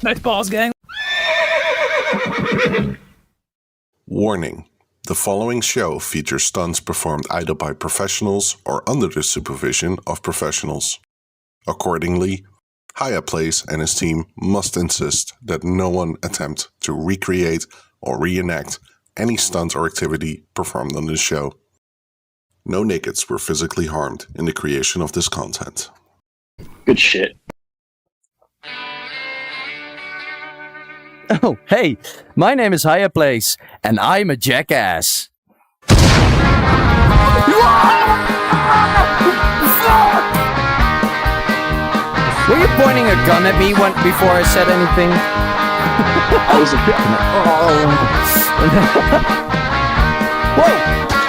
Nice balls, gang. Warning. The following show features stunts performed either by professionals or under the supervision of professionals. Accordingly, Hayaplays and his team must insist that no one attempt to recreate or reenact any stunt or activity performed on this show. No nakeds were physically harmed in the creation of this content. Good shit. Oh, hey, my name is Hayaplays, and I'm a jackass. Were you pointing a gun at me before I said anything? I was a bit. Whoa!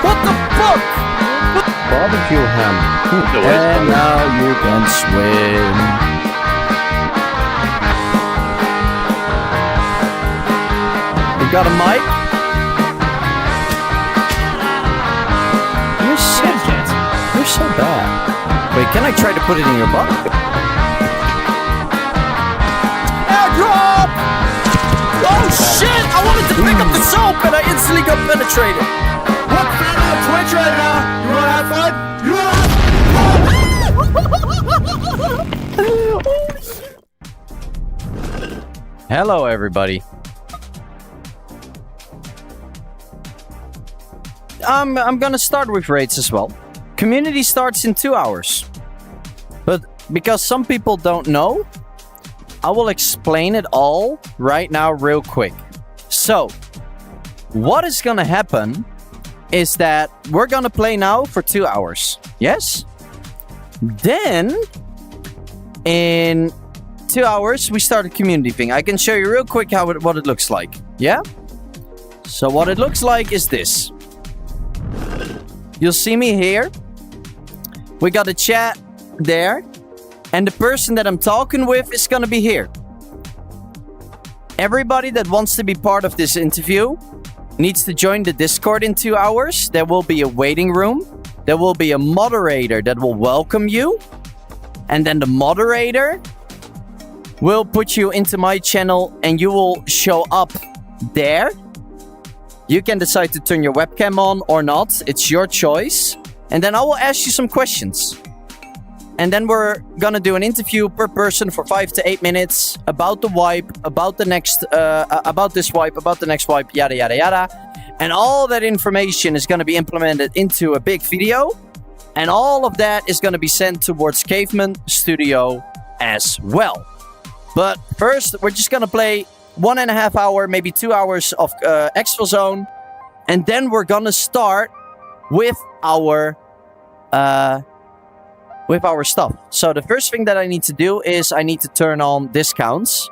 What the fuck? Barbecue ham. And now you can swim. You got a mic? You're so bad. Wait, can I try to put it in your butt? Airdrop! Oh shit! I wanted to pick up the soap and I instantly got penetrated. What fan on Twitch right now? You wanna have fun? You wanna have fun? Hello, everybody. I'm gonna start with raids as well. Community starts in 2 hours. But because some people don't know, I will explain it all right now real quick. So, what is gonna happen is that we're gonna play now for 2 hours. Yes? Then, in 2 hours, we start a community thing. I can show you real quick what it looks like. Yeah? So what it looks like is this. You'll see me here. We got a chat there. And the person that I'm talking with is gonna be here. Everybody that wants to be part of this interview needs to join the Discord in 2 hours. There will be a waiting room. There will be a moderator that will welcome you. And then the moderator will put you into my channel and you will show up there. You can decide to turn your webcam on or not. It's your choice. And then I will ask you some questions. And then we're gonna do an interview per person for 5 to 8 minutes about the wipe, about the next, about this wipe, about the next wipe, yada, yada, yada. And all that information is gonna be implemented into a big video. And all of that is gonna be sent towards Caveman Studio as well. But first, we're just gonna play 1.5 hours, maybe 2 hours of Exfilzone. And then we're gonna start with our stuff. So the first thing that I need to do is I need to turn on discounts.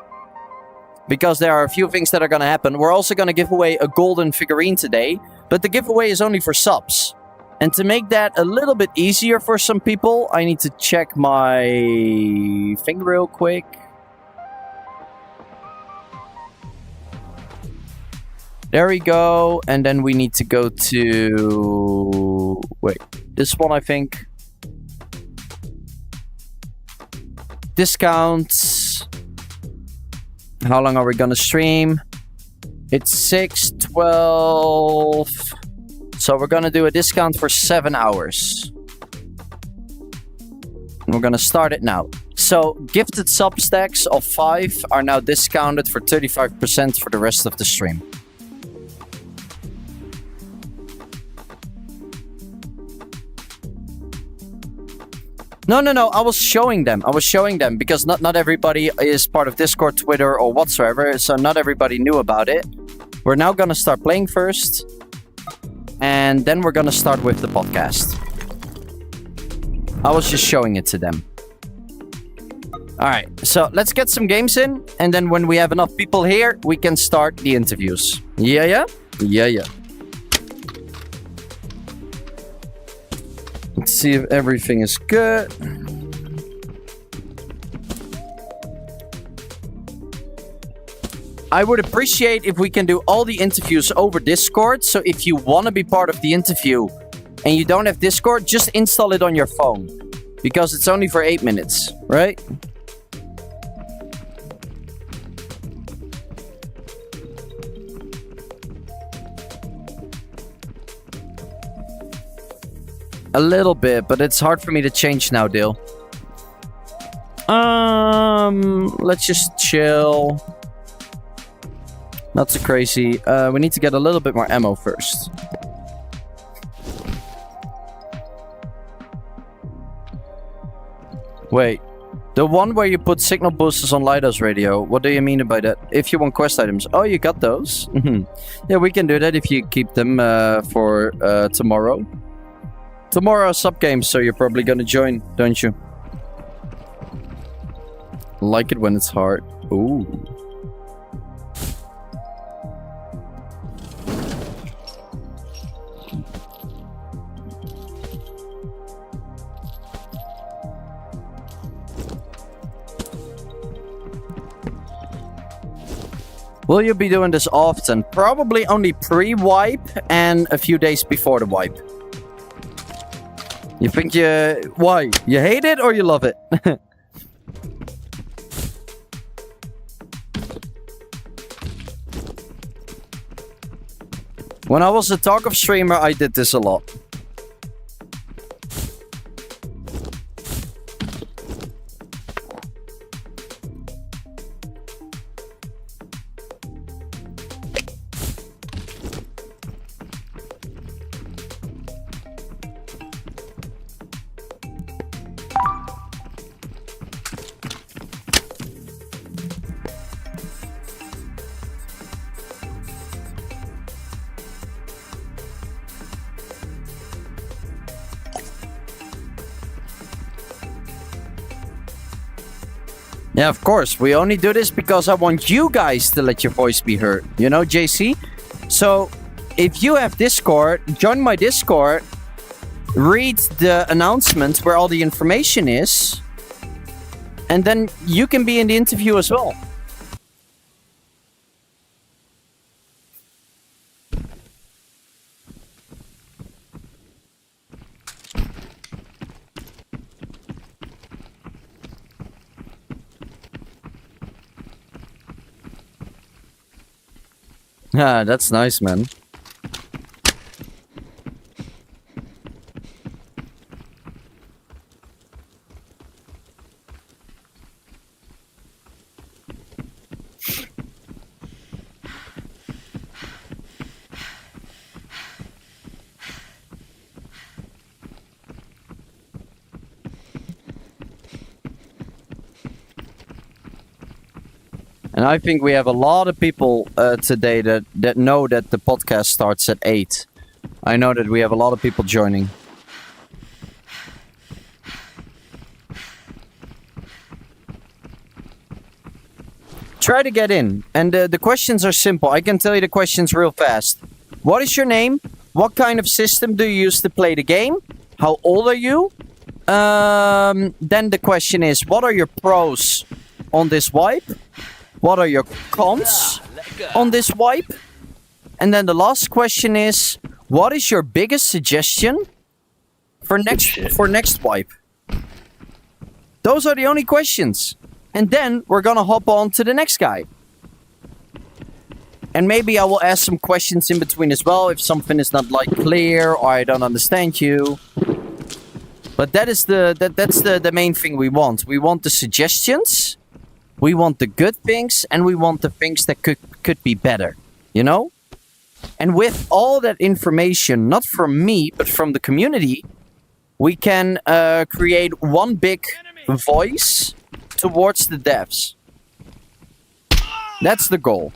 Because there are a few things that are gonna happen. We're also gonna give away a golden figurine today. But the giveaway is only for subs. And to make that a little bit easier for some people, I need to check my thing real quick. There we go, and then we need to go to... Wait, this one I think. Discounts. How long are we gonna stream? It's 6:12. So we're gonna do a discount for 7 hours. We're gonna start it now. So, gifted SubStacks of 5 are now discounted for 35% for the rest of the stream. No, I was showing them. Because not everybody is part of Discord, Twitter, or whatsoever. So not everybody knew about it. We're now gonna start playing first. And then we're gonna start with the podcast. I was just showing it to them. Alright, so let's get some games in. And then when we have enough people here, we can start the interviews. Yeah. Let's see if everything is good. I would appreciate if we can do all the interviews over Discord. So if you want to be part of the interview and you don't have Discord, just install it on your phone. Because it's only for 8 minutes, right? A little bit, but it's hard for me to change now, Dale. Let's just chill. Not so crazy. We need to get a little bit more ammo first. Wait. The one where you put signal boosters on Lighthouse radio. What do you mean by that? If you want quest items. Oh, you got those? Yeah, we can do that if you keep them for tomorrow. Tomorrow is sub games, so you're probably gonna join, don't you? Like it when it's hard. Ooh. Will you be doing this often? Probably only pre-wipe and a few days before the wipe. You think why? You hate it or you love it? When I was a Tarkov streamer, I did this a lot. Yeah, of course. We only do this because I want you guys to let your voice be heard. You know, JC? So, if you have Discord, join my Discord, read the announcement where all the information is, and then you can be in the interview as well. Ah, that's nice, man. And I think we have a lot of people today that know that the podcast starts at 8. I know that we have a lot of people joining. Try to get in. And the questions are simple. I can tell you the questions real fast. What is your name? What kind of system do you use to play the game? How old are you? Then the question is, what are your pros on this wipe? What are your cons on this wipe? And then the last question is, what is your biggest suggestion for next wipe? Those are the only questions. And then we're gonna hop on to the next guy. And maybe I will ask some questions in between as well if something is not like clear or I don't understand you. But that's the main thing we want. We want the suggestions. We want the good things, and we want the things that could be better, you know? And with all that information, not from me, but from the community, we can create one big voice towards the devs. That's the goal.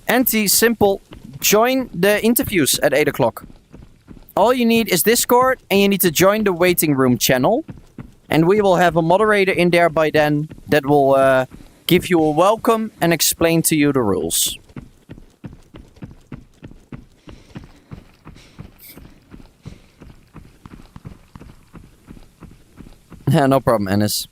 Anti, simple. Join the interviews at 8 o'clock. All you need is Discord, and you need to join the waiting room channel. And we will have a moderator in there by then that will give you a welcome and explain to you the rules. Yeah, no problem, Ennis.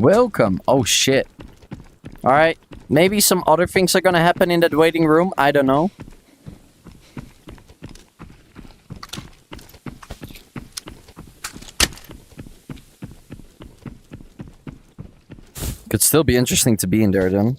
Welcome. Oh, shit. Alright. Maybe some other things are gonna happen in that waiting room. I don't know. Could still be interesting to be in there then.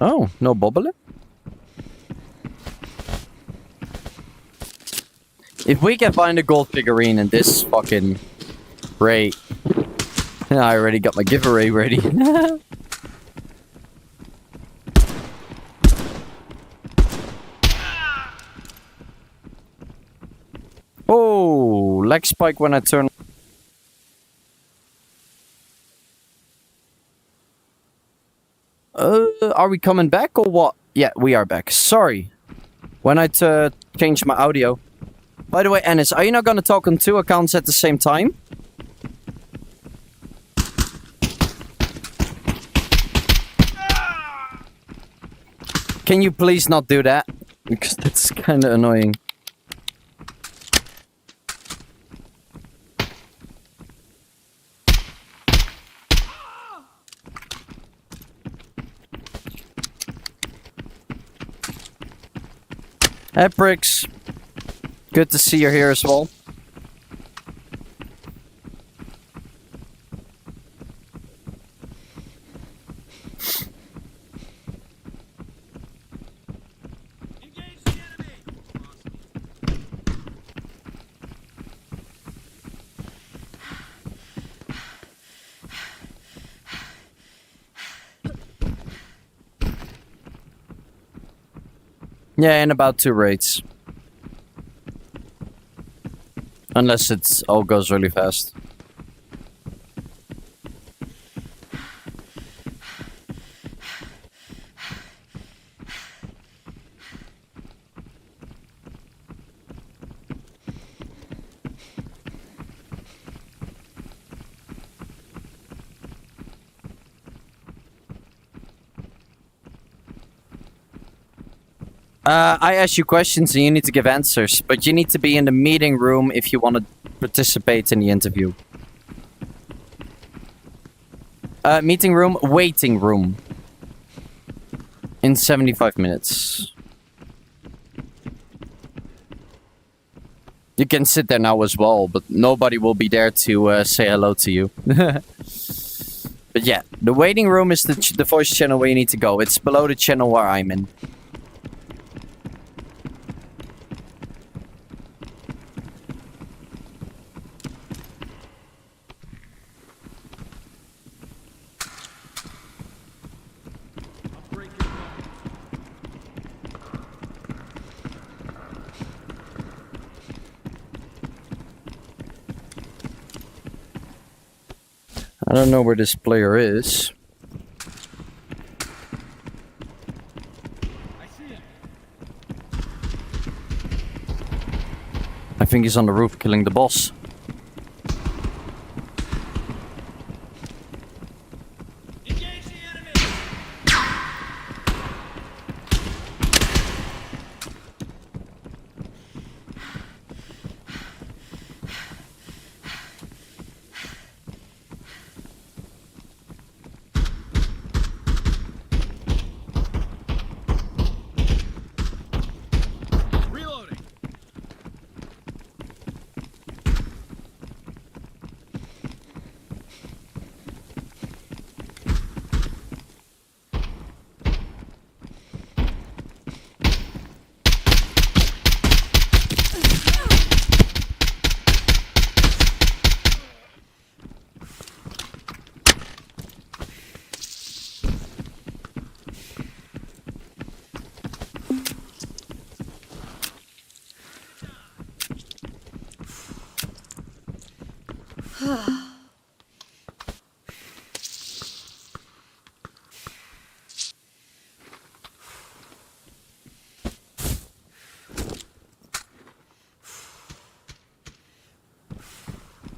Oh, no bobbling? If we can find a gold figurine in this fucking raid, I already got my giveaway ready. Oh, leg spike when I turn. Are we coming back or what? Yeah, we are back. Sorry. When I changed my audio. By the way, Ennis, are you not gonna talk on 2 accounts at the same time? Can you please not do that? Because that's kind of annoying. Hey, Bricks. Good to see you're here as well. Yeah, in about 2 raids. Unless it's all goes really fast. I ask you questions and you need to give answers, but you need to be in the meeting room if you want to participate in the interview. Meeting room, waiting room. In 75 minutes. You can sit there now as well, but nobody will be there to say hello to you. But yeah, the waiting room is the voice channel where you need to go. It's below the channel where I'm in. I don't know where this player is. I think he's on the roof killing the boss. Engage the enemy! Reloading!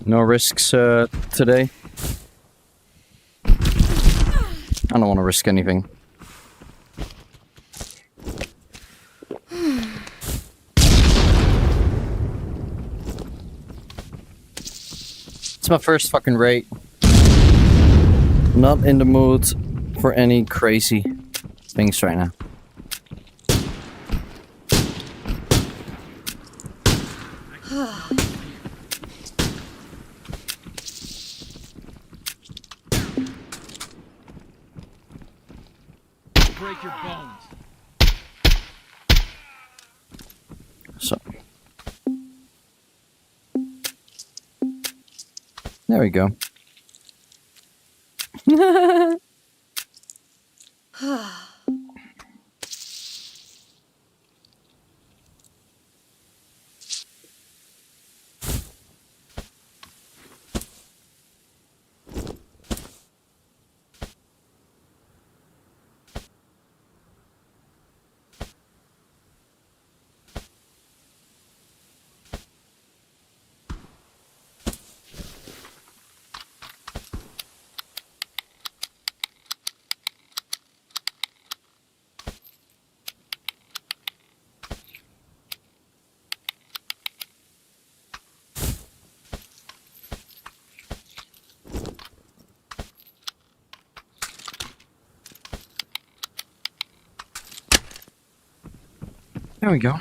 No risks today. I don't want to risk anything. my first fucking raid. Not in the mood for any crazy things right now. Break your bones. So. There we go. There we go.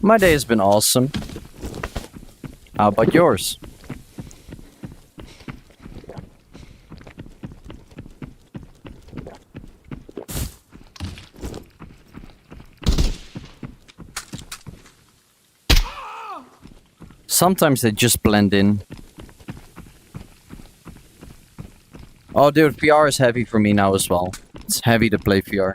My day has been awesome. How about yours? Sometimes they just blend in. Oh dude, VR is heavy for me now as well. It's heavy to play VR.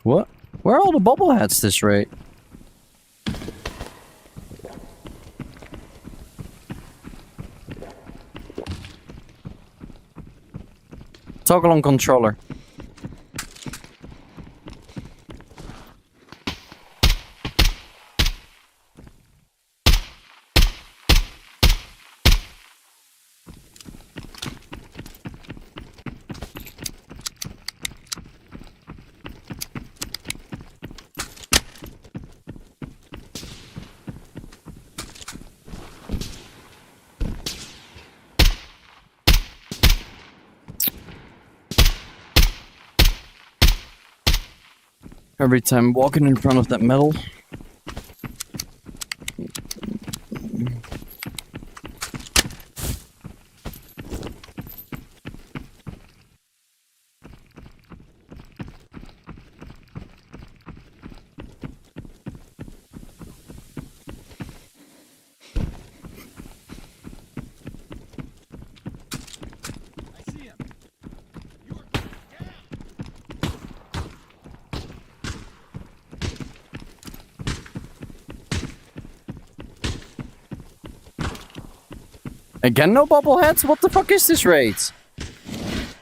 What? Where are all the bobbleheads this rate? Toggle on controller. Every time walking in front of that metal. Again, no bobbleheads? What the fuck is this raid?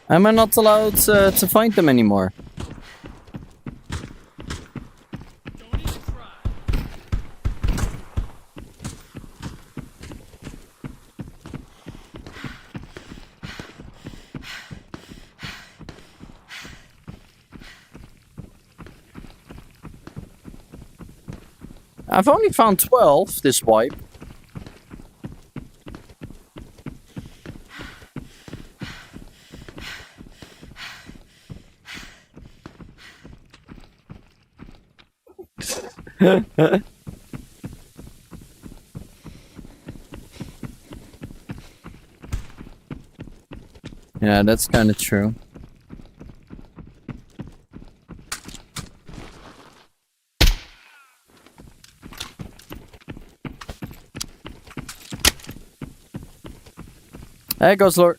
Am I not allowed to find them anymore? Don't even try. I've only found 12 this wipe. Yeah, that's kind of true. There goes Lord.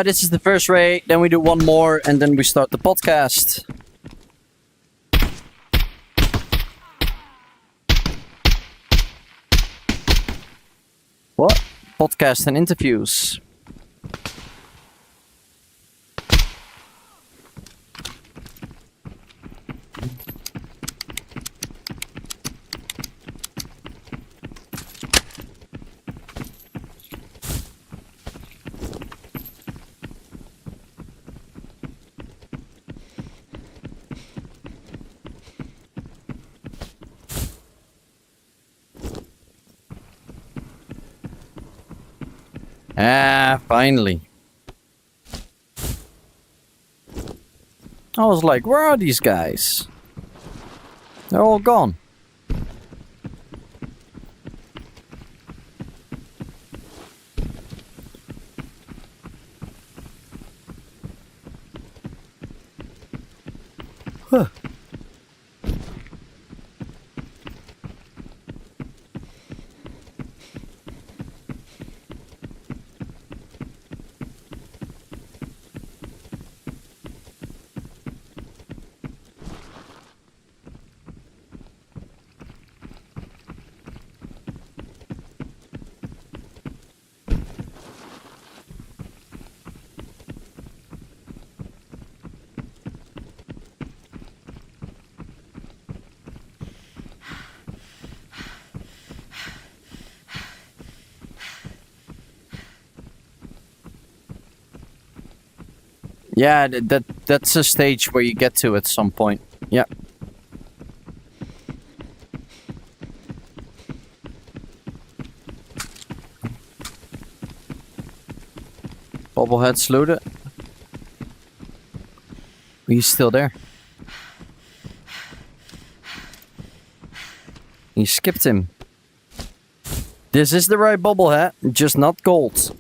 This is the first raid, then we do one more, and then we start the podcast. What? Podcast and interviews. Ah, finally. I was like, where are these guys? They're all gone. Huh. Yeah, that's a stage where you get to at some point. Yeah. Bobblehead's looted. He's still there. He skipped him. This is the right bobblehead, just not gold.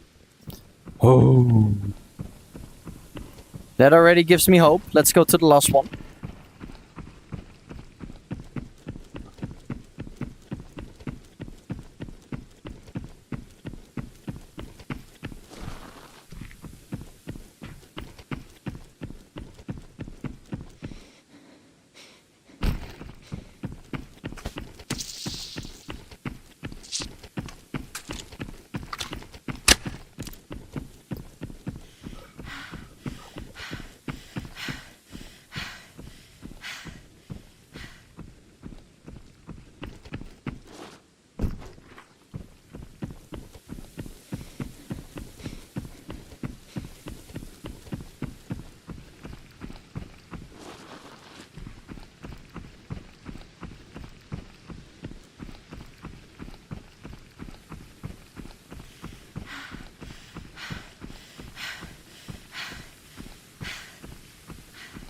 Oh. That already gives me hope. Let's go to the last one.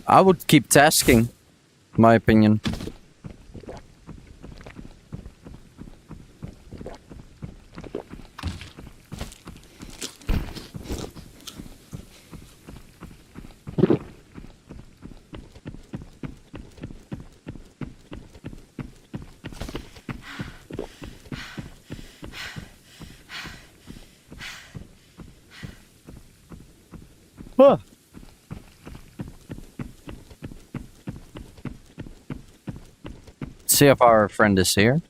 I would keep tasking, my opinion. Huh. See if our friend is here.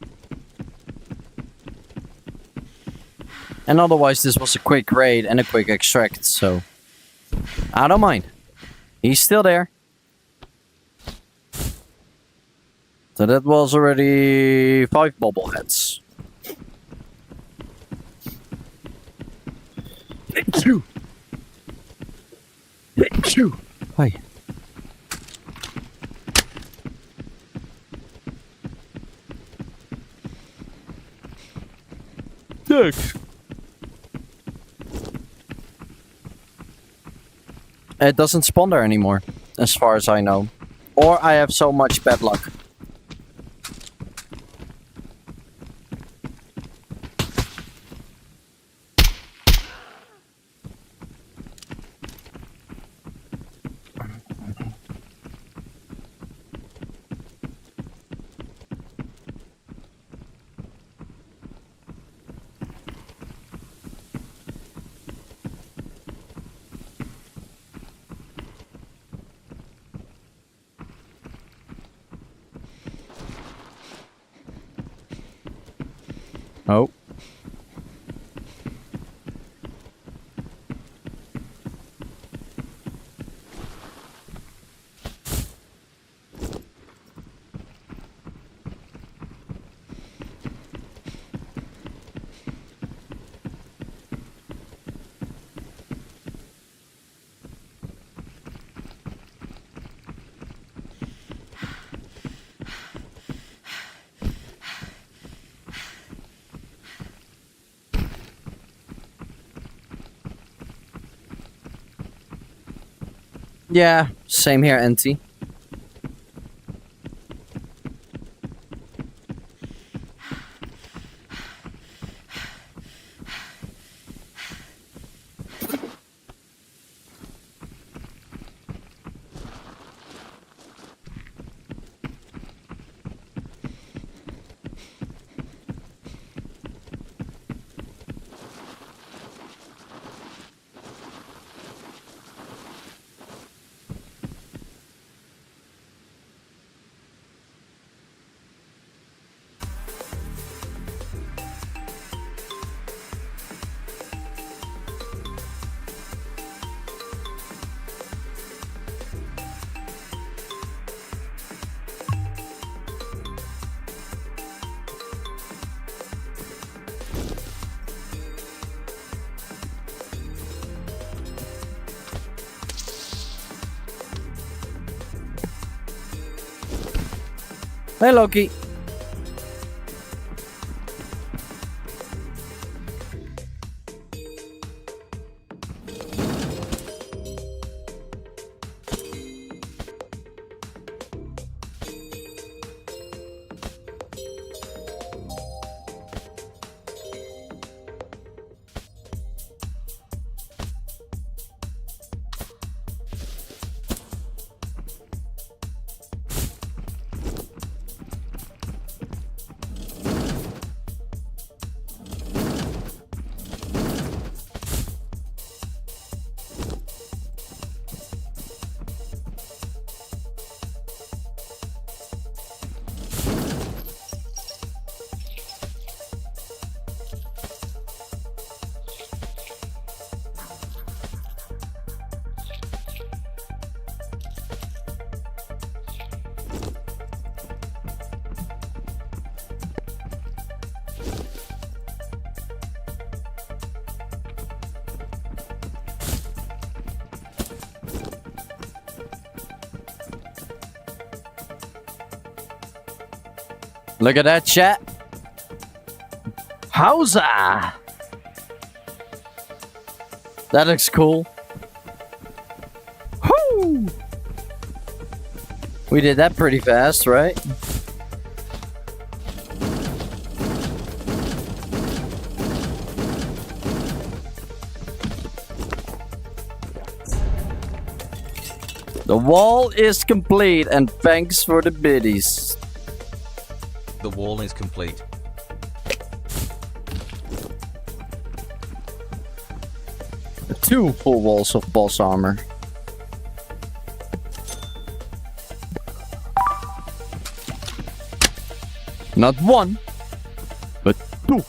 And otherwise this was a quick raid and a quick extract, so I don't mind. He's still there. So that was already 5 bobbleheads. Thank you. Thank you. Hi. Thanks. It doesn't spawn there anymore, as far as I know. Or I have so much bad luck. Oh. Yeah, same here, NT. Hey, Loki. Look at that, chat. Howza! That looks cool. Whoo! We did that pretty fast, right? The wall is complete, and thanks for the biddies. The wall is complete. Two full walls of boss armor. Not one, but two.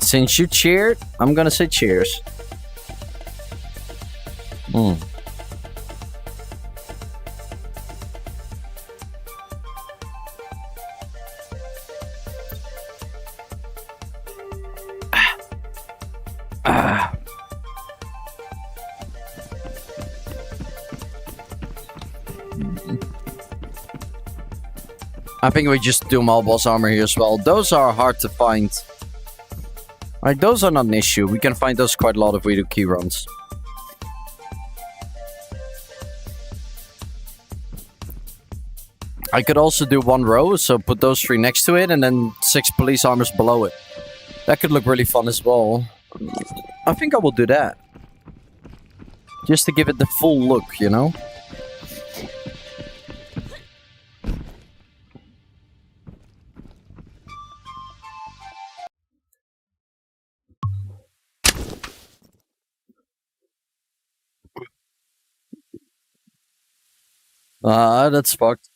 Since you cheered, I'm gonna say cheers. I think we just do Mall Boss armor here as well. Those are hard to find. Like, those are not an issue. We can find those quite a lot if we do key runs. I could also do one row, so put those 3 next to it and then 6 police armors below it. That could look really fun as well. I think I will do that. Just to give it the full look, you know? That's fucked.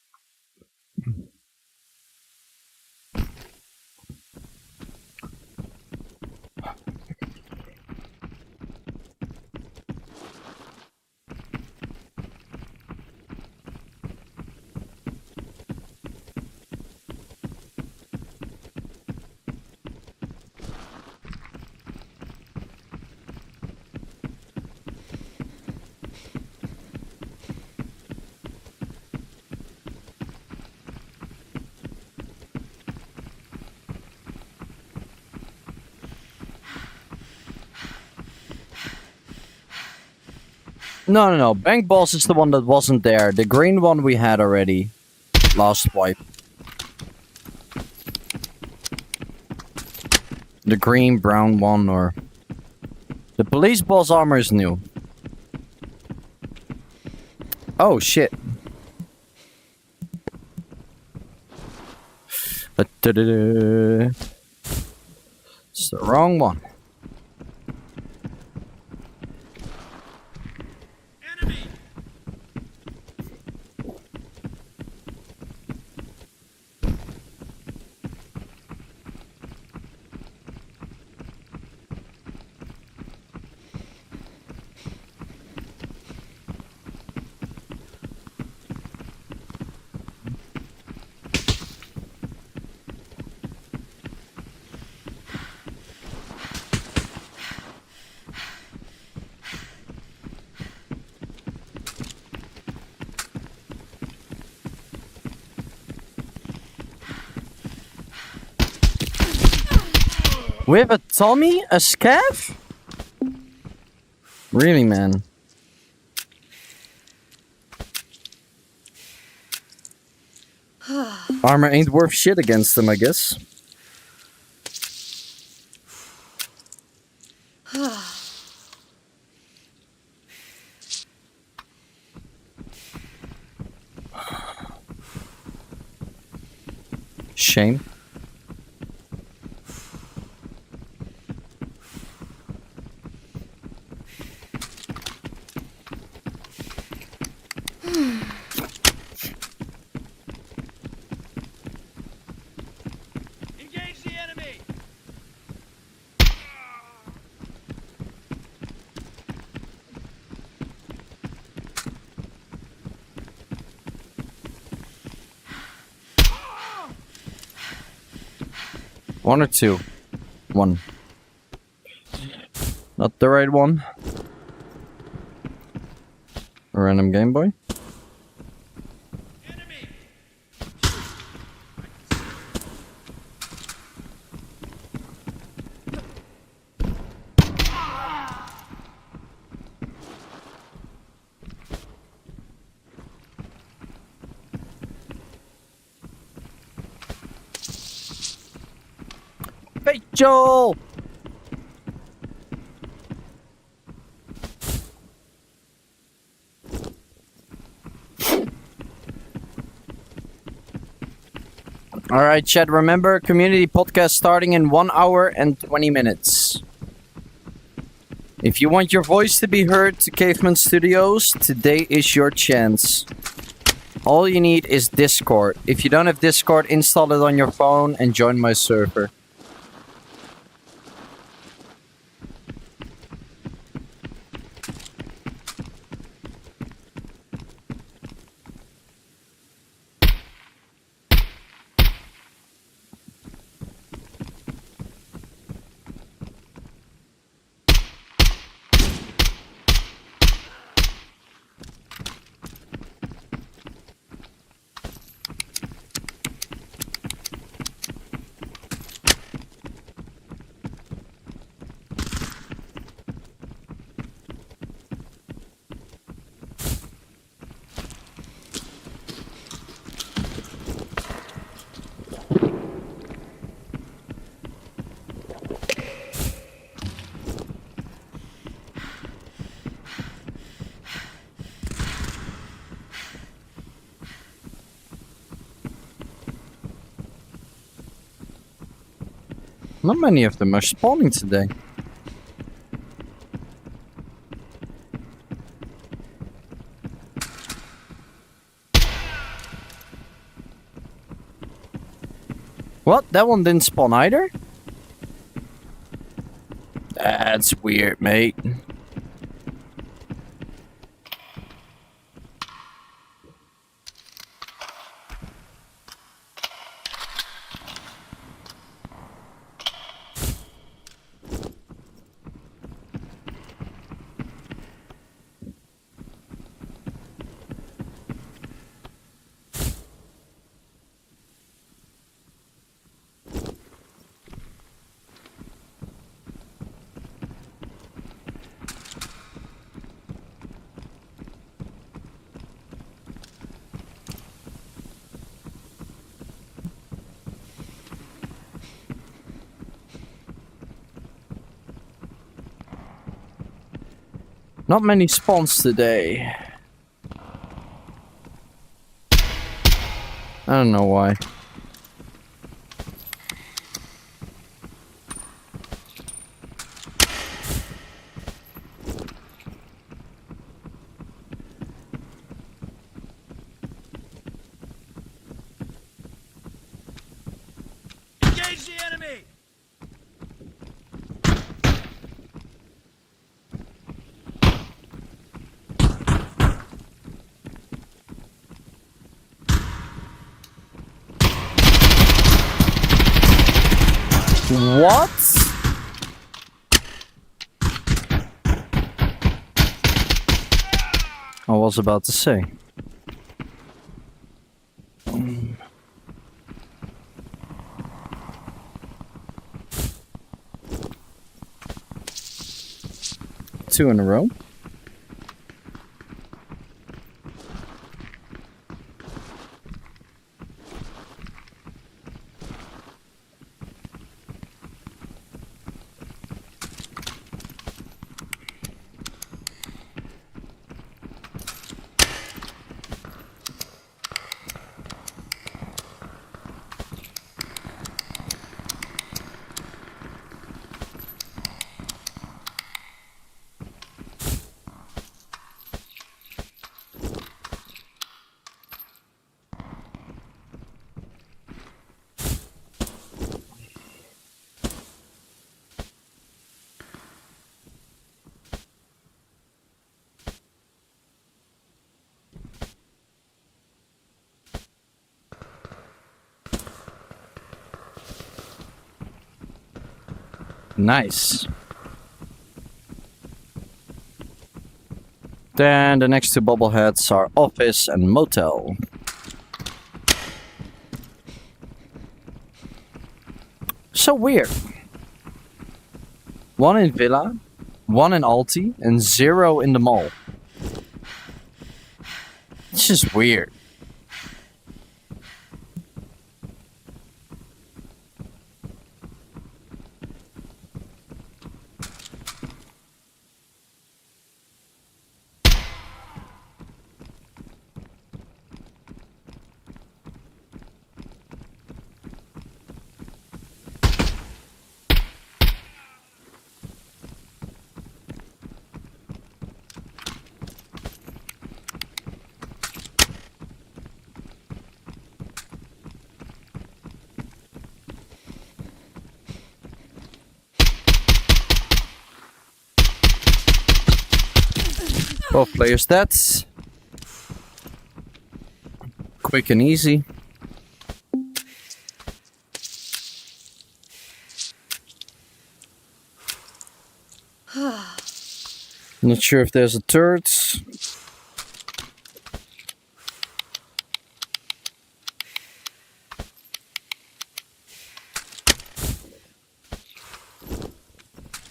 No. Bank Boss is the one that wasn't there. The green one we had already. Last wipe. The green, brown one, or... The police boss armor is new. Oh, shit. It's the wrong one. We have a Tommy? A scav? Really, man? Armor ain't worth shit against them, I guess. Shame. One or two? One. Not the right one. A random Game Boy. Joel! Alright, chat, remember, community podcast starting in 1 hour and 20 minutes. If you want your voice to be heard to Caveman Studios, today is your chance. All you need is Discord. If you don't have Discord, install it on your phone and join my server. Not many of them are spawning today. What? That one didn't spawn either? That's weird, mate. Not many spawns today. I don't know why. Engage the enemy! What? I was about to say. Two in a row. Nice. Then the next two bobbleheads are office and motel. So weird. One in villa, one in Alti, and 0 in the mall. It's just weird. Both players dead. Quick and easy. Not sure if there's a turret.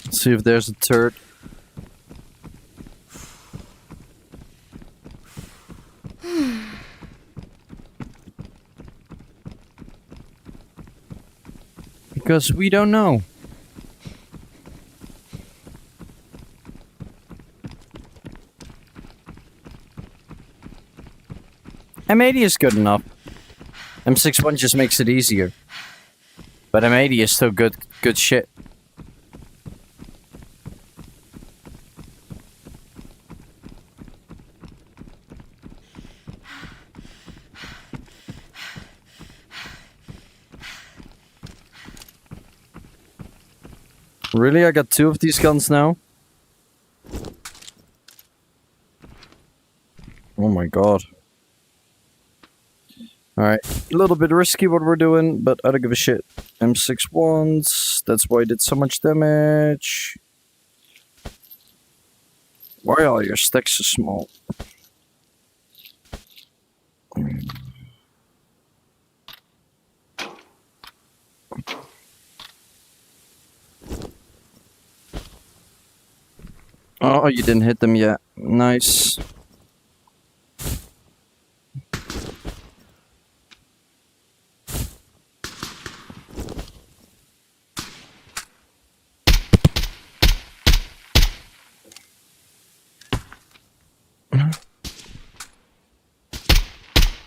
Let's see if there's a turret. Because we don't know. M80 is good enough. M61 just makes it easier. But M80 is still good Good shit. Really? I got 2 of these guns now? Oh my god. Alright, a little bit risky what we're doing, but I don't give a shit. M6 ones, that's why I did so much damage. Why are all your stacks so small? Oh, you didn't hit them yet. Nice.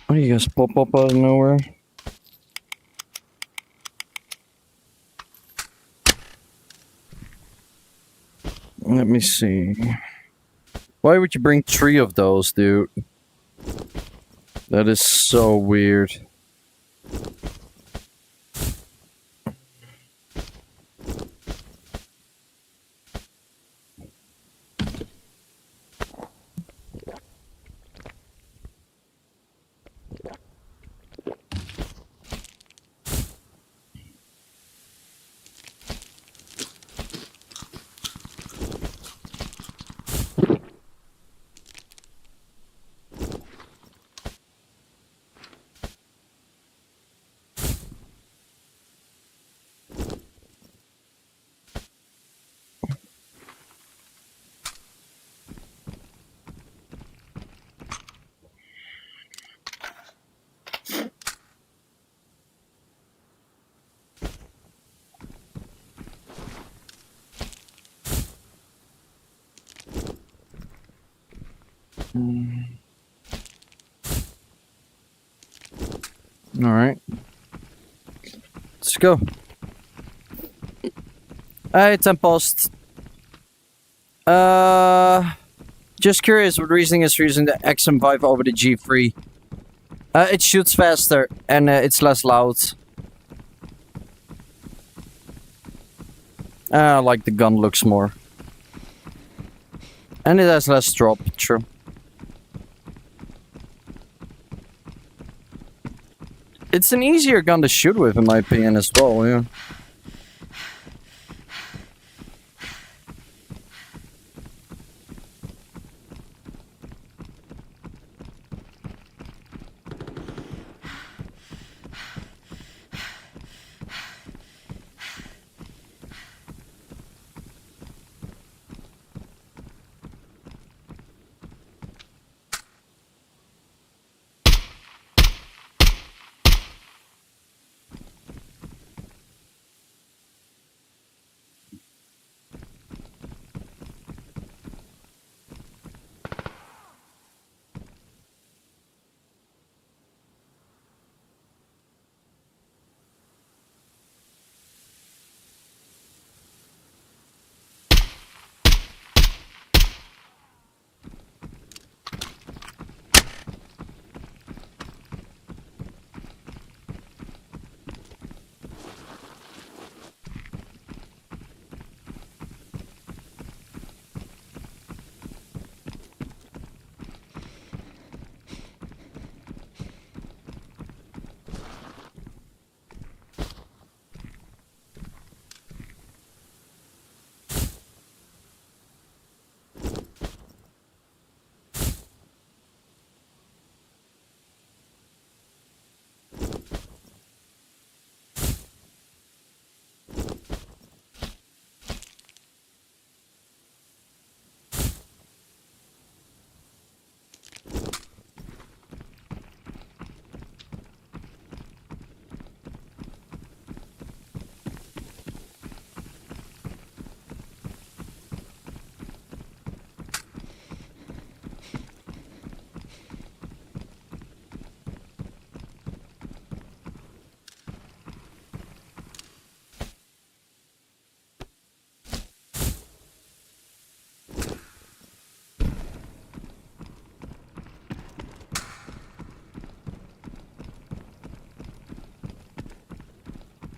What do you guys pop up out of nowhere? Let me see. Why would you bring 3 of those, dude? That is so weird. Alright. Let's go. Hey, Tempost. Just curious what reasoning is for using the XM5 over the G3. It shoots faster and it's less loud. Like the gun looks more. And it has less drop, true. It's an easier gun to shoot with, in my opinion, as well, yeah.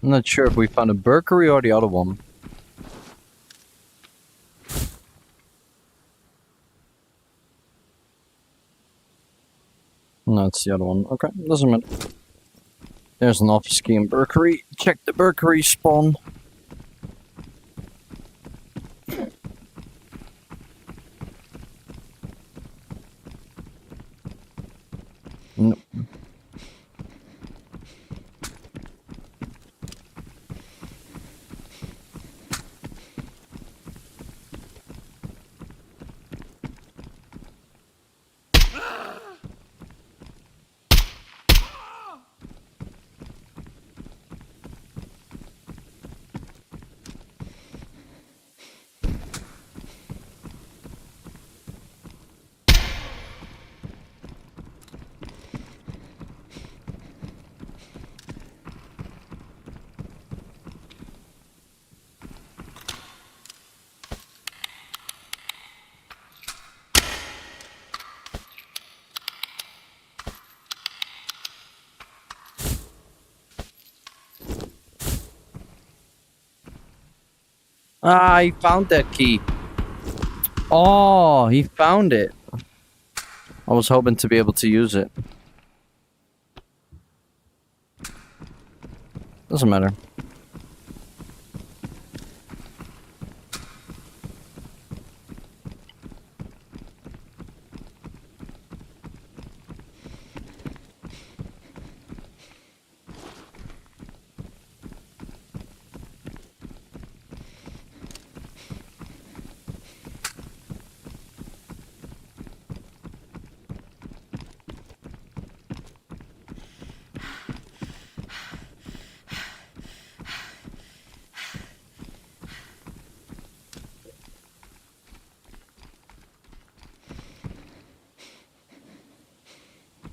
I'm not sure if we found a Berkery or the other one. No, it's the other one. Okay, doesn't matter. There's an office key in Berkery. Check the Berkery spawn. Nope. Ah, he found that key. Oh, he found it. I was hoping to be able to use it. Doesn't matter.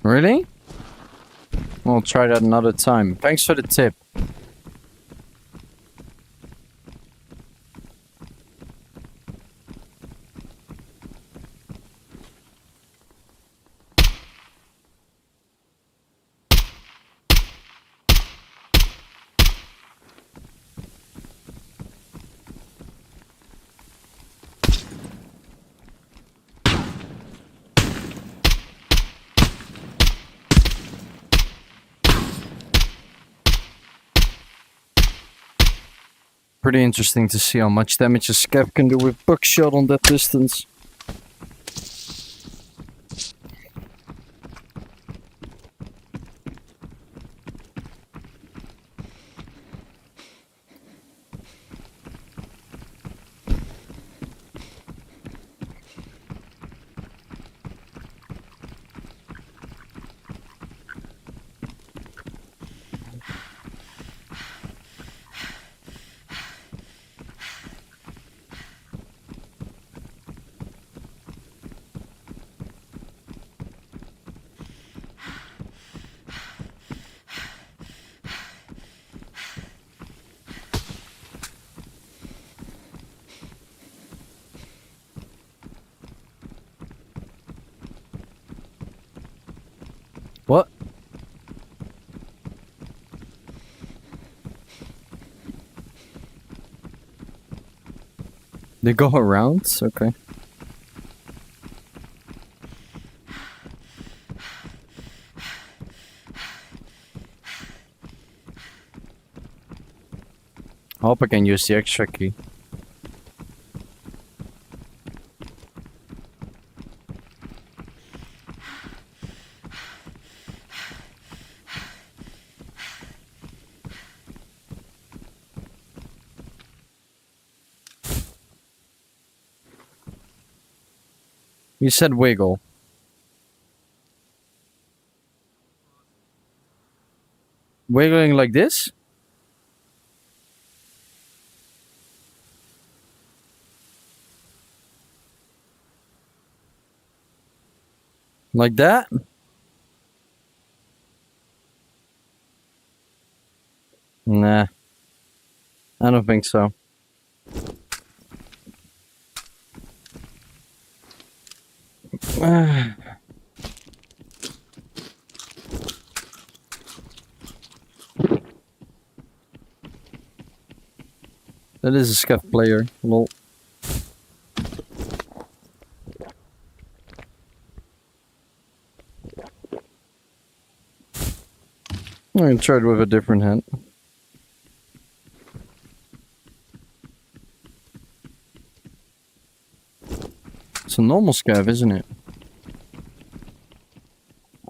Really? We'll try that another time. Thanks for the tip. Pretty interesting to see how much damage a scav can do with buckshot on that distance. What? They go around? Okay. I hope I can use the extra key. You said wiggle. Wiggling like this? Like that? Nah. I don't think so. That is a scuff player. Lol. I'm gonna try it with a different hand. It's a normal scav, isn't it?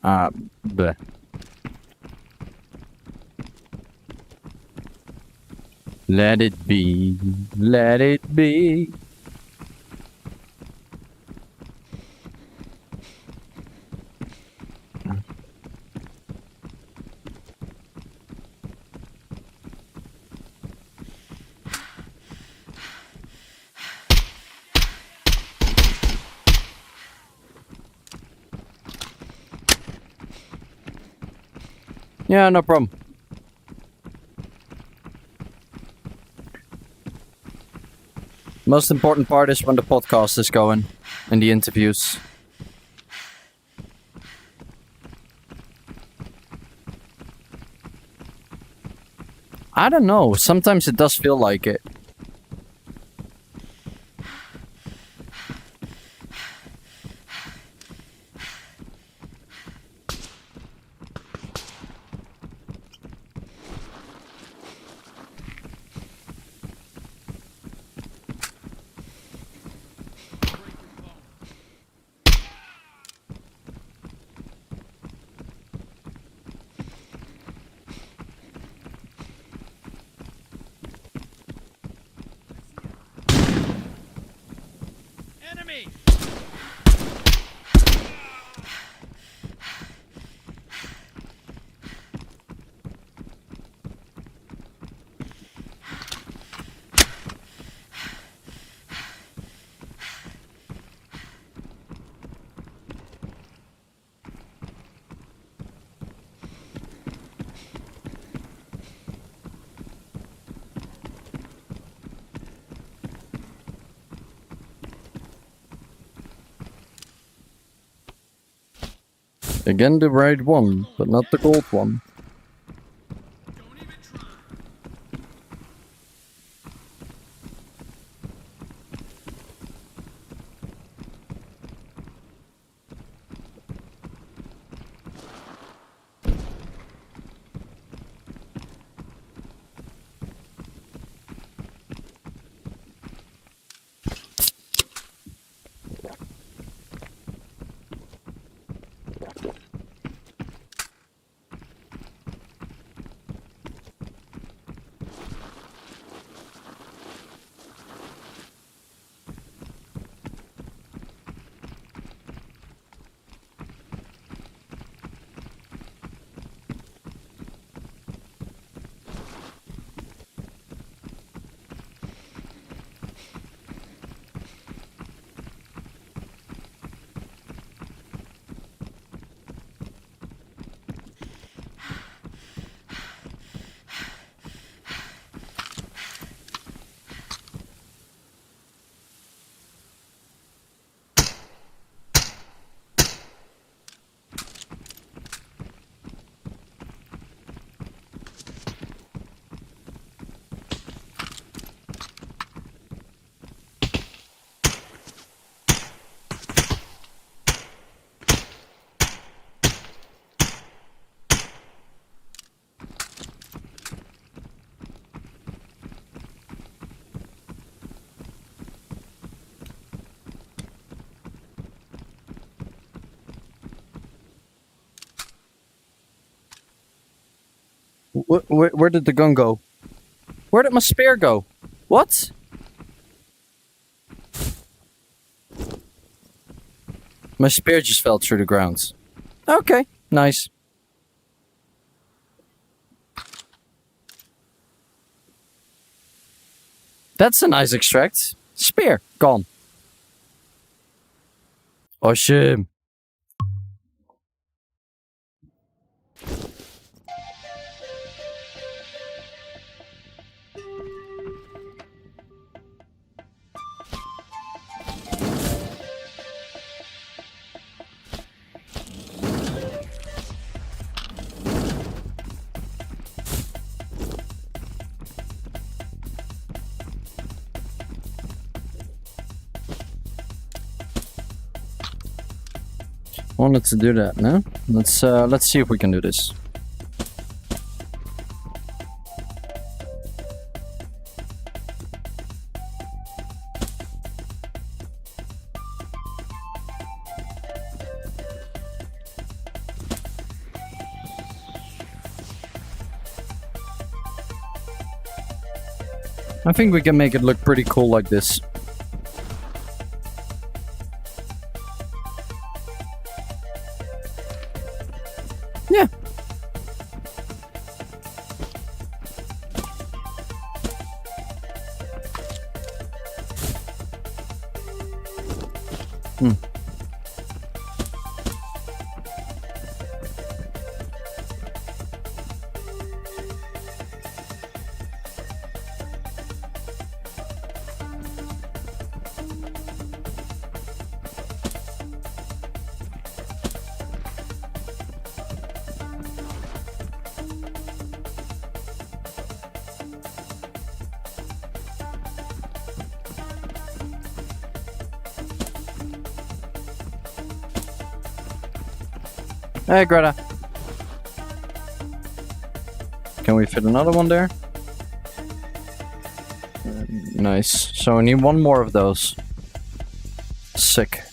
Bleh. Let it be. Let it be. Yeah, no problem. Most important part is when the podcast is going and the interviews. I don't know. Sometimes it does feel like it. Again, the right one, but not the gold one. Where did the gun go? Where did my spear go? What? My spear just fell through the ground. Okay, nice. That's a nice extract. Spear, gone. Awesome. Wanted to do that, no? Let's see if we can do this. I think we can make it look pretty cool like this. Yeah. Hey, Greta. Can we fit another one there? Nice. So we need one more of those. Sick.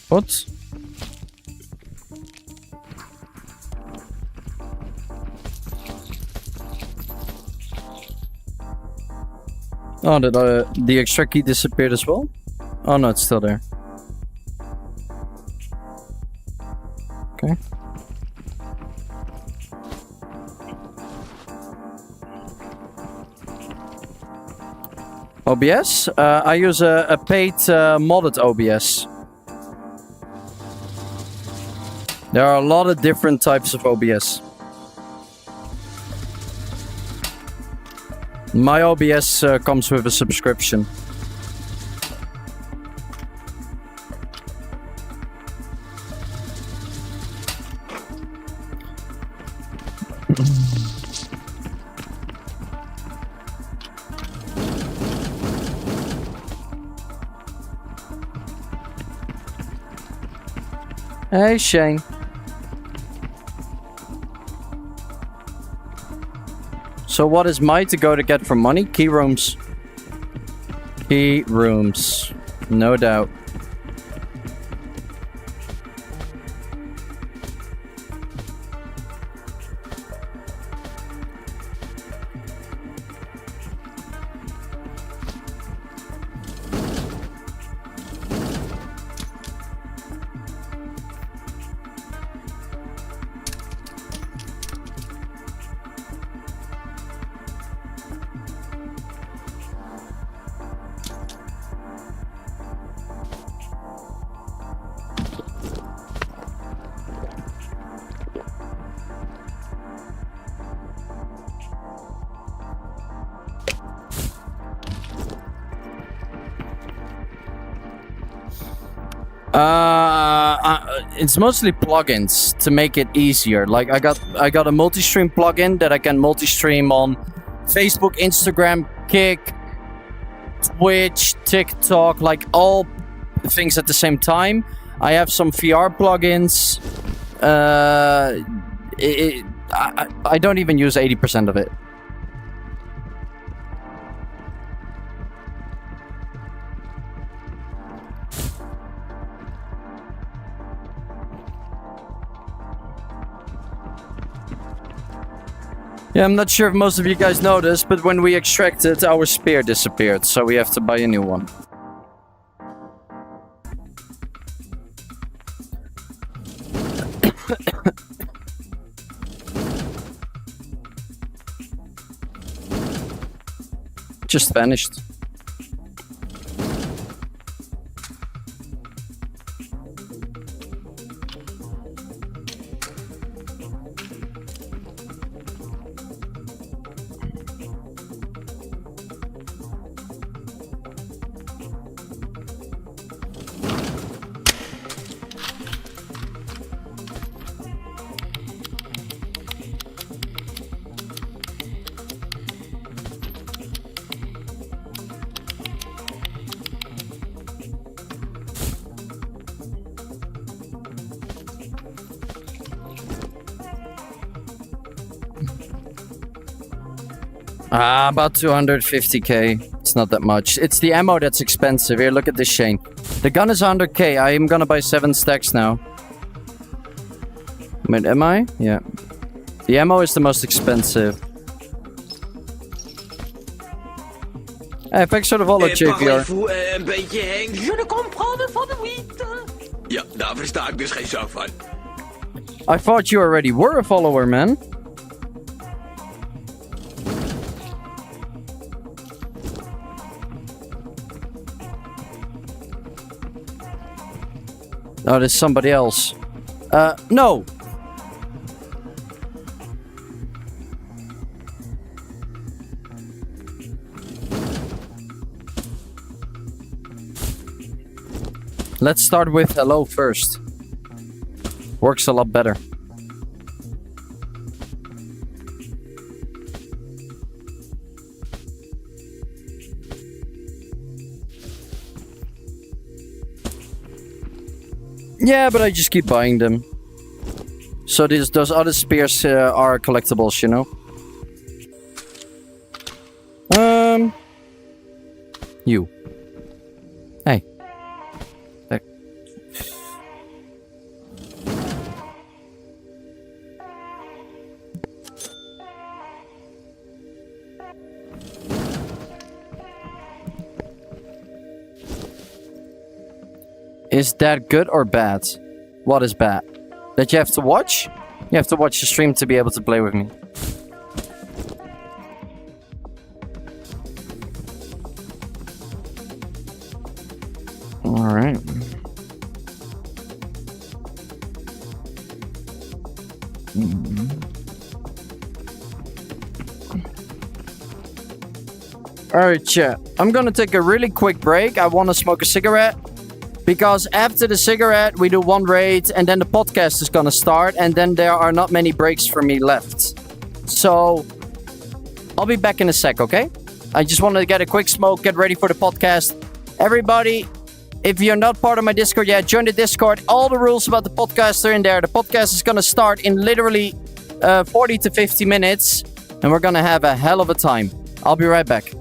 What? Oh, did the extra key disappeared as well? Oh no, it's still there. Okay. OBS? I use a paid modded OBS. There are a lot of different types of OBS. My OBS comes with a subscription. Hey, Shane. So what is my to go to get for money? Key rooms. Key rooms. No doubt. It's mostly plugins to make it easier. Like I got a multi-stream plugin that I can multi-stream on Facebook, Instagram, Kick, Twitch, TikTok, like all things at the same time. I have some VR plugins. I don't even use 80% of it. Yeah, I'm not sure if most of you guys noticed, but when we extracted, our spear disappeared, so we have to buy a new one. Just vanished. About 250k. It's not that much. It's the ammo that's expensive. Here, look at this, Shane. The gun is 100k. I am gonna buy 7 stacks now. Wait, am I? Yeah. The ammo is the most expensive. Hey, thanks for the wallet, JVR. Een beetje Henk. Je ne comprends van de wiet. Ja, daar versta ik dus geen zak van. I thought you already were a follower, man. Oh, there's somebody else. No. Let's start with hello first. Works a lot better. Yeah, but I just keep buying them. So those other spears are collectibles, you know? You. Hey. There. Is that good or bad? What is bad? That you have to watch? You have to watch the stream to be able to play with me. Alright. Alright, chat. I'm gonna take a really quick break. I wanna smoke a cigarette. Because after the cigarette, we do one raid, and then the podcast is gonna start, and then there are not many breaks for me left. So, I'll be back in a sec, okay? I just wanted to get a quick smoke, get ready for the podcast. Everybody, if you're not part of my Discord yet, join the Discord. All the rules about the podcast are in there. The podcast is gonna start in literally 40 to 50 minutes, and we're gonna have a hell of a time. I'll be right back.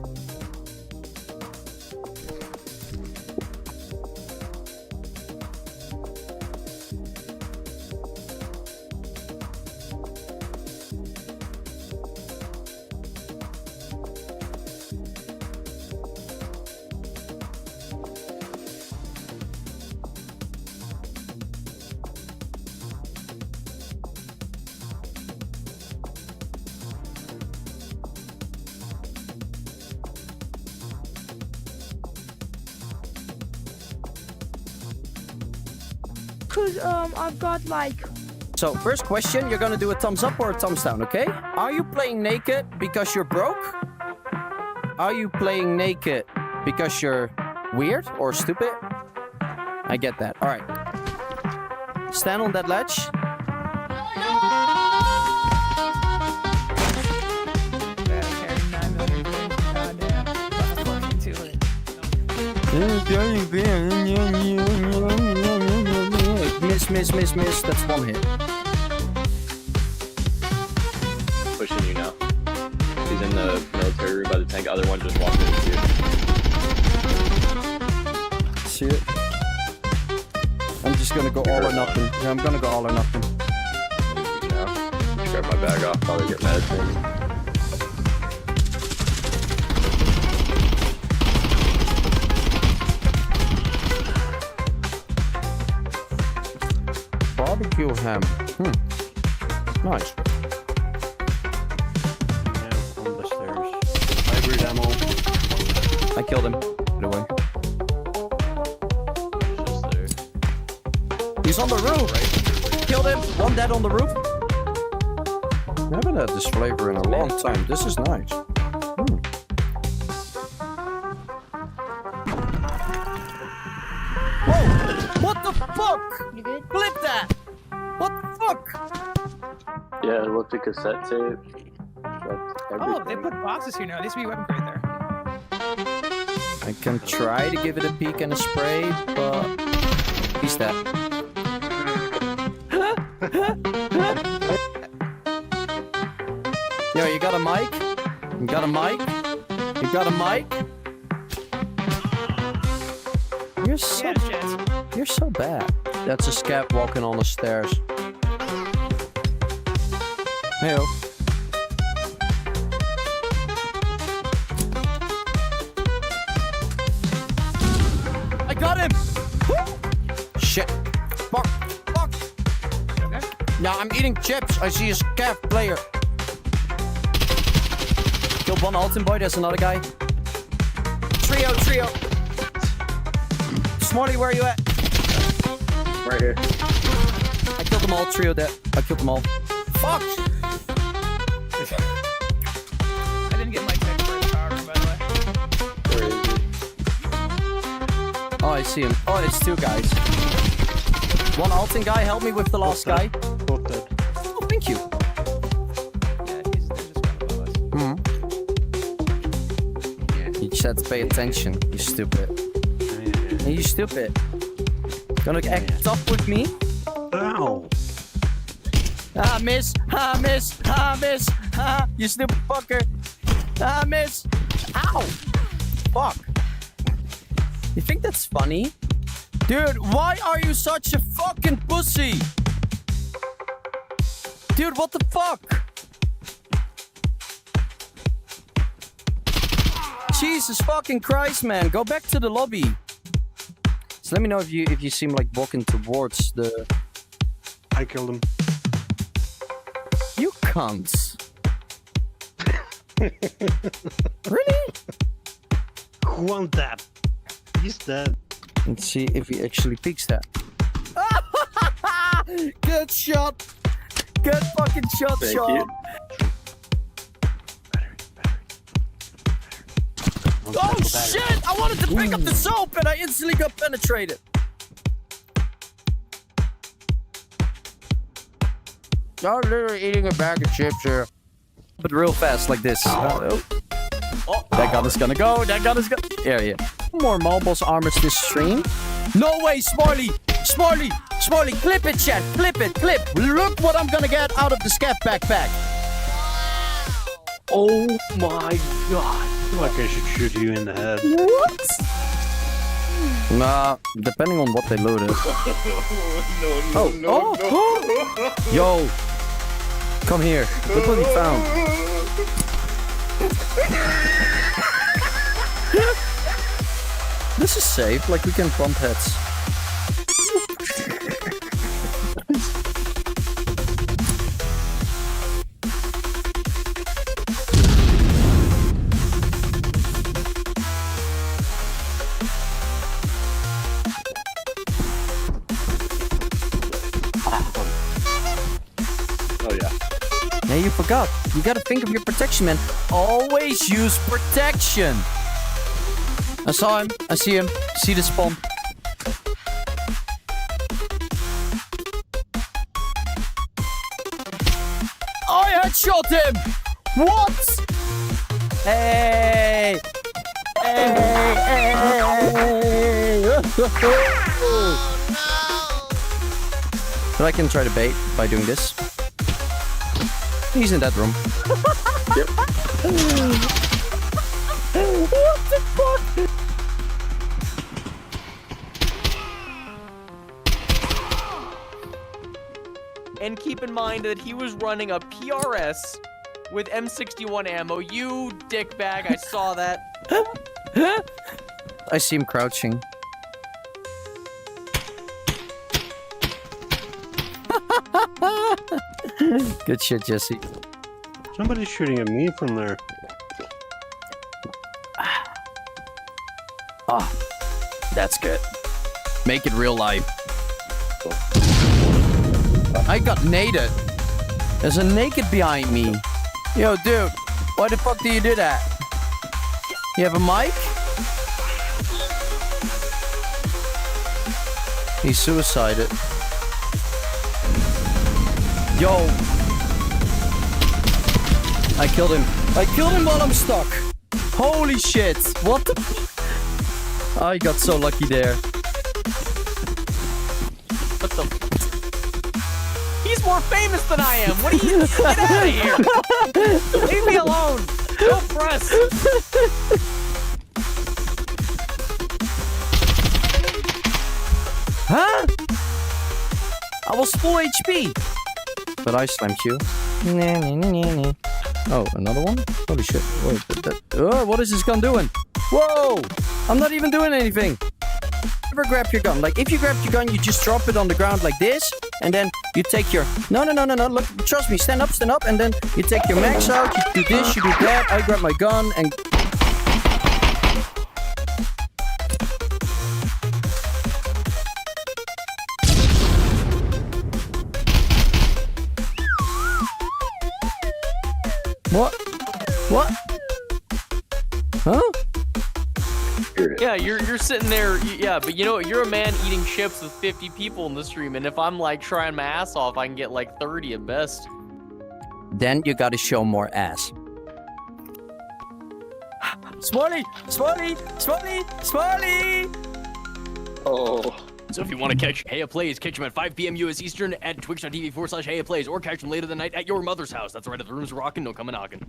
Cause I've got like. So, first question, you're gonna do a thumbs up or a thumbs down, okay? Are you playing naked because you're broke? Are you playing naked because you're weird or stupid? I get that. Alright. Stand on that ledge. Miss. That's one hit. Pushing you now. He's in the military room by the tank. Other one just walked in with you. See it? I'm just gonna go all or nothing. Yeah, I'm gonna go all or nothing. You know, just grab my bag off while they get mad at me. Barbecue ham. Nice. Yeah, on the stairs. Hybrid ammo. I killed him. Get away. He's just there. He's on the roof! Killed him! One dead on the roof. I haven't had this flavor in a long time. This is nice. Whoa! What the fuck? You good? Flip that! What the fuck? Yeah, it looked like cassette tape. Oh, they put boxes here now. There used to be a weapon crate there. I can try to give it a peek and a spray, but he's dead. Yo, you got a mic? You got a mic? You got a mic? You're so bad. That's a scab walking on the stairs. Hey, I got him! Shit. Fuck. Fuck. Okay. Yeah, I'm eating chips. I see a scab player. Killed one Alton boy. There's another guy. Trio. Smarty, where are you at? Right here. I killed them all. Trio dead. I killed them all. Fuck! I didn't get my text for the power room, by the way. Where is he? Oh, I see him. Oh, it's two guys. One Alton guy. Help me with the last guy. Both dead. Oh, thank you. Yeah, they're just one above us. You just had to pay attention. You stupid. Hey, you stupid. Gonna act tough with me? Ow! Ah, miss. Ah, miss. Ah, miss. Ah, you stupid fucker. Ah, miss. Ow. Fuck. You think that's funny? Dude, why are you such a fucking pussy? Dude, what the fuck? Jesus fucking Christ, man. Go back to the lobby. So let me know if you see him like walking towards the... I killed him. You cunts. Really? Who want that? He's dead. Let's see if he actually peeks that. Good shot. Good fucking shot, Thank Sean. you. Oh shit! I wanted to pick up the soap and I instantly got penetrated. I'm literally eating a bag of chips here. But real fast like this. Oh, that gun is gonna go. That gun is gonna... Yeah. More mobiles armors this stream. No way, Smarty! Smarty, clip it, chat. Clip. Look what I'm gonna get out of the scat backpack. Oh my god. I feel like I should shoot you in the head. What? Nah, depending on what they loaded. No. Yo, come here. Look what he found. This is safe. Like we can bump heads. Yeah, you forgot. You gotta think of your protection, man. Always use protection. I saw him. I see him. See the spawn. I headshot him. What? Hey. But I can try to bait by doing this. He's in that room. Yep. What the fuck? And keep in mind that he was running a PRS with M61 ammo. You dickbag, I saw that. I see him crouching. Good shit, Jesse. Somebody's shooting at me from there. Ah, that's good. Make it real life. I got naded. There's a naked behind me. Yo, dude, why the fuck do you do that? You have a mic? He suicided. Yo. I killed him. I killed him while I'm stuck. Holy shit. What the f... I got so lucky there. What the... He's more famous than I am. What are you... Get out of here. Leave me alone. Don't press! Huh? I was full HP. But I slammed you. Oh, another one? Holy shit. What is this gun doing? Whoa! I'm not even doing anything. Never grab your gun. Like, if you grab your gun, you just drop it on the ground like this. And then you take your... No. Look, trust me. Stand up. And then you take your max out. You do this, you do that. I grab my gun and... What? Huh? Yeah, you're sitting there. Yeah, but you know what? You're a man eating chips with 50 people in the stream, and if I'm like trying my ass off, I can get like 30 at best. Then you gotta show more ass. Smalley! Oh. So if you want to catch Hayaplays, catch them at 5 p.m. US Eastern at twitch.tv/Hayaplays, or catch them later the night at your mother's house. That's right, if the room's rocking, don't come a knocking.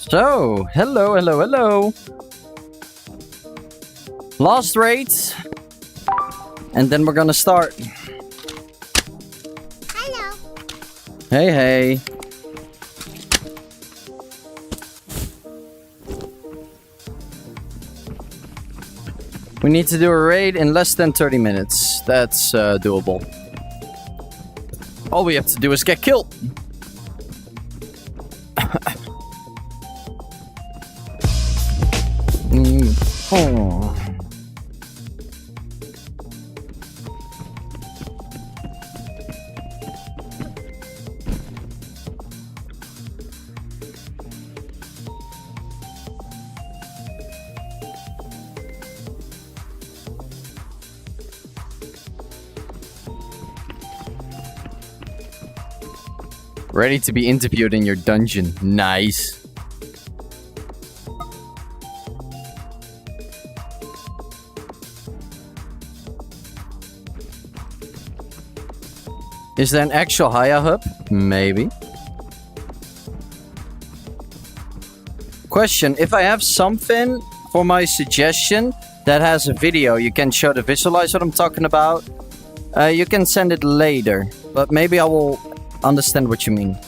So, hello. Last raid. And then we're gonna start. Hello. Hey. We need to do a raid in less than 30 minutes. That's doable. All we have to do is get killed. Oh. Ready to be interviewed in your dungeon. Nice. Is there an actual Haya hub? Maybe. Question, if I have something for my suggestion that has a video, you can show to visualize what I'm talking about. You can send it later, but maybe I will understand what you mean.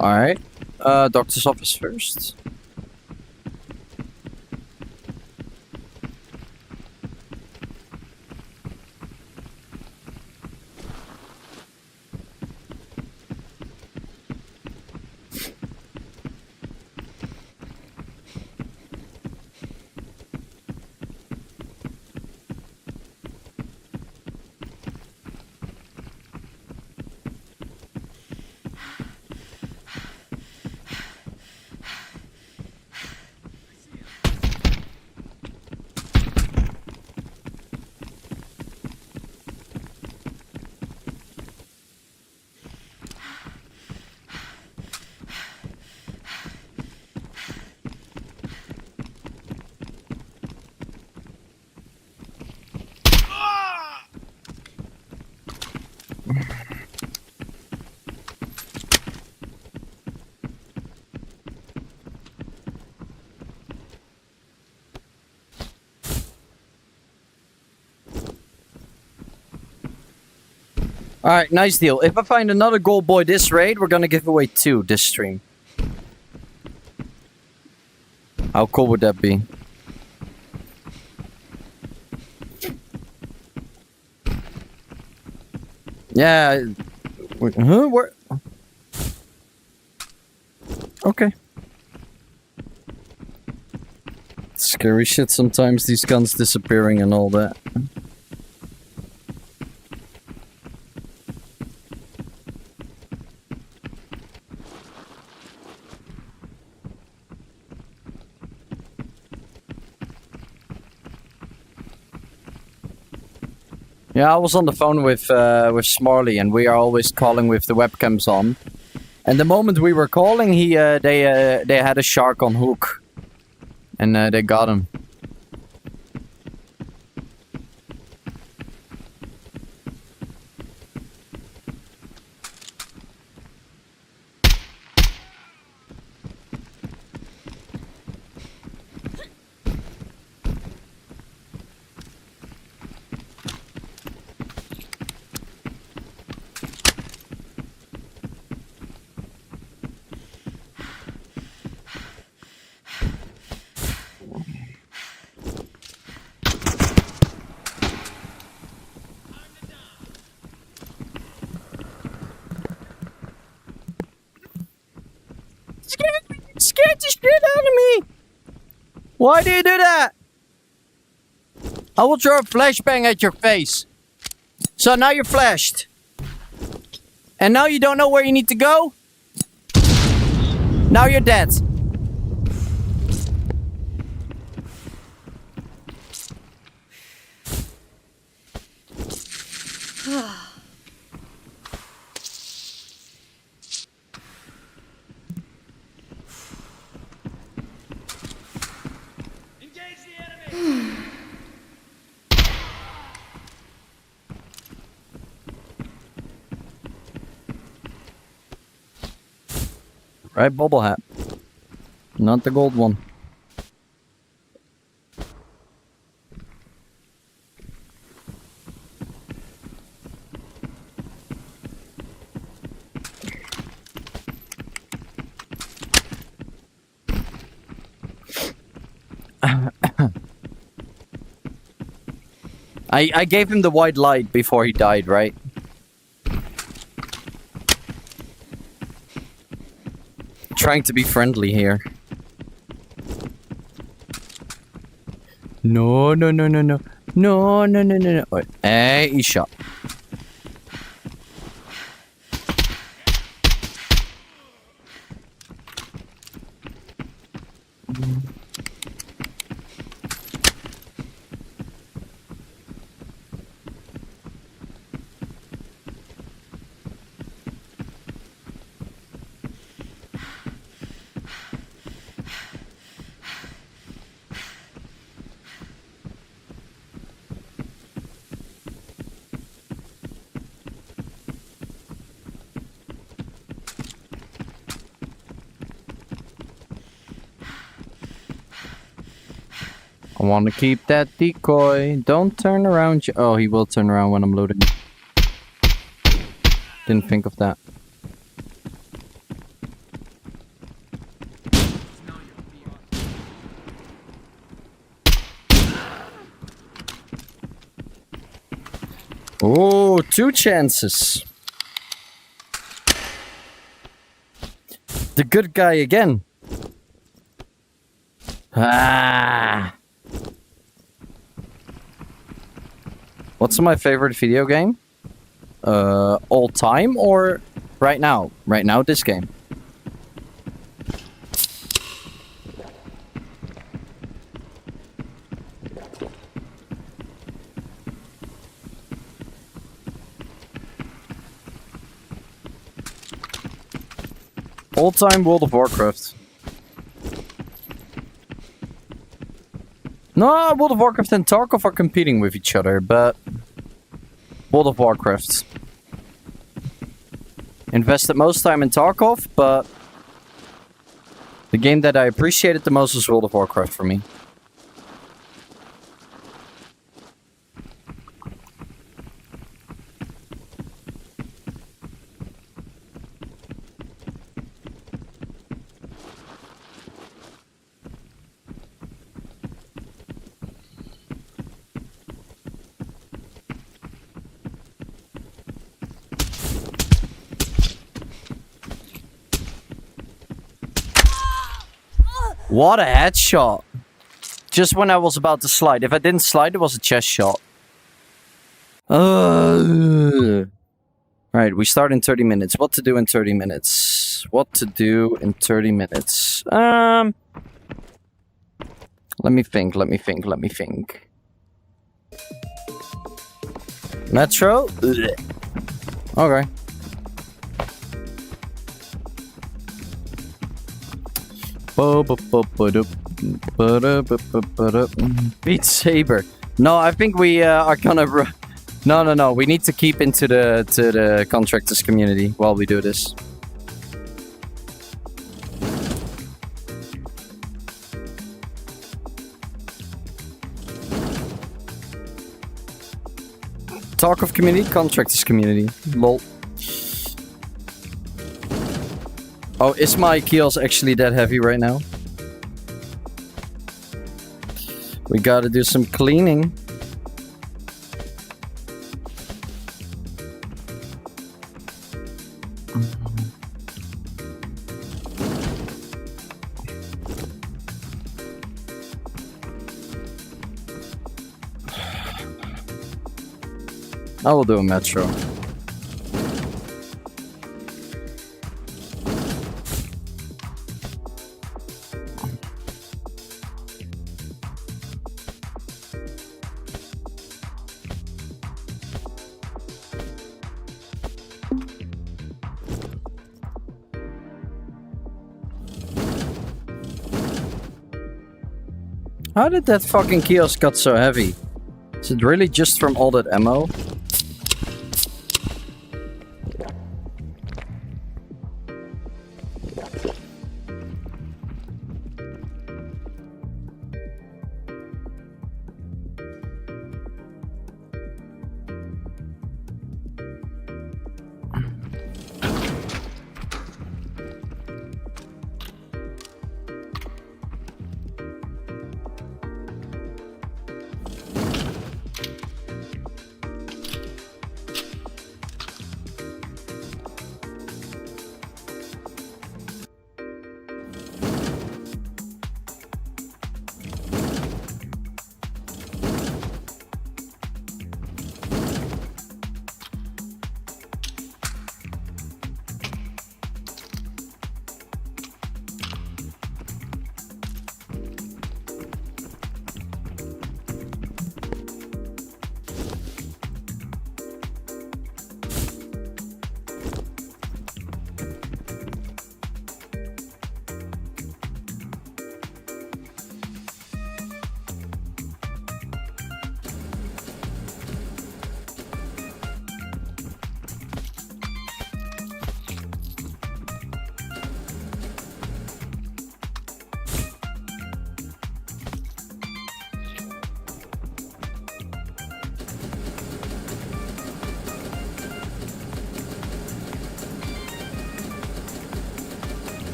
Alright. Doctor's office first. Alright, nice deal. If I find another gold boy this raid, we're gonna give away 2 this stream. How cool would that be? Yeah. Huh? Where? Okay. Scary shit sometimes, these guns disappearing and all that. Yeah, I was on the phone with Smarly, and we are always calling with the webcams on. And the moment we were calling, they had a shark on hook, and they got him. Scared the shit out of me! Why do you do that? I will throw a flashbang at your face. So now you're flashed. And now you don't know where you need to go? Now you're dead. Right, bubble hat. Not the gold one. I gave him the white light before he died, right? Trying to be friendly here. No. Wait. Hey, he shot. I want to keep that decoy. Don't turn around. Oh, he will turn around when I'm loading. Didn't think of that. Oh, 2 chances. The good guy again. Ah. What's my favorite video game? All time or right now? Right now, this game. All time World of Warcraft. No, World of Warcraft and Tarkov are competing with each other, but World of Warcraft. Invested most time in Tarkov, but the game that I appreciated the most was World of Warcraft for me. What a headshot. Just when I was about to slide. If I didn't slide, it was a chest shot. Right, we start in 30 minutes. What to do in 30 minutes? What to do in 30 minutes? Let me think. Metro? Okay. Beat Saber. No, I think we are gonna... No. We need to keep into the contractors community while we do this. Talk of community, contractors community. Lol. Oh, is my keels actually that heavy right now? We gotta do some cleaning. I will do a metro. How did that fucking kiosk got so heavy? Is it really just from all that ammo?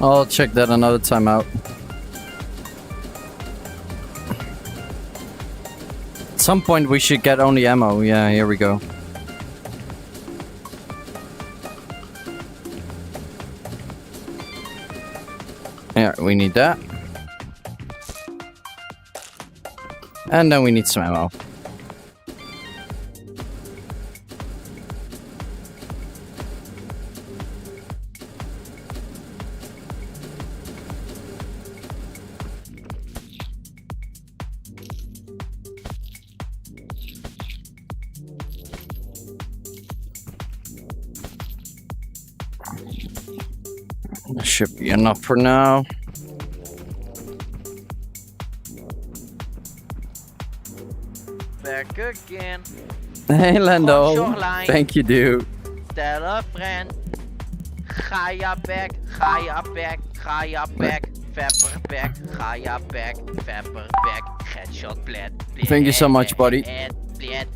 I'll check that another time out. At some point we should get only ammo. Yeah, here we go. Yeah, we need that. And then we need some ammo. Should be enough for now. Back again. Hey Lando. Shoreline. Thank you, dude. Tell a friend. Ga je back, ga je back, ga je back. Pepperback, Hayaback, Pepperback, Headshot, bled. Thank you so much, buddy. Bled.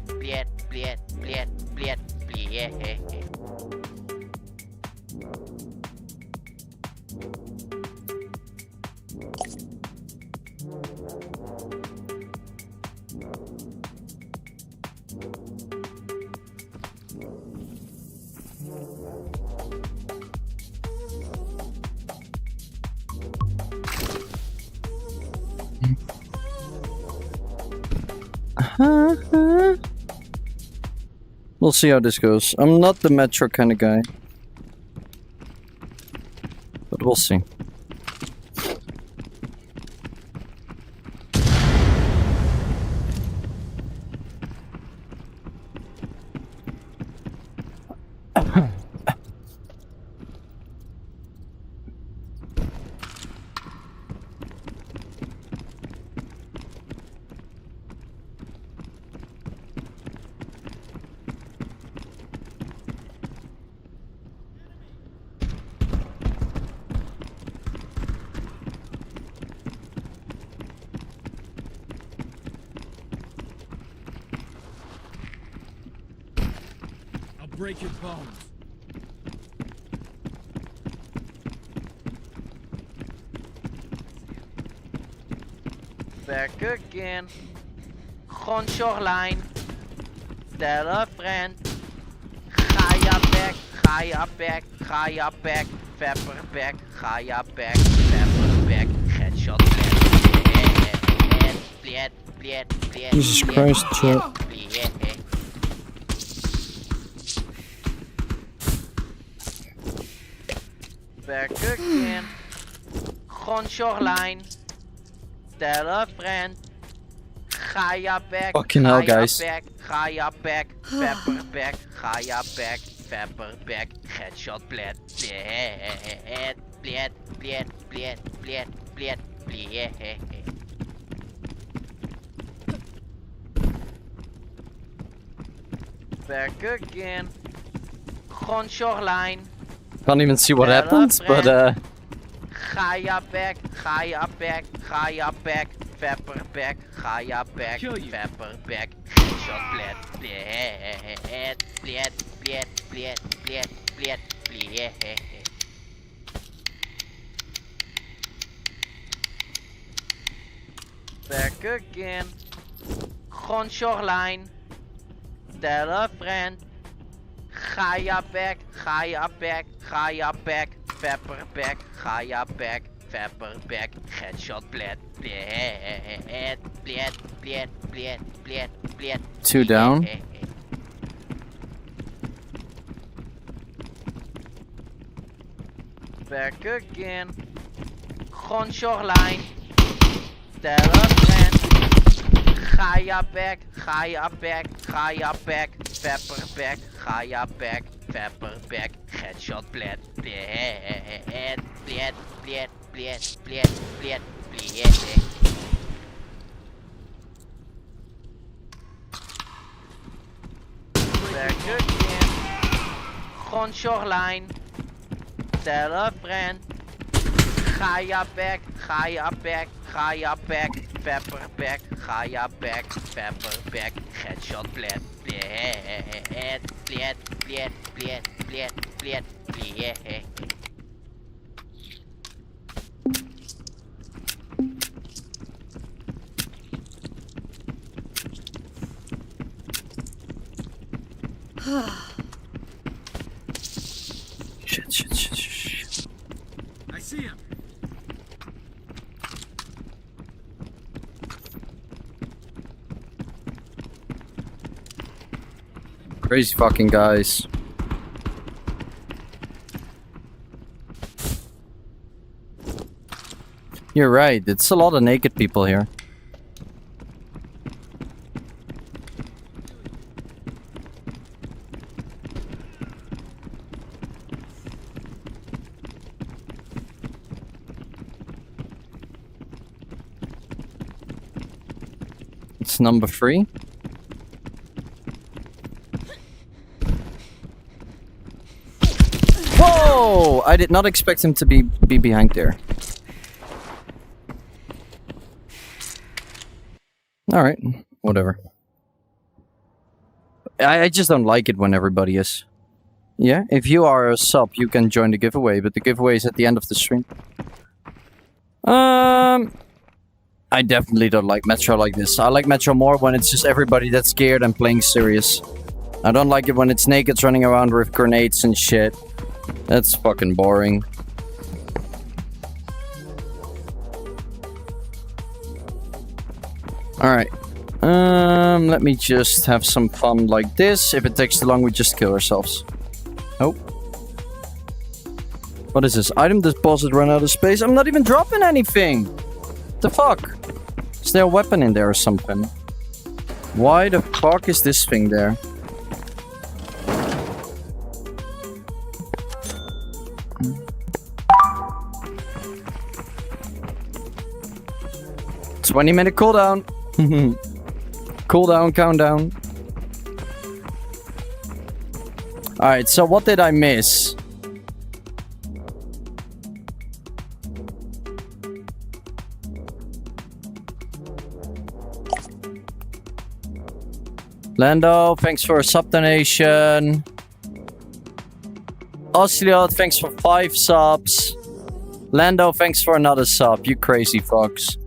We'll see how this goes. I'm not the metro kind of guy. But we'll see. Break your bones. Back again. Shoreline. Tell a friend. Hayaback, Pepperback, Hayaback, Pepperback, Headshot, bled. Jesus Christ, chat. Back again. Shoreline. Tell a friend. Hayaback. Fucking hell, guys. Hayaback, Pepperback, Hayaback, Pepperback, Headshot, bled. Back again. Shoreline. Can't even see what happened, but Hayaback, Pepperback, Pepperback, Headshot, bled. Back again. Shoreline. Tell a friend. Hayaback, Pepperback, Pepperback, Headshot, bled. 2 down. Back again. Shoreline. Tell a friend. Hayaback, Pepperback, Pepperback, Headshot, bled. Back again. Shoreline. Tell a friend. Hayaback, Pepperback, Pepperback, Headshot, bled. Shit. I see him. Crazy fucking guys. You're right, it's a lot of naked people here. It's number 3. Whoa! I did not expect him to be behind there. Alright, whatever. I just don't like it when everybody is. Yeah, if you are a sub, you can join the giveaway, but the giveaway is at the end of the stream. I definitely don't like Metro like this. I like Metro more when it's just everybody that's scared and playing serious. I don't like it when it's nakeds running around with grenades and shit. That's fucking boring. Alright. Let me just have some fun like this. If it takes too long, we just kill ourselves. Oh. What is this? Item deposit run out of space. I'm not even dropping anything. The fuck? Is there a weapon in there or something? Why the fuck is this thing there? "20-minute cooldown." Cooldown, countdown. Alright, so what did I miss? Lando, thanks for a sub donation. Ocelot, thanks for 5 subs. Lando, thanks for another sub, you crazy fucks.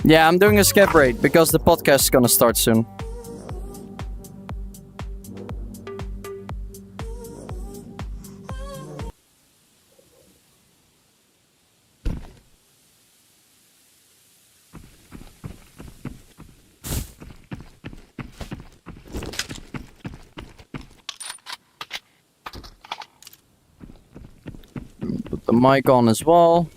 Yeah, I'm doing a skip rate because the podcast is gonna start soon. Put the mic on as well.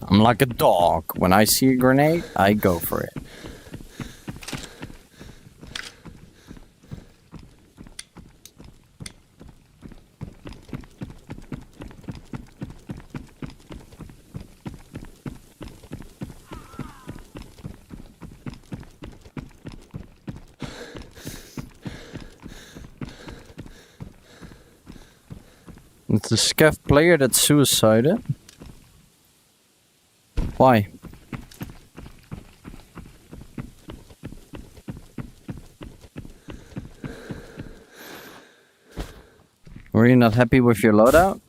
I'm like a dog. When I see a grenade, I go for it. It's the scav player that suicided. Why? Were you not happy with your loadout?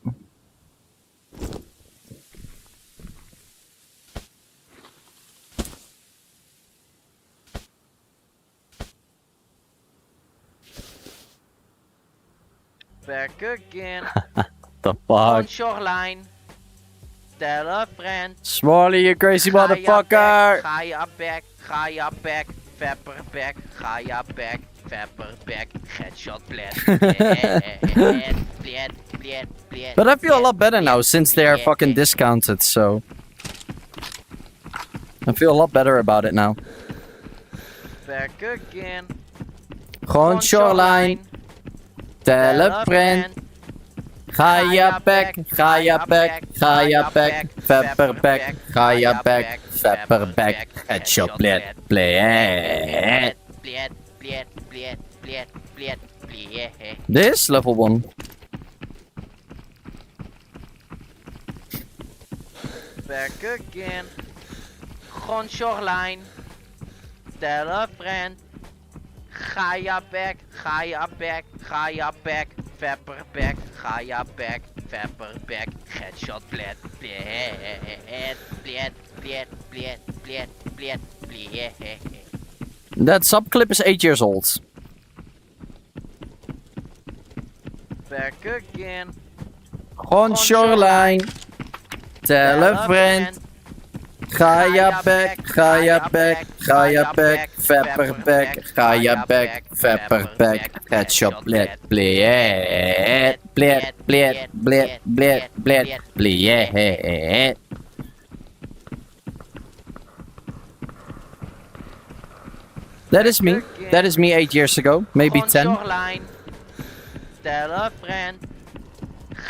Back again. The fuck? On shoreline. Tell a friend. Smalley, you crazy motherfucker! Ga back, Pepper back, ga back, Pepper back, headshot bled. But I feel a lot better now since they are fucking discounted, so... I feel a lot better about it now. Back again. Gewoon shoreline. Tell a friend. Ga back, Pepper back, Pepper back, headshot bled. This level 1. Back again. Gewoon shoreline. Tell a friend. Ga back, Pepper back, Pepper back, headshot bled. That sub clip is 8 years old. Back again. Gewoon shoreline. Tell a friend. Ga back, Hayapack, Fapperpack, Hayapack, Fapperpack, Headshot, bled, bled, bled, bled, bled, bled, bled, bled. That is me. That is me 8 years ago, maybe 10. Shoreline. Tell a friend.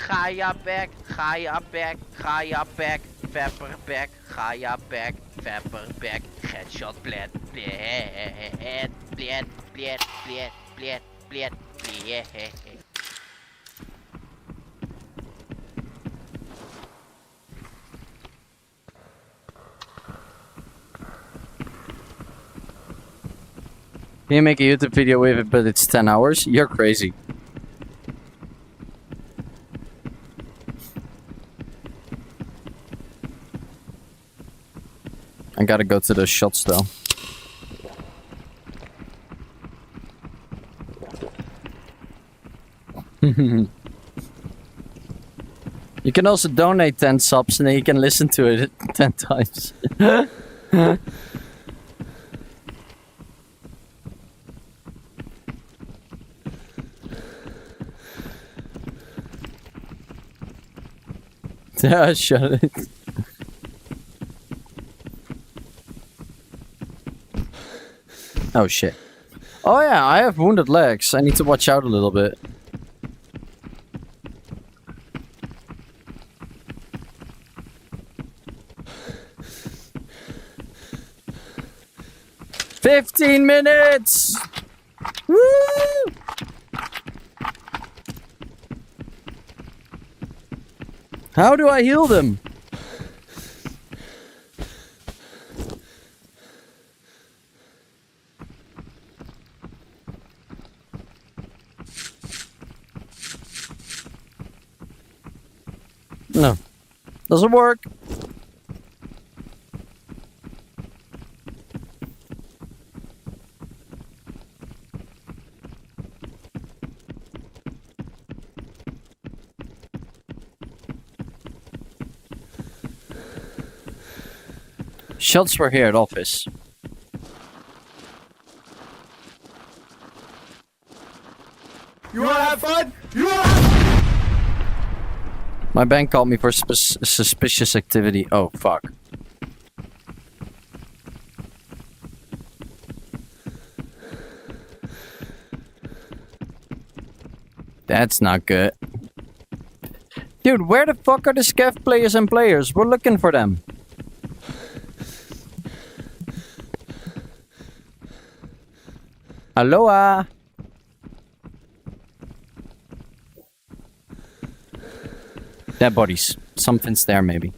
Hayapack, Hayapack, Hayapack, Fapperpack, Hayapack, Fapperpack, Headshot, bled, bled, bled, bled, bled, bled, bled, bled. Can you make a YouTube video with it, but it's 10 hours? You're crazy. I gotta go to those shots though. You can also donate 10 subs and then you can listen to it 10 times. Yeah, shut it. Oh shit. Oh yeah, I have wounded legs. I need to watch out a little bit. "15 minutes! Woo! How do I heal them? No. Doesn't work. Shots were here at office. You wanna have fun? My bank called me for suspicious activity. Oh, fuck. That's not good. Dude, where the fuck are the scav players and players? We're looking for them. Aloha. Dead bodies. Something's there, maybe.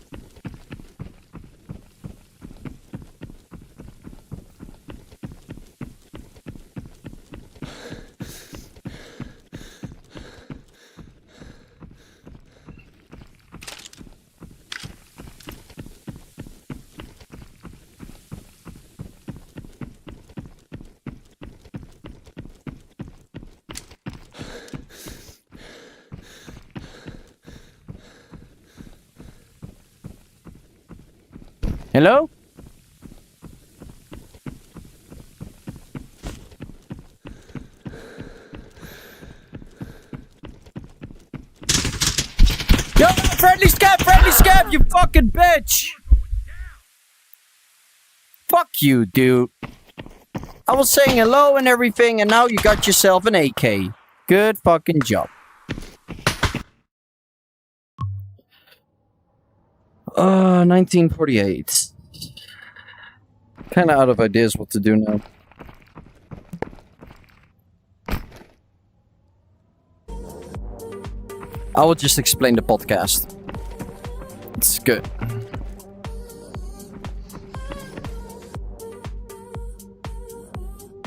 Hello? Yo, friendly scab, you fucking bitch! Fuck you, dude. I was saying hello and everything, and now you got yourself an AK. Good fucking job. 1948. Kinda out of ideas what to do now. I will just explain the podcast. It's good.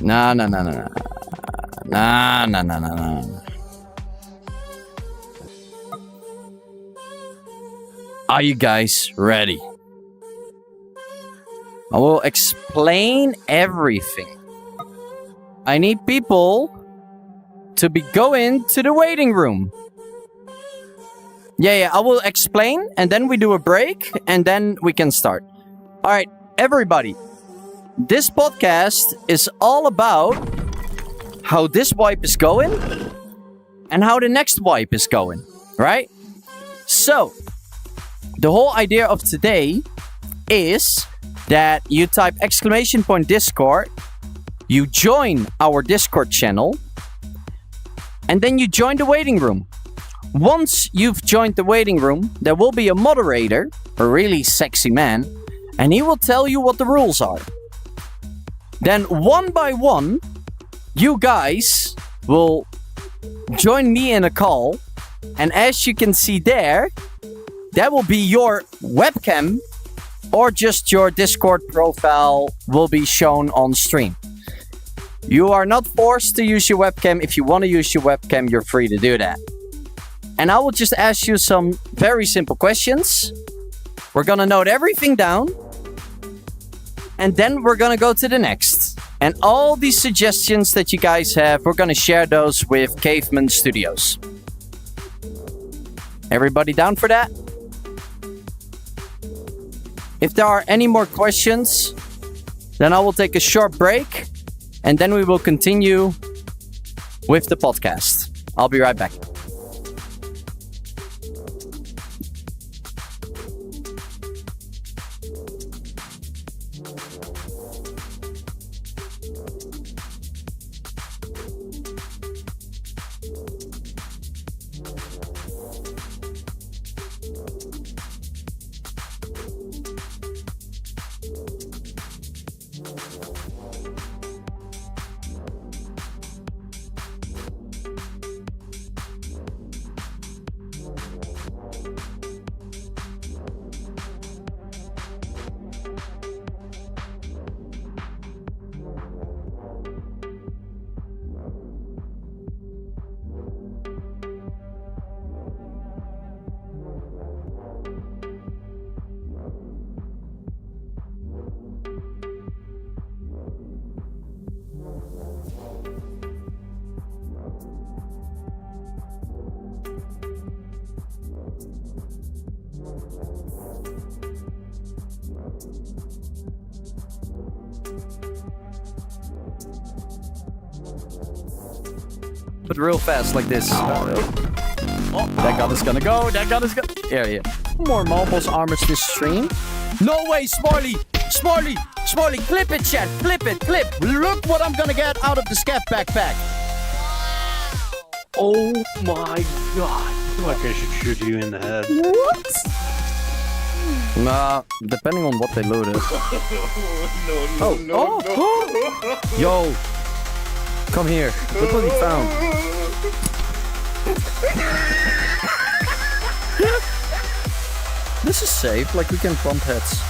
Nah. Are you guys ready? I will explain everything. I need people to go into the waiting room. Yeah, I will explain and then we do a break and then we can start. Alright, everybody. this podcast is all about how this wipe is going and how the next wipe is going, right? So, the whole idea of today is that you type !Discord, you join our Discord channel, and then you join the waiting room. Once you've joined the waiting room, there will be a moderator, a really sexy man, and he will tell you what the rules are. Then one by one, you guys will join me in a call, and as you can see there, that will be your webcam or just your Discord profile will be shown on stream. You are not forced to use your webcam. If you want to use your webcam, you're free to do that. And I will just ask you some very simple questions. We're gonna note everything down. And then we're gonna go to the next. And all these suggestions that you guys have, we're gonna share those with Caveman Studios. Everybody down for that? If there are any more questions, then I will take a short break and then we will continue with the podcast. I'll be right back. But real fast like this. Oh, that gun is gonna go. That gun is gonna... Yeah. More marbles armors this stream. No way, Smiley! Smiley! Smiley, clip it, chat. Clip it, clip. Look what I'm gonna get out of the scav backpack. Oh my god. I feel like I should shoot you in the head. What? Nah, depending on what they loaded. No. Yo. Come here. Look what he found. This is safe, like we can bump heads.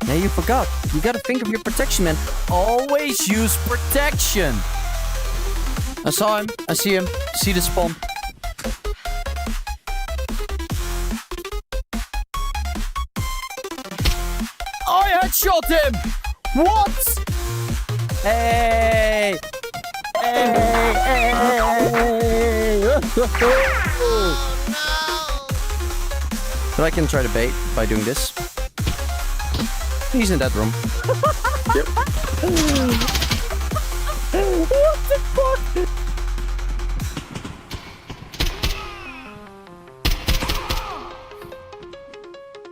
Yeah, you forgot. You gotta think of your protection, man. Always use protection. I saw him. I see him. See the spawn. I headshot him! What? Hey! Hey! But I can try to bait by doing this. He's in that room. Yep. What the fuck?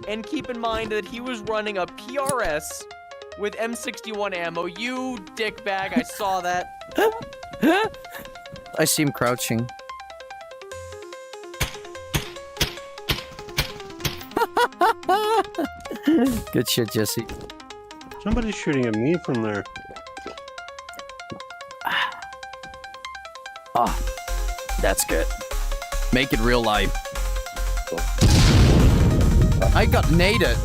And keep in mind that he was running a PRS with M61 ammo. You dickbag, I saw that. I see him crouching. Good shit, Jesse. Somebody's shooting at me from there. Ah, that's good. Make it real life. I got naded.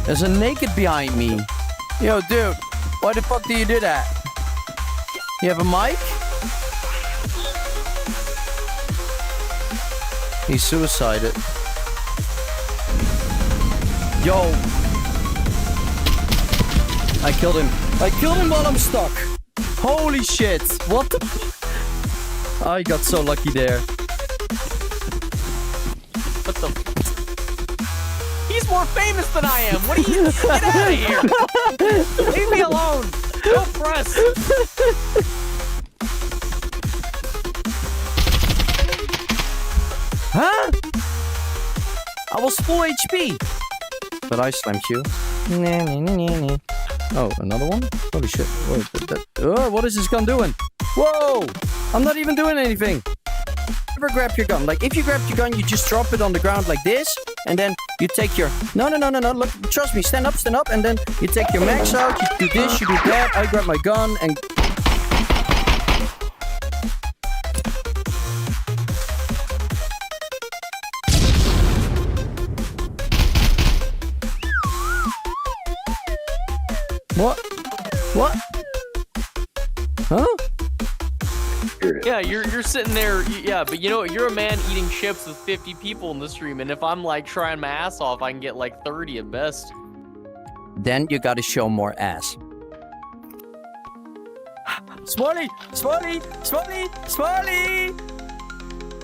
There's a naked behind me. Yo, dude, why the fuck do you do that? You have a mic? He suicided. Yo. I killed him. I killed him while I'm stuck. Holy shit. What the... I got so lucky there. What the... He's more famous than I am. What are you... Get out of here. Leave me alone. Don't press. Huh? I was full HP. But I slammed you. Oh, another one? Holy shit. What is this gun doing? Whoa! I'm not even doing anything. Never grab your gun. Like, if you grab your gun, you just drop it on the ground like this. And then you take your... No. Look, trust me. Stand up. And then you take your max out. You do this, you do that. I grab my gun and... What? Huh? Yeah, you're sitting there. Yeah, but you know what? You're a man eating chips with 50 people in the stream, and if I'm like trying my ass off, I can get like 30 at best. Then you gotta show more ass. Smiley!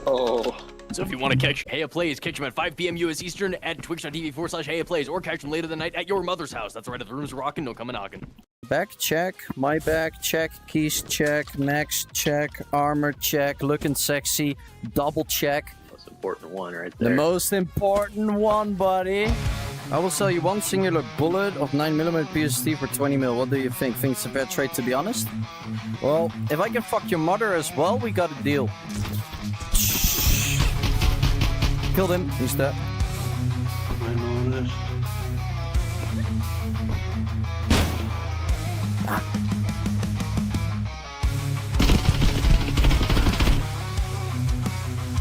Oh. So if you want to catch Hayaplays, catch them at 5 p.m. US Eastern at twitch.tv/Hayaplays, or catch them later the night at your mother's house. That's right, if the room's rocking, no come a knocking. Back check, my back check, keys check, max check, armor check, looking sexy, double check. Most important one right there. The most important one, buddy. I will sell you one singular bullet of 9mm PST for 20 mil. What do you think? Think it's a fair trade, to be honest? Well, if I can fuck your mother as well, we got a deal. Killed him. He's dead. I know this.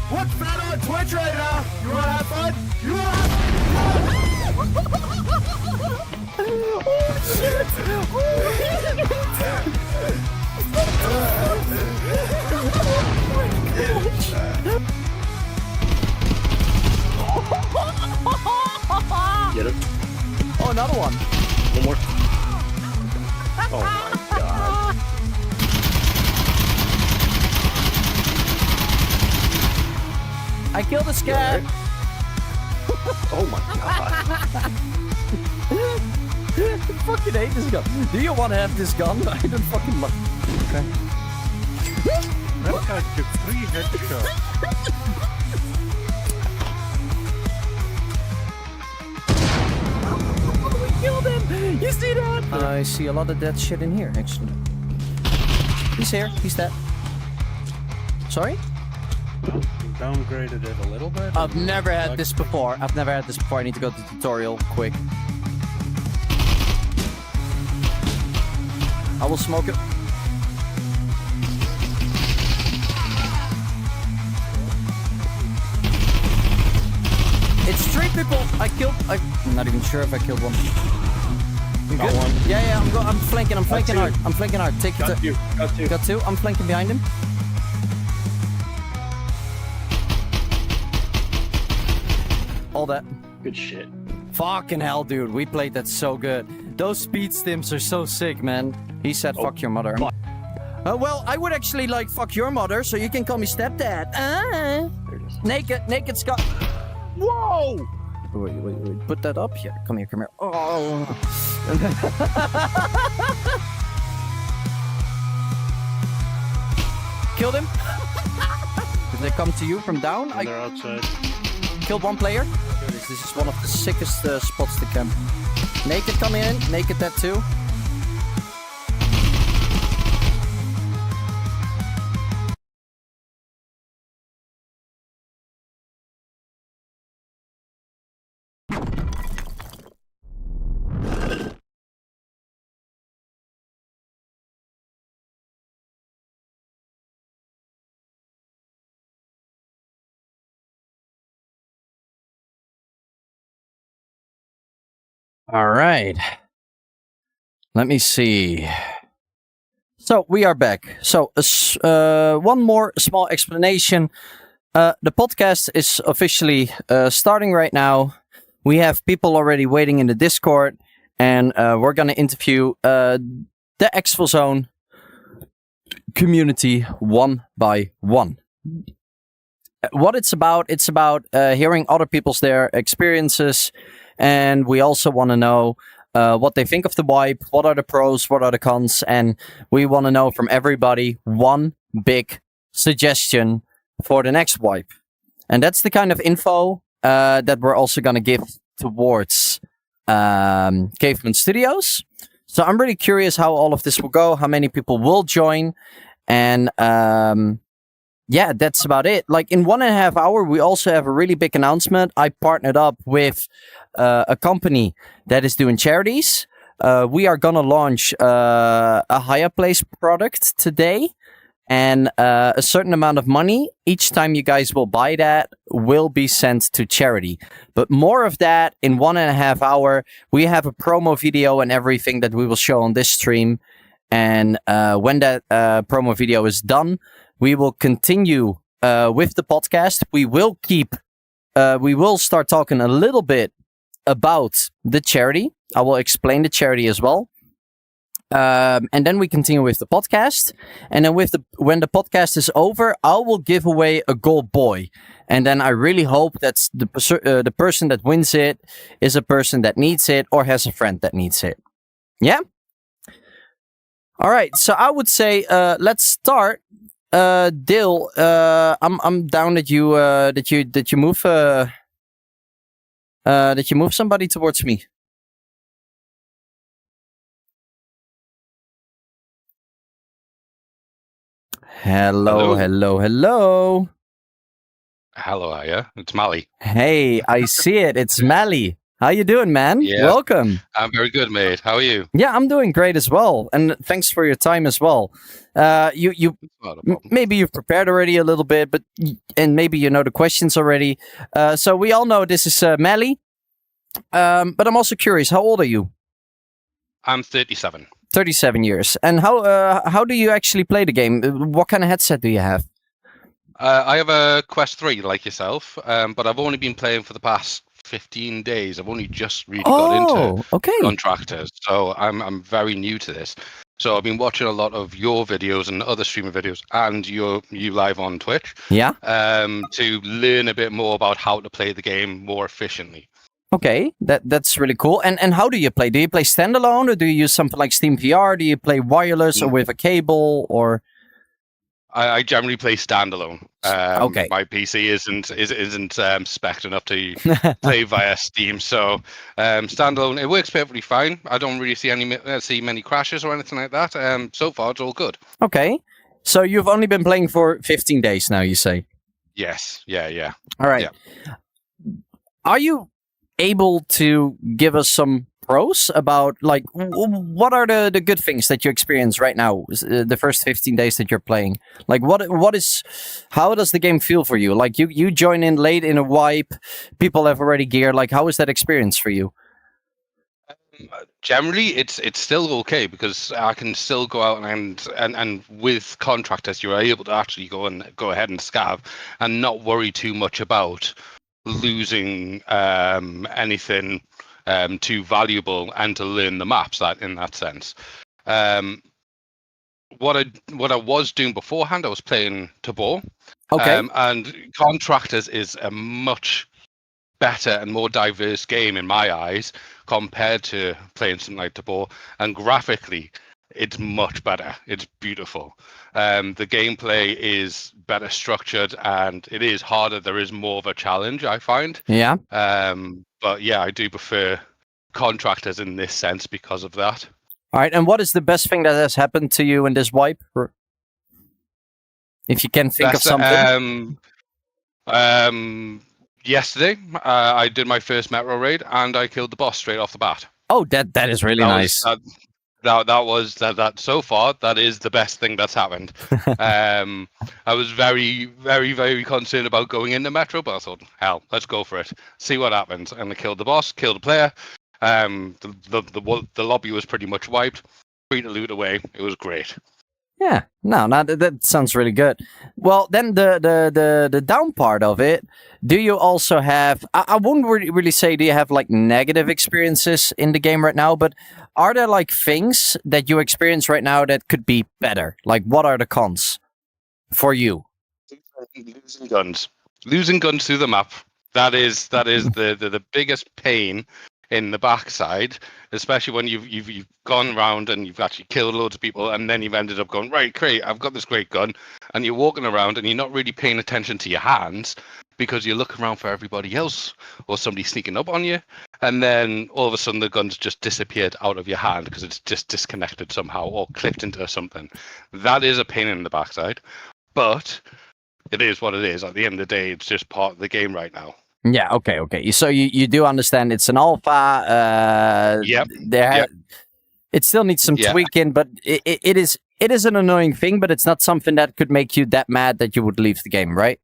What's that on Twitch right now? You wanna have fun? You wanna have Oh shit! Get it? Oh, another one. One more. Oh my god. I killed the scat. Oh my god. I fucking hate this gun. Do you want to have this gun? I don't fucking love. Okay. That guy took 3 headshots. We killed him. You see that? I see a lot of dead shit in here, actually. He's here. He's dead. Sorry? Downgraded it a little bit. I've never had this before. I need to go to the tutorial quick. I will smoke it. It's 3 people. I'm not even sure if I killed one. You good? One. Yeah. I'm flanking hard. Take it. Got 2. Got 2. I'm flanking behind him. All that. Good shit. Fucking hell, dude. We played that so good. Those speed stims are so sick, man. He said, fuck your mother. Well, I would actually like fuck your mother, so you can call me stepdad. Naked Scott. Whoa! Wait. Put that up here. Come here. Oh. Killed him. Did they come to you from down? They're outside. Killed one player. This is one of the sickest spots to camp. Naked coming in. Naked that too. All right. Let me see. So we are back. So one more small explanation. The podcast is officially starting right now. We have people already waiting in the Discord, and we're going to interview the Exfilzone community one by one. What it's about hearing other people's their experiences, and we also want to know what they think of the wipe, what are the pros, what are the cons, and we want to know from everybody one big suggestion for the next wipe. And that's the kind of info that we're also going to give towards Caveman Studios. So I'm really curious how all of this will go, how many people will join, and yeah, that's about it. Like in 1.5 hours, we also have a really big announcement. I partnered up with a company that is doing charities. We are going to launch a Hayaplays product today. And a certain amount of money each time you guys will buy that will be sent to charity. But more of that in 1.5 hours. We have a promo video and everything that we will show on this stream. And when that promo video is done, we will continue with the podcast. We will start talking a little bit about the charity. I will explain the charity as well. And then we continue with the podcast. And then when the podcast is over, I will give away a gold boy. And then I really hope that the person that wins it is a person that needs it or has a friend that needs it. Yeah? All right. So I would say let's start. Dil, I'm down that you move somebody towards me. Hello. Hello, Aya. It's Mally. Hey, I see it. It's Mally. How you doing, man? Yeah. Welcome. I'm very good, mate. How are you? Yeah, I'm doing great as well. And thanks for your time as well. Maybe you've prepared already a little bit, and maybe you know the questions already. So we all know this is Mally. But I'm also curious, how old are you? I'm 37. 37 years. And how do you actually play the game? What kind of headset do you have? I have a Quest 3 like yourself, but I've only been playing for the past 15 days. I've only just really got into Contractors, so I'm very new to this. So I've been watching a lot of your videos and other streamer videos, and you live on Twitch. Yeah. To learn a bit more about how to play the game more efficiently. Okay, that's really cool. And how do you play? Do you play standalone, or do you use something like Steam VR? Do you play wireless or with a cable, or? I generally play standalone. Okay. My PC isn't spec'd enough to play via Steam, so standalone, it works perfectly fine. I don't really see many crashes or anything like that. So far it's all good. Okay, so you've only been playing for 15 days now, you say? Yes. Yeah. All right. Yeah. Are you able to give us some pros about, like, what are the good things that you experience right now, the first 15 days that you're playing? Like, how does the game feel for you? Like, you join in late in a wipe, people have already gear. Like, how is that experience for you? Generally, it's still okay because I can still go out and with Contractors, you're able to actually go ahead and scav and not worry too much about losing anything too valuable and to learn the maps in that sense. What I was doing beforehand, I was playing Tabor. Okay. And Contractors is a much better and more diverse game in my eyes compared to playing something like Tabor. And graphically, it's much better. It's beautiful. The gameplay is better structured and it is harder. There is more of a challenge, I find. Yeah. But yeah, I do prefer Contractors in this sense because of that. All right. And what is the best thing that has happened to you in this wipe? If you can think of something. Yesterday, I did my first Metro raid and I killed the boss straight off the bat. Oh, that is really nice. That so far, that is the best thing that's happened. I was very, very, very concerned about going into Metro, but I thought, hell, let's go for it. See what happens. And I killed the boss, killed the player. The lobby was pretty much wiped. Free to loot away. It was great. Yeah, no, that sounds really good. Well, then the down part of it, do you also have, I wouldn't really say do you have like negative experiences in the game right now, but are there like things that you experience right now that could be better? Like what are the cons for you? Losing guns through the map. That is the biggest pain in the backside, especially when you've gone around and you've actually killed loads of people, and then you've ended up going, right, great, I've got this great gun, and you're walking around and you're not really paying attention to your hands because you're looking around for everybody else or somebody sneaking up on you, and then all of a sudden the gun's just disappeared out of your hand because it's just disconnected somehow or clipped into something. That is a pain in the backside, but it is what it is. At the end of the day, it's just part of the game right now. Yeah, okay. So you do understand it's an alpha. Yep. It still needs some tweaking, but it is an annoying thing, but it's not something that could make you that mad that you would leave the game, right?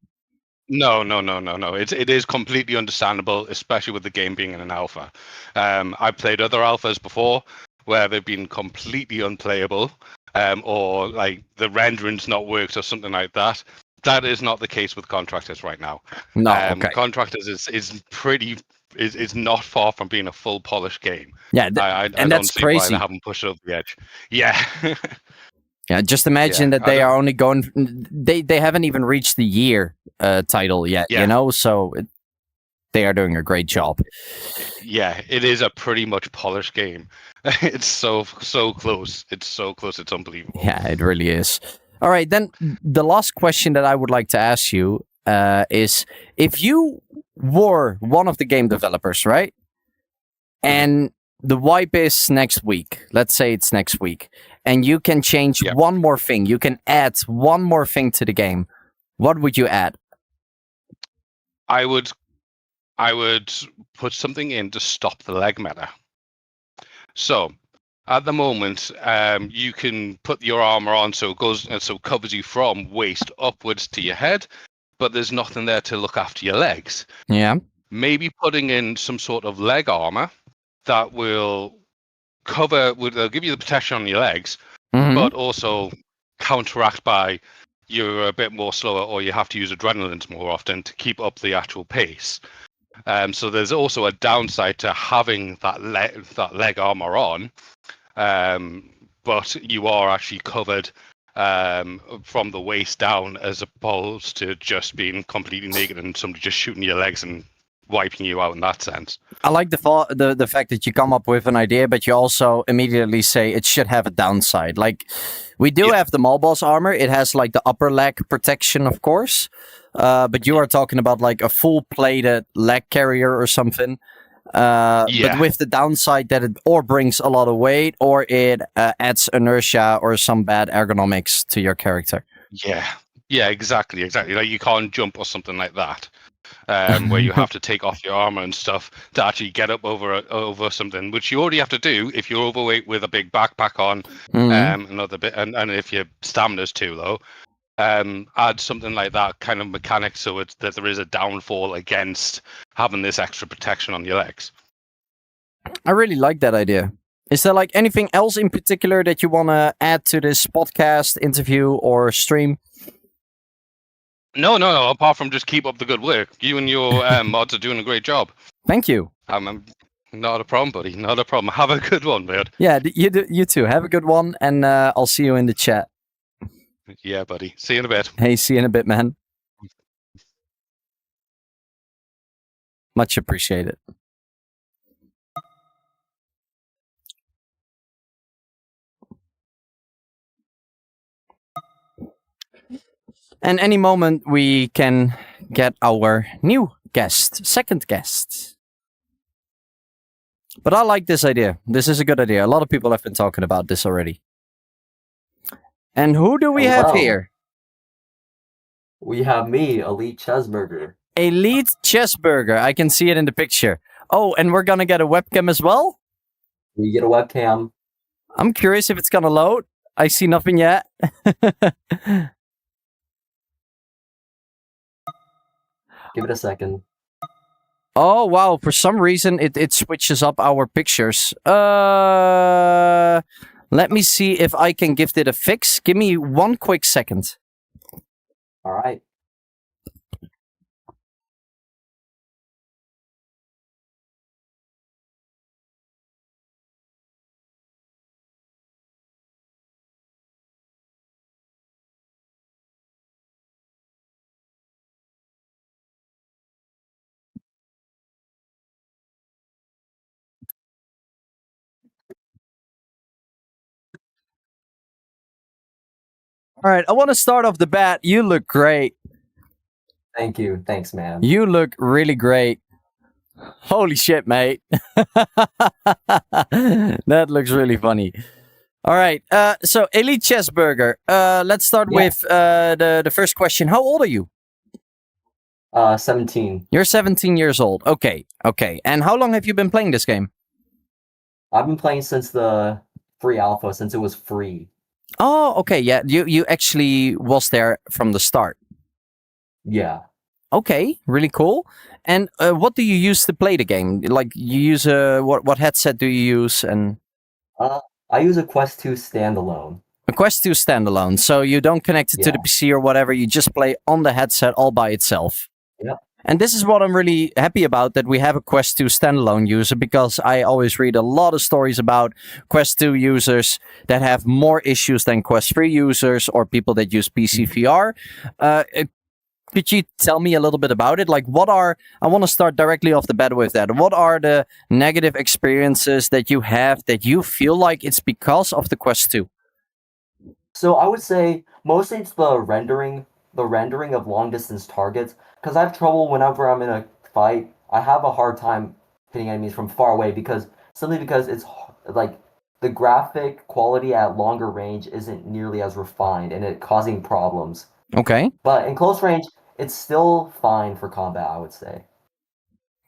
No. It is completely understandable, especially with the game being in an alpha. I've played other alphas before where they've been completely unplayable, or like the rendering's not worked or something like that. That is not the case with Contractors right now. No, okay. Contractors is not far from being a full polished game. Yeah, I and that's don't see crazy. why they haven't pushed it over the edge. Yeah. Yeah, just imagine that they are only going. They haven't even reached the year title yet. Yeah. You know, so they are doing a great job. Yeah, it is a pretty much polished game. It's so close. It's so close. It's unbelievable. Yeah, it really is. All right, then the last question that I would like to ask you is if you were one of the game developers, right? And the wipe is next week. Let's say it's next week. And you can change one more thing. You can add one more thing to the game. What would you add? I would put something in to stop the leg meta. So at the moment, you can put your armor on so it goes and so it covers you from waist upwards to your head, but there's nothing there to look after your legs. Yeah. Maybe putting in some sort of leg armor that will they'll give you the protection on your legs, but also counteract by you're a bit more slower or you have to use adrenalines more often to keep up the actual pace. So there's also a downside to having that leg armor on, but you are actually covered from the waist down as opposed to just being completely naked and somebody just shooting your legs and wiping you out in that sense. I like the fact that you come up with an idea, but you also immediately say it should have a downside. Like we do have the Mall Boss armor. It has like the upper leg protection, of course. But you are talking about like a full plated leg carrier or something. But with the downside that it or brings a lot of weight or it adds inertia or some bad ergonomics to your character. Yeah, exactly. Like you can't jump or something like that. Where you have to take off your armor and stuff to actually get up over something, which you already have to do if you're overweight with a big backpack on, another bit, and if your stamina's too low. Add something like that kind of mechanic so that there is a downfall against having this extra protection on your legs. I really like that idea. Is there like anything else in particular that you want to add to this podcast, interview, or stream? No. Apart from just keep up the good work. You and your mods are doing a great job. Thank you. Not a problem, buddy. Not a problem. Have a good one, man. Yeah, you too. Have a good one, and I'll see you in the chat. Yeah, buddy. See you in a bit. Hey, see you in a bit, man. Much appreciated. And any moment we can get our new guest, second guest. But I like this idea. This is a good idea. A lot of people have been talking about this already. And who do we have here? We have me, Elite Chessburger. Elite Chessburger. I can see it in the picture. Oh, and we're gonna get a webcam as well? We get a webcam. I'm curious if it's gonna load. I see nothing yet. Give it a second. Oh, wow. For some reason, it switches up our pictures. Let me see if I can give it a fix. Give me 1 quick second. All right. All right, I want to start off the bat. You look great. Thank you. Thanks, man. You look really great. Holy shit, mate. That looks really funny. All right, so Elite Chessburger, let's start with the first question. How old are you? 17. You're 17 years old. Okay. And how long have you been playing this game? I've been playing since the free alpha, since it was free. Oh, okay. Yeah, you actually was there from the start. Yeah. Okay, really cool. And what do you use to play the game? Like, you use what headset do you use? And I use a Quest 2 standalone. A Quest 2 standalone. So you don't connect it to the PC or whatever. You just play on the headset all by itself. Yep. And this is what I'm really happy about, that we have a Quest 2 standalone user, because I always read a lot of stories about Quest 2 users that have more issues than Quest 3 users or people that use PC VR. Could you tell me a little bit about it? Like, I want to start directly off the bat with that. What are the negative experiences that you have that you feel like it's because of the Quest 2? So I would say mostly it's the rendering of long distance targets, because I have trouble whenever I'm in a fight. I have a hard time hitting enemies from far away because it's like the graphic quality at longer range isn't nearly as refined, and it causing problems. Okay. But in close range, it's still fine for combat, I would say.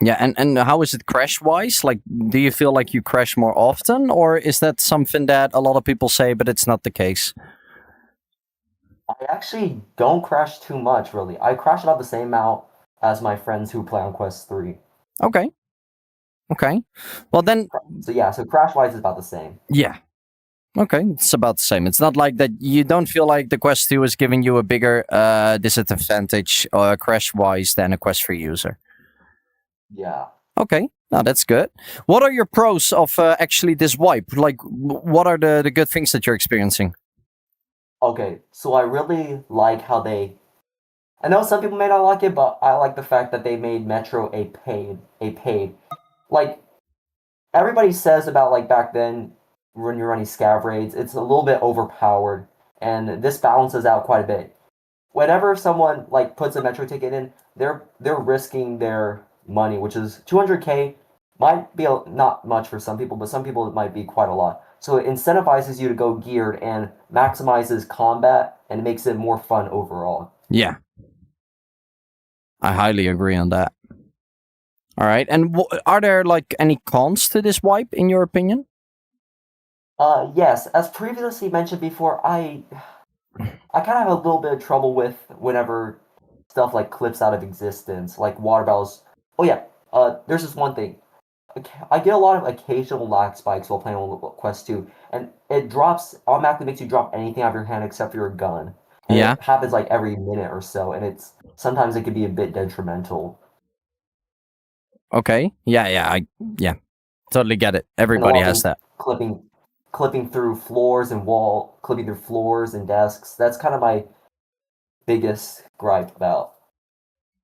Yeah, and how is it crash-wise? Like, do you feel like you crash more often, or is that something that a lot of people say, but it's not the case? I actually don't crash too much, really. I crash about the same amount as my friends who play on Quest 3. Okay. Well, then... So crash-wise is about the same. Yeah. Okay, it's about the same. It's not like that you don't feel like the Quest 2 is giving you a bigger disadvantage crash-wise than a Quest 3 user. Yeah. Okay, now that's good. What are your pros of actually this wipe? Like, what are the good things that you're experiencing? Okay, so I really like how I know some people may not like it, but I like the fact that they made Metro a paid. Like, everybody says about, like, back then, when you're running scav raids, it's a little bit overpowered, and this balances out quite a bit. Whenever someone, like, puts a Metro ticket in, they're risking their money, which is 200k. Might be not much for some people, but some people it might be quite a lot. So it incentivizes you to go geared and maximizes combat and makes it more fun overall. Yeah. I highly agree on that. All right. And are there like any cons to this wipe in your opinion? Yes. As previously mentioned before, I kind of have a little bit of trouble with whenever stuff like clips out of existence, like water battles. Oh yeah. There's this one thing. I get a lot of occasional lag spikes while playing on Quest 2, and it automatically makes you drop anything out of your hand except for your gun. And it happens like every minute or so, and sometimes it can be a bit detrimental. Okay. Yeah. Totally get it. Everybody has that. Clipping through floors and desks. That's kind of my biggest gripe about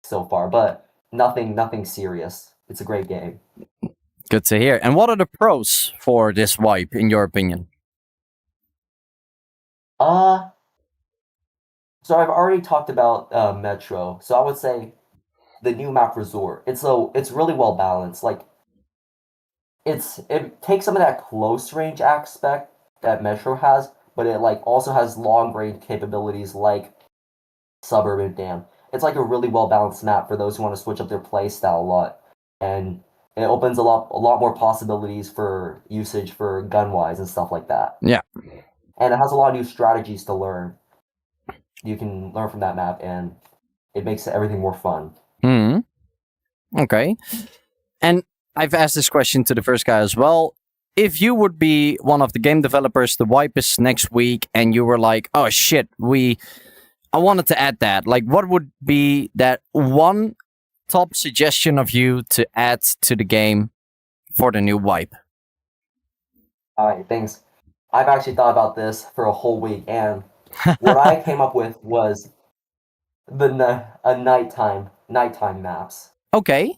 so far, but nothing serious. It's a great game. Good to hear. And what are the pros for this wipe, in your opinion? So I've already talked about Metro. So I would say the new map Resort. It's really well balanced. Like it takes some of that close range aspect that Metro has, but it like also has long range capabilities like Suburban Dam. It's like a really well balanced map for those who want to switch up their play style a lot, and it opens a lot more possibilities for usage for gun wise and stuff like that. Yeah. And it has a lot of new strategies to learn. You can learn from that map, and it makes everything more fun. Okay. And I've asked this question to the first guy as well. if you would be one of the game developers, the wipe is next week, and you were like, oh shit, I wanted to add that. Like, what would be that one top suggestion of you to add to the game for the new wipe? Alright, thanks. I've actually thought about this for a whole week, and what I came up with was nighttime maps. Okay.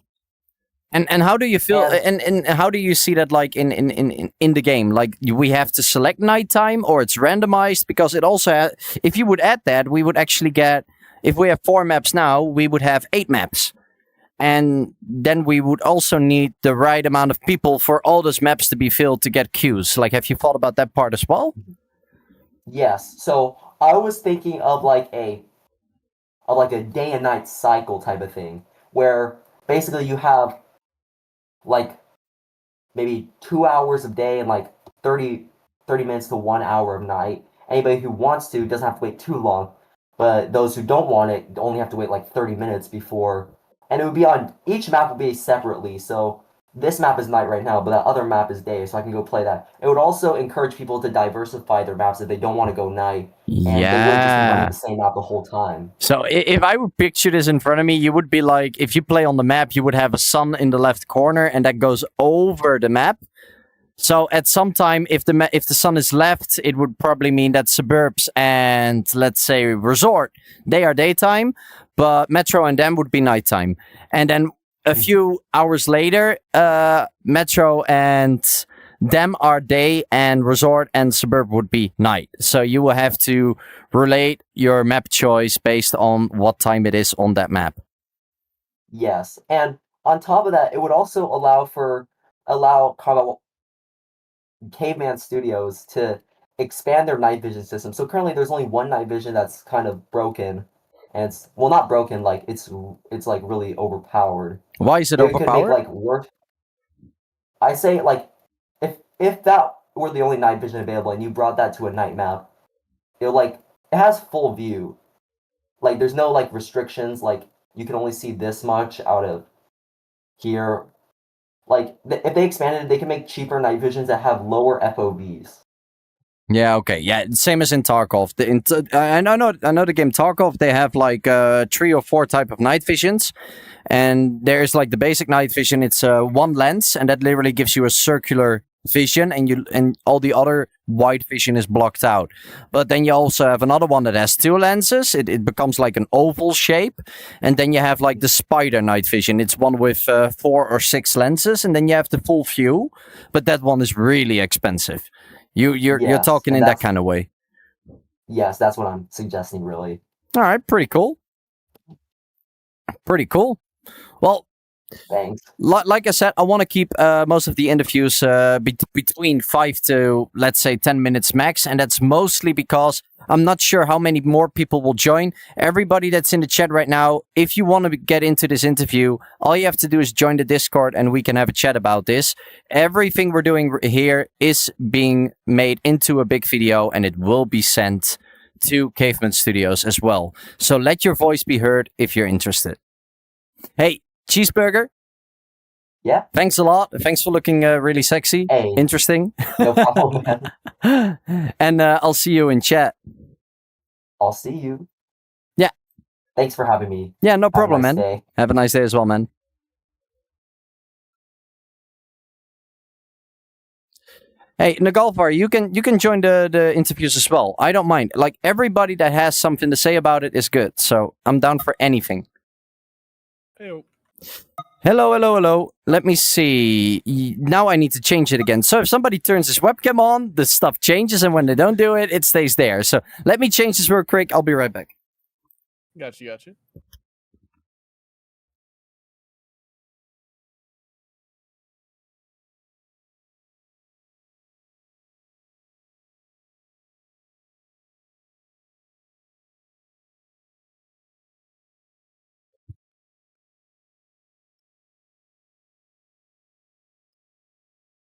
And how do you feel? And how do you see that, like in the game? Like, we have to select nighttime, or it's randomized? Because it also, if you would add that, we would actually get. If we have 4 maps now, we would have 8 maps, and then we would also need the right amount of people for all those maps to be filled to get queues. Like, have you thought about that part as well? Yes. So I was thinking of like a day and night cycle type of thing, where basically you have like maybe 2 hours of day and like 30 minutes to 1 hour of night. Anybody who wants to doesn't have to wait too long, but those who don't want it only have to wait like 30 minutes before. And it would be on each map will be separately. So this map is night right now, but that other map is day, so I can go play that. It would also encourage people to diversify their maps if they don't want to go night. And they wouldn't just be running the same map the whole time. So if I would picture this in front of me, you would be like, if you play on the map, you would have a sun in the left corner, and that goes over the map. So at some time, if the sun is left, it would probably mean that suburbs and, let's say, resort, they are daytime, but metro and them would be nighttime. And then a few hours later, metro and them are day, and resort and suburb would be night. So you will have to relate your map choice based on what time it is on that map. Yes, and on top of that, it would also allow Caveman Studios to expand their night vision system. So currently there's only one night vision that's kind of broken. And it's, well, not broken, like it's like really overpowered. Why is it overpowered? Could make, like, work. I say, like, if that were the only night vision available and you brought that to a night map, it has full view. Like, there's no like restrictions, like you can only see this much out of here. Like, if they expanded it, they can make cheaper night visions that have lower FOVs. Yeah, okay. Yeah, same as in Tarkov. I know the game Tarkov, they have like 3 or 4 type of night visions. And there's like the basic night vision, it's one lens, and that literally gives you a circular vision, and all the other white vision is blocked out. But then you also have another one that has 2 lenses. It becomes like an oval shape. And then you have like the spider night vision. It's one with 4 or 6 lenses, and then you have the full view. But that one is really expensive. You're talking in that kind of way. Yes, that's what I'm suggesting, really. All right, pretty cool. Pretty cool. Well, thanks. Like I said, I want to keep most of the interviews between 5 to, let's say, 10 minutes max. And that's mostly because I'm not sure how many more people will join. Everybody that's in the chat right now, if you want to get into this interview, all you have to do is join the Discord and we can have a chat about this. Everything we're doing here is being made into a big video, and it will be sent to Caveman Studios as well. So let your voice be heard if you're interested. Hey, Cheeseburger. Yeah. Thanks a lot. Thanks for looking really sexy. Hey. Interesting. No problem, man. And I'll see you in chat. I'll see you. Yeah. Thanks for having me. Yeah, no problem, nice man. Day. Have a nice day as well, man. Hey, Nagalvar, you can join the interviews as well. I don't mind. Like, everybody that has something to say about it is good. So I'm down for anything. Hey. Hello. Let me see. Now I need to change it again. So if somebody turns his webcam on, the stuff changes, and when they don't do it, it stays there. So let me change this real quick. I'll be right back. Gotcha.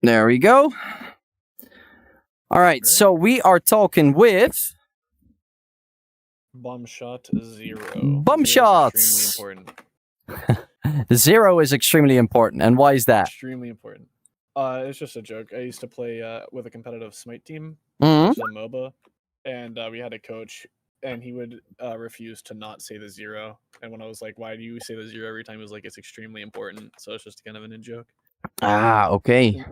There we go. All right, so we are talking with Bombshot 0. Bombshots. Extremely important. The 0 is extremely important, and why is that? Extremely important. It's just a joke. I used to play with a competitive Smite team, Mhm. which is a MOBA, and we had a coach, and he would refuse to not say the 0. And when I was like, "Why do you say the 0 every time?" He was like, "It's extremely important." So it's just kind of an in joke. Ah, okay.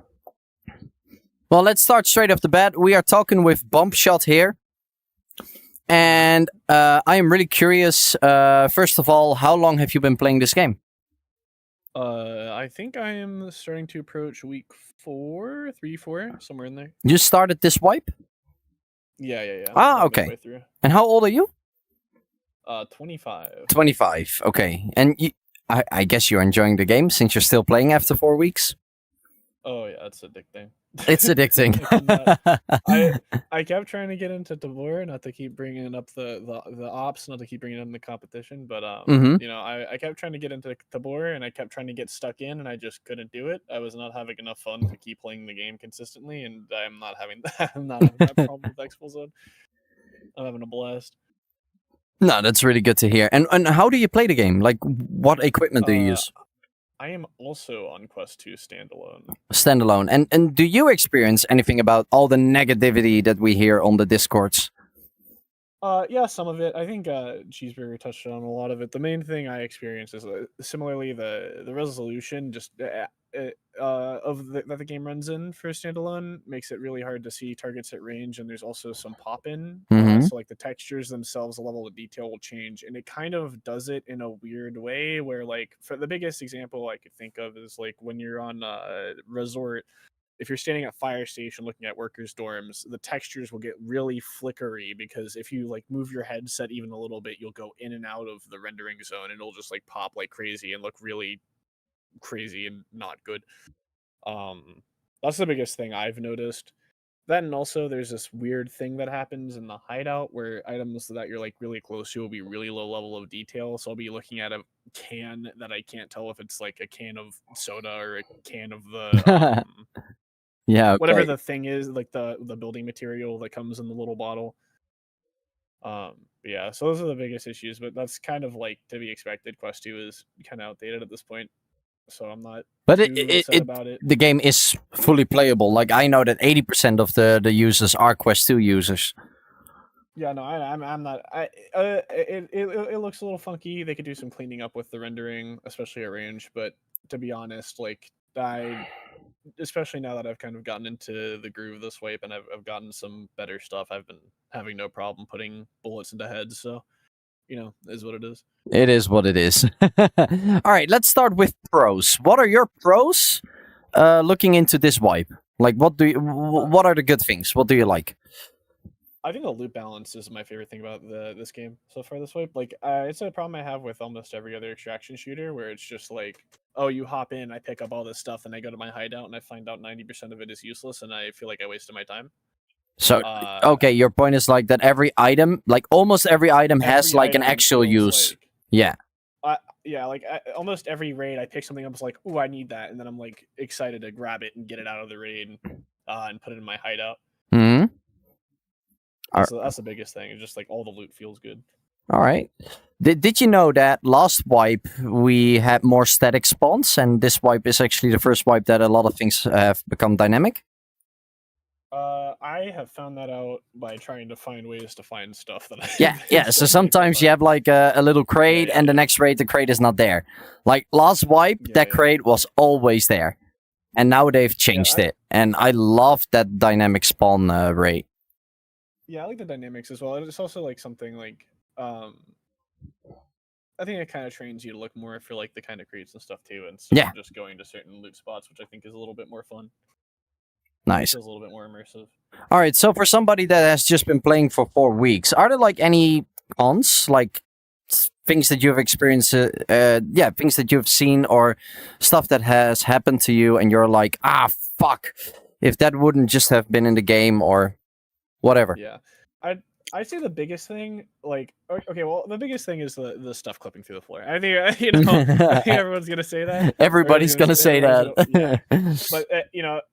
Well, let's start straight off the bat. We are talking with Bumpshot here. And I am really curious, first of all, how long have you been playing this game? I think I am starting to approach week 4, 3, 4, somewhere in there. You started this wipe? Yeah. Ah, I'm okay. midway through. And how old are you? 25. 25, okay. And I guess you're enjoying the game since you're still playing after 4 weeks? Oh yeah, it's addicting. It's addicting. I kept trying to get into Tabor, not to keep bringing up the ops, not to keep bringing up the competition, but Mhm. you know, I kept trying to get into Tabor, and I kept trying to get stuck in, and I just couldn't do it. I was not having enough fun to keep playing the game consistently, and I'm not having that. I'm not having that problem with Exfilzone. I'm having a blast. No, that's really good to hear. And how do you play the game? Like, what equipment do you use? I am also on Quest 2 standalone. Standalone. And do you experience anything about all the negativity that we hear on the Discords? Yeah, some of it. I think Cheeseburger touched on a lot of it. The main thing I experience is similarly the resolution just that the game runs in for standalone makes it really hard to see targets at range, and there's also some pop in. Mhm. So like the textures themselves, the level of detail will change, and it kind of does it in a weird way where, like, for the biggest example I could think of is like when you're on Resort. If you're standing at fire station looking at workers' dorms, the textures will get really flickery because if you like move your headset even a little bit, you'll go in and out of the rendering zone, and it'll just like pop like crazy and look really crazy and not good. That's the biggest thing I've noticed. Then also there's this weird thing that happens in the hideout where items that you're like really close to will be really low level of detail. So I'll be looking at a can that I can't tell if it's like a can of soda or a can of the Yeah, okay. whatever the thing is, like the building material that comes in the little bottle. But yeah, so those are the biggest issues, but that's kind of like to be expected. Quest 2 is kind of outdated at this point, so I'm not But too upset about it. the game is fully playable. Like, I know that 80% of the users are Quest 2 users. Yeah, no, I'm not. It looks a little funky. They could do some cleaning up with the rendering, especially at range. But to be honest, like especially now that I've kind of gotten into the groove of this wipe and I've gotten some better stuff, I've been having no problem putting bullets into heads. So, you know, is what it is. It is what it is. All right, let's start with pros. What are your pros looking into this wipe? Like, what are the good things? What do you like? I think the loot balance is my favorite thing about this game so far this wipe. Like, it's a problem I have with almost every other extraction shooter where it's just like, oh, you hop in, I pick up all this stuff, and I go to my hideout, and I find out 90% of it is useless, and I feel like I wasted my time. So, okay, your point is like that every item, like almost every item has like an actual use. Like, yeah. Yeah, like almost every raid, I pick something up, it's like, ooh, I need that, and then I'm like excited to grab it and get it out of the raid and put it in my hideout. Hmm. So that's the biggest thing. It's just like all the loot feels good. All right. Did you know that last wipe we had more static spawns, and this wipe is actually the first wipe that a lot of things have become dynamic? I have found that out by trying to find ways to find stuff that I Yeah. So sometimes you have like a little crate, and the next raid the crate is not there. Like last wipe, that crate was always there, and now they've changed it, and I love that dynamic spawn rate. Yeah, I like the dynamics as well. It's also like something like I think it kind of trains you to look more for like the kind of crates and stuff too, and so just going to certain loot spots, which I think is a little bit more fun. Nice. It feels a little bit more immersive. All right, so for somebody that has just been playing for 4 weeks, are there like any cons, like things that you've experienced, things that you've seen or stuff that has happened to you and you're like, fuck, if that wouldn't just have been in the game or whatever? Yeah, I'd say the biggest thing, like, okay, well, the biggest thing is the stuff clipping through the floor. I think, I think everyone's going to say that. Everybody's going to say that. Yeah. But,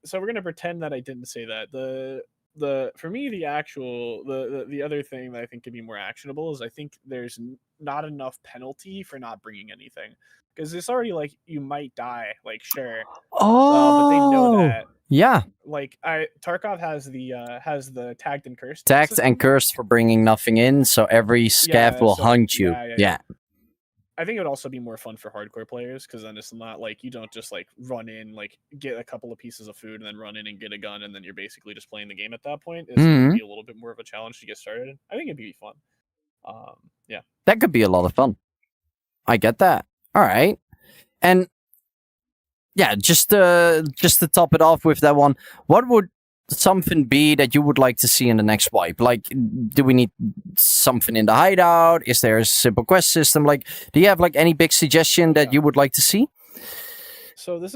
so we're going to pretend that I didn't say that. for me the actual the other thing that I think could be more actionable is I think there's not enough penalty for not bringing anything, because it's already like you might die, like sure, but they know that. Yeah. Like Tarkov has the tagged and cursed. Tagged system. and cursed for bringing nothing in, so every scav will hunt you. Yeah. I think it would also be more fun for hardcore players, because then it's not like you don't just like run in, like get a couple of pieces of food and then run in and get a gun, and then you're basically just playing the game at that point. It's going to be a little bit more of a challenge to get started. I think it'd be fun. Yeah. That could be a lot of fun. I get that. All right. And yeah, just to top it off with that one, what would something be that you would like to see in the next wipe? Like, do we need something in the hideout? Is there a simple quest system? Like, do you have like any big suggestion that you would like to see? So this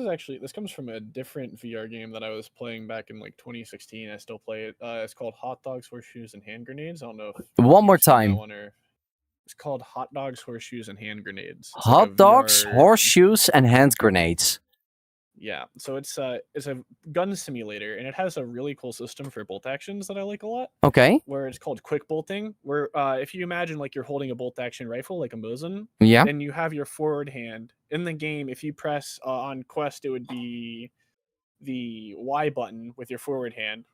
comes from a different VR game that I was playing back in like 2016. I still play it. It's called Hot Dogs, Horseshoes, and Hand Grenades. I don't know. One more time. It's called Hot Dogs, Horseshoes, and Hand Grenades. It's Hot like dogs, horseshoes, and hand grenades. Yeah, so it's a gun simulator, and it has a really cool system for bolt actions that I like a lot. Okay. Where it's called quick bolting, where if you imagine like you're holding a bolt action rifle like a Mosin, yeah, then you have your forward hand in the game. If you press on quest, it would be the Y button with your forward hand.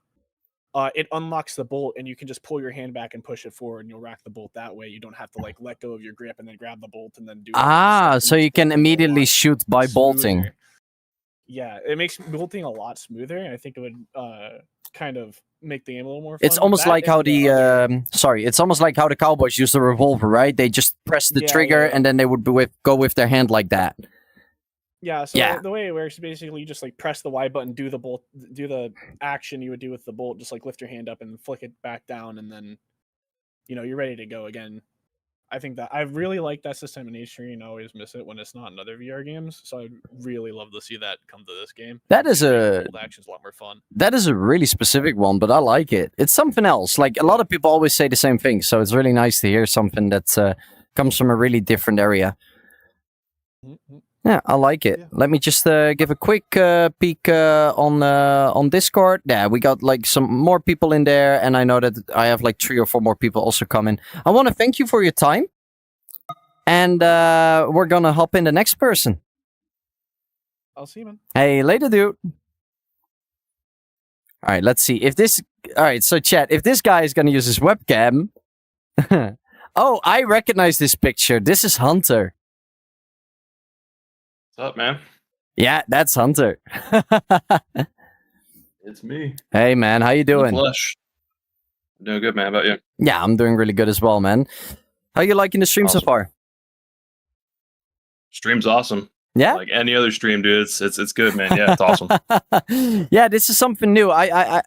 It unlocks the bolt, and you can just pull your hand back and push it forward, and you'll rack the bolt that way. You don't have to like let go of your grip and then grab the bolt and then do. So you can immediately shoot by bolting. Yeah, it makes bolting a lot smoother, and I think it would kind of make the game a little more fun. It's almost like how it's almost like how the cowboys use the revolver, right? They just press the trigger, and then they would go with their hand like that. Yeah, so the way it works is basically you just like press the Y button, do the action you would do with the bolt, just like lift your hand up and flick it back down, and then you're ready to go again. I think that I really like that system in H3 and I always miss it when it's not in other VR games. So I'd really love to see that come to this game. That is action's a lot more fun. That is a really specific one, but I like it. It's something else. Like a lot of people always say the same thing, so it's really nice to hear something that comes from a really different area. Mm-hmm. Yeah, I like it. Yeah. Let me just give a quick peek on Discord. Yeah, we got like some more people in there, and I know that I have like 3 or 4 more people also coming. I want to thank you for your time, and we're gonna hop in the next person. I'll see you, man. Hey, later, dude. All right, let's see if this. All right, so chat, if this guy is gonna use his webcam. Oh, I recognize this picture. This is Hunter. What's up, man? Yeah, that's Hunter. It's me. Hey, man, how you doing? Flush. I'm doing good, man. How about you? Yeah, I'm doing really good as well, man. How you liking the stream so far? Stream's awesome. Yeah, like any other stream, dude. It's good, man. Yeah, it's awesome. Yeah, this is something new. I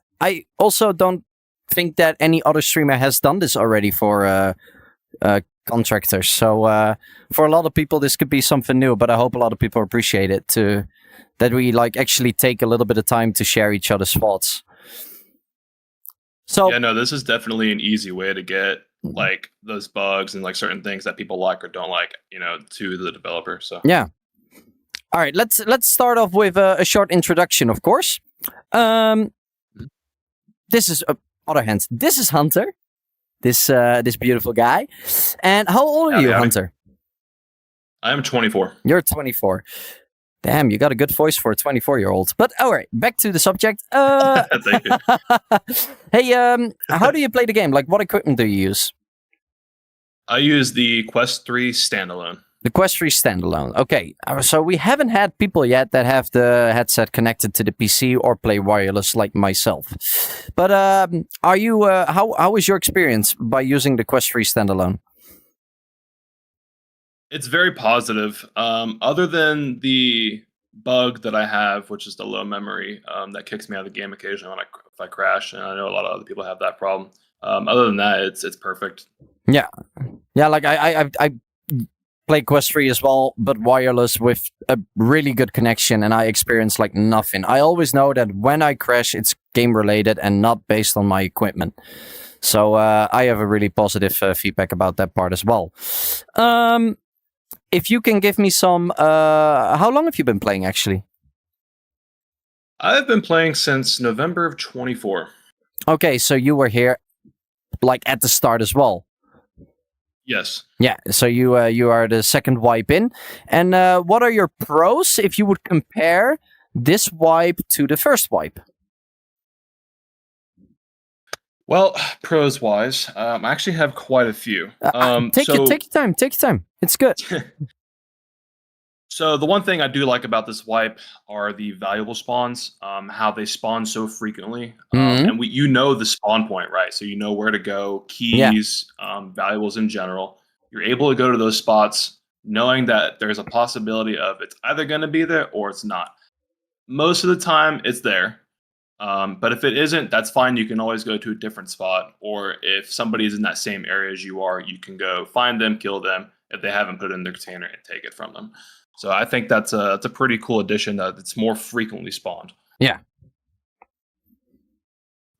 also don't think that any other streamer has done this already for contractors. So for a lot of people, this could be something new. But I hope a lot of people appreciate it too. That we like actually take a little bit of time to share each other's thoughts. So yeah, no, this is definitely an easy way to get like those bugs and like certain things that people like or don't like, to the developer. So yeah. All right, let's start off with a short introduction, of course. This is other hands. This is Hunter. This beautiful guy. And how old are you, Hunter? I am 24. You're 24. Damn, you got a good voice for a 24-year-old. But all right, back to the subject. Thank you. Hey, how do you play the game? Like, what equipment do you use? I use the Quest 3 standalone. The Quest 3 standalone. Okay, so we haven't had people yet that have the headset connected to the PC or play wireless like myself. But are you? How was your experience by using the Quest 3 standalone? It's very positive. Other than the bug that I have, which is the low memory, that kicks me out of the game occasionally if I crash, and I know a lot of other people have that problem. Other than that, it's perfect. Yeah. Like I play Quest 3 as well, but wireless with a really good connection, and I experience like nothing. I always know that when I crash, it's game related and not based on my equipment. So I have a really positive feedback about that part as well. If you can give me some, how long have you been playing actually? I've been playing since November of 24. Okay, so you were here, like at the start as well. Yes. Yeah, so you are the second wipe in. And what are your pros if you would compare this wipe to the first wipe? Well, pros wise, I actually have quite a few. Take your time. Take your time. It's good. So the one thing I do like about this wipe are the valuable spawns, how they spawn so frequently, and you know the spawn point, right? So you know where to go, keys, valuables in general. You're able to go to those spots knowing that there's a possibility of it's either going to be there or it's not. Most of the time, it's there. But if it isn't, that's fine. You can always go to a different spot. Or if somebody's in that same area as you are, you can go find them, kill them if they haven't put it in their container and take it from them. So I think that's a pretty cool addition that it's more frequently spawned. Yeah.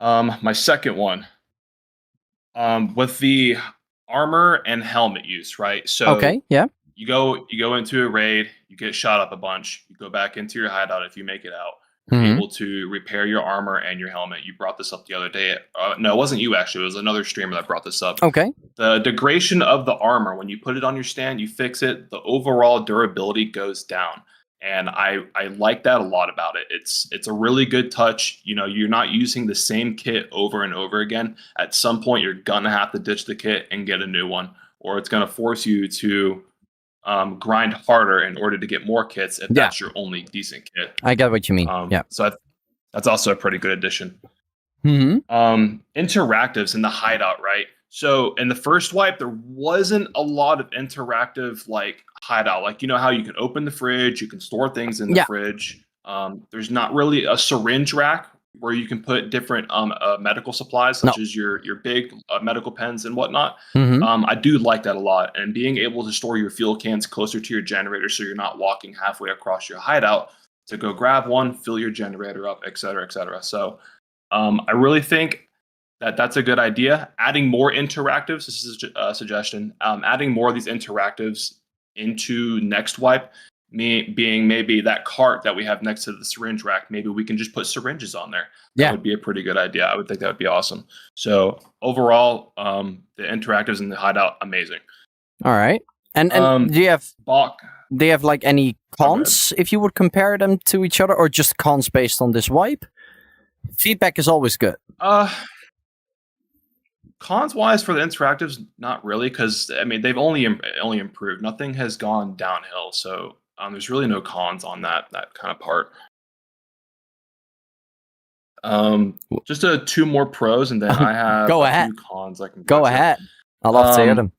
My second one, with the armor and helmet use, right? So okay, yeah. You go into a raid, you get shot up a bunch, you go back into your hideout if you make it out. You're able to repair your armor and your helmet. You brought this up the other day. No, it wasn't you actually. It was another streamer that brought this up. Okay. The degradation of the armor, when you put it on your stand, you fix it, the overall durability goes down. And I like that a lot about it. It's a really good touch. You know, you're not using the same kit over and over again. At some point, you're gonna have to ditch the kit and get a new one, or it's gonna force you to grind harder in order to get more kits if that's your only decent kit. I get what you mean. So that's also a pretty good addition. Mm-hmm. Interactives in the hideout, right? So in the first wipe, there wasn't a lot of interactive like hideout. Like, you know how you can open the fridge, you can store things in the fridge. There's not really a syringe rack where you can put different medical supplies, such as your big medical pens and whatnot. I do like that a lot. And being able to store your fuel cans closer to your generator so you're not walking halfway across your hideout to go grab one, fill your generator up, et cetera, et cetera. So I really think that that's a good idea. Adding more interactives, this is a suggestion, adding more of these interactives into next wipe, being maybe that cart that we have next to the syringe rack, maybe we can just put syringes on there. That would be a pretty good idea. I would think that would be awesome. So overall, the interactives in the hideout, amazing. All right. And do you have like any cons if you would compare them to each other, or just cons based on this wipe? Feedback is always good. Cons wise for the interactives, not really, because I mean they've only improved. Nothing has gone downhill, so there's really no cons on that kind of part. Just two more pros, and then I have a few cons. I can go ahead. I love to hear them.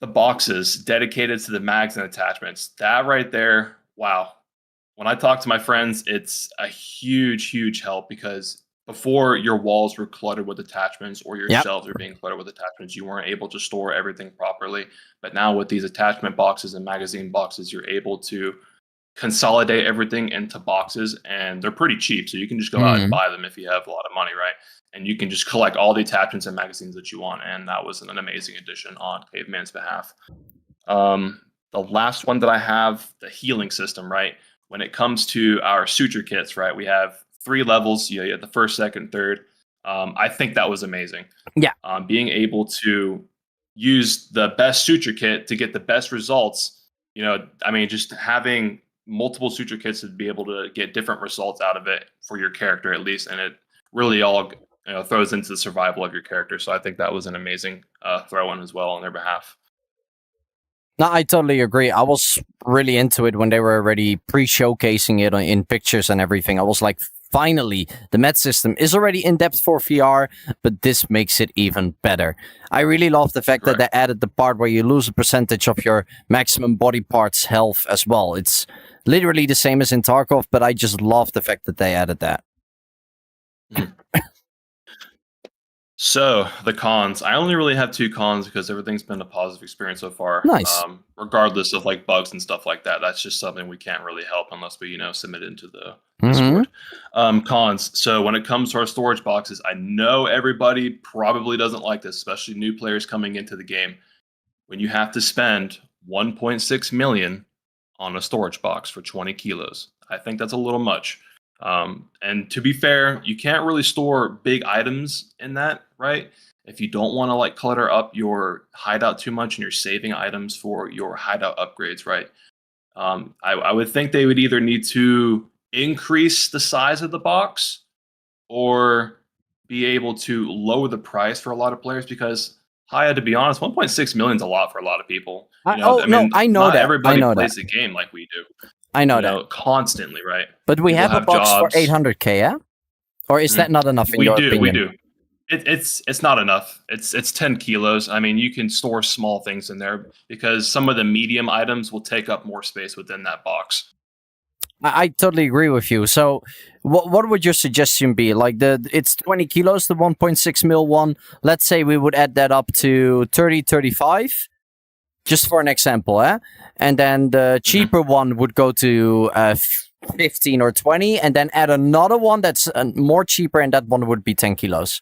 The boxes dedicated to the mags and attachments. That right there, wow. When I talk to my friends, it's a huge help, because before your walls were cluttered with attachments, or your shelves were being cluttered with attachments, you weren't able to store everything properly. But now with these attachment boxes and magazine boxes, you're able to consolidate everything into boxes, and they're pretty cheap. So you can just go out and buy them if you have a lot of money, right? And you can just collect all the attachments and magazines that you want. And that was an amazing addition on Caveman's behalf. The last one that I have, the healing system, right? When it comes to our suture kits, right? We have 3 levels. You have the first, second, third. I think that was amazing. Yeah. Being able to use the best suture kit to get the best results. You know, I mean, just having multiple suture kits to be able to get different results out of it for your character, at least, and it really all throws into the survival of your character. So I think that was an amazing throw-in as well on their behalf. No, I totally agree. I was really into it when they were already pre-showcasing it in pictures and everything. I was like, finally, the med system is already in-depth for VR, but this makes it even better. I really love the fact that they added the part where you lose a percentage of your maximum body parts health as well. It's literally the same as in Tarkov, but I just love the fact that they added that. So the cons, I only really have 2 cons because everything's been a positive experience so far. Nice. Regardless of like bugs and stuff like that. That's just something we can't really help unless we, submit it into the Discord. Cons. So when it comes to our storage boxes, I know everybody probably doesn't like this, especially new players coming into the game. When you have to spend 1.6 million on a storage box for 20 kilos. I think that's a little much. And to be fair, you can't really store big items in that, right? If you don't want to like clutter up your hideout too much and you're saving items for your hideout upgrades, right? I would think they would either need to increase the size of the box or be able to lower the price for a lot of players, because to be honest, 1.6 million is a lot for a lot of people. I know not that. everybody I know plays that. the game like we do. I know that. Constantly, right? But we People have a box jobs. for 800k, yeah? Or is that not enough in your opinion? We do. It's not enough. It's 10 kilos. I mean, you can store small things in there because some of the medium items will take up more space within that box. I totally agree with you. So, what would your suggestion be? Like it's 20 kilos, the 1.6 mil one. Let's say we would add that up to 30, 35, just for an example, eh? And then the cheaper one would go to 15 or 20, and then add another one that's more cheaper, and that one would be 10 kilos.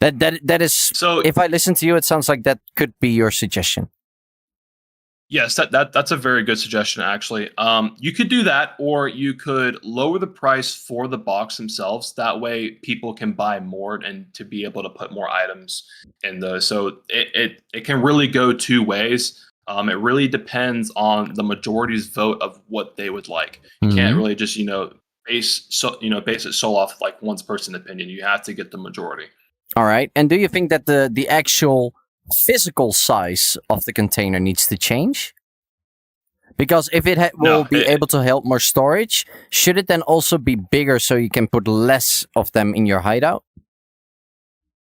That is. So, if I listen to you, it sounds like that could be your suggestion. Yes, that's a very good suggestion, actually. You could do that, or you could lower the price for the box themselves. That way, people can buy more and to be able to put more items in those. So it can really go two ways. It really depends on the majority's vote of what they would like. You can't really just base it so off like one person's opinion. You have to get the majority. All right. And do you think that the actual physical size of the container needs to change? Because if it will be able to help more storage, should it then also be bigger so you can put less of them in your hideout?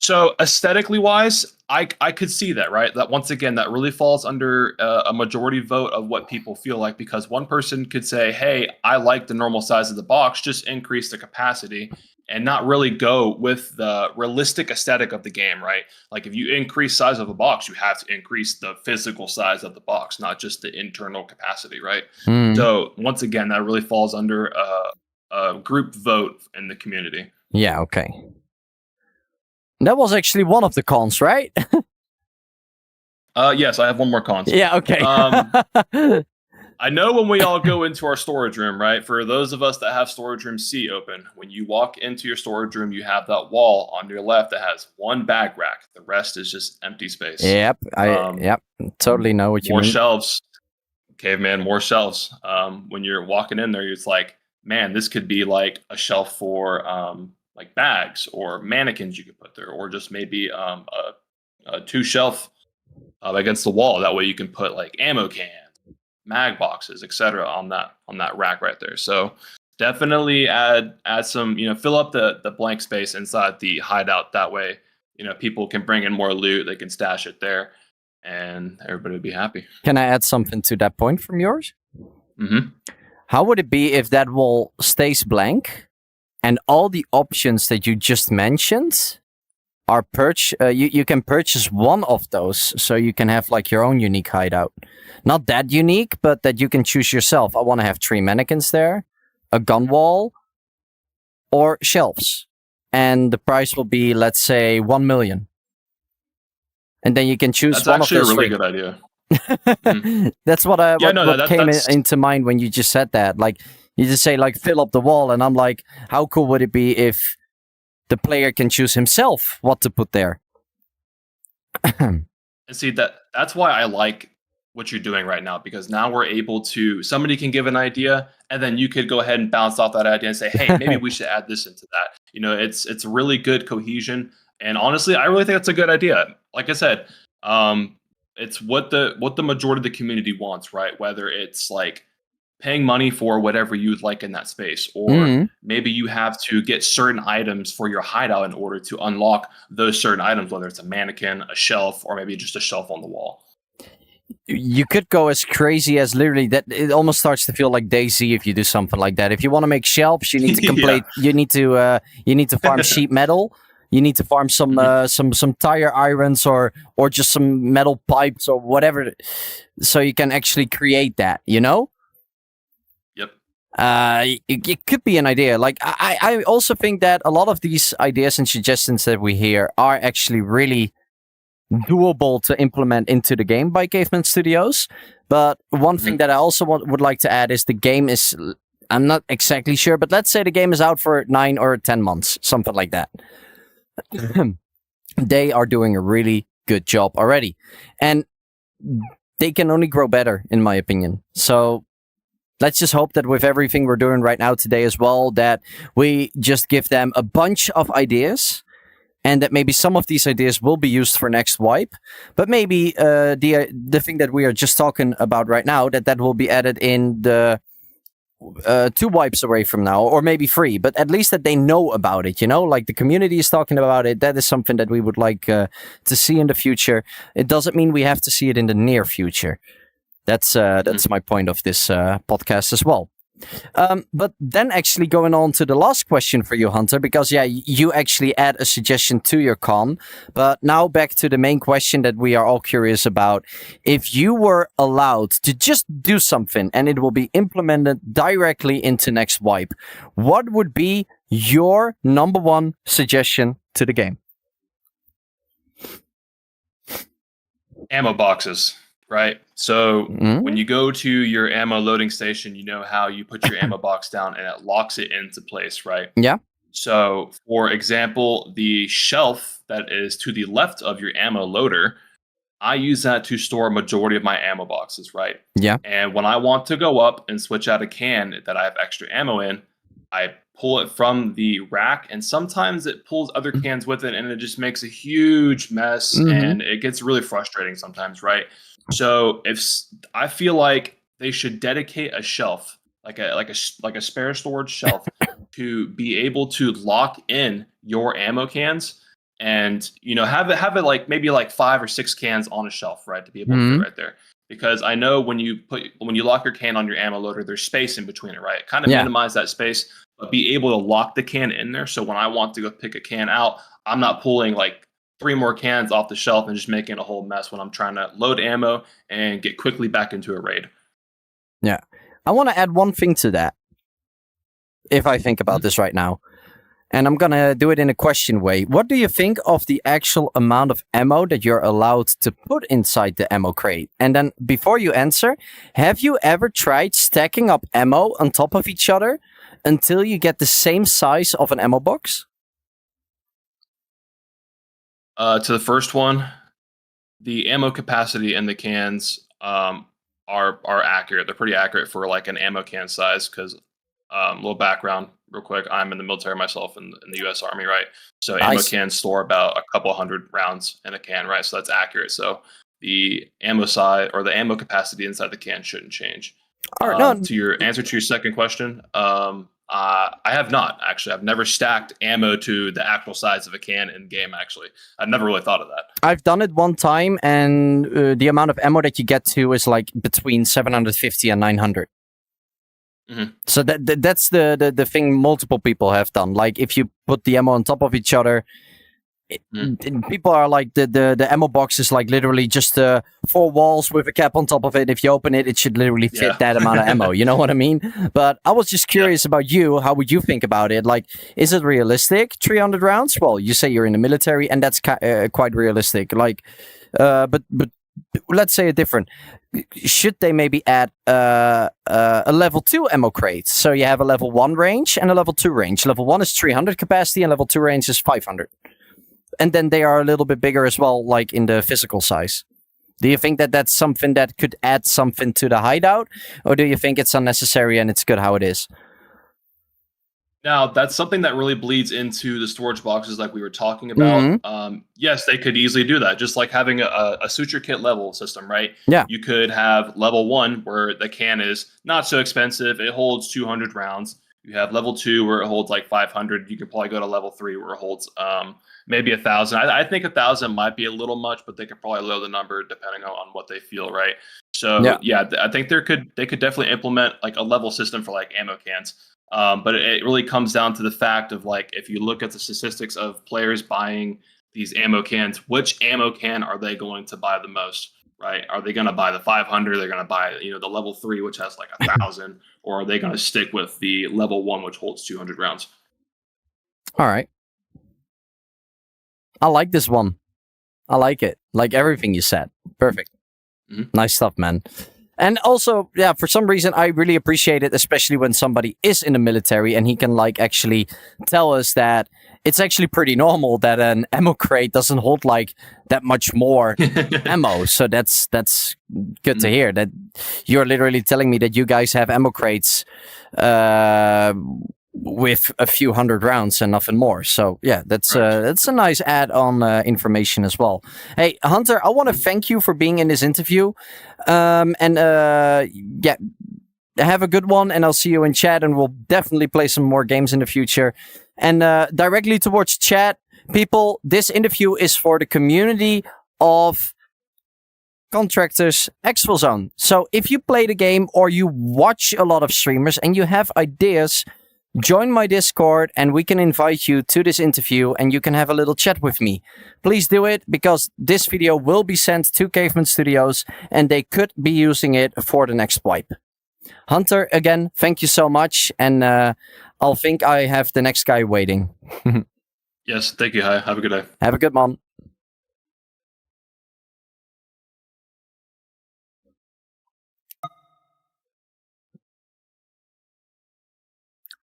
So aesthetically wise, I could see that, right? That once again, that really falls under a majority vote of what people feel like, because one person could say, hey, I like the normal size of the box, just increase the capacity, and not really go with the realistic aesthetic of the game, right? Like if you increase size of a box, you have to increase the physical size of the box, not just the internal capacity, right? So once again, that really falls under a group vote in the community. Yeah, okay. That was actually one of the cons, right? Yes, I have one more con. Yeah, okay. I know when we all go into our storage room, right? For those of us that have storage room C open, when you walk into your storage room, you have that wall on your left that has one bag rack. The rest is just empty space. Yep, yep, totally know what you mean. More shelves, caveman, more shelves. When you're walking in there, it's like, man, this could be like a shelf for like bags or mannequins you could put there, or just maybe a two shelf against the wall. That way you can put like ammo cans, mag boxes, etc. on that rack right there. So definitely add some, fill up the blank space inside the hideout. That way, people can bring in more loot, they can stash it there, and everybody would be happy. Can I add something to that point from yours? How would it be if that wall stays blank and all the options that you just mentioned are you can purchase one of those, so you can have like your own unique hideout. Not that unique, but that you can choose yourself. I want to have 3 mannequins there, a gun wall, or shelves. And the price will be, let's say, 1 million. And then you can choose one of those. That's actually a really good idea. That's what came into mind when you just said that. Like, you just say, like, fill up the wall. And I'm like, how cool would it be if the player can choose himself what to put there? And see, that's why I like what you're doing right now, because now we're able to, somebody can give an idea and then you could go ahead and bounce off that idea and say, hey, maybe we should add this into that. It's really good cohesion. And honestly, I really think that's a good idea. Like I said, it's what the majority of the community wants, right? Whether it's like paying money for whatever you'd like in that space, or maybe you have to get certain items for your hideout in order to unlock those certain items, whether it's a mannequin, a shelf, or maybe just a shelf on the wall. You could go as crazy as literally that. It almost starts to feel like DayZ if you do something like that. If you want to make shelves, you need to complete. You need to farm sheet metal. You need to farm some tire irons or just some metal pipes or whatever, so you can actually create that. Yep. It could be an idea. Like I also think that a lot of these ideas and suggestions that we hear are actually really doable to implement into the game by Caveman Studios. But one thing that I also would like to add is the game is I'm not exactly sure, but let's say the game is out for 9 or 10 months, something like that. They are doing a really good job already. And they can only grow better, in my opinion. So let's just hope that with everything we're doing right now today as well, that we just give them a bunch of ideas, and that maybe some of these ideas will be used for next wipe, but maybe the thing that we are just talking about right now, that will be added in the 2 wipes away from now, or maybe 3, but at least that they know about it, like the community is talking about it. That is something that we would like to see in the future. It doesn't mean we have to see it in the near future. That's my point of this podcast as well. But then actually going on to the last question for you, Hunter, because you actually add a suggestion to your con. But now back to the main question that we are all curious about. If you were allowed to just do something and it will be implemented directly into next wipe, what would be your number 1 suggestion to the game? Ammo boxes. Right. So when you go to your ammo loading station, you know how you put your ammo box down and it locks it into place, right? Yeah. So for example, the shelf that is to the left of your ammo loader, I use that to store a majority of my ammo boxes, right? Yeah. And when I want to go up and switch out a can that I have extra ammo in, I pull it from the rack, and sometimes it pulls other cans with it, and it just makes a huge mess, and it gets really frustrating sometimes, right? So I feel like they should dedicate a shelf, like a spare storage shelf, to be able to lock in your ammo cans, and have it like maybe like 5 or 6 cans on a shelf, right, to be able to fit right there. Because I know when you lock your can on your ammo loader, there's space in between it, right? Kind of minimize that space, but be able to lock the can in there. So when I want to go pick a can out, I'm not pulling like 3 more cans off the shelf and just making a whole mess when I'm trying to load ammo and get quickly back into a raid. Yeah. I want to add one thing to that, if I think about this right now. And I'm going to do it in a question way. What do you think of the actual amount of ammo that you're allowed to put inside the ammo crate? And then before you answer, have you ever tried stacking up ammo on top of each other until you get the same size of an ammo box? To the first one, the ammo capacity in the cans are accurate. They're pretty accurate for like an ammo can size, because little background real quick. I'm in the military myself in the U.S. Army, right? So ammo cans store about a couple hundred rounds in a can, right? So that's accurate. So the ammo size or the ammo capacity inside the can shouldn't change. To your answer to your second question, I have not actually. I've never stacked ammo to the actual size of a can in game. Actually, I've never really thought of that. I've done it one time, and the amount of ammo that you get to is like between 750 and 900. So that's the thing multiple people have done. Like if you put the ammo on top of each other, people are like the ammo box is like literally just 4 walls with a cap on top of it. If you open it, it should literally fit that amount of ammo. You know what I mean? But I was just curious about you. How would you think about it? Like, is it realistic? 300 rounds? Well, you say you're in the military, and that's quite realistic. Like, but let's say it different. Should they maybe add a level 2 ammo crate? So you have a level 1 range and a level 2 range. Level 1 is 300 capacity and level 2 range is 500. And then they are a little bit bigger as well, like in the physical size. Do you think that that's something that could add something to the hideout? Or do you think it's unnecessary and it's good how it is? Now, that's something that really bleeds into the storage boxes like we were talking about. Yes, they could easily do that, just like having a suture kit level system, right? Yeah. You could have level 1 where the can is not so expensive. It holds 200 rounds. You have level 2 where it holds like 500. You could probably go to level 3 where it holds maybe 1,000. I think 1,000 might be a little much, but they could probably lower the number depending on what they feel, right? So yeah, I think they could definitely implement like a level system for like ammo cans. But it really comes down to the fact of like, if you look at the statistics of players buying these ammo cans, which ammo can are they going to buy the most, right? Are they going to buy the 500? They're going to buy, the level 3, which has like 1,000, or are they going to stick with the level 1, which holds 200 rounds? All right. I like this one. I like it. Like everything you said. Perfect. Nice stuff, man. And also, yeah, for some reason, I really appreciate it, especially when somebody is in the military and he can like actually tell us that it's actually pretty normal that an ammo crate doesn't hold like that much more ammo. So that's good to hear that you're literally telling me that you guys have ammo crates with a few hundred rounds and nothing more. So yeah, that's a nice add-on information as well. Hey, Hunter, I want to thank you for being in this interview. Yeah, have a good one, and I'll see you in chat, and we'll definitely play some more games in the future. And directly towards chat, people, this interview is for the community of Contractors Exfilzone. So if you play the game or you watch a lot of streamers and you have ideas, join my Discord and we can invite you to this interview and you can have a little chat with me. Please do it, because this video will be sent to Caveman Studios and they could be using it for the next wipe. Hunter, again, thank you so much, and I'll think I have the next guy waiting. Yes, thank you. Hi, have a good day. Have a good one.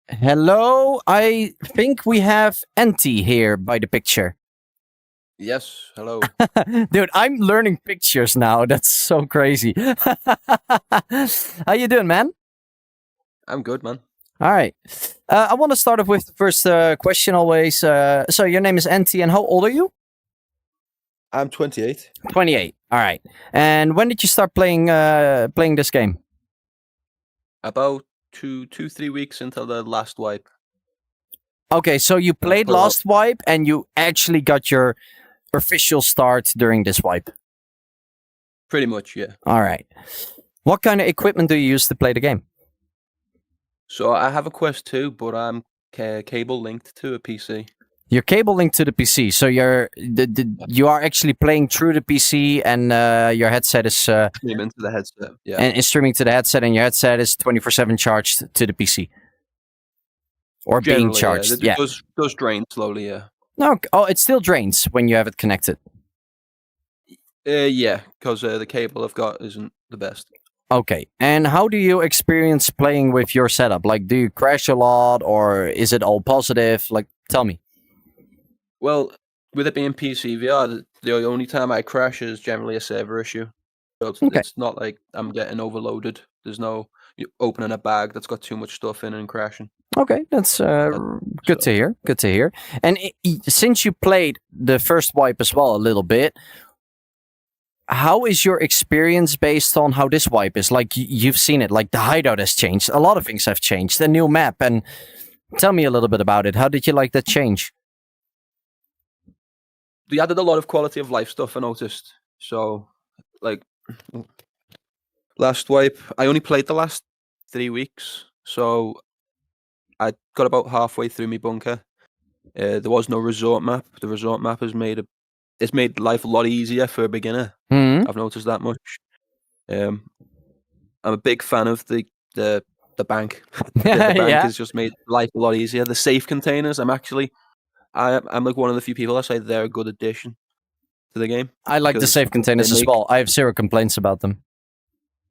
Hello, I think we have Antti here by the picture. Yes, hello. Dude, I'm learning pictures now. That's so crazy. How you doing, man? I'm good, man. All right. I want to start off with the first question always. So your name is Antti, and how old are you? I'm 28. 28. All right. And when did you start playing this game? About 3 weeks until the last wipe. Okay, so you played last wipe and you actually got your official start during this wipe. Pretty much, yeah. All right. What kind of equipment do you use to play the game? So I have a Quest 2, but I'm cable linked to a PC. You're cable linked to the PC, so you are actually playing through the PC, and your headset is streaming to the headset. Yeah, and it's streaming to the headset, and your headset is 24/7 charged to the PC, or generally, being charged. Yeah, it does drain slowly. Yeah. No, oh, it still drains when you have it connected. Yeah, because the cable I've got isn't the best. Okay, and how do you experience playing with your setup? Like, do you crash a lot, or is it all positive? Like, tell me. Well, with it being PC VR, the only time I crash is generally a server issue. So it's not like I'm getting overloaded. There's no opening a bag that's got too much stuff in and crashing. Okay, that's good to hear. Good to hear. And since you played the first wipe as well a little bit, how is your experience based on how this wipe is? Like, you've seen it, like the hideout has changed. A lot of things have changed. The new map. And tell me a little bit about it. How did you like that change? They added a lot of quality of life stuff, I noticed. So, like, last wipe, I only played the last 3 weeks. So, I got about halfway through my bunker. There was no resort map. The resort map has made life a lot easier for a beginner. Mm-hmm. I've noticed that much. I'm a big fan of the bank. The bank has just made life a lot easier. The safe containers, I'm like one of the few people that say they're a good addition to the game. I like the safe containers as well. I have zero complaints about them.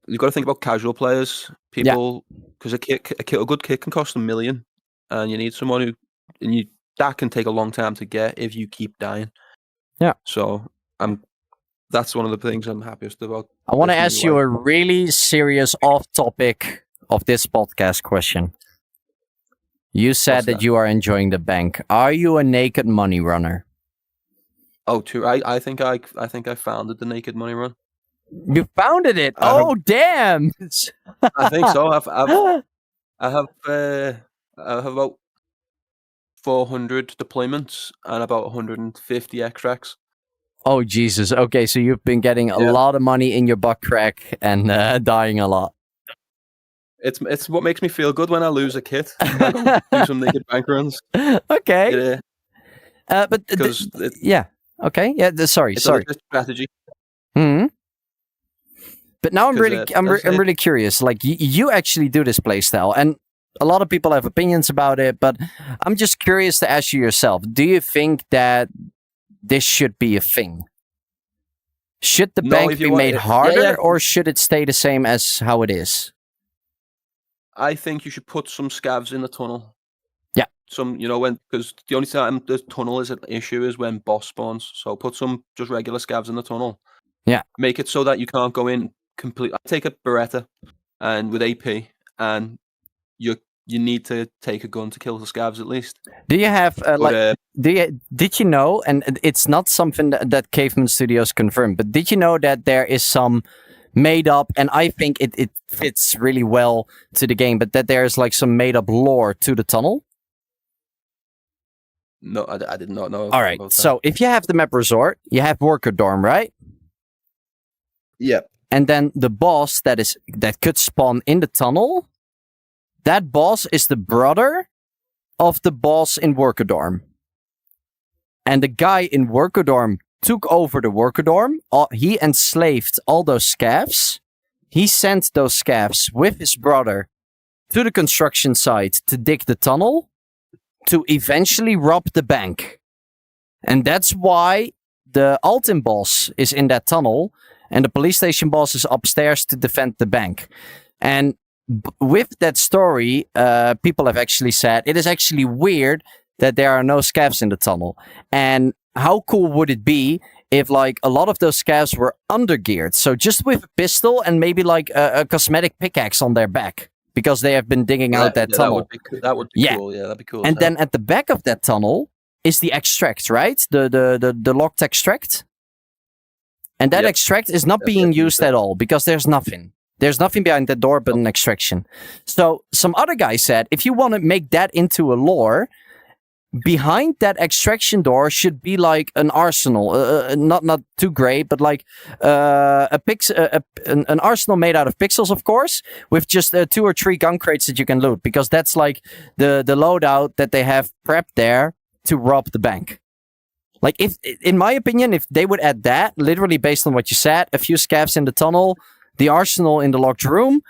You've got to think about casual players, people, because a good kit can cost $1 million, and you need someone that can take a long time to get if you keep dying. Yeah. So that's one of the things I'm happiest about. I want to ask you a really serious off-topic of this podcast question. You said that you are enjoying the bank. Are you a naked money runner? Oh, true. I think I founded the naked money run. You founded it? Damn! I think so. I have about 400 deployments and about 150 extracts. Oh Jesus! Okay, so you've been getting a lot of money in your butt crack and dying a lot. It's what makes me feel good when I lose a kit. I do some naked bank runs. Okay. But okay. Yeah. Sorry. It's a strategy. Hmm. But now I'm really curious. Like you actually do this playstyle, and a lot of people have opinions about it. But I'm just curious to ask you yourself: do you think that this should be a thing? Should the No, bank if you be want made it- harder, yeah. or should it stay the same as how it is? I think you should put some scavs in the tunnel. Yeah. Some, because the only time the tunnel is an issue is when boss spawns. So put some just regular scavs in the tunnel. Yeah. Make it so that you can't go in complete. Take a Beretta and with AP, and you need to take a gun to kill the scavs at least. Do you have did you know, and it's not something that Caveman Studios confirmed, but did you know that there is some made up, and I think it fits really well to the game, but that there's like some made up lore to the tunnel? No, I did not know. All right, about that. so if you have the map resort, you have worker dorm, right? Yeah. And then the boss that could spawn in the tunnel, that boss is the brother of the boss in worker dorm. And the guy in worker dorm took over the worker dorm. He enslaved all those scavs. He sent those scavs with his brother to the construction site to dig the tunnel to eventually rob the bank. And that's why the Altin boss is in that tunnel and the police station boss is upstairs to defend the bank. And with that story, people have actually said it is actually weird that there are no scavs in the tunnel. And how cool would it be if like a lot of those scavs were undergeared? So just with a pistol and maybe like a cosmetic pickaxe on their back because they have been digging out that tunnel. That would be cool. Yeah, that'd be cool. And then at the back of that tunnel is the extract, right? The locked extract. And that extract is not being used at all because there's nothing. There's nothing behind the door but an extraction. So some other guy said, if you want to make that into a lore, behind that extraction door should be like an arsenal. Not too great, but like an arsenal made out of pixels, of course, with just 2 or 3 gun crates that you can loot, because that's like the loadout that they have prepped there to rob the bank. Like, if, in my opinion, if they would add that, literally based on what you said, a few scavs in the tunnel, the arsenal in the locked room,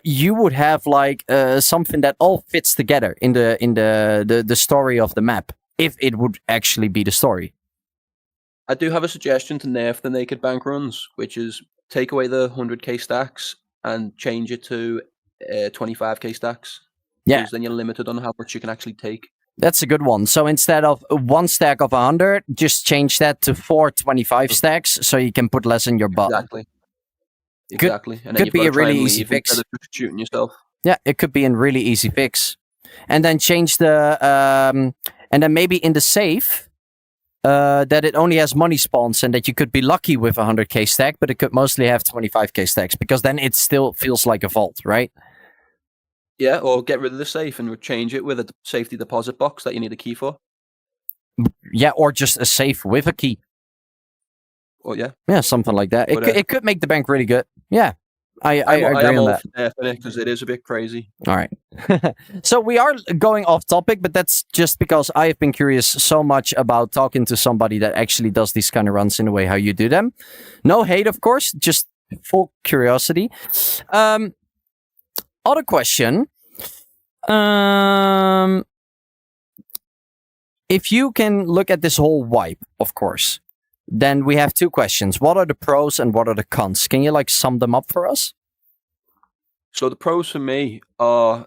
you would have like something that all fits together in the story of the map, if it would actually be the story. I do have a suggestion to nerf the naked bank runs, which is take away the 100k stacks and change it to 25k stacks. Yeah. Because then you're limited on how much you can actually take. That's a good one. So instead of 1 stack of 100, just change that to 4 25 stacks so you can put less in your butt. Exactly. And then could you've be got a to try really and easy leave fix. instead of just shooting yourself. Yeah, it could be a really easy fix. And then change the... and then maybe in the safe, that it only has money spawns and that you could be lucky with a 100k stack, but it could mostly have 25k stacks, because then it still feels like a vault, right? Yeah, or get rid of the safe and change it with a safety deposit box that you need a key for. Yeah, or just a safe with a key. Or yeah. Yeah, something like that. But, It could make the bank really good. Yeah, I agree on that. Because it is a bit crazy. All right. So we are going off topic, but that's just because I have been curious so much about talking to somebody that actually does these kind of runs in the way how you do them. No hate, of course, just full curiosity. Other question. If you can look at this whole wipe, of course, then we have 2 questions. What are the pros and what are the cons? Can you like sum them up for us? So the pros for me are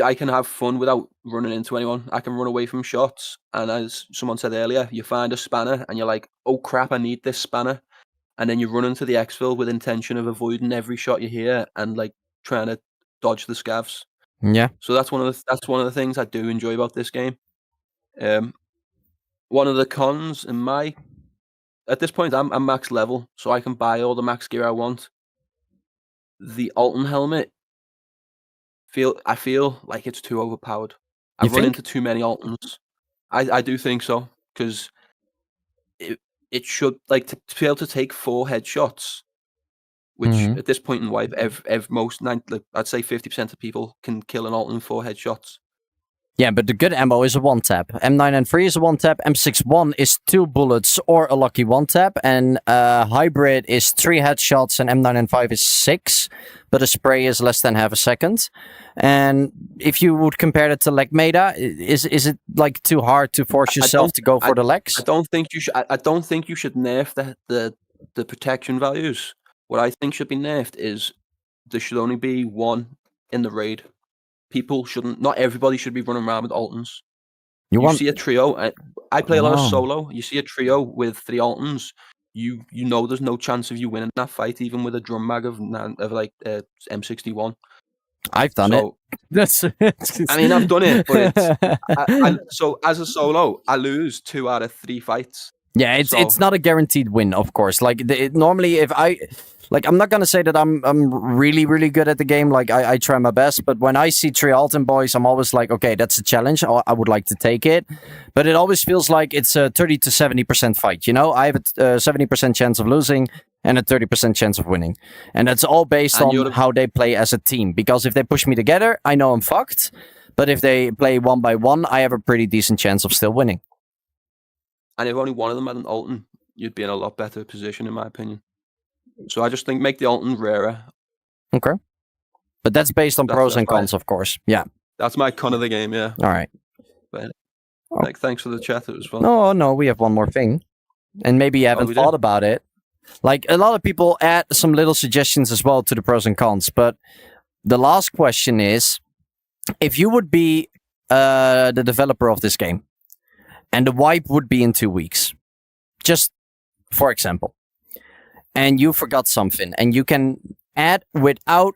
I can have fun without running into anyone. I can run away from shots. And as someone said earlier, you find a spanner and you're like, oh crap, I need this spanner. And then you run into the exfil with intention of avoiding every shot you hear and like trying to dodge the scavs. Yeah. So that's one of the things I do enjoy about this game. One of the cons at this point I'm max level, so I can buy all the max gear I want. The Alton helmet, I feel like it's too overpowered. I've run into too many Altons. I do think so, because it should, like, to be able to take 4 headshots, which at this point in wipe, I'd say 50% of people can kill an Alton in 4 headshots. Yeah, but the good ammo is a 1-tap. M9N3 is a 1-tap. M61 is 2 bullets or a lucky 1-tap. And Hybrid is 3 headshots and M9N5 is 6. But a spray is less than half a second. And if you would compare that to leg meta, is it like too hard to force yourself to go for the legs? I don't think you should. I don't think you should nerf the the protection values. What I think should be nerfed is there should only be one in the raid. People shouldn't. Not everybody should be running around with Altons. You see a trio. I play a lot of solo. You see a trio with 3 Altons. You know there's no chance of you winning that fight, even with a drum mag of like M61. I've done it. That's. I mean, I've done it, but so as a solo, I lose 2 out of 3 fights. Yeah, it's not a guaranteed win, of course. Like normally, if I'm not gonna say that I'm really really good at the game. Like I try my best, but when I see Trialton boys, I'm always like, okay, that's a challenge. I would like to take it, but it always feels like it's a 30 to 70% fight. You know, I have a 70% chance of losing and a 30% chance of winning, and that's all based on how they play as a team. Because if they push me together, I know I'm fucked. But if they play one by one, I have a pretty decent chance of still winning. And if only one of them had an Alton, you'd be in a lot better position, in my opinion. So I just think make the Alton rarer. Okay. But that's based on pros and cons, of course. Yeah. That's my con of the game, yeah. All right. But thanks for the chat, it was fun. No, we have one more thing. And maybe you haven't thought about it. Like, a lot of people add some little suggestions as well to the pros and cons. But the last question is, if you would be the developer of this game, and the wipe would be in 2 weeks, just for example, and you forgot something, and you can add without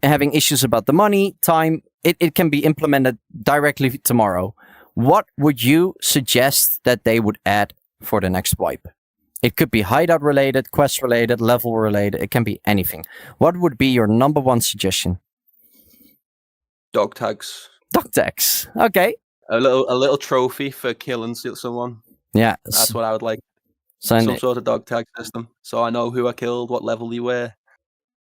having issues about the money, time, it can be implemented directly tomorrow. What would you suggest that they would add for the next wipe? It could be hideout related, quest related, level related, it can be anything. What would be your number one suggestion? Dog tags. Dog tags, okay. A little trophy for killing someone. Yeah. That's what I would like. Some sort of dog tag system. So I know who I killed, what level you were.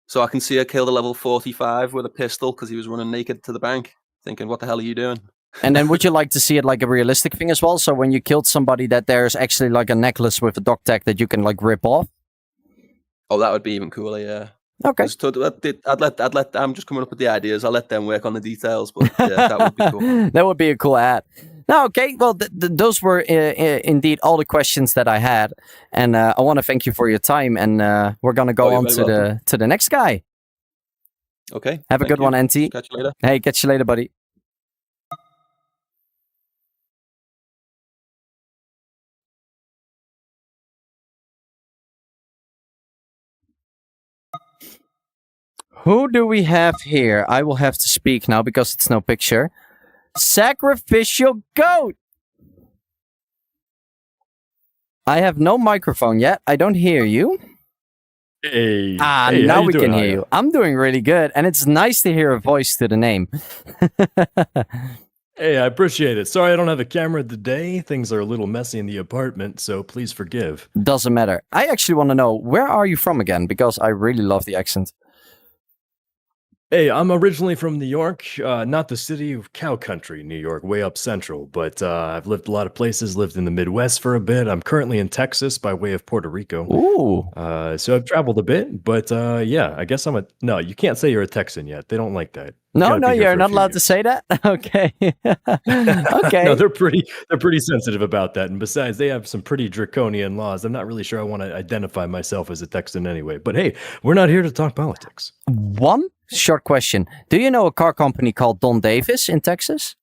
So I can see I killed a level 45 with a pistol because he was running naked to the bank, thinking, what the hell are you doing? And then would you like to see it like a realistic thing as well? So when you killed somebody, that there's actually like a necklace with a dog tag that you can like rip off? Oh, that would be even cooler, yeah. Okay. I'd let. I'm just coming up with the ideas. I'll let them work on the details, but yeah, that would be cool. That would be a cool ad. No, okay. Well, those were indeed all the questions that I had, and I want to thank you for your time. And we're gonna go on to the next guy. Okay. Have a good one, NT. Catch you later. Hey, catch you later, buddy. Who do we have here? I will have to speak now because it's no picture. Sacrificial Goat! I have no microphone yet. I don't hear you. Hey. Now we can hear you. I'm doing really good, and it's nice to hear a voice to the name. Hey, I appreciate it. Sorry I don't have a camera today. Things are a little messy in the apartment, so please forgive. Doesn't matter. I actually want to know, where are you from again? Because I really love the accent. Hey, I'm originally from New York, not the city of cow country, New York, way up central, but I've lived a lot of places, lived in the Midwest for a bit. I'm currently in Texas by way of Puerto Rico. Ooh. So I've traveled a bit, but yeah, I guess no, you can't say you're a Texan yet. They don't like that. No, you're not allowed to say that? Okay. Okay. No, they're pretty sensitive about that. And besides, they have some pretty draconian laws. I'm not really sure I want to identify myself as a Texan anyway. But hey, we're not here to talk politics. One short question. Do you know a car company called Don Davis in Texas?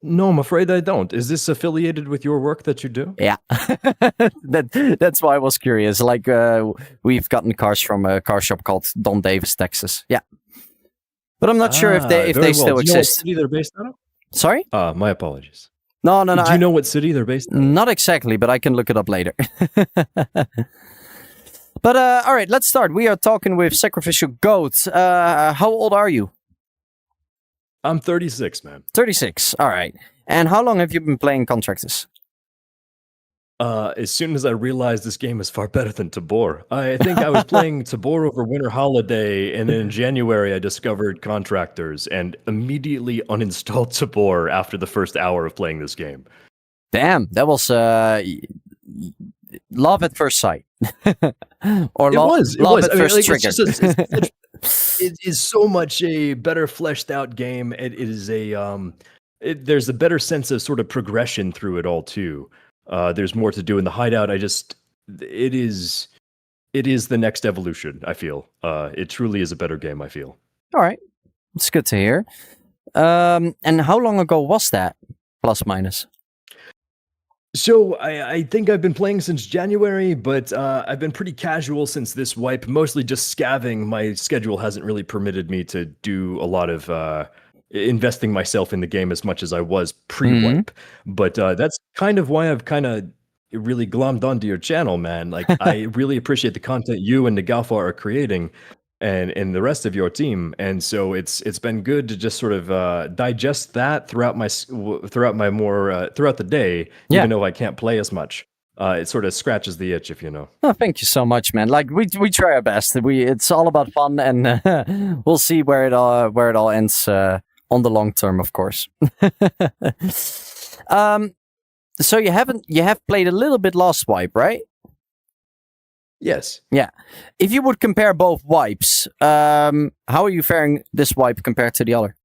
No, I'm afraid I don't. Is this affiliated with your work that you do? Yeah. That's why I was curious. Like, we've gotten cars from a car shop called Don Davis, Texas. Yeah. But I'm not sure if they still exist. Do you know what city they're based out of? Sorry? My apologies. No. Do you know what city they're based out of? Not exactly, but I can look it up later. But all right, let's start. We are talking with Sacrificial Goat. How old are you? I'm 36, man. 36. All right. And how long have you been playing Contractors? As soon as I realized this game is far better than Tabor. I think I was playing Tabor over winter holiday, and then in January I discovered Contractors and immediately uninstalled Tabor after the first hour of playing this game. Damn, that was love at first sight. Or love at first trigger. It is so much a better fleshed out game. It is there's a better sense of sort of progression through it all too. There's more to do in the hideout. it is the next evolution. I feel it truly is a better game. I feel. All right, it's good to hear. And how long ago was that? Plus minus. So I think I've been playing since January, but I've been pretty casual since this wipe, mostly just scavving. My schedule hasn't really permitted me to do a lot of investing myself in the game as much as I was pre-wipe. But that's kind of why I've kind of really glommed onto your channel, man. Like, I really appreciate the content you and Nagafa are creating, and the rest of your team. And so it's been good to just sort of digest that throughout the day, even though I can't play as much. It sort of scratches the itch, if you know. Oh, thank you so much, man. Like we try our best. It's all about fun, and we'll see where it all ends on the long term, of course. So you have played a little bit last wipe, right? Yes. Yeah. If you would compare both wipes, how are you faring this wipe compared to the other?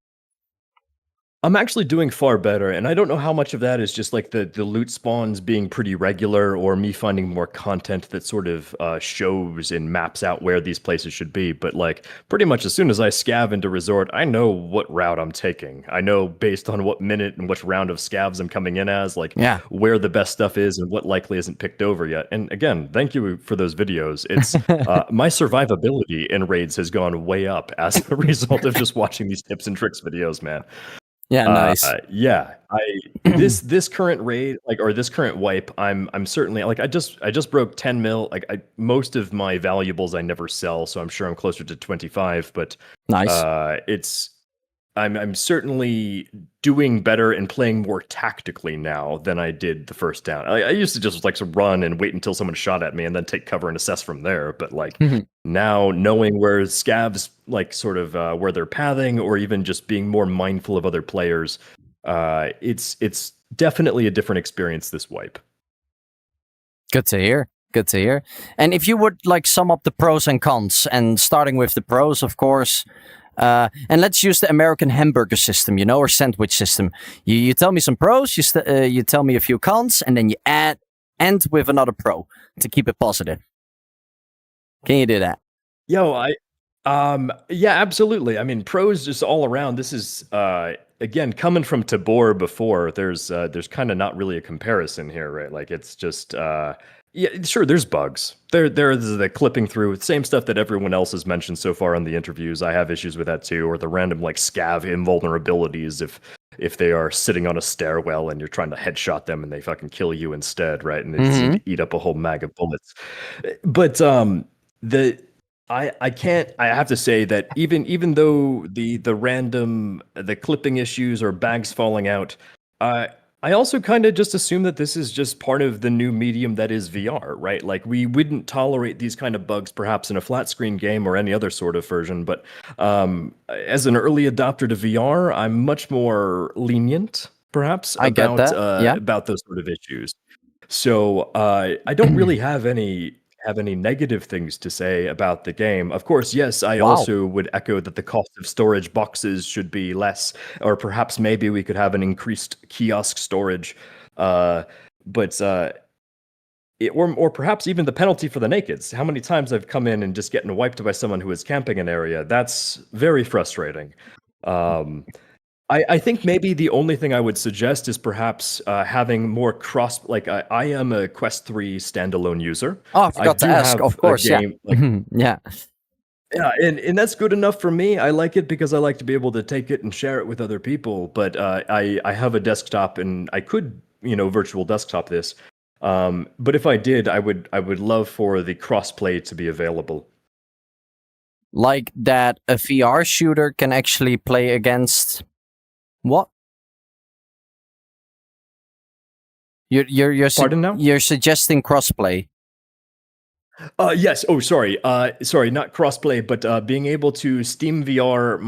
I'm actually doing far better, and I don't know how much of that is just like the loot spawns being pretty regular, or me finding more content that sort of shows and maps out where these places should be. But like pretty much as soon as I scav into resort, I know what route I'm taking. I know based on what minute and which round of scavs I'm coming in as, like where the best stuff is and what likely isn't picked over yet. And again, thank you for those videos. It's my survivability in raids has gone way up as a result of just watching these tips and tricks videos, man. Yeah, nice. This current raid, or this current wipe, I'm certainly like I just broke 10 mil. Like most of my valuables I never sell, so I'm sure I'm closer to 25. But nice. I'm certainly doing better and playing more tactically now than I did the first down. I used to just like run and wait until someone shot at me and then take cover and assess from there. But like now knowing where scavs, like sort of where they're pathing, or even just being more mindful of other players, it's definitely a different experience this wipe. Good to hear. Good to hear. And if you would like sum up the pros and cons, and starting with the pros, of course. And let's use the American hamburger system, or sandwich system. You tell me some pros, you tell me a few cons, and then you end with another pro to keep it positive. Can you do that? Yeah, absolutely. I mean, pros just all around. This is again coming from Tabor before. There's kind of not really a comparison here, right? Like it's just. Yeah, sure. There's bugs. There's the clipping through, same stuff that everyone else has mentioned so far in the interviews. I have issues with that too, or the random like scav invulnerabilities if they are sitting on a stairwell and you're trying to headshot them and they fucking kill you instead, right? And they seem to eat up a whole mag of bullets. But I have to say that even though the random clipping issues or bags falling out, I also kind of just assume that this is just part of the new medium that is VR, right? Like we wouldn't tolerate these kind of bugs perhaps in a flat screen game or any other sort of version, but as an early adopter to VR, I'm much more lenient perhaps about those sort of issues. So I don't really have any negative things to say about the game. Of course, yes, I also would echo that the cost of storage boxes should be less, or perhaps maybe we could have an increased kiosk storage. Or perhaps even the penalty for the nakeds. How many times I've come in and just getting wiped by someone who is camping an area. That's very frustrating. I think maybe the only thing I would suggest is perhaps having more cross. Like I am a Quest 3 standalone user. Oh, I forgot to ask. Of course, game, yeah. Yeah, and that's good enough for me. I like it because I like to be able to take it and share it with other people. But I have a desktop, and I could virtual desktop this. But if I did, I would love for the crossplay to be available. Like that, a VR shooter can actually play against. What? Pardon now? You're suggesting crossplay. Yes. Oh, sorry. Sorry, not crossplay, but being able to Steam VR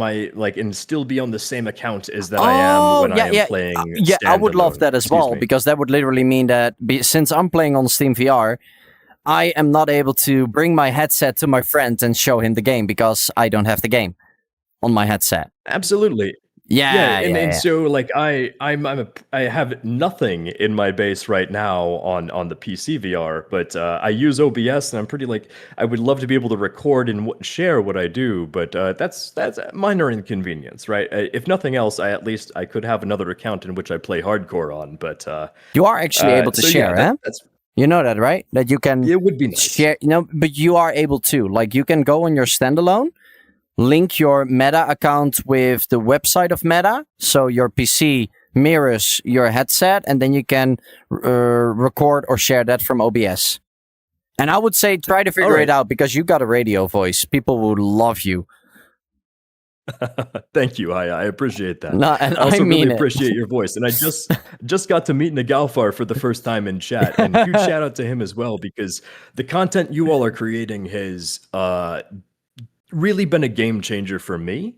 and still be on the same account as that I am when I am playing. Yeah, I would love that as well, because that would literally mean that since I'm playing on Steam VR, I am not able to bring my headset to my friend and show him the game because I don't have the game on my headset. Absolutely. And so like I have nothing in my base right now on the PC VR, but I use OBS, and I'm pretty like I would love to be able to record and share what I do, but that's a minor inconvenience, right? If nothing else, I could have another account in which I play hardcore on, but you are actually able to share, that's you know that, right? That you can it would be nice. share, but you are able to. Like, you can go on your standalone, link your Meta account with the website of Meta, so your PC mirrors your headset, and then you can record or share that from OBS. And I would say try to figure it out, because you got a radio voice. People would love you. Thank you, I appreciate that. No, and I also I mean really it. appreciate your voice. And I just got to meet Nagalfar for the first time in chat, and huge shout out to him as well, because the content you all are creating has really been a game changer for me.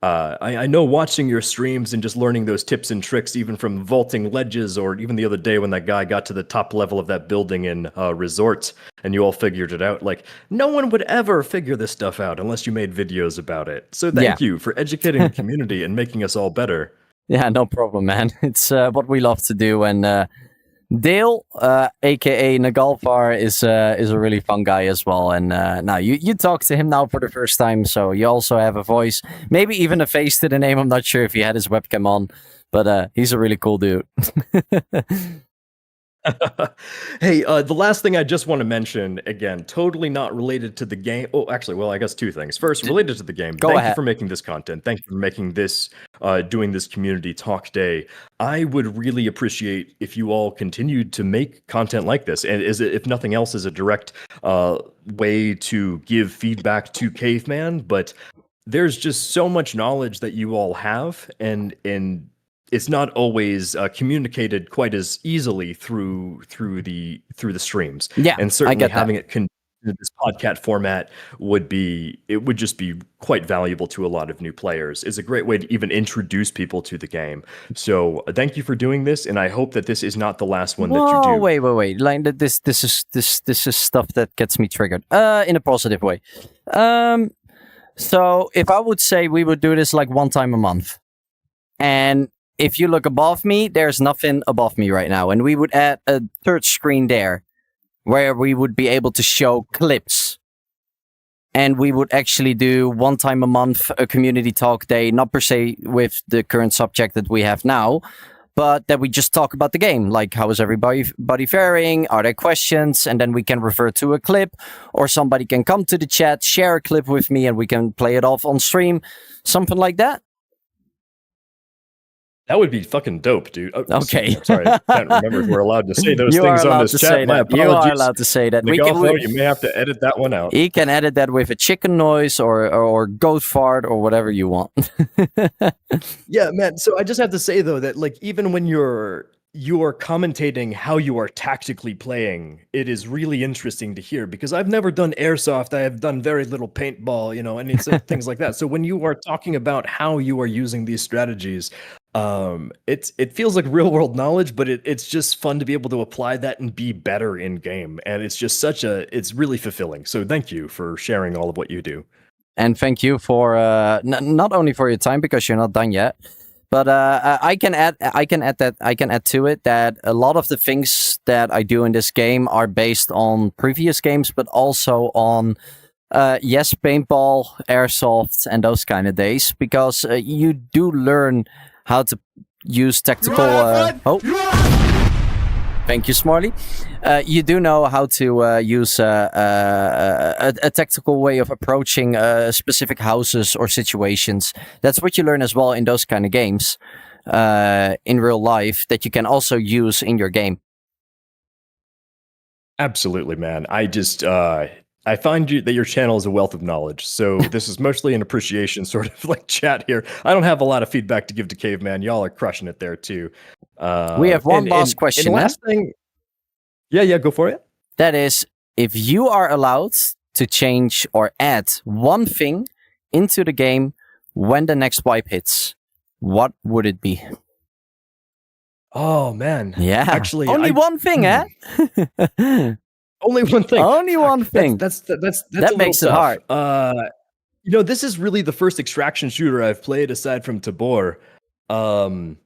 I know watching your streams and just learning those tips and tricks, even from vaulting ledges, or even the other day when that guy got to the top level of that building in Resort and you all figured it out. Like, no one would ever figure this stuff out unless you made videos about it. So thank you for educating the community and making us all better. Yeah, no problem, man. It's what we love to do. And Dale, aka Nagalfar, is a really fun guy as well. And now you talk to him now for the first time, so you also have a voice, maybe even a face to the name. I'm not sure if he had his webcam on, but he's a really cool dude. Hey, the last thing I just want to mention, again, totally not related to the game. Oh, actually, well, I guess two things. First, related to the game. Thank you for making this content. Thank you for making this, doing this community talk day. I would really appreciate if you all continued to make content like this. And if nothing else, is a direct way to give feedback to Caveman. But there's just so much knowledge that you all have, and it's not always communicated quite as easily through the streams. Yeah, and certainly I get having that. it in this podcast format would just be quite valuable to a lot of new players. It's a great way to even introduce people to the game. So thank you for doing this, and I hope that this is not the last one that you do. Wait. Like, this is stuff that gets me triggered. In a positive way. So if I would say we would do this like one time a month, and if you look above me, there's nothing above me right now. And we would add a third screen there where we would be able to show clips. And we would actually do one time a month a community talk day, not per se with the current subject that we have now, but that we just talk about the game. Like, how is everybody faring? Are there questions? And then we can refer to a clip, or somebody can come to the chat, share a clip with me, and we can play it off on stream. Something like that. That would be fucking dope, dude. Oh, okay. Sorry, I can't remember if we're allowed to say those you things are on allowed this to chat. say My that. apologies. You are allowed to say that. You may have to edit that one out. He can edit that with a chicken noise or goat fart or whatever you want. Yeah, man. So I just have to say, though, that like even when you're commentating how you are tactically playing, it is really interesting to hear, because I've never done airsoft. I have done very little paintball, and it's things like that. So when you are talking about how you are using these strategies, it feels like real world knowledge, but it's just fun to be able to apply that and be better in game. And it's just it's really fulfilling. So thank you for sharing all of what you do. And thank you for not only for your time, because you're not done yet, but I can add to it that a lot of the things that I do in this game are based on previous games, but also on paintball, airsoft, and those kind of days, because you do learn how to use tactical. Thank you, Smarty. You do know how to use a tactical way of approaching specific houses or situations. That's what you learn as well in those kind of games in real life, that you can also use in your game. Absolutely, man. I find that your channel is a wealth of knowledge. So this is mostly an appreciation sort of like chat here. I don't have a lot of feedback to give to Caveman. Y'all are crushing it there too. We have one last question. And last thing. Yeah, go for it. That is, if you are allowed to change or add one thing into the game when the next wipe hits, what would it be? Oh, man. Yeah. Actually, only one thing, eh? Only one thing. Only one thing. That makes it hard. This is really the first extraction shooter I've played aside from Tabor. And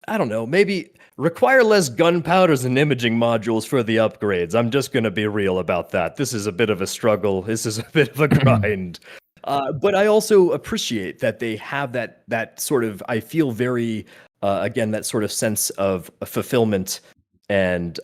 I don't know, maybe require less gunpowders and imaging modules for the upgrades. I'm just going to be real about that. This is a bit of a struggle. This is a bit of a grind. But I also appreciate that they have that sort of, I feel very, again, that sort of sense of fulfillment and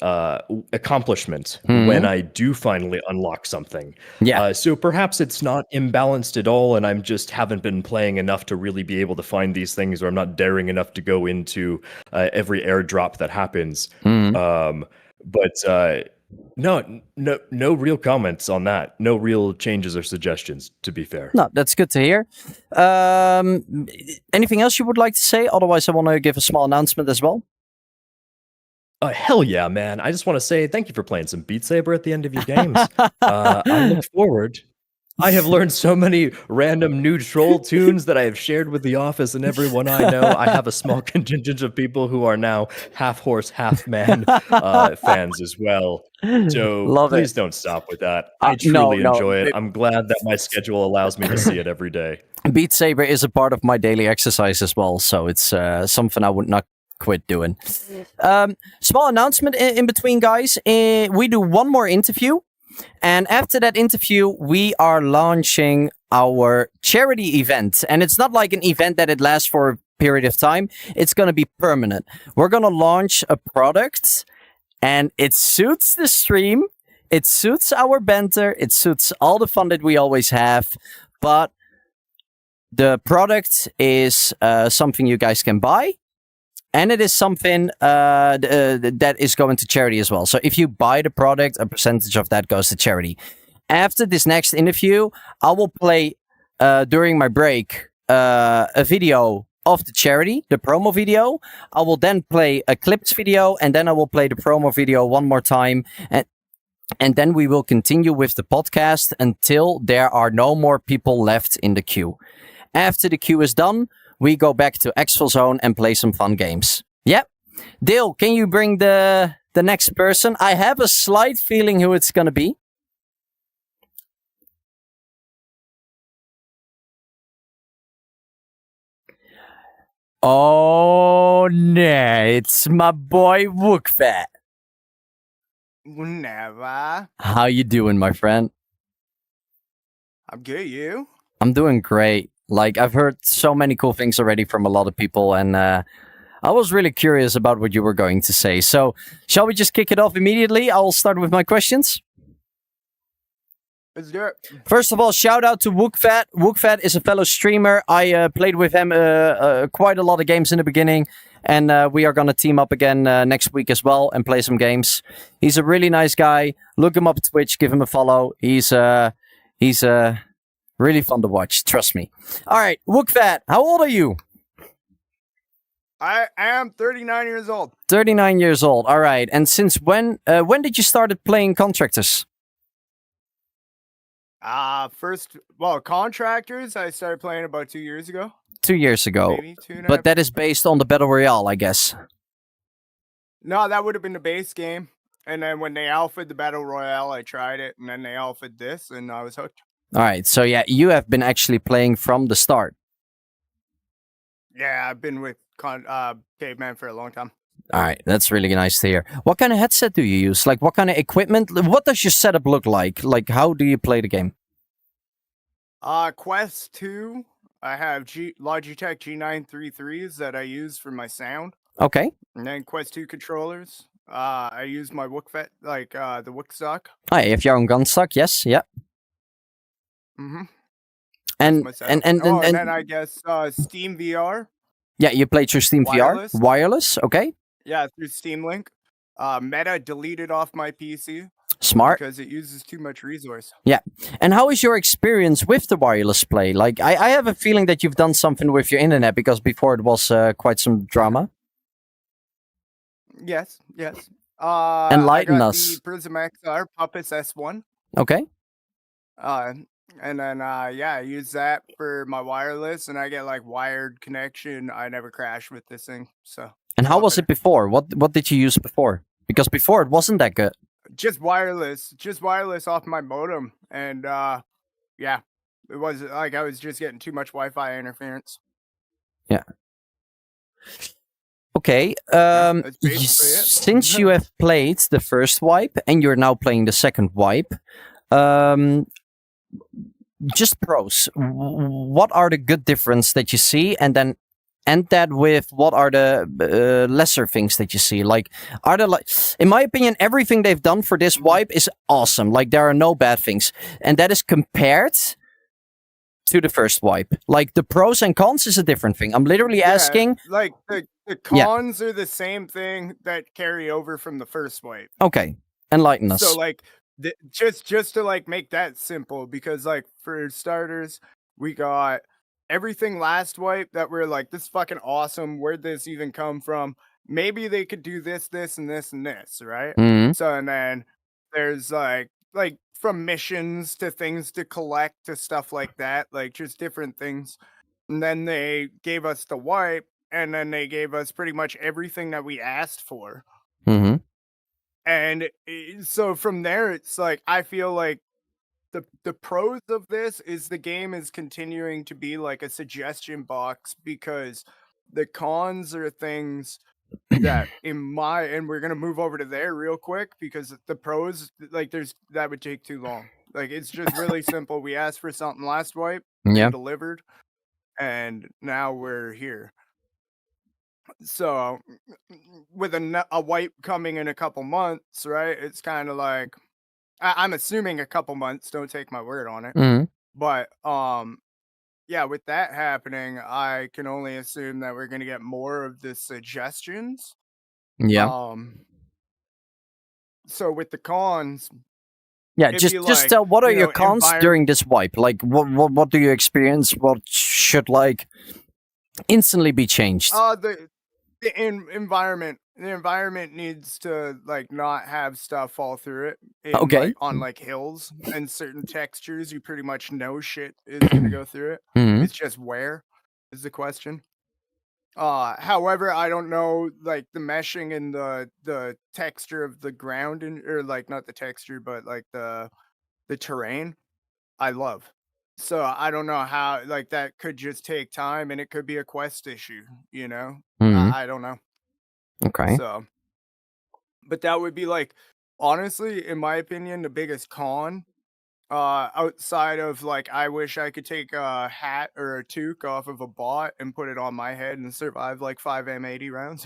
accomplishment when I do finally unlock something. Yeah. So perhaps it's not imbalanced at all, and I'm just haven't been playing enough to really be able to find these things, or I'm not daring enough to go into every airdrop that happens. But no real comments on that. No real changes or suggestions, to be fair. No, that's good to hear. Anything else you would like to say? Otherwise, I want to give a small announcement as well. Hell yeah, man. I just want to say thank you for playing some Beat Saber at the end of your games. I look forward. I have learned so many random new troll tunes that I have shared with the office and everyone I know. I have a small contingent of people who are now half horse, half man fans as well. So please don't stop with that. I truly enjoy it. I'm glad that my schedule allows me to see it every day. Beat Saber is a part of my daily exercise as well, so it's something I would not quit doing. Small announcement in between, guys. We do one more interview, and after that interview, we are launching our charity event. And it's not like an event that it lasts for a period of time. It's going to be permanent. We're going to launch a product, and it suits the stream. It suits our banter. It suits all the fun that we always have. But the product is something you guys can buy. And it is something that is going to charity as well. So if you buy the product, a percentage of that goes to charity. After this next interview, I will play, during my break, a video of the charity, the promo video. I will then play a clips video, and then I will play the promo video one more time. And then we will continue with the podcast until there are no more people left in the queue. After the queue is done, we go back to Exfilzone and play some fun games. Yep. Dale, can you bring the next person? I have a slight feeling who it's going to be. Oh, nah. It's my boy Wookfat. Never. How you doing, my friend? I'm good, you? I'm doing great. Like, I've heard so many cool things already from a lot of people, and I was really curious about what you were going to say. So, shall we just kick it off immediately? I'll start with my questions. Let's do it. First of all, shout out to Wookfat. Wookfat is a fellow streamer. I played with him quite a lot of games in the beginning, and we are going to team up again next week as well and play some games. He's a really nice guy. Look him up on Twitch. Give him a follow. He's really fun to watch, trust me. All right, Wookfat, how old are you? I am 39 years old. 39 years old, all right. And since when did you started playing Contractors? Contractors, I started playing about 2 years ago. 2 years ago. Maybe 2.5. But that is based on the Battle Royale, I guess. No, that would have been the base game. And then when they alphaed the Battle Royale, I tried it. And then they alphaed this, and I was hooked. All right, so yeah, you have been actually playing from the start. Yeah, I've been with Caveman for a long time. All right, that's really nice to hear. What kind of headset do you use? Like, what kind of equipment? What does your setup look like? Like, how do you play the game? Quest 2, I have Logitech G933s that I use for my sound. Okay. And then Quest 2 controllers. I use my Wookfat, the Wookstock. Oh, you have your own gun stock? Yes, yeah. Mm-hmm. And then I guess Steam VR. Yeah, you play through Steam VR? Wireless, okay. Yeah, through Steam Link. Meta deleted off my PC. Smart. Because it uses too much resource. Yeah. And how is your experience with the wireless play? Like, I have a feeling that you've done something with your internet, because before it was quite some drama. Yes. Enlighten us. The Prism XR Puppets S1. Okay. And then, I use that for my wireless, and I get wired connection. I never crash with this thing. So. And how was it before? What did you use before? Because before it wasn't that good. just wireless off my modem, and yeah, it was like I was just getting too much Wi-Fi interference. Yeah. Okay. That's basically it. Since you have played the first wipe and you're now playing the second wipe, just pros. What are the good difference that you see, and then end that with what are the lesser things that you see? Like, are there like, in my opinion, everything they've done for this wipe is awesome. Like, there are no bad things, and that is compared to the first wipe. Like, the pros and cons is a different thing. I'm literally asking. Like the cons are the same thing that carry over from the first wipe. Okay, enlighten us. So like, just to like make that simple, because like for starters, we got everything last wipe that we're like, this is fucking awesome. Where'd this even come from? Maybe they could do this, this, and this, and this, right? Mhm. So and then there's like from missions to things to collect to stuff like that, like just different things. And then they gave us the wipe, and then they gave us pretty much everything that we asked for. Mm-hmm. And so from there, it's like, I feel like the pros of this is the game is continuing to be like a suggestion box, because the cons are things that and we're going to move over to there real quick, because the pros, like that would take too long. Like, it's just really simple. We asked for something last wipe, Yeah. delivered, and now we're here. So with a wipe coming in a couple months, right? It's kind of like, I'm assuming a couple months, don't take my word on it. Mhm. But yeah, with that happening, I can only assume that we're going to get more of the suggestions. Yeah. So with the cons, Yeah, it'd just be like, tell what are you your know, cons during this wipe? Like, what do you experience? What should like instantly be changed? The environment. The environment needs to like not have stuff fall through it. Okay. Like, on like hills and certain textures, you pretty much know shit is gonna go through it. Mhm. It's just where is the question. However, I don't know, like the meshing and the texture of the ground, or like not the texture, but like the terrain, I love. So I don't know how, like, that could just take time, and it could be a quest issue, you know? Mhm. I don't know. Okay. So, but that would be like, honestly, in my opinion, the biggest con, outside of like, I wish I could take a hat or a toque off of a bot and put it on my head and survive like 5 M80 rounds.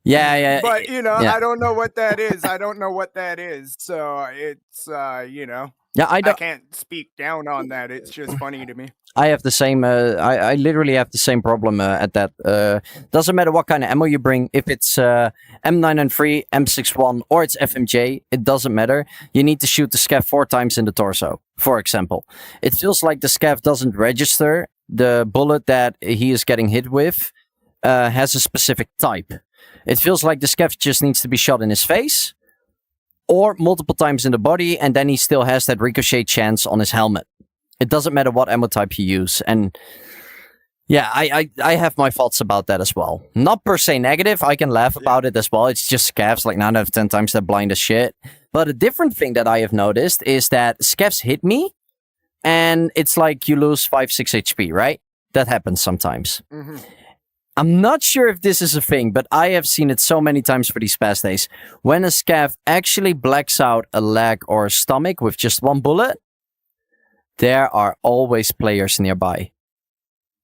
Yeah. But you know, yeah. I don't know what that is. I don't know what that is. So it's you know, Yeah, I I don't. can't speak down on that. It's just funny to me. I have the same. I literally have the same problem at that. Doesn't matter what kind of ammo you bring. If it's M993, M61, or it's FMJ, it doesn't matter. You need to shoot the scav 4 times in the torso, for example. It feels like the scav doesn't register. The bullet that he is getting hit with has a specific type. It feels like the scav just needs to be shot in his face, or multiple times in the body, and then he still has that ricochet chance on his helmet. It doesn't matter what ammo type you use. And yeah, I have my thoughts about that as well. Not per se negative. I can laugh about it as well. It's just scavs, like 9 out of 10 times they're blind as shit. But a different thing that I have noticed is that scavs hit me, and it's like you lose 5-6 HP, right? That happens sometimes. Mhm. I'm not sure if this is a thing, but I have seen it so many times for these past days. When a scav actually blacks out a leg or a stomach with just one bullet, there are always players nearby.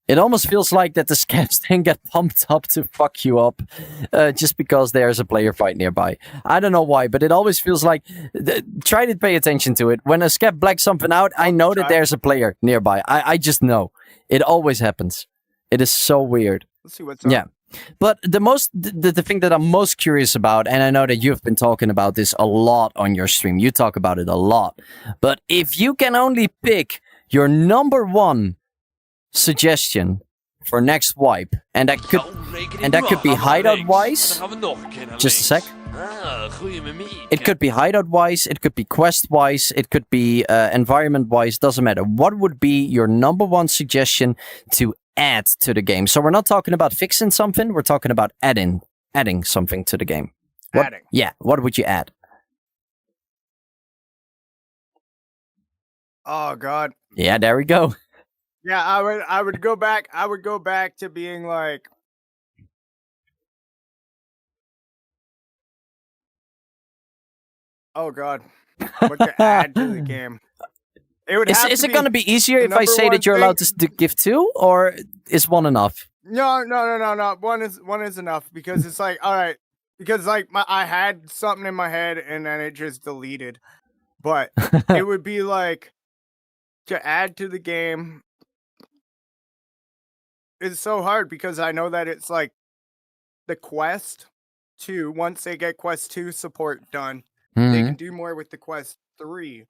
It almost feels like that the scavs then get pumped up to fuck you up just because there's a player fight nearby. I don't know why, but it always feels like... try to pay attention to it. When a scav blacks something out, I know that there's a player nearby. I just know. It always happens. It is so weird. Let's see what's up. Yeah. But the thing that I'm most curious about, and I know that you've been talking about this a lot on your stream. You talk about it a lot. But if you can only pick your number one suggestion for next wipe, and that could be hideout wise. Just a sec. It could be hideout wise, it could be quest wise, it could be environment wise, doesn't matter. What would be your number one suggestion to add to the game? So we're not talking about fixing something, we're talking about adding something to the game. Adding. Yeah, what would you add? Oh God. Yeah, there we go. Yeah, I would go back. I would go back to being like, oh God, what to add to the game? It would have Is to it going to be easier the if I number say one that you're thing- allowed to give 2, or is 1 enough? No. One is enough because it's like, all right, because like I had something in my head and then it just deleted. But it would be like to add to the game. It's so hard because I know that it's like the quest 2. Once they get quest 2 support done, they can do more with the quest 3.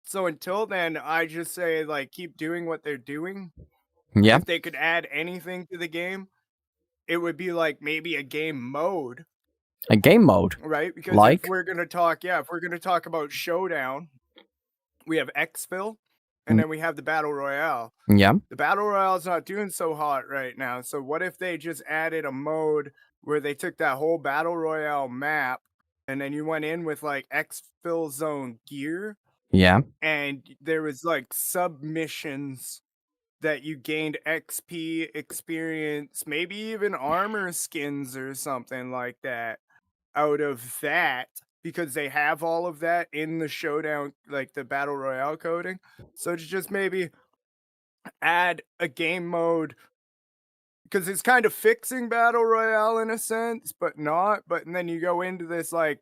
So until then, I just say like keep doing what they're doing. Yeah. If they could add anything to the game, it would be like maybe a game mode. A game mode? Right? Because Like? if we're gonna talk about Showdown, we have Exfil, and then we have the Battle Royale. Yeah. The Battle Royale's not doing so hot right now. So what if they just added a mode where they took that whole Battle Royale map and then you went in with like Exfilzone gear? Yeah. And there was like submissions that you gained XP, experience, maybe even armor skins or something like that out of that, because they have all of that in the Showdown, like the Battle Royale coding. So to just maybe add a game mode, because it's kind of fixing Battle Royale in a sense, but not. But and then you go into this like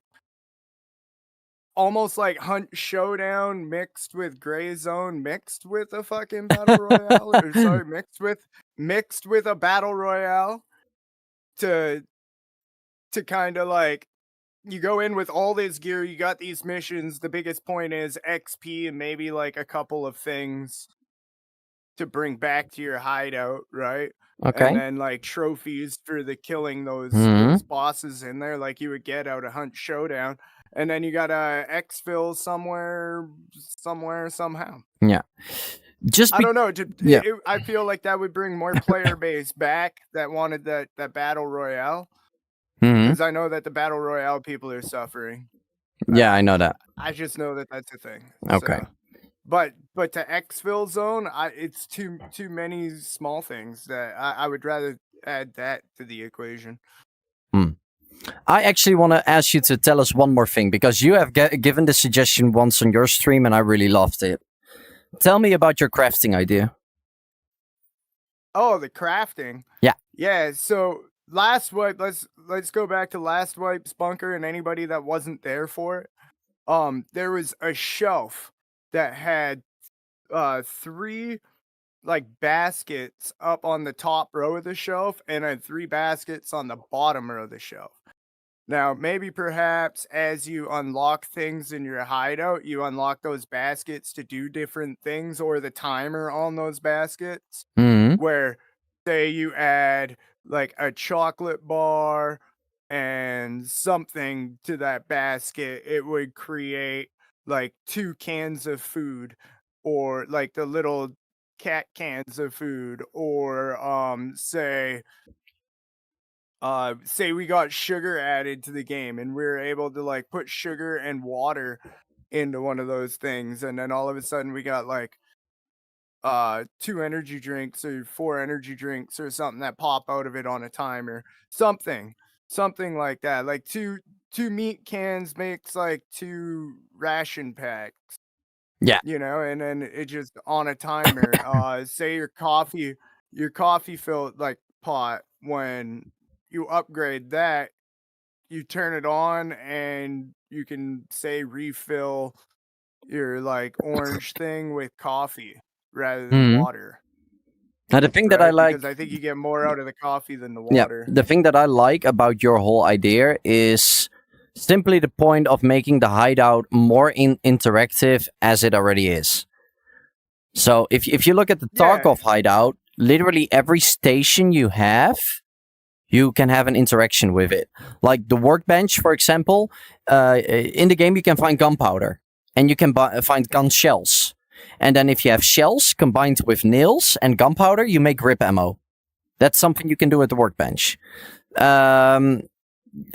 almost like Hunt Showdown mixed with Gray Zone mixed with a fucking Battle Royale, or sorry, mixed with a Battle Royale to kind of like, you go in with all this gear, you got these missions. The biggest point is XP and maybe like a couple of things to bring back to your hideout, right? Okay. And then like trophies for the killing those bosses in there, like you would get out of Hunt Showdown. And then you got a Exfil somewhere, somehow. Yeah. Just I don't know. Yeah. I feel like that would bring more player base back that wanted that Battle Royale. Because I know that the Battle Royale people are suffering. Yeah, I know that. I just know that that's a thing. Okay. So. But to Exfilzone, it's too many small things that I would rather add that to the equation. I actually want to ask you to tell us one more thing, because you have given the suggestion once on your stream and I really loved it. Tell me about your crafting idea. Oh, the crafting. Yeah. Yeah, so last wipe, let's go back to last wipe's bunker and anybody that wasn't there for it. There was a shelf that had 3 like baskets up on the top row of the shelf and had 3 baskets on the bottom row of the shelf. Now, maybe perhaps as you unlock things in your hideout, you unlock those baskets to do different things, or the timer on those baskets, where say you add like a chocolate bar and something to that basket, it would create like 2 cans of food, or like the little cat cans of food, or say we got sugar added to the game and we were able to like put sugar and water into one of those things, and then all of a sudden we got like 2 energy drinks or 4 energy drinks or something that pop out of it on a timer, something like that. Like two meat cans makes like 2 ration packs. Yeah. You know, and then it just on a timer. Say your coffee filled like pot, when you upgrade that, you turn it on and you can say refill your like orange thing with coffee rather than water. Now, the thing that I like, because I think you get more out of the coffee than the yeah, water. the thing that I like about your whole idea is simply the point of making the hideout more interactive as it already is. So if you look at the Tarkov hideout, literally every station you have, you can have an interaction with it. Like the workbench, for example, in the game you can find gunpowder and you can find gun shells. And then if you have shells combined with nails and gunpowder, you make grip ammo. That's something you can do at the workbench.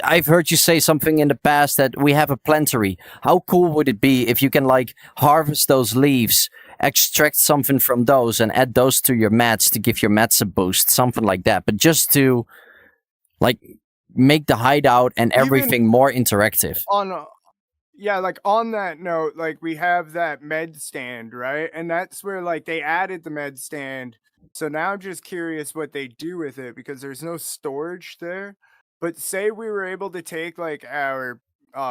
I've heard you say something in the past that we have a planetary. How cool would it be if you can like harvest those leaves, extract something from those, and add those to your mats to give your mats a boost, something like that. But just to like make the hideout and everything more interactive. Yeah, like on that note, like we have that med stand, right? And that's where like they added the med stand. So now I'm just curious what they do with it because there's no storage there. But say we were able to take like our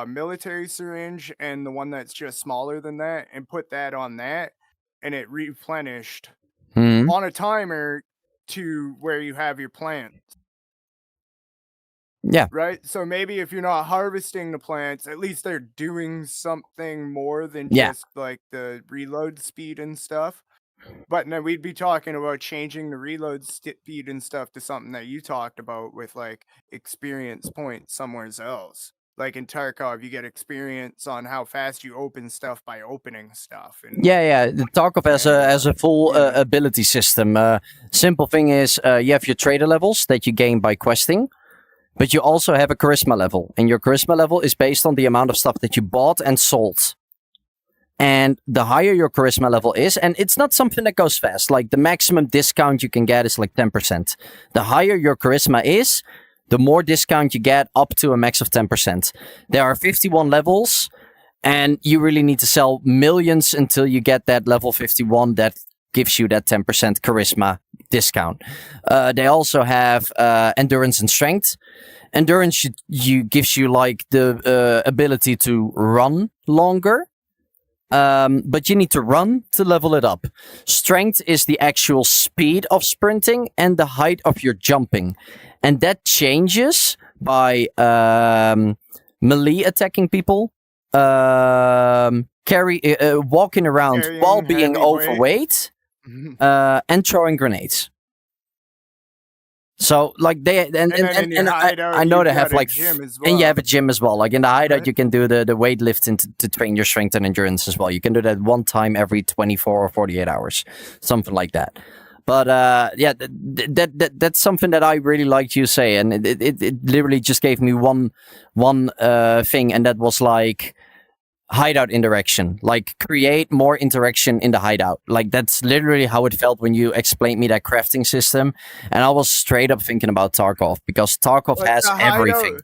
military syringe and the one that's just smaller than that and put that on that and it replenished on a timer to where you have your plants. Yeah. Right? So maybe if you're not harvesting the plants, at least they're doing something more than Yeah. just like the reload speed and stuff. But then we'd be talking about changing the reload speed and stuff to something that you talked about with like experience points somewhere else. Like in Tarkov, you get experience on how fast you open stuff by opening stuff. And Yeah. The Tarkov has a full ability system. Simple thing is you have your trader levels that you gain by questing. But you also have a charisma level, and your charisma level is based on the amount of stuff that you bought and sold. And the higher your charisma level is, and it's not something that goes fast, like the maximum discount you can get is like 10%. The higher your charisma is, the more discount you get, up to a max of 10%. There are 51 levels, and you really need to sell millions until you get that level 51 that gives you that 10% charisma discount. They also have endurance and strength. Endurance gives you like the ability to run longer, but you need to run to level it up. Strength is the actual speed of sprinting and the height of your jumping, and that changes by melee attacking people, walking around while being overweight. And throwing grenades. So like I know they have like and you have a gym as well. Like in the hideout, you can do the weightlifting to train your strength and endurance as well. You can do that one time every 24 or 48 hours, something like that. But that's something that I really liked you say, and it literally just gave me one thing, and that was like hideout interaction. Like create more interaction in the hideout. Like that's literally how it felt when you explained me that crafting system, and I was straight up thinking about Tarkov because Tarkov has everything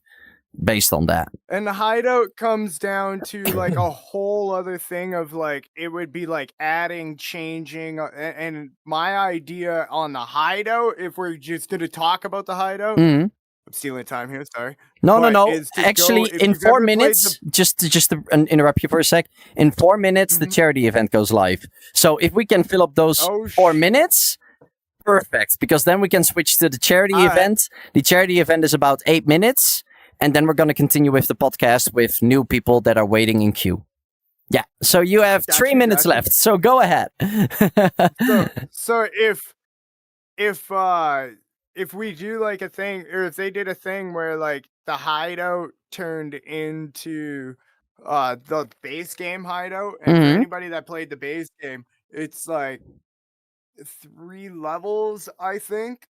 based on that. And the hideout comes down to like a whole other thing of like it would be like adding, changing, and my idea on the hideout, if we're just going to talk about the hideout, I'm stealing time here, sorry. No. Actually, in 4 minutes, just to interrupt you for a sec, in 4 minutes, the charity event goes live. So if we can fill up those 4 minutes, perfect. Because then we can switch to the charity event. The charity event is about 8 minutes. And then we're going to continue with the podcast with new people that are waiting in queue. Yeah. So you have 3 minutes left. So go ahead. so if we do like a thing, or if they did a thing where like the hideout turned into the base game hideout, and for anybody that played the base game, it's like 3 levels, I think.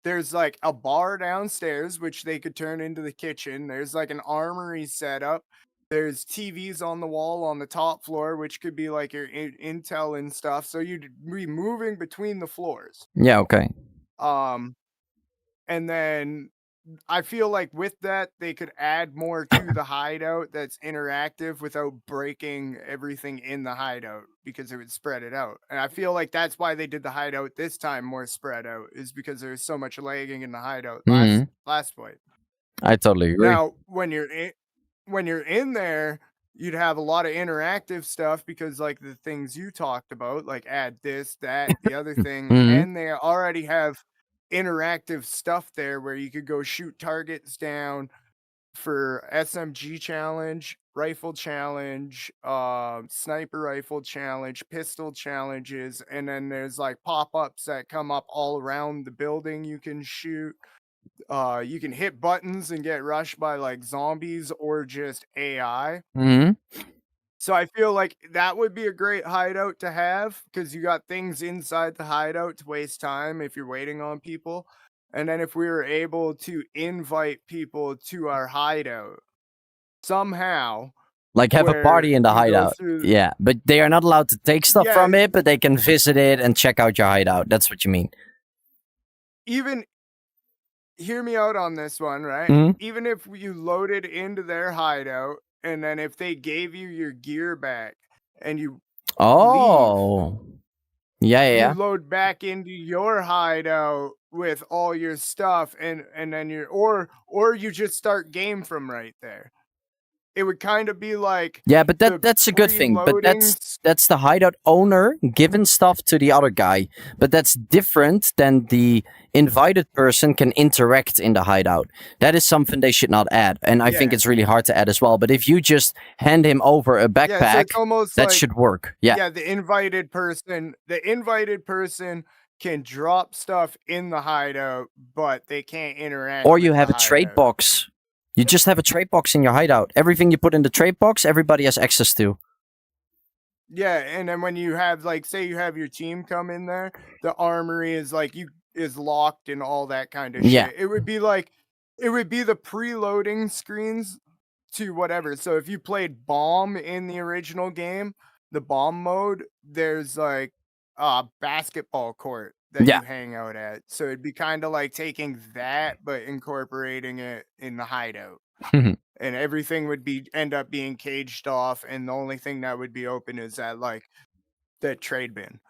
There's like a bar downstairs, which they could turn into the kitchen. There's like an armory setup. There's TVs on the wall on the top floor, which could be like your intel and stuff. So you'd be moving between the floors. Yeah, okay. And then I feel like with that, they could add more to the hideout that's interactive without breaking everything in the hideout, because it would spread it out. And I feel like that's why they did the hideout this time more spread out, is because there's so much lagging in the hideout last fight. I totally agree. Now, when you're in there, you'd have a lot of interactive stuff because like the things you talked about, like add this, that, the other thing, and they already have interactive stuff there where you could go shoot targets down for SMG challenge, rifle challenge, sniper rifle challenge, pistol challenges, and then there's like pop-ups that come up all around the building you can shoot. You can hit buttons and get rushed by like zombies or just AI. So I feel like that would be a great hideout to have, because you got things inside the hideout to waste time if you're waiting on people. and then if we were able to invite people to our hideout somehow, Like have a where party in the you go hideout. through- Yeah, but they are not allowed to take stuff Yeah. from it, but they can visit it and check out your hideout. That's what you mean. even hear me out on this one, right? Mhm. Even if you loaded into their hideout, and then if they gave you your gear back and you Oh. Yeah. you load back into your hideout with all your stuff, and then you're or you just start game from right there. It would kind of be like Yeah, but the that's a good thing. But preloading that's the hideout owner giving stuff to the other guy. But that's different than the invited person can interact in the hideout. That is something they should not add. And I think Yeah. it's really hard to add as well. But if you just hand him over a Yeah, so backpack, it's almost that like, should work. Yeah. the invited person can drop stuff in the hideout, but they can't interact. Or with you have the a trade hideout. box. You just have a trade box in your hideout. Everything you put in the trade box, everybody has access to. Yeah, and then when you have like, say you have your team come in there, the armory is like is locked and all that kind of Yeah. shit. It would be the preloading screens to whatever. So if you played bomb in the original game, the bomb mode, there's like a basketball court that Yeah. you hang out at. So it'd be kind of like taking that but incorporating it in the hideout. And everything would end up being caged off, and the only thing that would be open is that trade bin.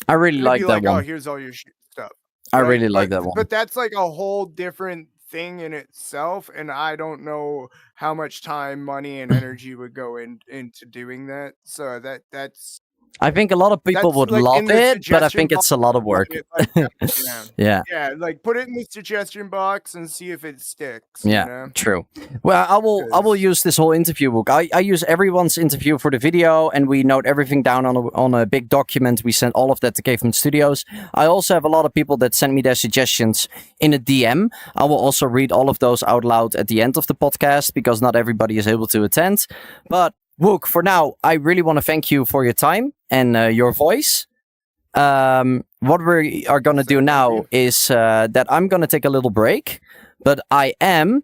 I really It'd like be that oh, one. here's all your stuff. I right? really like But- that one. But that's like a whole different thing in itself, and I don't know how much time, money, and energy would go into doing that. So that's I think a lot of people that's, would like, love in the it, but I suggestion think it's a lot of box, work. put it, like, Yeah. yeah, like put it in the suggestion box and see if it sticks. Yeah, you know? true. Well, I will use this whole interview book. I use everyone's interview for the video, and we note everything down on a big document. We send all of that to Caveman Studios. I also have a lot of people that send me their suggestions in a DM. I will also read all of those out loud at the end of the podcast because not everybody is able to attend. But Wook, for now, I really want to thank you for your time and your voice. What we are going to do now is that I'm going to take a little break, but I am...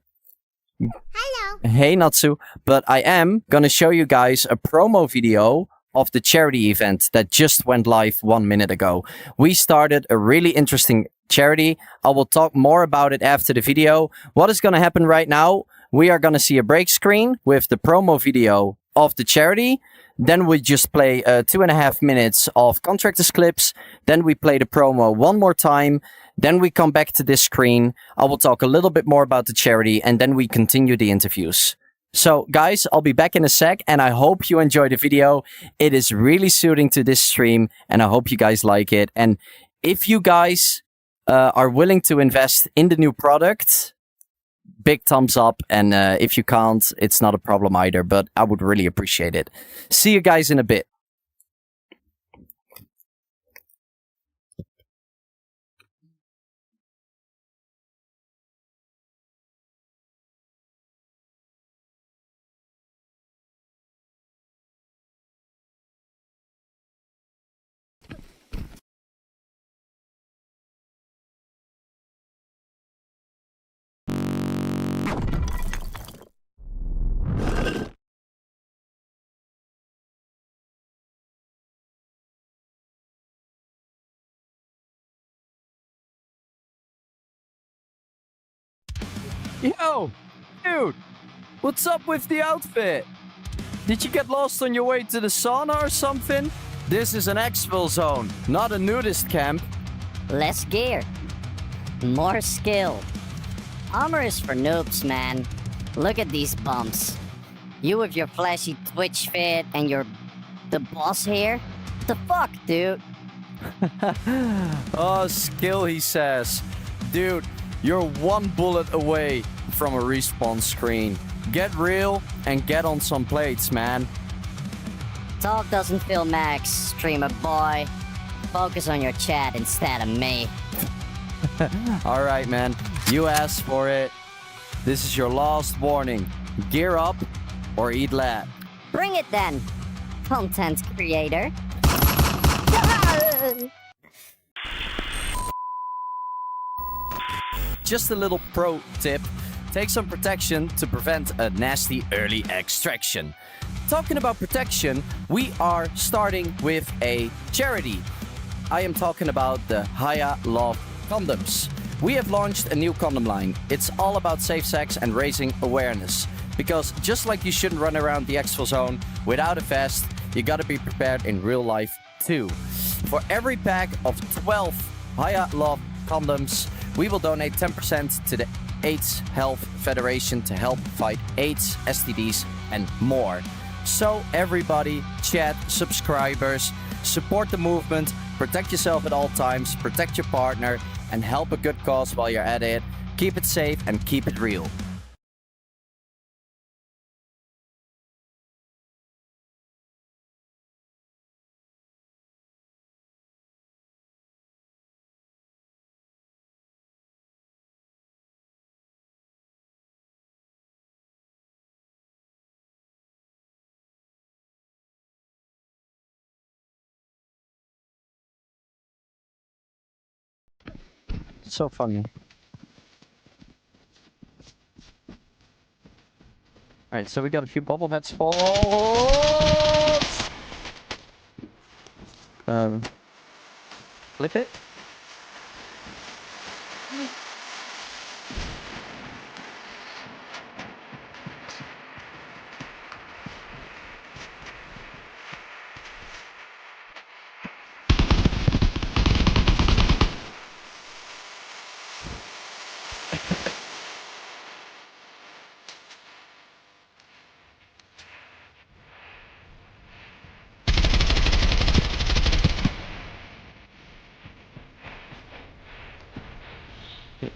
Hello. Hey, Natsu. But I am going to show you guys a promo video of the charity event that just went live 1 minute ago. We started a really interesting charity. I will talk more about it after the video. What is going to happen right now? We are going to see a break screen with the promo video of the charity. Then we just play 2.5 minutes of Contractors clips. Then we play the promo one more time. Then we come back to this screen. I will talk a little bit more about the charity, and then we continue the interviews. So guys, I'll be back in a sec, and I hope you enjoy the video. It is really suiting to this stream, and I hope you guys like it. And if you guys are willing to invest in the new product, big thumbs up, and if you can't, it's not a problem either, but I would really appreciate it. See you guys in a bit. Yo, dude, what's up with the outfit? Did you get lost on your way to the sauna or something? This is an Exfilzone, not a nudist camp. Less gear. More skill. Armor is for noobs, man. Look at these bumps. You with your flashy Twitch fit and the boss here? What the fuck, dude? Oh, skill, he says. Dude, you're one bullet away from a respawn screen. Get real and get on some plates, man. Talk doesn't fill max, streamer boy. Focus on your chat instead of me. Alright, man. You asked for it. This is your last warning. Gear up or eat lat. Bring it then, content creator. Just a little pro tip. Take some protection to prevent a nasty early extraction. Talking about protection, we are starting with a charity. I am talking about the Hayaplays condoms. We have launched a new condom line. It's all about safe sex and raising awareness. Because just like you shouldn't run around the Exfilzone without a vest, you gotta be prepared in real life too. For every pack of 12 Hayaplays condoms, we will donate 10% to the AIDS Health Federation to help fight AIDS, STDs, and more. So everybody, chat, subscribers, support the movement, protect yourself at all times, protect your partner, and help a good cause while you're at it. Keep it safe and keep it real. So funny. Alright, so we got a few bubble heads fall. Flip it.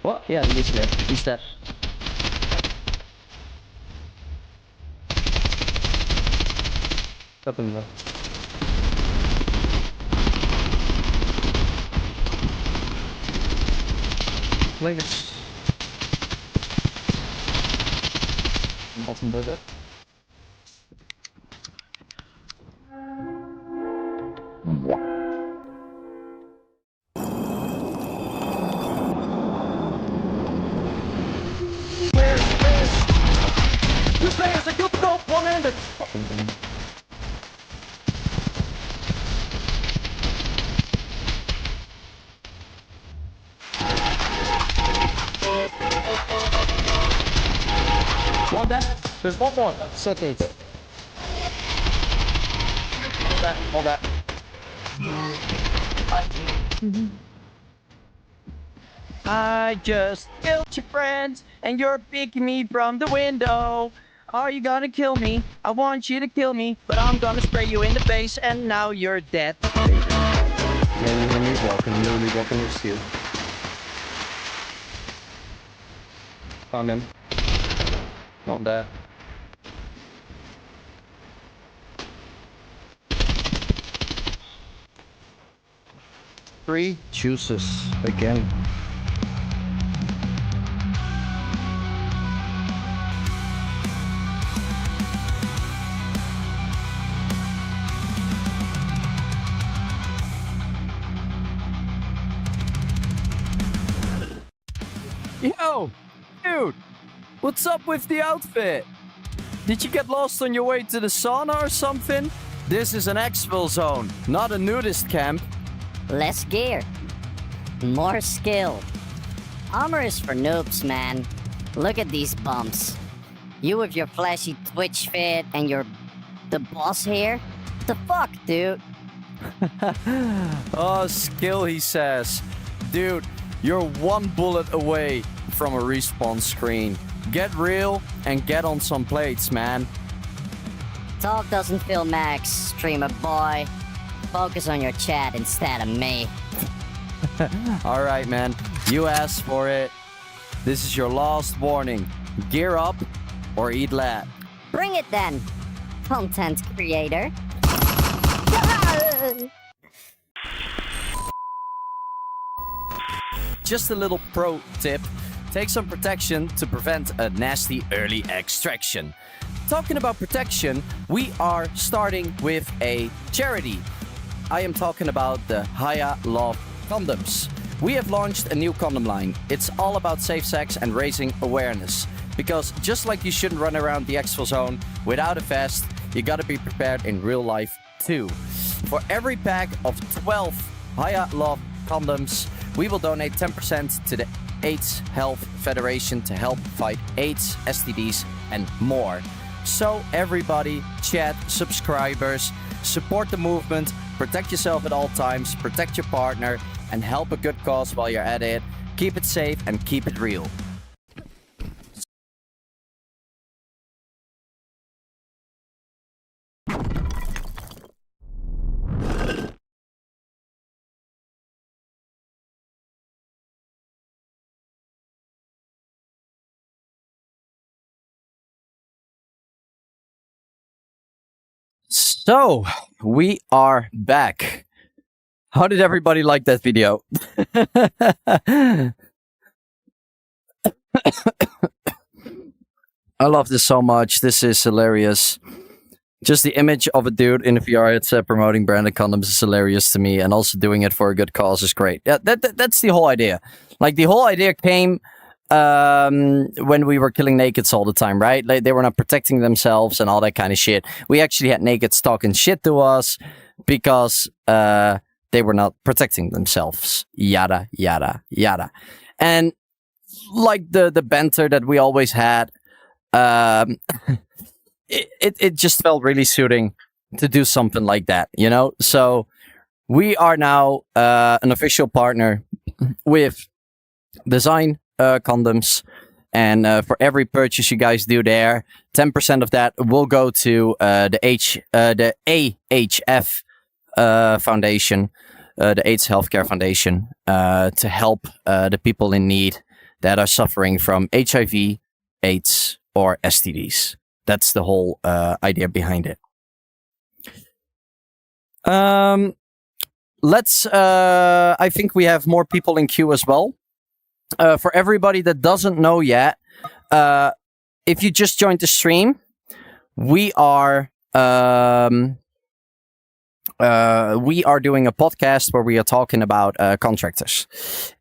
What? Yeah, he's dead. He's dead. Stop him though. Legs. Bottom did it. This player's a good golf one-handed. One dead. There's one more. Set it. Hold that. I just killed your friends and you're peeking me from the window. Are you gonna kill me? I want you to kill me, but I'm gonna spray you in the face and now you're dead. Literally walking with steel. Found him. Not there. Three juices again. Yo, dude, what's up with the outfit? Did you get lost on your way to the sauna or something? This is an Exfilzone, not a nudist camp. Less gear. More skill. Armor is for noobs, man. Look at these bumps. You with your flashy Twitch fit and your... the boss here? What the fuck, dude? Oh, skill, he says. Dude, you're one bullet away from a respawn screen. Get real and get on some plates, man. Talk doesn't fill max, streamer boy. Focus on your chat instead of me. Alright, man. You asked for it. This is your last warning. Gear up or eat lat. Bring it then, content creator. Just a little pro tip. Take some protection to prevent a nasty early extraction. Talking about protection, we are starting with a charity. I am talking about the Hayaplays condoms. we have launched a new condom line. It's all about safe sex and raising awareness. Because just like you shouldn't run around the Exfilzone without a vest, you gotta be prepared in real life too. For every pack of 12 Haya Love condoms, we will donate 10% to the AIDS Health Federation to help fight AIDS, STDs, and more. So everybody, chat, subscribers, support the movement, protect yourself at all times, protect your partner, and help a good cause while you're at it. Keep it safe and keep it real. So, we are back. How did everybody like that video? I love this so much. This is hilarious. Just the image of a dude in a VR headset promoting branded condoms is hilarious to me, and also doing it for a good cause is great. Yeah, that's the whole idea. Like, the whole idea came when we were killing nakeds all the time, right? Like, they were not protecting themselves and all that kind of shit. We actually had nakeds talking shit to us because they were not protecting themselves. Yada, yada, yada. And like the banter that we always had, it just felt really suiting to do something like that, you know? So we are now an official partner with Design Condoms, and for every purchase you guys do there, 10% of that will go to the AHF Foundation, the AIDS Healthcare Foundation, to help the people in need that are suffering from HIV, AIDS, or STDs. That's the whole idea behind it. I think we have more people in queue as well. For everybody that doesn't know yet, if you just joined the stream, we are doing a podcast where we are talking about contractors.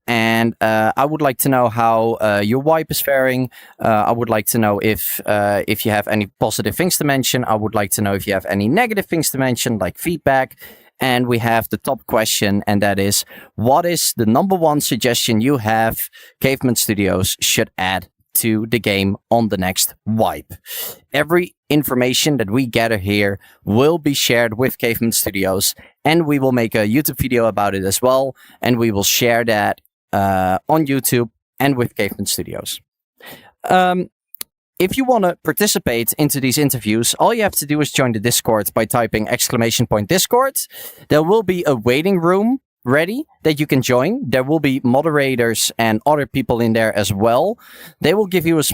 And I would like to know how your wipe is faring. I would like to know if you have any positive things to mention. I would like to know if you have any negative things to mention, like feedback. And we have the top question, and that is, what is the number one suggestion you have Caveman Studios should add to the game on the next wipe? Every information that we gather here will be shared with Caveman Studios, and we will make a YouTube video about it as well, and we will share that on YouTube and with Caveman Studios. If you want to participate into these interviews, all you have to do is join the Discord by typing !Discord. There will be a waiting room ready that you can join. There will be moderators and other people in there as well. They will give you a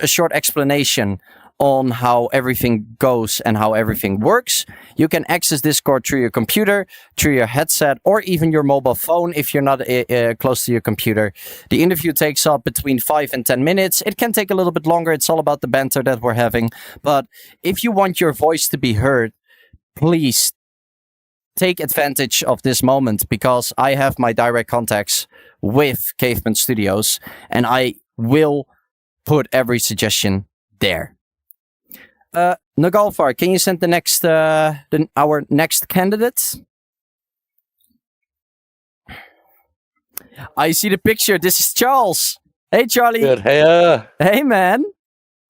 short explanation on how everything goes and how everything works. You can access Discord through your computer, through your headset, or even your mobile phone if you're not close to your computer. The interview takes up between 5 and 10 minutes. It can take a little bit longer. It's all about the banter that we're having. But if you want your voice to be heard, please take advantage of this moment, because I have my direct contacts with Caveman Studios, and I will put every suggestion there. Nagalfar, can you send the next our next candidate? I see the picture. This is Charles. Hey, Charlie. Good. Hey, hey, man.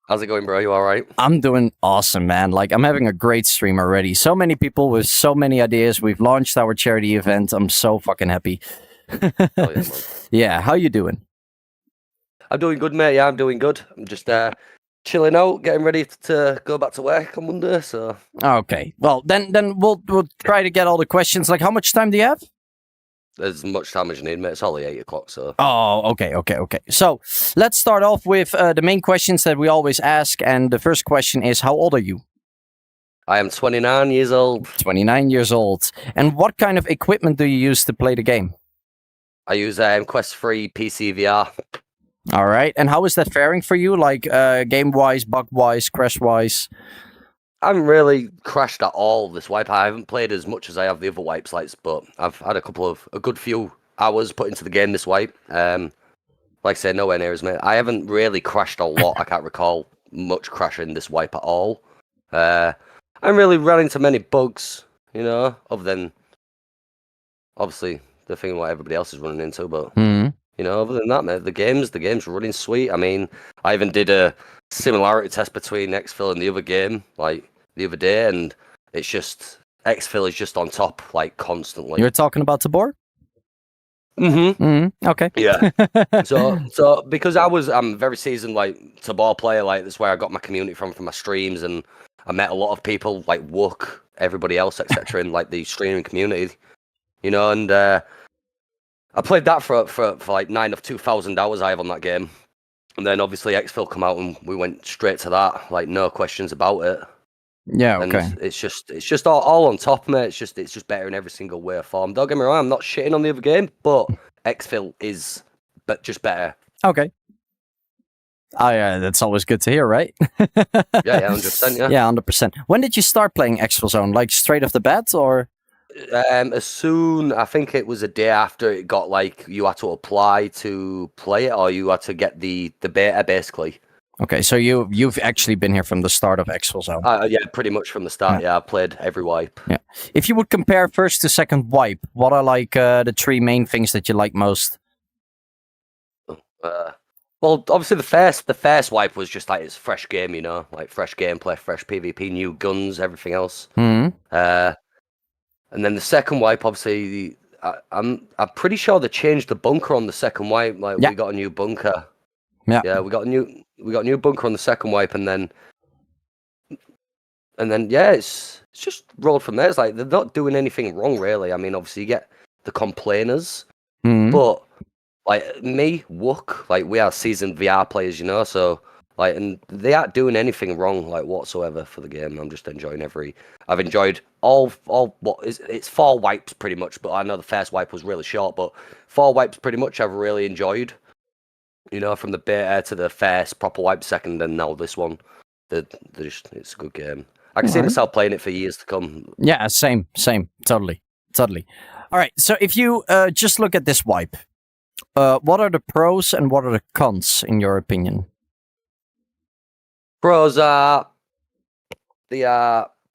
How's it going, bro? You all right? I'm doing awesome, man. Like, I'm having a great stream already. So many people with so many ideas. We've launched our charity event. I'm so fucking happy. Oh, yeah, yeah, how you doing? I'm doing good, mate. Yeah, I'm doing good. I'm just chilling out, getting ready to go back to work on Monday. So okay, well then we'll try to get all the questions. Like, how much time do you have? As much time as you need, mate. It's only 8 o'clock, so. Oh, okay. So let's start off with the main questions that we always ask, and the first question is, how old are you? I am 29 years old. 29 years old. And what kind of equipment do you use to play the game? I use Quest 3 PC VR. All right. And how is that faring for you? Like, game-wise, bug-wise, crash-wise? I haven't really crashed at all this wipe. I haven't played as much as I have the other wipe sites, but I've had a good few hours put into the game this wipe. Like I say, nowhere near as many. I haven't really crashed a lot. I can't recall much crashing this wipe at all. I haven't really run into many bugs, other than obviously the thing what everybody else is running into. But other than that, mate, the game's running sweet. I mean, I even did a similarity test between Exfil and the other game, like the other day, and it's just Exfil is just on top, like constantly. You're talking about Tabor? Okay. Yeah. So because I'm a very seasoned like Tabor player, like that's where I got my community from my streams, and I met a lot of people like Wook, everybody else, etc. in like the streaming community, and I played that for like 9 of 2,000 hours I have on that game. And then obviously Exfil come out and we went straight to that, like no questions about it. Yeah, okay. And it's just all on top, mate. It's just better in every single way or form. Don't get me wrong, I'm not shitting on the other game, but Exfil is just better. Okay. That's always good to hear, right? Yeah, 100%, yeah. Yeah, 100%. When did you start playing Exfilzone? Like straight off the bat, or? As soon, I think it was a day after it got like you had to apply to play it, or you had to get the beta, basically. Okay, so you've actually been here from the start of Exfilzone. Yeah, pretty much from the start. Yeah, I played every wipe. Yeah. If you would compare first to second wipe, what are like the 3 main things that you like most? Well, obviously the first wipe was just like it's fresh game, like fresh gameplay, fresh PvP, new guns, everything else. And then the second wipe, obviously, I'm pretty sure they changed the bunker on the second wipe. Like we got a new bunker. Yeah, we got a new bunker on the second wipe, and then yeah, it's just rolled from there. It's like they're not doing anything wrong, really. I mean, obviously you get the complainers, but like me, Wook, like we are seasoned VR players, so. Like, and they aren't doing anything wrong, like, whatsoever for the game. I'm just enjoying I've enjoyed it's 4 wipes pretty much, but I know the first wipe was really short, but 4 wipes pretty much I've really enjoyed. From the beta to the first proper wipe second, and now this one. It's a good game. I can see myself playing it for years to come. Yeah, same. Totally. All right, so if you just look at this wipe, what are the pros and what are the cons, in your opinion? Pros are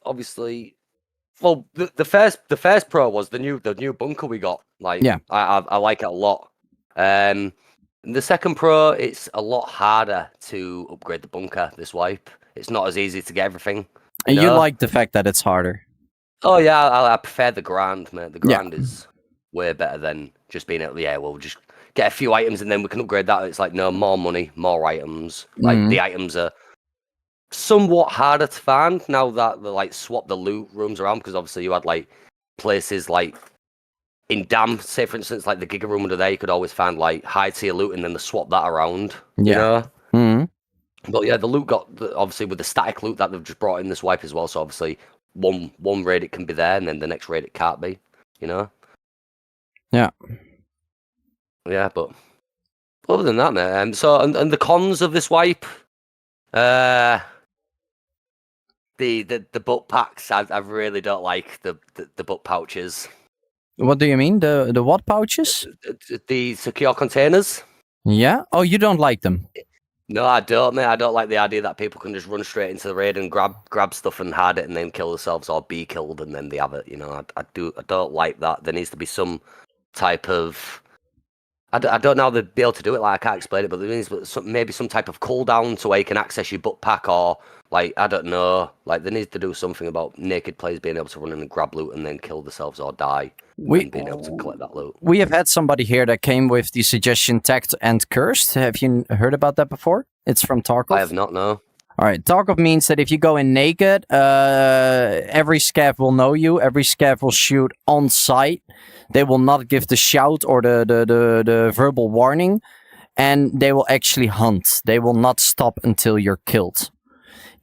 obviously the first pro was the new bunker we got. Like I like it a lot. The second pro, it's a lot harder to upgrade the bunker this wipe. It's not as easy to get everything. You like the fact that it's harder? Oh yeah, I prefer the grind, mate. The grind is way better than just being able. Yeah, we'll just get a few items and then we can upgrade that. It's like no more money, more items. Like the items are somewhat harder to find now that they like swap the loot rooms around, because obviously you had like places like in Dam, say for instance, like the Giga room under there, you could always find like high tier loot and then they swap that around. But yeah, the loot got obviously with the static loot that they've just brought in this wipe as well. So obviously one raid it can be there and then the next raid it can't be. Yeah. Yeah, but other than that, man. So and the cons of this wipe. The butt packs, I really don't like the butt pouches. What do you mean? The what pouches? The secure containers. Yeah? Oh, you don't like them? No, I don't, mate. I don't like the idea that people can just run straight into the raid and grab stuff and hide it and then kill themselves or be killed and then they have it. I don't like that. There needs to be some type of... I don't know how they'd be able to do it. Like I can't explain it, but there needs maybe some type of cooldown so where you can access your butt pack, or like I don't know. Like they need to do something about naked players being able to run in and grab loot and then kill themselves or die and being able to collect that loot. We have had somebody here that came with the suggestion tagged and cursed. Have you heard about that before? It's from Tarkov. I have not, no. All right, Tarkov means that if you go in naked, every scav will know you. Every scav will shoot on sight. They will not give the shout or the verbal warning, and they will actually hunt. They will not stop until you're killed.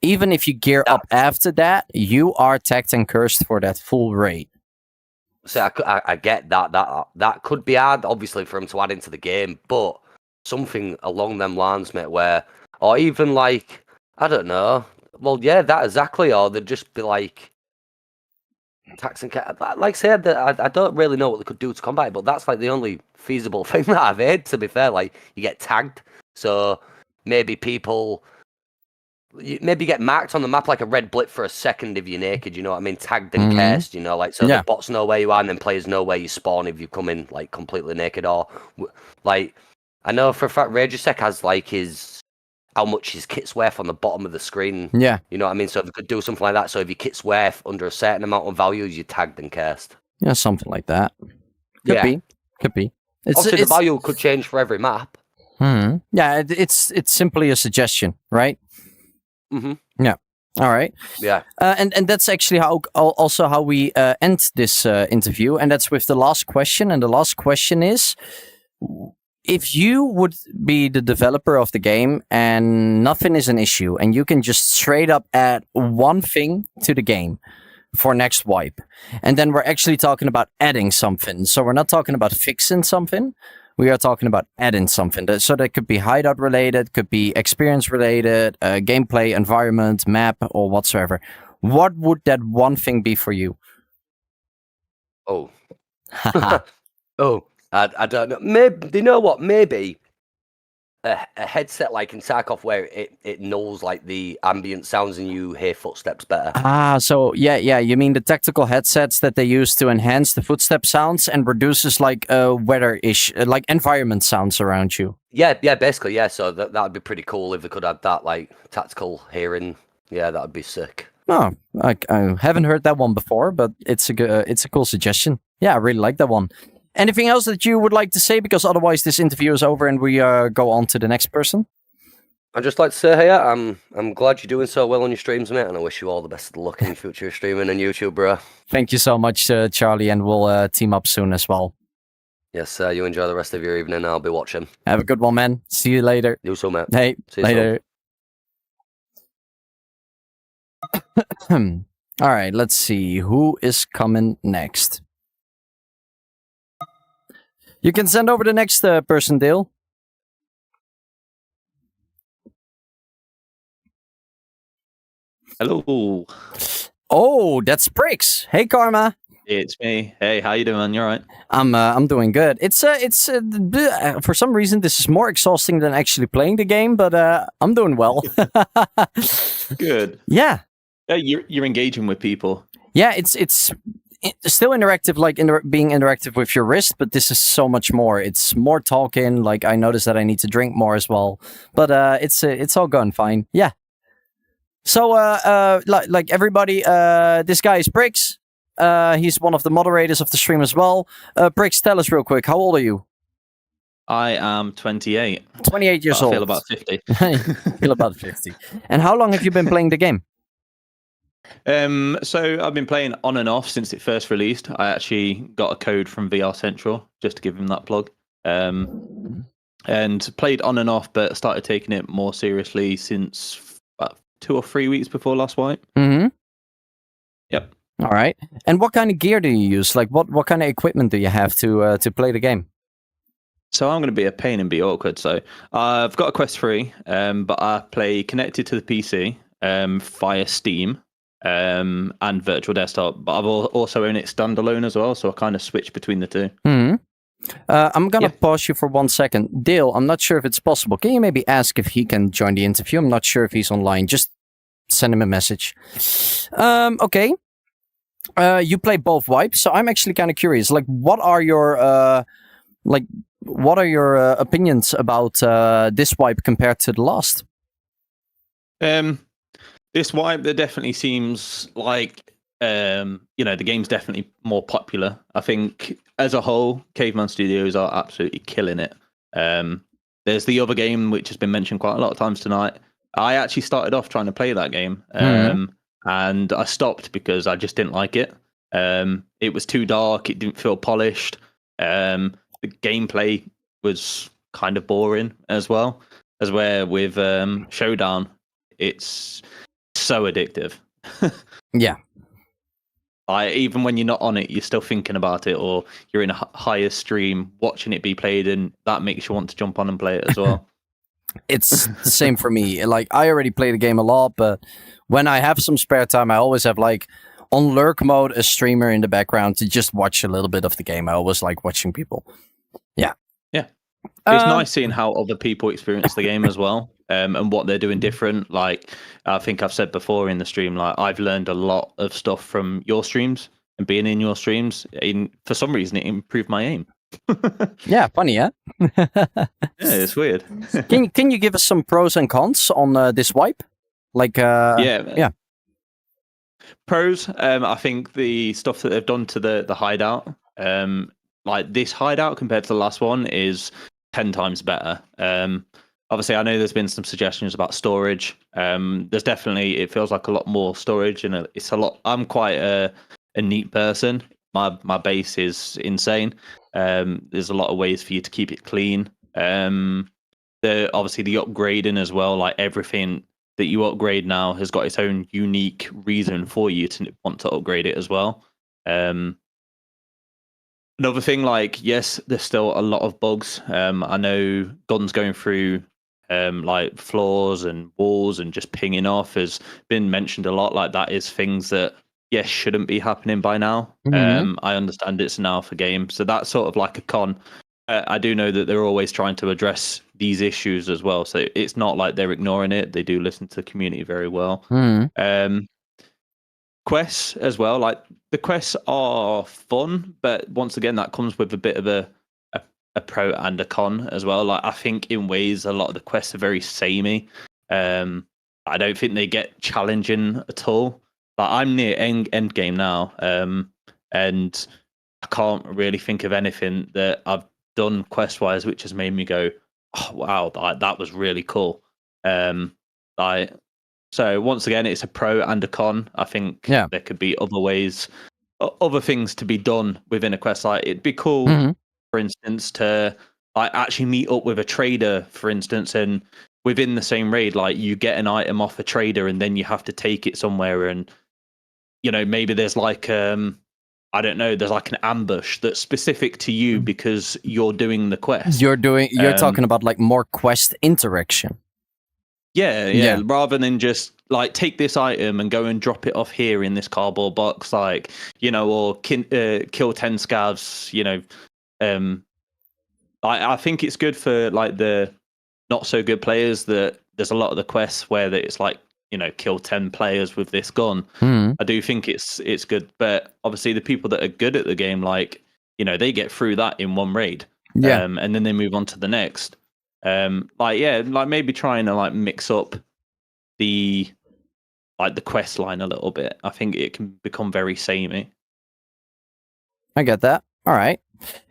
Even if you gear up after that, you are tagged and cursed for that full raid. So I get that. That could be hard, obviously, for him to add into the game, but something along them lines, mate, where, or even like, I don't know. Well, yeah, that exactly. Or they'd just be like, Tax and care. Like I said, I don't really know what they could do to combat it, but that's like the only feasible thing that I've heard, to be fair. Like, you get tagged, so maybe people... Maybe you get marked on the map like a red blip for a second if you're naked, you know what I mean? Tagged and cursed, you know, like, so the bots know where you are and then players know where you spawn if you come in, like, completely naked. Or, like, I know for a fact Ragersec has, like, how much his kit's worth on the bottom of the screen. Yeah. You know what I mean? So if you could do something like that, so if your kit's worth under a certain amount of value, you're tagged and cursed. Yeah, something like that. Could be. Obviously, the value could change for every map. Yeah, it's simply a suggestion, right? Yeah. All right. Yeah. And that's actually how we end this interview, and that's with the last question. And the last question is, if you would be the developer of the game and nothing is an issue, and you can just straight up add one thing to the game for next wipe, and then we're actually talking about adding something. So we're not talking about fixing something. We are talking about adding something. So that could be hideout related, could be experience related, gameplay, environment, map, or whatsoever. What would that one thing be for you? Oh. I don't know. Maybe, you know what? Maybe a headset like in Tarkov where it knows like the ambient sounds and you hear footsteps better. So yeah. You mean the tactical headsets that they use to enhance the footstep sounds and reduces like weather-ish, like environment sounds around you. Yeah, basically, yeah. So that would be pretty cool if they could have that like tactical hearing. Yeah, that would be sick. Oh, I haven't heard that one before, but it's a cool suggestion. Yeah, I really like that one. Anything else that you would like to say? Because otherwise this interview is over and we go on to the next person. I'd just like to say, hey, I'm glad you're doing so well on your streams, mate, and I wish you all the best of luck in your future streaming on YouTube, bro. Thank you so much, Charlie, and we'll team up soon as well. Yes, sir. You enjoy the rest of your evening. I'll be watching. Have a good one, man. See you later. You too, mate. Hey, see you later. All right, let's see. Who is coming next? You can send over the next person, Dale. Hello. Oh, that's Bricks. Hey, Karma. It's me. Hey, how you doing? You all right? I'm doing good. It's for some reason this is more exhausting than actually playing the game, but I'm doing well. Good. Yeah. You're engaging with people. Yeah, it's still interactive, like being interactive with your wrist, but this is so much more. It's more talking. Like I noticed that I need to drink more as well, but it's all going fine. Yeah. So like everybody, this guy is Bricks. He's one of the moderators of the stream as well. Bricks, tell us real quick, how old are you? I am 28. 28 years old. I feel about 50. Feel about 50. And how long have you been playing the game? So I've been playing on and off since it first released. I actually got a code from VR Central, just to give him that plug. And played on and off, but started taking it more seriously since about 2 or 3 weeks before last wipe. Mm-hmm. Yep. All right. And what kind of gear do you use? Like what kind of equipment do you have to play the game? So I'm going to be a pain and be awkward. So I've got a Quest 3, but I play connected to the PC via Steam. And virtual desktop, but I've also own it standalone as well, so I kind of switch between the two. I'm gonna pause you for 1 second. Dale, I'm not sure if it's possible. Can you maybe ask if he can join the interview? I'm not sure if he's online. Just send him a message. Okay. You play both wipes, so I'm actually kind of curious. Like, what are your opinions about this wipe compared to the last? This wipe, there definitely seems like, the game's definitely more popular. I think, as a whole, Caveman Studios are absolutely killing it. There's the other game, which has been mentioned quite a lot of times tonight. I actually started off trying to play that game, and I stopped because I just didn't like it. It was too dark, it didn't feel polished. The gameplay was kind of boring as well, as where with Showdown, it's so addictive. Yeah. Even when you're not on it, you're still thinking about it, or you're in a higher stream watching it be played, and that makes you want to jump on and play it as well. It's the same for me. Like, I already play the game a lot, but when I have some spare time, I always have like on lurk mode a streamer in the background to just watch a little bit of the game. I always like watching people. Yeah. Yeah. It's nice seeing how other people experience the game as well, and what they're doing different. Like I think I've said before in the stream, like I've learned a lot of stuff from your streams and being in your streams. For some reason, it improved my aim. Yeah, funny, huh? Yeah, it's weird. Can you give us some pros and cons on this wipe? Like, yeah. Pros, I think the stuff that they've done to the hideout, like this hideout compared to the last one, is 10 times better. Obviously, I know there's been some suggestions about storage. There's definitely, it feels like a lot more storage, and it's a lot. I'm quite a neat person. My base is insane. There's a lot of ways for you to keep it clean. Obviously the upgrading as well, like everything that you upgrade now has got its own unique reason for you to want to upgrade it as well. Another thing, like, yes, there's still a lot of bugs. I know guns going through like floors and walls and just pinging off has been mentioned a lot. Like that is things that, yes, shouldn't be happening by now. I understand it's an alpha game, so that's sort of like a con. I do know that they're always trying to address these issues as well, so it's not like they're ignoring it. They do listen to the community very well. Quests as well, like the quests are fun, but once again, that comes with a bit of a pro and a con as well. Like I think in ways a lot of the quests are very samey. I don't think they get challenging at all. Like I'm near end game now, and I can't really think of anything that I've done quest wise which has made me go, oh wow, that was really cool. So once again, it's a pro and a con. I think there could be other ways, other things to be done within a quest. Like it'd be cool, for instance, to like actually meet up with a trader, for instance, and within the same raid, like you get an item off a trader and then you have to take it somewhere, and you know, maybe there's like I don't know, there's like an ambush that's specific to you because you're doing the quest. You're talking about like more quest interaction. Yeah. Rather than just like take this item and go and drop it off here in this cardboard box, like, you know, or kill 10 scavs, you know. I think it's good for like the not so good players that there's a lot of the quests where it's like, you know, kill 10 players with this gun. I do think it's good, but obviously the people that are good at the game, like, you know, they get through that in one raid, and then they move on to the next. Like maybe trying to like mix up the quest line a little bit. I think it can become very samey. I get that. All right.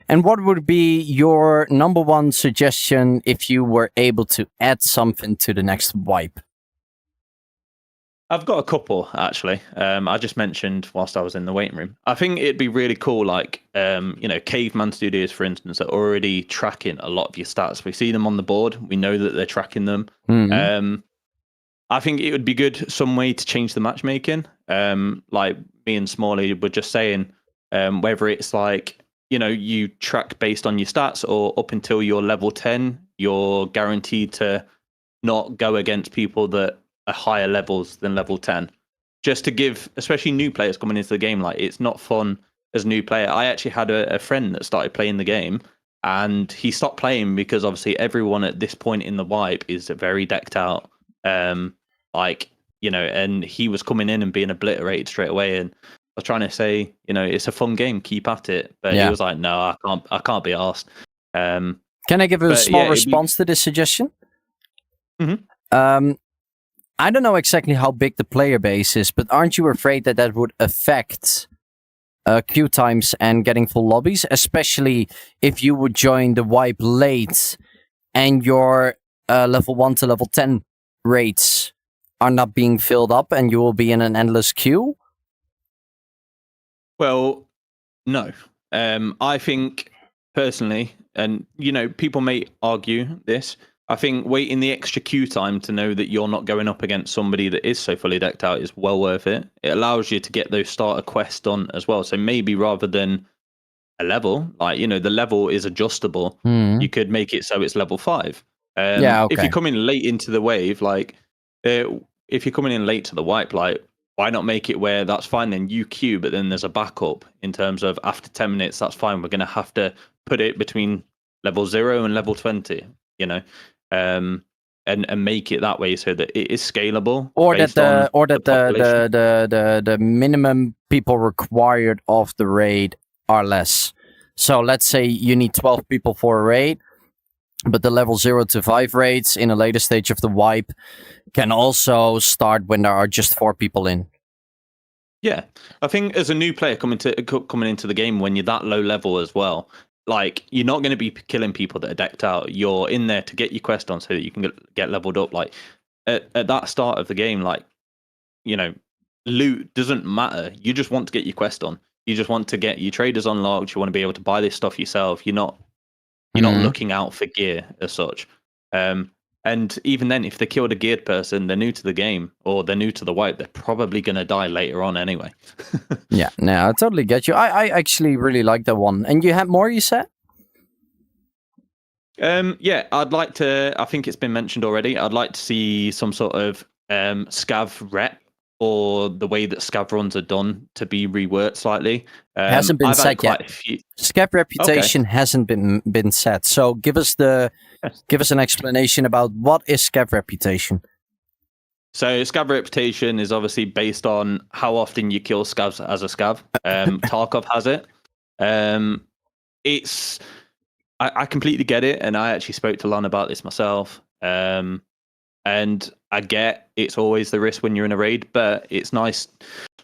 And what would be your number one suggestion if you were able to add something to the next wipe? I've got a couple, actually. I just mentioned whilst I was in the waiting room. I think it'd be really cool, like, you know, Caveman Studios, for instance, are already tracking a lot of your stats. We see them on the board. We know that they're tracking them. I think it would be good some way to change the matchmaking. Like me and Smalley were just saying, whether it's like, you know, you track based on your stats, or up until you're level 10, you're guaranteed to not go against people that are higher levels than level 10. Just to give, especially new players coming into the game, like, it's not fun as a new player. I actually had a friend that started playing the game, and he stopped playing because obviously everyone at this point in the wipe is very decked out. Like, you know, and he was coming in and being obliterated straight away, and I was trying to say, you know, it's a fun game, keep at it. But he was like, no, I can't be asked. Can I give a small response to this suggestion? I don't know exactly how big the player base is, but aren't you afraid that that would affect queue times and getting full lobbies, especially if you would join the wipe late and your level 1 to level 10 rates are not being filled up and you will be in an endless queue? Well, no. I think personally, and you know, people may argue this, I think waiting the extra queue time to know that you're not going up against somebody that is so fully decked out is well worth it. It allows you to get those starter quests done as well. So maybe rather than a level, like, you know, the level is adjustable. You could make it so it's level 5. If you're coming late into the wave, like, if you're coming in late to the wipe, like, why not make it where that's fine, then you queue, but then there's a backup in terms of after 10 minutes, that's fine. We're going to have to put it between level 0 and level 20, you know, and make it that way so that it is scalable. Or that the minimum people required of the raid are less. So let's say you need 12 people for a raid, but the level 0 to 5 raids in a later stage of the wipe can also start when there are just 4 people in. Yeah, I think as a new player coming into the game, when you're that low level as well, like you're not going to be killing people that are decked out. You're in there to get your quest on so that you can get leveled up. Like at that start of the game, like, you know, loot doesn't matter. You just want to get your quest on. You just want to get your traders unlocked. You want to be able to buy this stuff yourself. You're not looking out for gear as such. And even then, if they killed a geared person, they're new to the game or they're new to the wipe, they're probably going to die later on anyway. Yeah, no, I totally get you. I actually really like that one. And you had more, you said? Yeah, I'd like to, I think it's been mentioned already, I'd like to see some sort of scav rep or the way that scav runs are done to be reworked slightly. Hasn't been set yet. Scav reputation hasn't been set. So give us an explanation about what is scav reputation. So scav reputation is obviously based on how often you kill scavs as a scav. Tarkov has it. I completely get it, and I actually spoke to Lon about this myself. And I get it's always the risk when you're in a raid, but it's nice.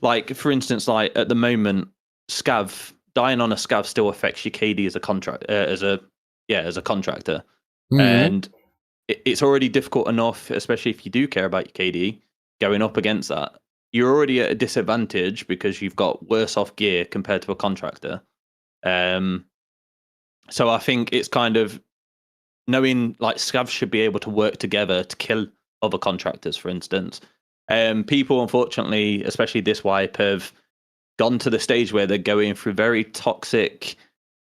Like, for instance, like at the moment, dying on a scav still affects your KD as a contractor. Mm-hmm. And it's already difficult enough, especially if you do care about your KD, going up against that. You're already at a disadvantage because you've got worse off gear compared to a contractor. So I think it's kind of knowing like scavs should be able to work together to kill other contractors, for instance. People, unfortunately, especially this wipe, have gone to the stage where they're going through very toxic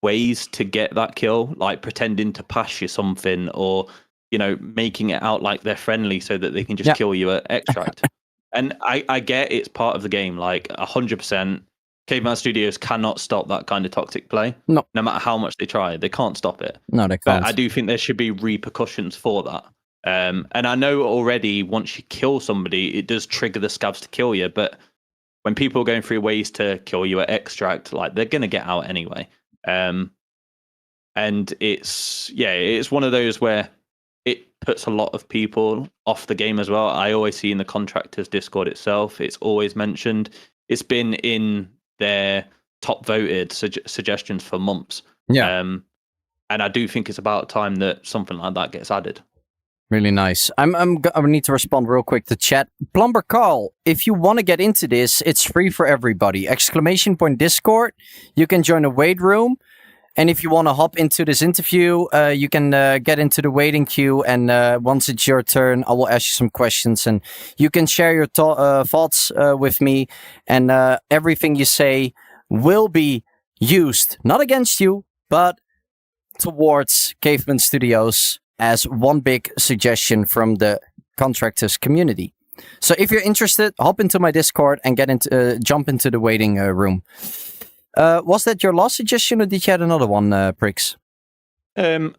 ways to get that kill, like pretending to pass you something or, you know, making it out like they're friendly so that they can just kill you at extract. And I get it's part of the game, like 100%. Caveman Studios cannot stop that kind of toxic play. No matter how much they try, they can't stop it. No, they can't. But I do think there should be repercussions for that. And I know already once you kill somebody, it does trigger the scavs to kill you. But when people are going through ways to kill you at extract, like they're going to get out anyway. And it's one of those where it puts a lot of people off the game as well. I always see in the Contractors Discord itself, it's always mentioned. It's been in their top voted suggestions for months. Yeah. And I do think it's about time that something like that gets added. Really nice. I need to respond real quick to chat. Plumber Carl, if you want to get into this, it's free for everybody. !Discord. You can join a wait room. And if you want to hop into this interview, you can get into the waiting queue. And once it's your turn, I will ask you some questions. And you can share your thoughts with me. And everything you say will be used, not against you, but towards Caveman Studios as one big suggestion from the contractors community. So if you're interested, hop into my Discord and jump into the waiting room. Was that your last suggestion, or did you have another one, Prix? The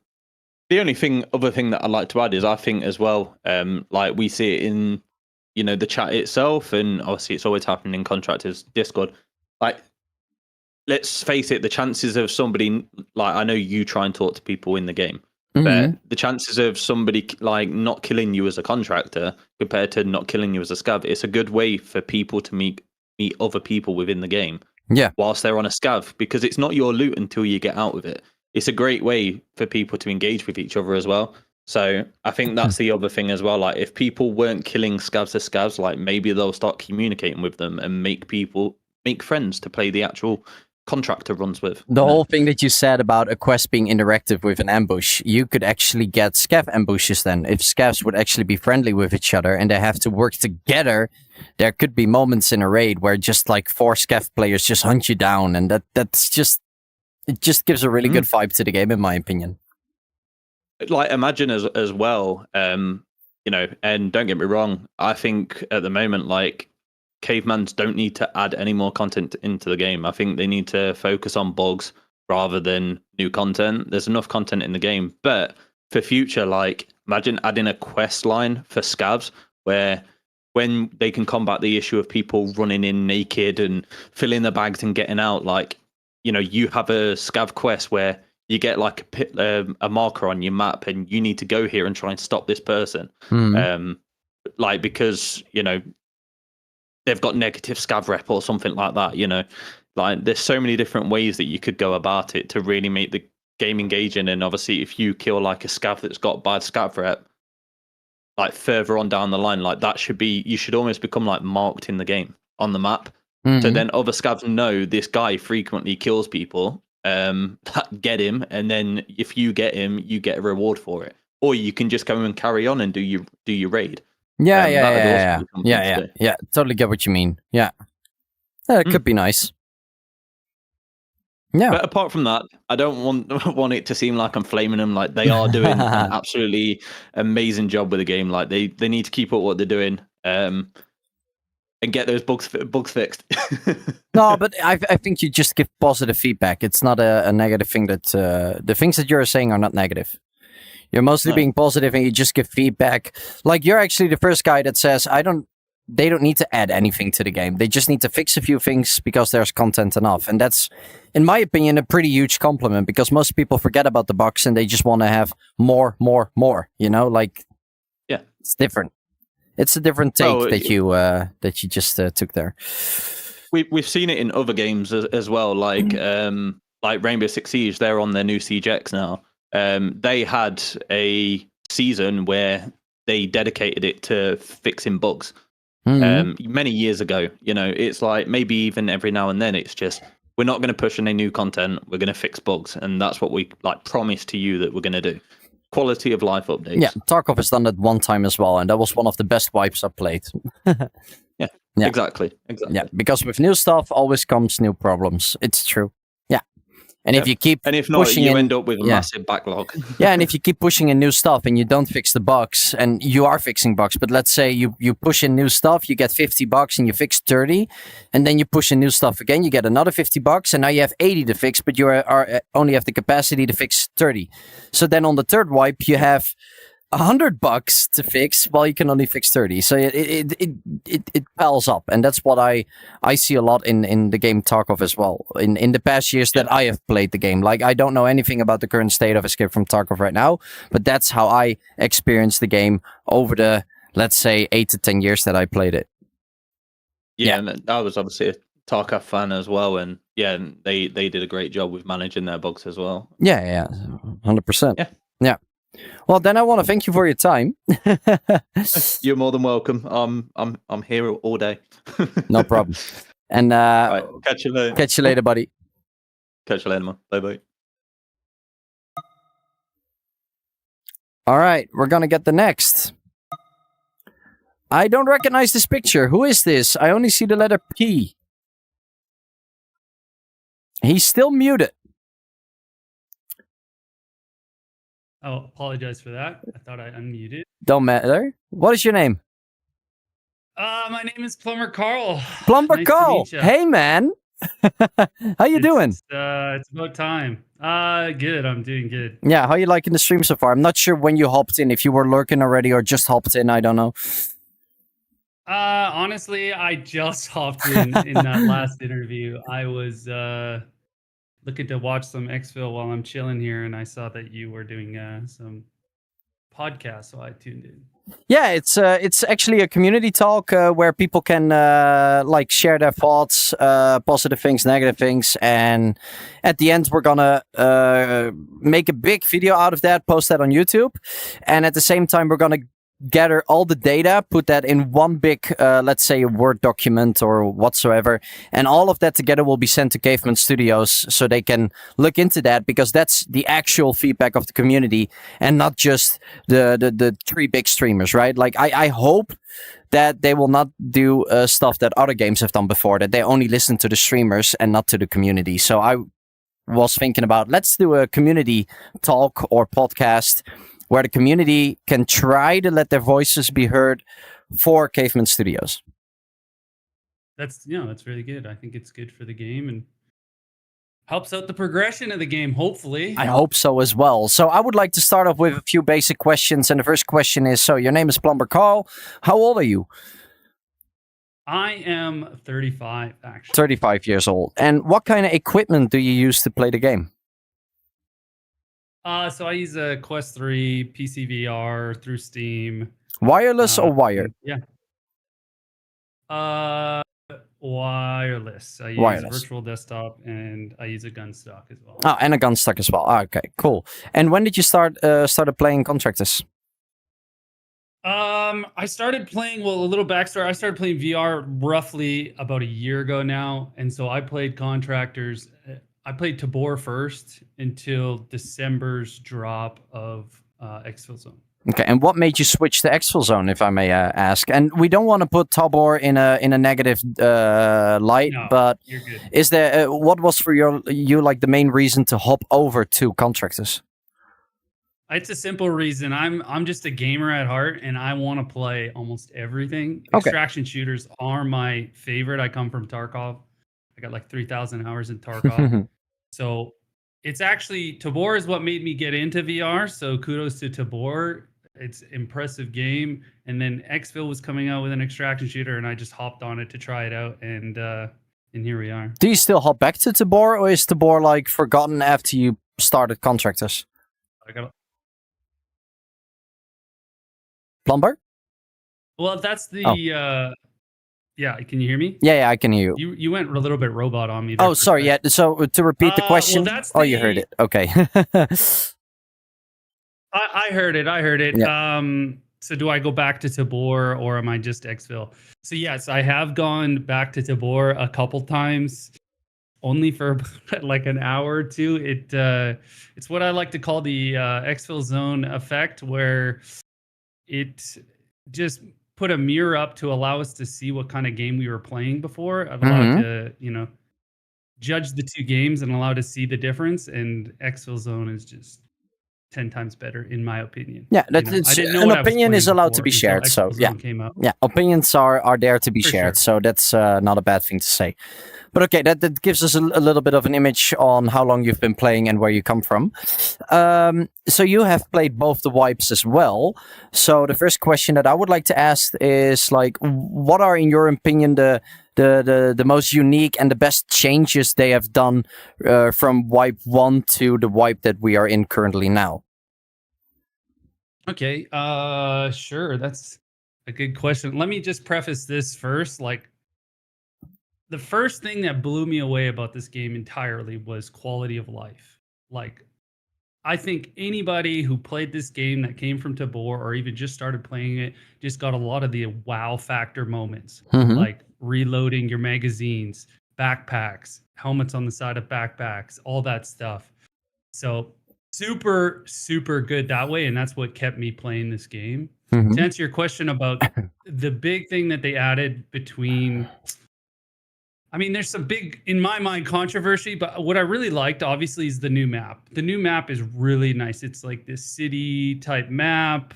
only other thing that I'd like to add is I think as well, like we see it in, you know, the chat itself, and obviously it's always happening in Contractors Discord. Like, let's face it, the chances of somebody, like, I know you try and talk to people in the game, but the chances of somebody like not killing you as a contractor compared to not killing you as a scav, it's a good way for people to meet other people within the game. Yeah. Whilst they're on a scav, because it's not your loot until you get out with it. It's a great way for people to engage with each other as well. So I think that's the other thing as well. Like, if people weren't killing scavs as scavs, like maybe they'll start communicating with them and make friends to play the actual contractor runs with. The whole thing that you said about a quest being interactive with an ambush, you could actually get scav ambushes then. If scavs would actually be friendly with each other and they have to work together, there could be moments in a raid where just like 4 scav players just hunt you down, and it just gives a really good vibe to the game, in my opinion. Like, imagine as well, you know, and don't get me wrong, I think at the moment, like, Cavemans don't need to add any more content into the game. I think they need to focus on bugs rather than new content. There's enough content in the game, but for future, like imagine adding a quest line for scavs where when they can combat the issue of people running in naked and filling their bags and getting out, like, you know, you have a scav quest where you get like a marker on your map and you need to go here and try and stop this person. Like, because, you know, they've got negative scav rep or something like that, you know. Like, there's so many different ways that you could go about it to really make the game engaging. And obviously, if you kill like a scav that's got bad scav rep, like further on down the line, like that should be, you should almost become like marked in the game on the map. So then other scavs know this guy frequently kills people, get him, and then if you get him, you get a reward for it. Or you can just go and carry on and do your raid. Yeah. Totally get what you mean. Yeah. It could be nice. Yeah. But apart from that, I don't want it to seem like I'm flaming them. Like, they are doing an absolutely amazing job with the game. Like, they need to keep up what they're doing, and get those bugs fixed. No, but I think you just give positive feedback. It's not a negative thing. That the things that you're saying are not negative. You're mostly being positive, and you just give feedback. Like, you're actually the first guy that says, they don't need to add anything to the game. They just need to fix a few things because there's content enough. And that's, in my opinion, a pretty huge compliment, because most people forget about the bugs and they just want to have more, you know, like, yeah, it's different. It's a different take that you just took there. We've seen it in other games as well, like Rainbow Six Siege. They're on their new Siege X now. They had a season where they dedicated it to fixing bugs. Many years ago, you know, it's like maybe even every now and then it's just, we're not going to push any new content, we're going to fix bugs, and that's what we like promised to you that we're going to do. Quality of life updates. Yeah, Tarkov has done that one time as well, and that was one of the best wipes I played. yeah, exactly. Yeah, because with new stuff always comes new problems. It's true. Yeah. And if you keep if not, pushing you end up with a massive backlog. Yeah, and if you keep pushing in new stuff and you don't fix the bugs, and you are fixing bugs, but let's say you push in new stuff, you get $50 and you fix 30, and then you push in new stuff again, you get another $50, and now you have 80 to fix, but you are only have the capacity to fix 30. So then on the third wipe, you have $100 to fix while you can only fix 30. So it piles up, and that's what I see a lot in the game Tarkov as well. In the past years that I have played the game, like, I don't know anything about the current state of Escape from Tarkov right now, but that's how I experienced the game over the, let's say, 8 to 10 years that I played it. Yeah, and I was obviously a Tarkov fan as well, and yeah, they did a great job with managing their bugs as well. Yeah, 100%. Yeah. Well, then I want to thank you for your time. You're more than welcome. I'm here all day. No problem. And right, catch you later. Catch you later, buddy. Catch you later, man. Bye. All right, we're gonna get the next. I don't recognize this picture. Who is this? I only see the letter P. He's still muted. Oh, apologize for that. I thought I unmuted. Don't matter. What is your name? My name is Plumber Carl. Plumber Nice Carl. to meet ya. Hey, man. How you doing? It's about time. Good. I'm doing good. Yeah, how you liking the stream so far? I'm not sure when you hopped in, if you were lurking already or just hopped in. I don't know. Honestly, I just hopped in that last interview. I was looking to watch some Exfil while I'm chilling here, and I saw that you were doing some podcast, so I tuned in. Yeah, it's actually a community talk where people can like share their thoughts, positive things, negative things, and at the end we're gonna make a big video out of that, post that on YouTube, and at the same time we're gonna gather all the data, put that in one big, let's say, a Word document or whatsoever, and all of that together will be sent to Caveman Studios so they can look into that, because that's the actual feedback of the community and not just the three big streamers, right? Like, I hope that they will not do stuff that other games have done before, that they only listen to the streamers and not to the community. So I was thinking about, let's do a community talk or podcast where the community can try to let their voices be heard for Caveman Studios. that's that's really good. I think it's good for the game and helps out the progression of the game, hopefully. I hope so as well. So I would like to start off with a few basic questions. And the first question is, so your name is Plumber Carl. How old are you? I am 35, actually. 35 years old. And what kind of equipment do you use to play the game? So I use a Quest 3 PC VR through Steam. Wireless or wired? Yeah. Wireless. I use Wireless. virtual desktop and I use a gun stock as well. Oh, and a gun stock as well. Okay, cool. And when did you started playing Contractors? I started playing, a little backstory. I started playing VR roughly about a year ago now. And so I played Contractors. I played Tabor first until December's drop of Exfilzone. Okay, and what made you switch to Exfilzone, if I may ask? And we don't want to put Tabor in a negative light, No, but you're good. is there what was for you like the main reason to hop over to Contractors? It's a simple reason. I'm just a gamer at heart, and I want to play almost everything. Okay. Extraction shooters are my favorite. I come from Tarkov. I got like 3,000 hours in Tarkov. So it's actually Tabor is what made me get into VR. So kudos to Tabor. It's an impressive game. And then Exfil was coming out with an extraction shooter, and I just hopped on it to try it out, and here we are. Do you still hop back to Tabor, or is Tabor like forgotten after you started Contractors? I got. Plumber? Well, that's the. Yeah, can you hear me? Yeah, I can hear you. You went a little bit robot on me there. Oh, sorry. Yeah. So to repeat the question. that's you heard it. Okay. I heard it. I heard it. Yeah. So do I go back to Tabor or am I just Exfil? So yes, I have gone back to Tabor a couple times, only for like an hour or two. It's what I like to call the Exfilzone effect, where it just put a mirror up to allow us to see what kind of game we were playing before. It allowed to, judge the two games and allow to see the difference. And Exfilzone is just 10 times better, in my opinion. Yeah, that's an opinion is allowed to be shared. So yeah, yeah, opinions are there to be shared. So that's not a bad thing to say. But okay, that gives us a little bit of an image on how long you've been playing and where you come from. So you have played both the wipes as well. So the first question that I would like to ask is like, what are, in your opinion, the most unique and the best changes they have done from wipe 1 to the wipe that we are in currently now? Okay, sure. That's a good question. Let me just preface this first. Like, the first thing that blew me away about this game entirely was quality of life. Like, I think anybody who played this game that came from Tabor or even just started playing it just got a lot of the wow factor moments, like reloading your magazines, backpacks, helmets on the side of backpacks, all that stuff. So super, super good that way. And that's what kept me playing this game. To answer your question about the big thing that they added between... I mean, there's some big, in my mind, controversy, but what I really liked, obviously, is the new map. The new map is really nice. It's like this city type map,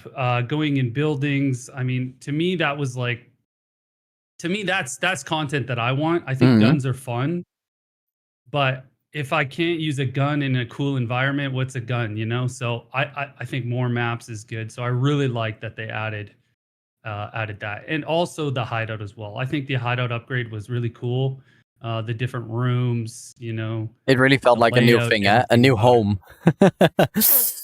going in buildings. I mean, to me, that was like, that's content that I want. I think guns are fun, but if I can't use a gun in a cool environment, what's a gun, So I think more maps is good. So I really like that they added that, and also the hideout as well. I think the hideout upgrade was really cool. The different rooms, it really felt like a new thing, a new home.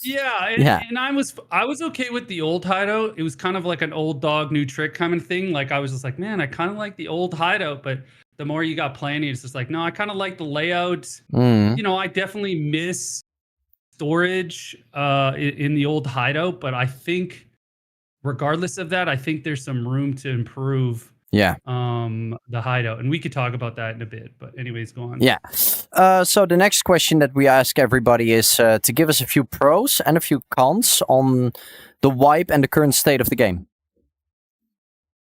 Yeah, and I was okay with the old hideout. It was kind of like an old dog, new trick kind of thing. Like, I was just like, man, I kind of like the old hideout, but the more you got playing, it's just like, no, I kind of like the layout. I definitely miss storage in the old hideout, but I think regardless of that, I think there's some room to improve the hideout, and we could talk about that in a bit, but anyways, go on. So the next question that we ask everybody is to give us a few pros and a few cons on the wipe and the current state of the game.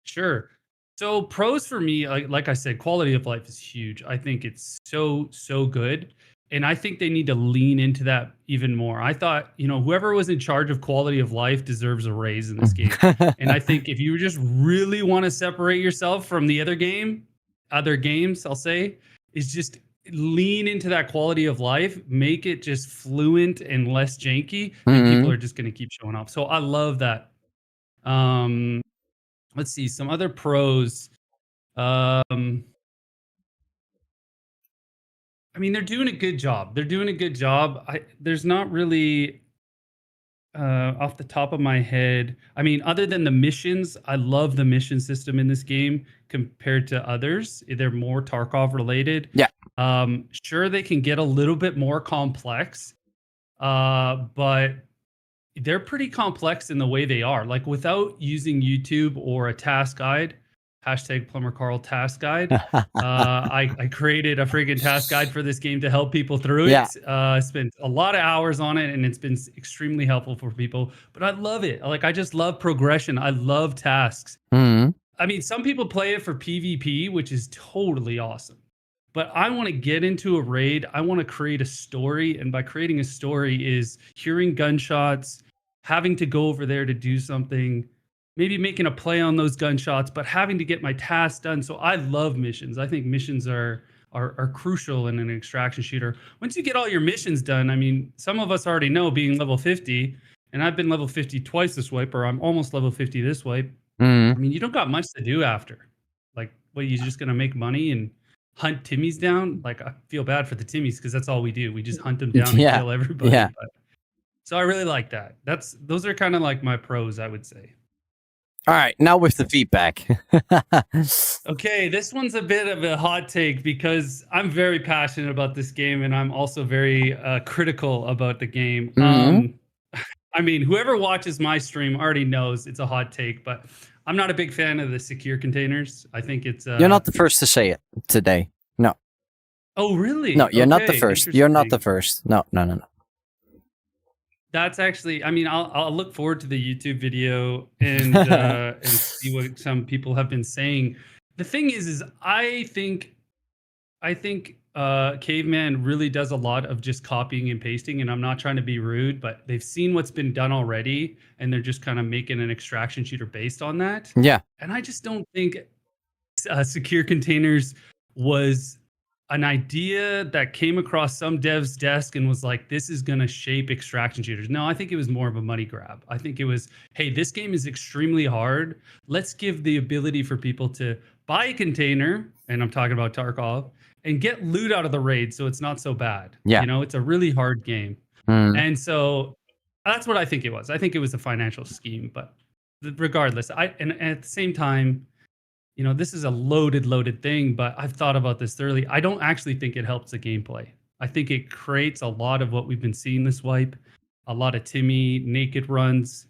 Sure. So pros for me, like I said, quality of life is huge. I think it's so good. And I think they need to lean into that even more. I thought, whoever was in charge of quality of life deserves a raise in this game. And I think if you just really want to separate yourself from the other game, other games, I'll say, is just lean into that quality of life, make it just fluent and less janky, and people are just going to keep showing up. So I love that. Let's see some other pros. I mean, they're doing a good job. There's not really off the top of my head. I mean, other than the missions, I love the mission system in this game compared to others. They're more Tarkov related. Yeah. Sure, they can get a little bit more complex, but they're pretty complex in the way they are. Like without using YouTube or a task guide, #PlumberCarl task guide. I created a friggin' task guide for this game to help people through it. Yeah. Spent a lot of hours on it, and it's been extremely helpful for people. But I love it. Like, I just love progression. I love tasks. I mean, some people play it for PvP, which is totally awesome. But I want to get into a raid. I want to create a story. And by creating a story is hearing gunshots, having to go over there to do something, maybe making a play on those gunshots, but having to get my tasks done. So I love missions. I think missions are crucial in an extraction shooter. Once you get all your missions done, I mean, some of us already know being level 50, and I've been level 50 twice this wipe, or I'm almost level 50 this wipe. I mean, you don't got much to do after. Like, what, you're just going to make money and hunt Timmies down? Like, I feel bad for the Timmies because that's all we do. We just hunt them down and kill everybody. Yeah. But, so I really like that. Those are kind of like my pros, I would say. All right, now with the feedback. Okay, this one's a bit of a hot take because I'm very passionate about this game and I'm also very critical about the game. I mean, whoever watches my stream already knows it's a hot take, but I'm not a big fan of the secure containers. I think it's... You're not the first to say it today. No. Oh, really? No, you're not the Okay, first. You're not the first. No. That's actually, I mean, I'll look forward to the YouTube video and see what some people have been saying. The thing is I think Caveman really does a lot of just copying and pasting, and I'm not trying to be rude, but they've seen what's been done already, and they're just kind of making an extraction shooter based on that. Yeah. And I just don't think secure containers was an idea that came across some dev's desk and was like, this is going to shape extraction shooters. No, I think it was more of a money grab. I think it was, hey, this game is extremely hard. Let's give the ability for people to buy a container, and I'm talking about Tarkov, and get loot out of the raid so it's not so bad. Yeah. You know, it's a really hard game. And so that's what I think it was. I think it was a financial scheme, but regardless, and at the same time, you know, this is a loaded thing, but I've thought about this thoroughly. I don't actually think it helps the gameplay. I think it creates a lot of what we've been seeing this wipe, a lot of Timmy naked runs.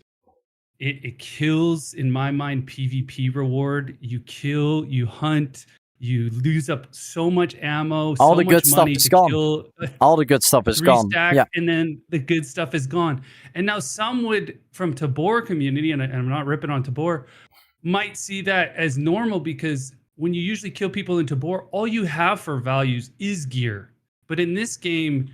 It kills, in my mind, PvP reward. You kill, you hunt, you lose up so much ammo, All so the much good stuff money is to gone. kill. All the good stuff is gone. Stack, Yeah. and then the good stuff is gone. And now some would, from Tabor community, and I'm not ripping on Tabor, might see that as normal because when you usually kill people in Tabor, all you have for values is gear. But in this game,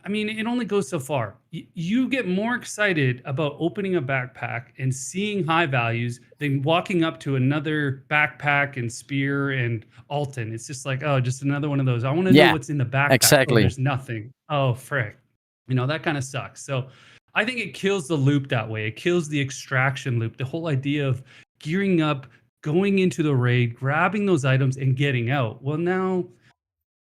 I mean, it only goes so far. You get more excited about opening a backpack and seeing high values than walking up to another backpack and spear and Alton. It's just like, oh, just another one of those. I want to know what's in the backpack. Exactly. Oh, there's nothing. Oh, frick. You know, that kind of sucks. So I think it kills the loop that way. It kills the extraction loop. The whole idea of gearing up, going into the raid, grabbing those items and getting out. Well, now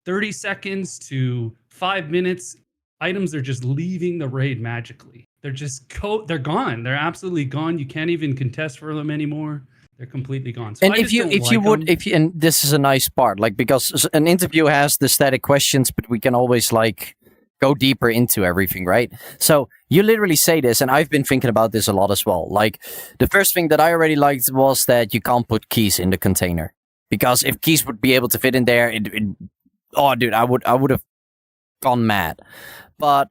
30 seconds to 5 minutes, items are just leaving the raid magically. They're just they're gone. They're absolutely gone. You can't even contest for them anymore. They're completely gone. So And I if you just don't like them. and this is a nice part, like, because an interview has the static questions, but we can always like go deeper into everything, right? So you literally say this, and I've been thinking about this a lot as well. Like, the first thing that I already liked was that you can't put keys in the container, because if keys would be able to fit in there, oh, dude, I would have gone mad. But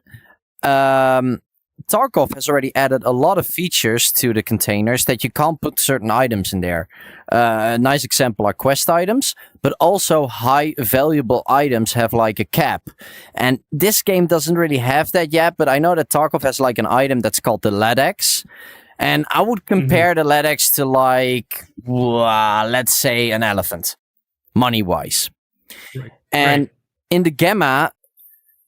Tarkov has already added a lot of features to the containers that you can't put certain items in there. A nice example are quest items, but also high valuable items have like a cap. And this game doesn't really have that yet, but I know that Tarkov has like an item that's called the LEDX. And I would compare the LEDX to like, let's say an elephant. money-wise. Right. And in the Gamma,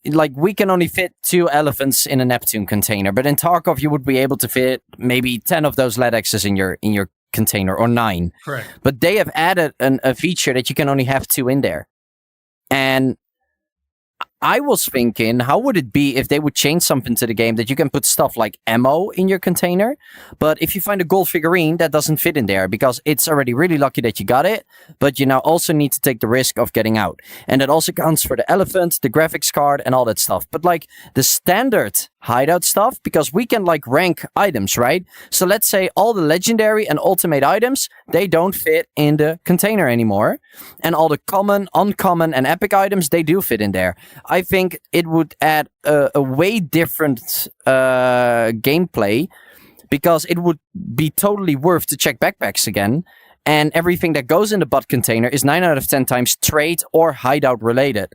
like we can only fit 2 elephants in a Neptune container, but in Tarkov you would be able to fit maybe 10 of those LEDXs in your container, or 9. Correct. But they have added a feature that you can only have 2 in there. And I was thinking, how would it be if they would change something to the game that you can put stuff like ammo in your container, but if you find a gold figurine, that doesn't fit in there because it's already really lucky that you got it, but you now also need to take the risk of getting out. And that also counts for the elephant, the graphics card, and all that stuff. But like the standard hideout stuff, because we can like rank items, right? So let's say all the legendary and ultimate items, they don't fit in the container anymore. And all the common, uncommon, and epic items, they do fit in there. I think it would add a way different gameplay, because it would be totally worth to check backpacks again. And everything that goes in the bot container is 9 out of 10 times trade or hideout related.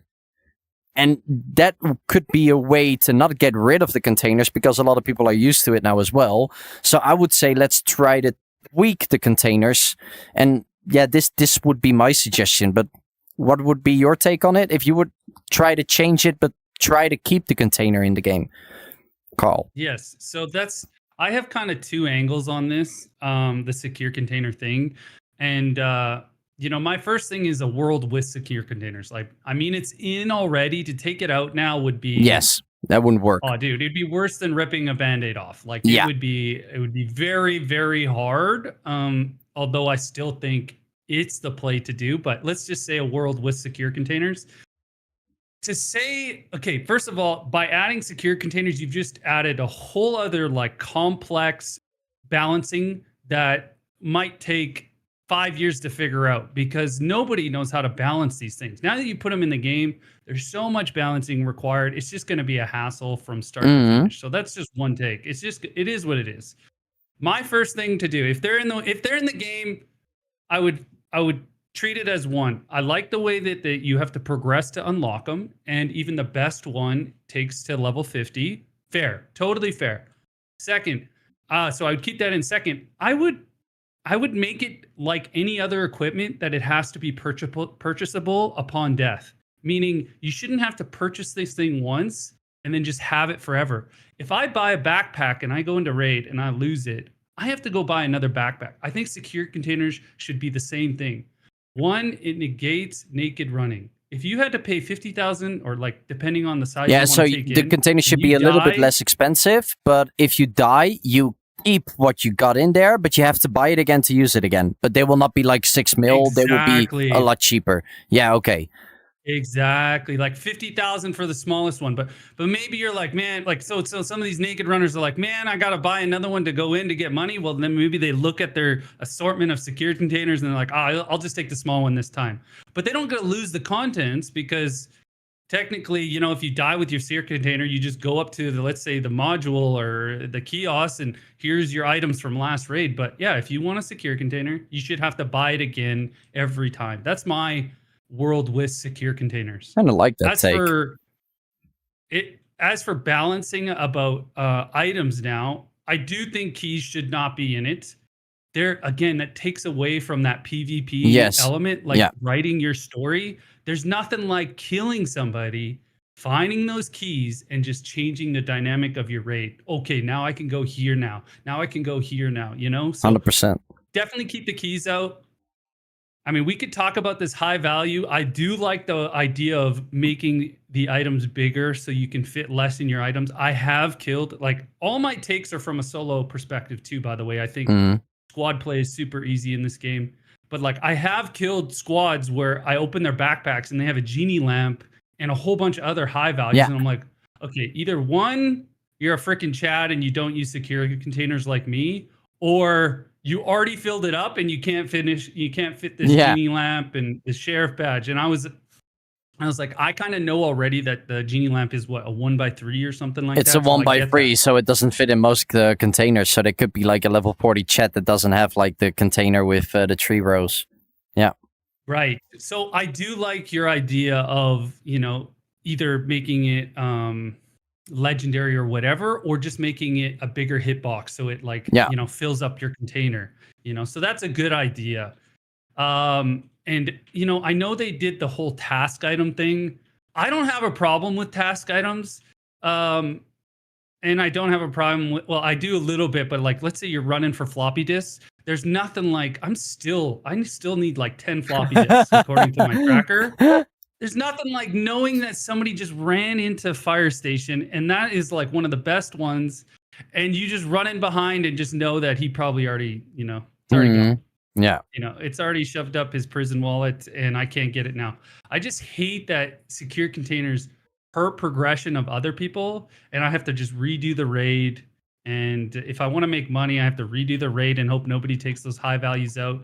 And that could be a way to not get rid of the containers, because a lot of people are used to it now as well. So I would say let's try to tweak the containers. And yeah, this would be my suggestion. But what would be your take on it if you would try to change it, but try to keep the container in the game? Carl. Yes. So I have kind of 2 angles on this, the secure container thing. And, my first thing is a world with secure containers. Like, I mean, it's in already. To take it out now would be... Yes, that wouldn't work. Oh, dude, it'd be worse than ripping a Band-Aid off. Like, yeah. it would be very, very hard. Although I still think it's the play to do. But let's just say a world with secure containers. To say, okay, first of all, by adding secure containers, you've just added a whole other like complex balancing that might take 5 years to figure out, because nobody knows how to balance these things. Now that you put them in the game, there's so much balancing required. It's just going to be a hassle from start to finish. So that's just one take. It is what it is. My first thing to do, if they're in the game, I would treat it as one. I like the way that you have to progress to unlock them, and even the best one takes to level 50. Fair, totally fair. Second, so I would keep that in second. I would make it like any other equipment, that it has to be purchasable upon death. Meaning you shouldn't have to purchase this thing once and then just have it forever. If I buy a backpack and I go into raid and I lose it, I have to go buy another backpack. I think secure containers should be the same thing. One, it negates naked running. If you had to pay 50,000, or like depending on the size, yeah, so the container should be a little bit less expensive. But if you die, you keep what you got in there, but you have to buy it again to use it again. But they will not be like 6 mil. Exactly. They will be a lot cheaper. Yeah, okay. Exactly, like 50,000 for the smallest one, but maybe you're like, man, like so some of these naked runners are like, man, I gotta buy another one to go in to get money. Well, then maybe they look at their assortment of secured containers and they're like, I'll just take the small one this time. But they don't gonna lose the contents, because technically, if you die with your secure container, you just go up to let's say the module or the kiosk, and here's your items from last raid. But yeah, if you want a secure container, you should have to buy it again every time. That's my world with secure containers. Kind of like that take. As for balancing about items now, I do think keys should not be in it. There again, that takes away from that PvP element, like writing your story. There's nothing like killing somebody, finding those keys, and just changing the dynamic of your raid. Okay, now I can go here now. Now I can go here now, So 100%. Definitely keep the keys out. I mean, we could talk about this high value. I do like the idea of making the items bigger so you can fit less in your items. I have killed, like, all my takes are from a solo perspective too, by the way. I think squad play is super easy in this game. But like, I have killed squads where I open their backpacks and they have a genie lamp and a whole bunch of other high values. Yeah. And I'm like, okay, either one, you're a freaking Chad and you don't use security containers like me, or you already filled it up and you can't fit this genie lamp and the sheriff badge. And I was like, I kind of know already that the genie lamp is what, a 1x3 or something like that. It's a 1x3, so it doesn't fit in most containers. So there could be like a level 40 chat that doesn't have like the container with the 3 rows. Yeah. Right. So I do like your idea of, either making it legendary or whatever, or just making it a bigger hitbox so it fills up your container, so that's a good idea. And I know they did the whole task item thing. I don't have a problem with task items. And I don't have a problem with, well, I do a little bit, but like, let's say you're running for floppy disks. There's nothing like, I still need like 10 floppy disks according to my tracker. There's nothing like knowing that somebody just ran into fire station, and that is like one of the best ones. And you just run in behind and just know that he probably already, it's already gone. Yeah. It's already shoved up his prison wallet and I can't get it now. I just hate that secure containers hurt progression of other people, and I have to just redo the raid. And if I want to make money, I have to redo the raid and hope nobody takes those high values out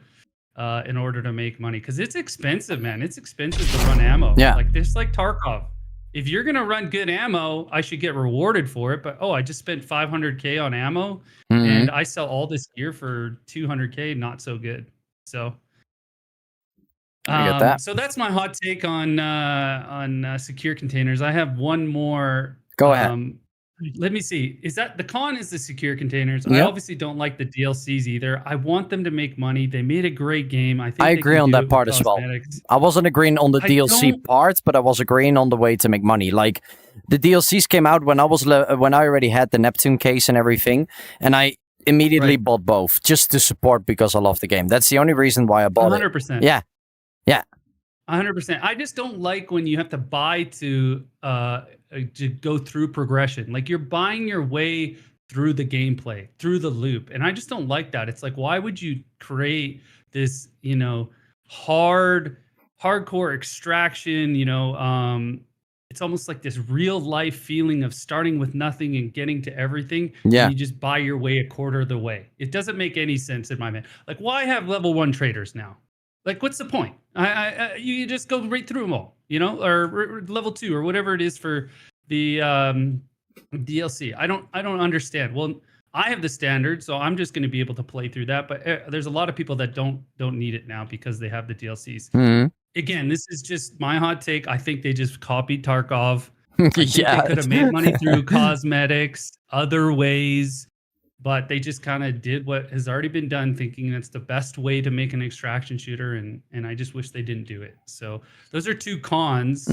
in order to make money. Because it's expensive, man. It's expensive to run ammo. Yeah. Like this, like Tarkov. If you're going to run good ammo, I should get rewarded for it. But, I just spent 500K on ammo and I sell all this gear for 200K. Not so good. So I get that. So that's my hot take on secure containers. I have one more. Go ahead. Let me see. Is that the con? Is the secure containers? Yep. I obviously don't like the DLCs either. I want them to make money. They made a great game. I think I they agree can on do that it part with as well. cosmetics. I wasn't agreeing on the I DLC don't- part, but I was agreeing on the way to make money. Like the DLCs came out when I already had the Neptune case and everything, and I immediately bought both just to support because I love the game. That's the only reason why I bought 100%. it. Yeah. 100%. I just don't like when you have to buy to go through progression. Like you're buying your way through the gameplay, through the loop. And I just don't like that. It's like, why would you create this, hardcore extraction, it's almost like this real life feeling of starting with nothing and getting to everything. Yeah. And you just buy your way a quarter of the way. It doesn't make any sense in my mind. Like, why have level 1 traders now? Like, what's the point? You just go right through them all, or level 2 or whatever it is for the DLC. I don't understand. Well, I have the standard, so I'm just going to be able to play through that. But there's a lot of people that don't need it now because they have the DLCs. Again, this is just my hot take. I think they just copied Tarkov. I think they could have made money through cosmetics, other ways. But they just kind of did what has already been done, thinking that's the best way to make an extraction shooter, and I just wish they didn't do it. So those are two cons.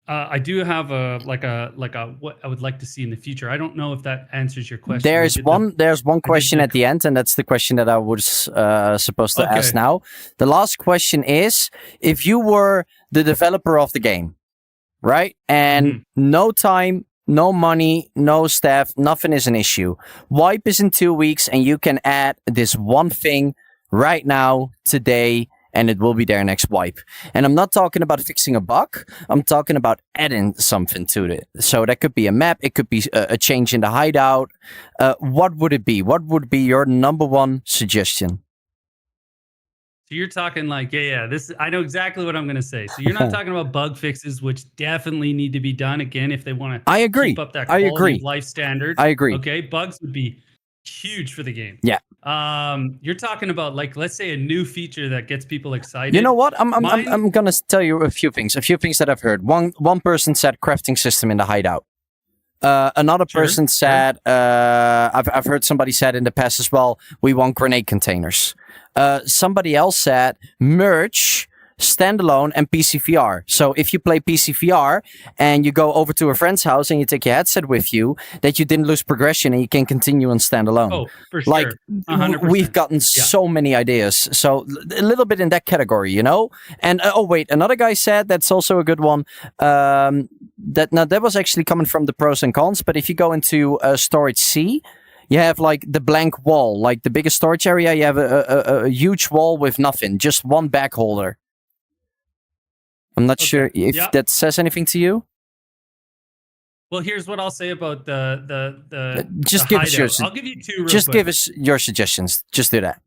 I do have what I would like to see in the future. I don't know if that answers your question. There's one question at the end, and that's the question that I was supposed to ask now. The last question is, if you were the developer of the game, right, and no time, no money, no staff, nothing is an issue. Wipe is in 2 weeks, and you can add this one thing right now, today, and it will be there next wipe. And I'm not talking about fixing a bug. I'm talking about adding something to it. So that could be a map. It could be a change in the hideout. What would it be? What would be your number one suggestion? So you're talking like, this. I know exactly what I'm going to say. So you're not talking about bug fixes, which definitely need to be done again if they want to. I agree. Keep up that quality of life standard. I agree. Okay, bugs would be huge for the game. Yeah. You're talking about like, let's say a new feature that gets people excited. You know what? I'm gonna tell you a few things that I've heard. One person said crafting system in the hideout. Another person said, I've heard somebody said in the past as well, we want grenade containers. Somebody else said merge, standalone, and PCVR. So if you play PCVR and you go over to a friend's house and you take your headset with you, that you didn't lose progression and you can continue on standalone. Oh, for sure. Like 100%. we've gotten so many ideas. So a little bit in that category, And another guy said that's also a good one. That was actually coming from the pros and cons. But if you go into storage C, you have like the blank wall, like the biggest storage area. You have a huge wall with nothing, just one bag holder. I'm not sure if that says anything to you. Well, here's what I'll say about the Just the give us your. hideout. I'll give you two. Just give us your suggestions. Just do that.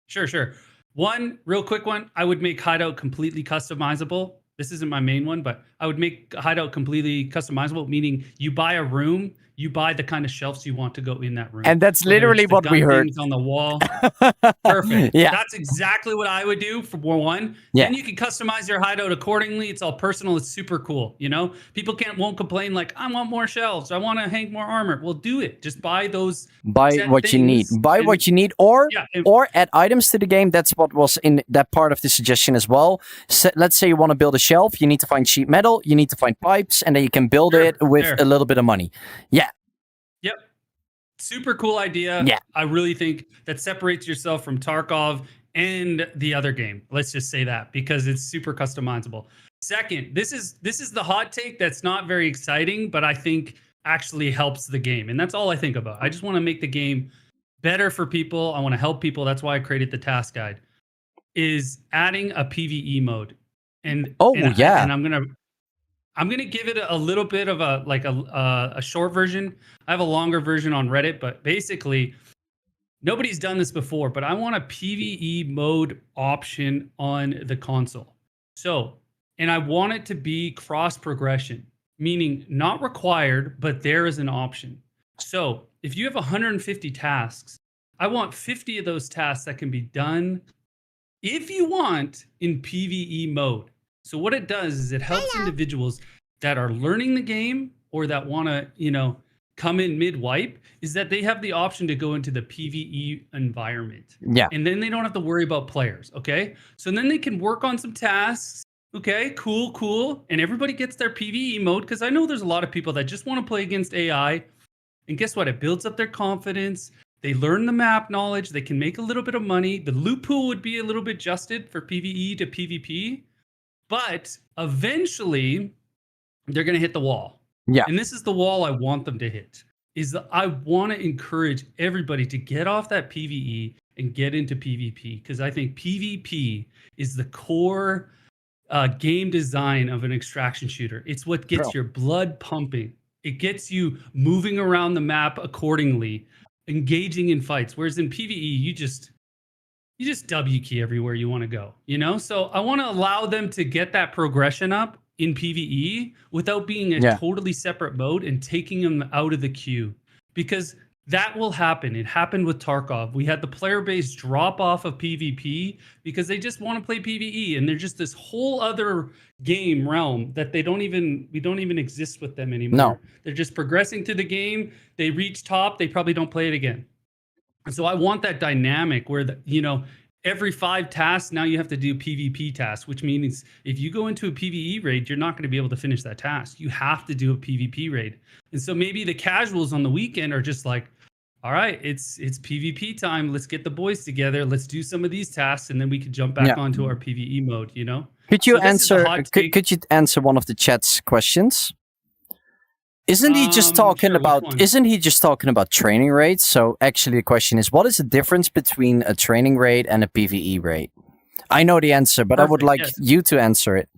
Sure. One real quick one. I would make hideout completely customizable. This isn't my main one, but I would make Hideout completely customizable, meaning you buy a room, you buy the kind of shelves you want to go in that room. And that's Whether literally it's the what we gun heard. things on the wall. Perfect. Yeah. That's exactly what I would do for one. Yeah. Then you can customize your hideout accordingly. It's all personal. It's super cool. You know, people won't complain like, I want more shelves. I want to hang more armor. Well, do it. Just buy those. Buy set what you need. things Buy and- what you need, or Yeah, add items to the game. That's what was in that part of the suggestion as well. So, let's say you want to build a shelf. You need to find sheet metal. You need to find pipes, and then you can build it with there. a little bit of money. Yeah. Yep. Super cool idea. Yeah. I really think that separates yourself from Tarkov and the other game. Let's just say that because it's super customizable. Second, this is the hot take that's not very exciting, but I think actually helps the game. And that's all I think about. I just want to make the game better for people. I want to help people. That's why I created the task guide. Is adding a PvE mode. And yeah. And I'm gonna give it a little bit of a short version. I have a longer version on Reddit, but basically nobody's done this before. But I want a PvE mode option on the console. So, and I want it to be cross progression, meaning not required, but there is an option. So if you have 150 tasks, I want 50 of those tasks that can be done if you want in PvE mode. So what it does is it helps individuals that are learning the game or that want to, come in mid-wipe, is that they have the option to go into the PvE environment. Yeah. And then they don't have to worry about players, okay? So then they can work on some tasks. Okay, cool. And everybody gets their PvE mode because I know there's a lot of people that just want to play against AI. And guess what? It builds up their confidence. They learn the map knowledge. They can make a little bit of money. The loot pool would be a little bit adjusted for PvE to PvP. But eventually, they're going to hit the wall. Yeah. And this is the wall I want them to hit. Is that I want to encourage everybody to get off that PvE and get into PvP. Because I think PvP is the core game design of an extraction shooter. It's what gets your blood pumping. It gets you moving around the map accordingly, engaging in fights. Whereas in PvE, you just W key everywhere you want to go, So I want to allow them to get that progression up in PvE without being a totally separate mode and taking them out of the queue, because that will happen. It happened with Tarkov. We had the player base drop off of PvP because they just want to play PvE, and they're just this whole other game realm that we don't even exist with them anymore. No. They're just progressing through the game. They reach top. They probably don't play it again. And so I want that dynamic where every 5 tasks, now you have to do PvP tasks, which means if you go into a PvE raid, you're not going to be able to finish that task. You have to do a PvP raid. And so maybe the casuals on the weekend are just like, all right, it's PvP time. Let's get the boys together. Let's do some of these tasks, and then we could jump back onto our PvE mode, Could you So this is a answer hot take. could you answer one of the chat's questions? Isn't he just talking sure, which about one? isn't he just talking about training rates? So actually the question is, what is the difference between a training raid and a PvE raid? I know the answer, but I would Perfect, like yes. you to answer it.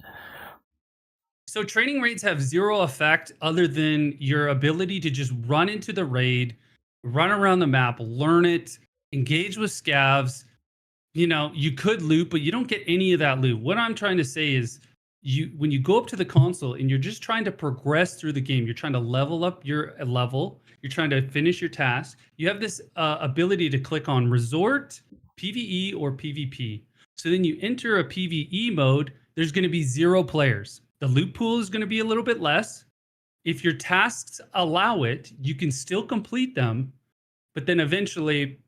So training raids have zero effect other than your ability to just run into the raid, run around the map, learn it, engage with scavs. You could loot, but you don't get any of that loot. What I'm trying to say is when you go up to the console and you're just trying to progress through the game, you're trying to level up your level, you're trying to finish your task, you have this ability to click on Resort, PvE, or PvP. So then you enter a PvE mode, there's going to be 0 players. The loot pool is going to be a little bit less. If your tasks allow it, you can still complete them, but then eventually,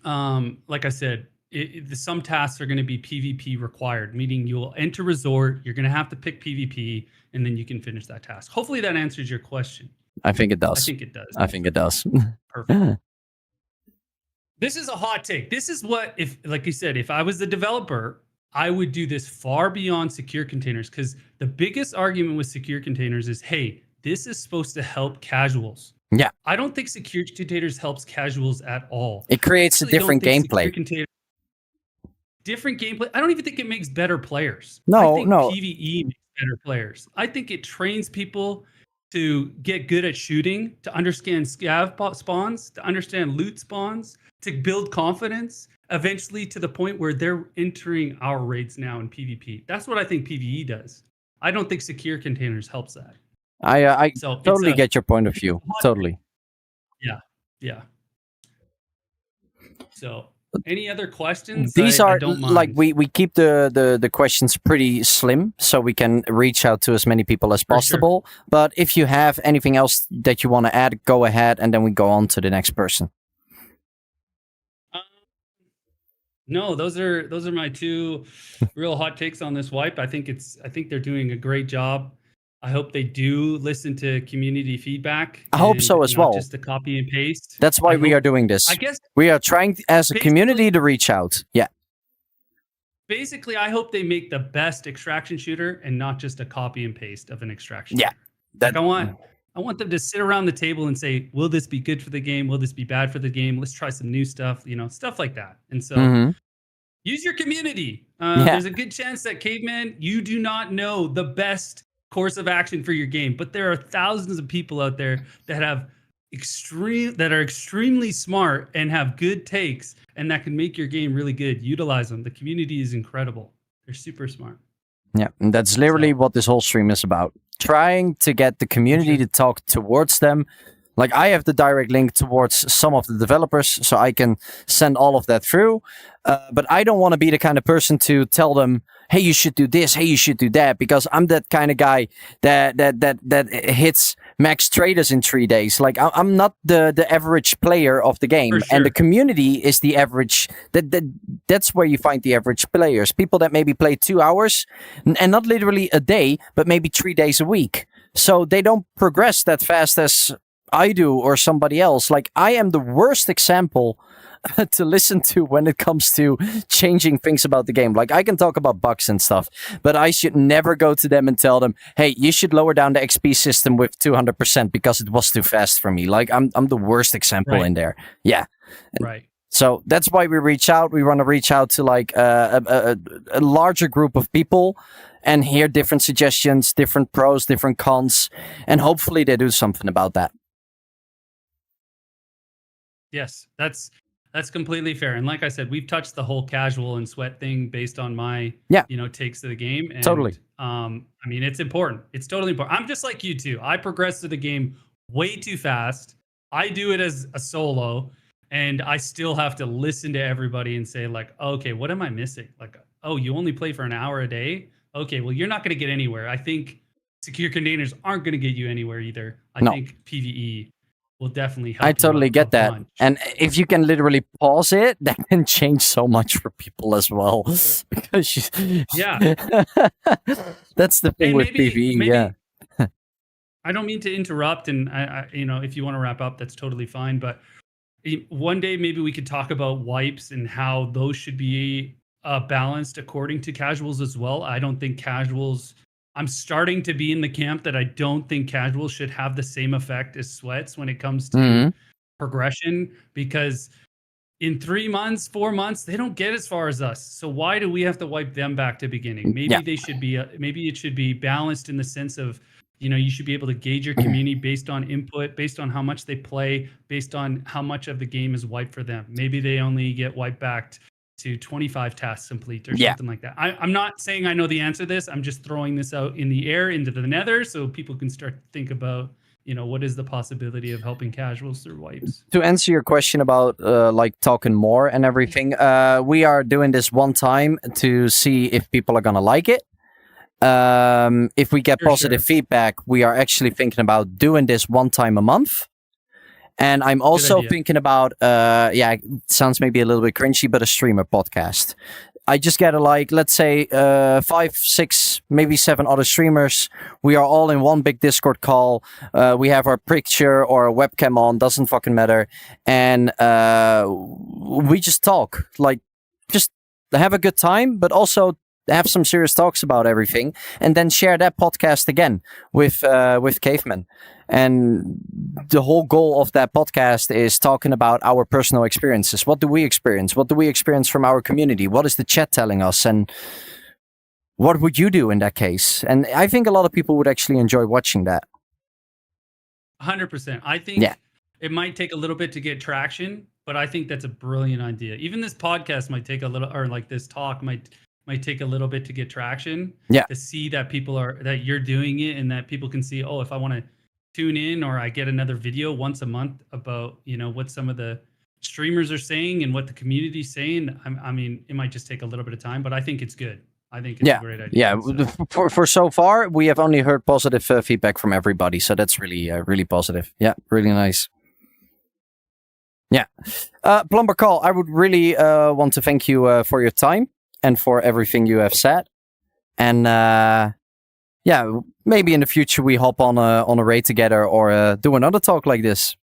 like I said, some tasks are going to be PvP required, meaning you'll enter Resort, you're going to have to pick PvP, and then you can finish that task. Hopefully that answers your question. I think it does. I think it does. I think it does. Perfect. This is a hot take. This is what, like you said, if I was the developer, I would do this far beyond secure containers, because the biggest argument with secure containers is, hey, this is supposed to help casuals. Yeah. I don't think secure containers helps casuals at all. It creates a I actually different don't think gameplay. secure containers- different gameplay. I don't even think it makes better players. No, I think no. PvE makes better players. I think it trains people to get good at shooting, to understand scav spawns, to understand loot spawns, to build confidence, eventually to the point where they're entering our raids now in PvP. That's what I think PvE does. I don't think secure containers helps that. I So it's totally a- get your point of view. Totally. Yeah. So, any other questions? These I are don't like mind. we keep the questions pretty slim so we can reach out to as many people as possible. But if you have anything else that you want to add, go ahead, and then we go on to the next person. No, those are my two real hot takes on this wipe. I think they're doing a great job. I hope they do listen to community feedback. I hope and so as not well. just the copy and paste. That's why I we hope- are doing this. I guess we are trying as a community to reach out. Yeah. basically, I hope they make the best extraction shooter and not just a copy and paste of an extraction. Yeah. Like I want them to sit around the table and say, will this be good for the game? Will this be bad for the game? Let's try some new stuff, stuff like that. And so Mhm. use your community. Yeah. There's a good chance that Caveman, you do not know the best course of action for your game, but there are thousands of people out there that are extremely smart and have good takes and that can make your game really good. Utilize them. The community is incredible. They're super smart. Yeah, and that's literally what this whole stream is about. Trying to get the community to talk towards them. Like, I have the direct link towards some of the developers, so I can send all of that through. But I don't want to be the kind of person to tell them, hey, you should do this, hey, you should do that, because I'm that kind of guy that hits max traders in 3 days. Like, I'm not the average player of the game, and the community is the average. That's where you find the average players, people that maybe play 2 hours, and not literally a day, but maybe 3 days a week. So they don't progress that fast as I do or somebody else. Like, I am the worst example to listen to when it comes to changing things about the game. Like, I can talk about bugs and stuff, but I should never go to them and tell them, hey, you should lower down the XP system with 200% because it was too fast for me. Like, I'm the worst example in there. Yeah. Right. So that's why we reach out. We want to reach out to like a larger group of people and hear different suggestions, different pros, different cons, and hopefully they do something about that. Yes, that's completely fair. And like I said, we've touched the whole casual and sweat thing based on my takes to the game. And, Totally. I mean, it's important. It's totally important. I'm just like you too. I progress to the game way too fast. I do it as a solo, and I still have to listen to everybody and say like, okay, what am I missing? Like, oh, you only play for an hour a day? Okay, well, you're not going to get anywhere. I think secure containers aren't going to get you anywhere either. I think PvE will definitely help. I totally get that. And if you can literally pause it, that can change so much for people as well. Because that's the thing And with PvE. Yeah. I don't mean to interrupt, and I if you want to wrap up, that's totally fine. But one day maybe we could talk about wipes and how those should be balanced according to casuals as well. I don't think casuals. I'm starting to be in the camp that I don't think casuals should have the same effect as sweats when it comes to progression, because in 3 months, 4 months, they don't get as far as us. So why do we have to wipe them back to beginning? Maybe they should be. Maybe it should be balanced in the sense of, you should be able to gauge your community based on input, based on how much they play, based on how much of the game is wiped for them. Maybe they only get wiped back to 25 tasks complete or something like that. I'm not saying I know the answer to this. I'm just throwing this out in the air into the nether so people can start to think about, what is the possibility of helping casuals through wipes. To answer your question about like talking more and everything, we are doing this one time to see if people are going to like it. If we get positive feedback, we are actually thinking about doing this one time a month. And I'm also thinking about, it sounds maybe a little bit cringy, but a streamer podcast. I just get let's say 5, 6, maybe 7 other streamers. We are all in one big Discord call. We have our picture or a webcam on, doesn't fucking matter. And we just talk, like, just have a good time, but also have some serious talks about everything, and then share that podcast again with Caveman. And the whole goal of that podcast is talking about our personal experiences. What do we experience? What do we experience from our community? What is the chat telling us? And what would you do in that case? And I think a lot of people would actually enjoy watching that. 100%. I think it might take a little bit to get traction, but I think that's a brilliant idea. Even this podcast might take a little, or like this talk might take a little bit to get traction. Yeah. To see that that you're doing it, and that people can see, oh, if I want to tune in, or I get another video once a month about, what some of the streamers are saying and what the community's saying. I mean, it might just take a little bit of time, but I think it's good. I think it's a great idea. Yeah, So. for so far, we have only heard positive feedback from everybody, so that's really, really positive. Yeah, really nice. Yeah. Plumber Call, I would really want to thank you for your time and for everything you have said. And maybe in the future we hop on a raid together or do another talk like this.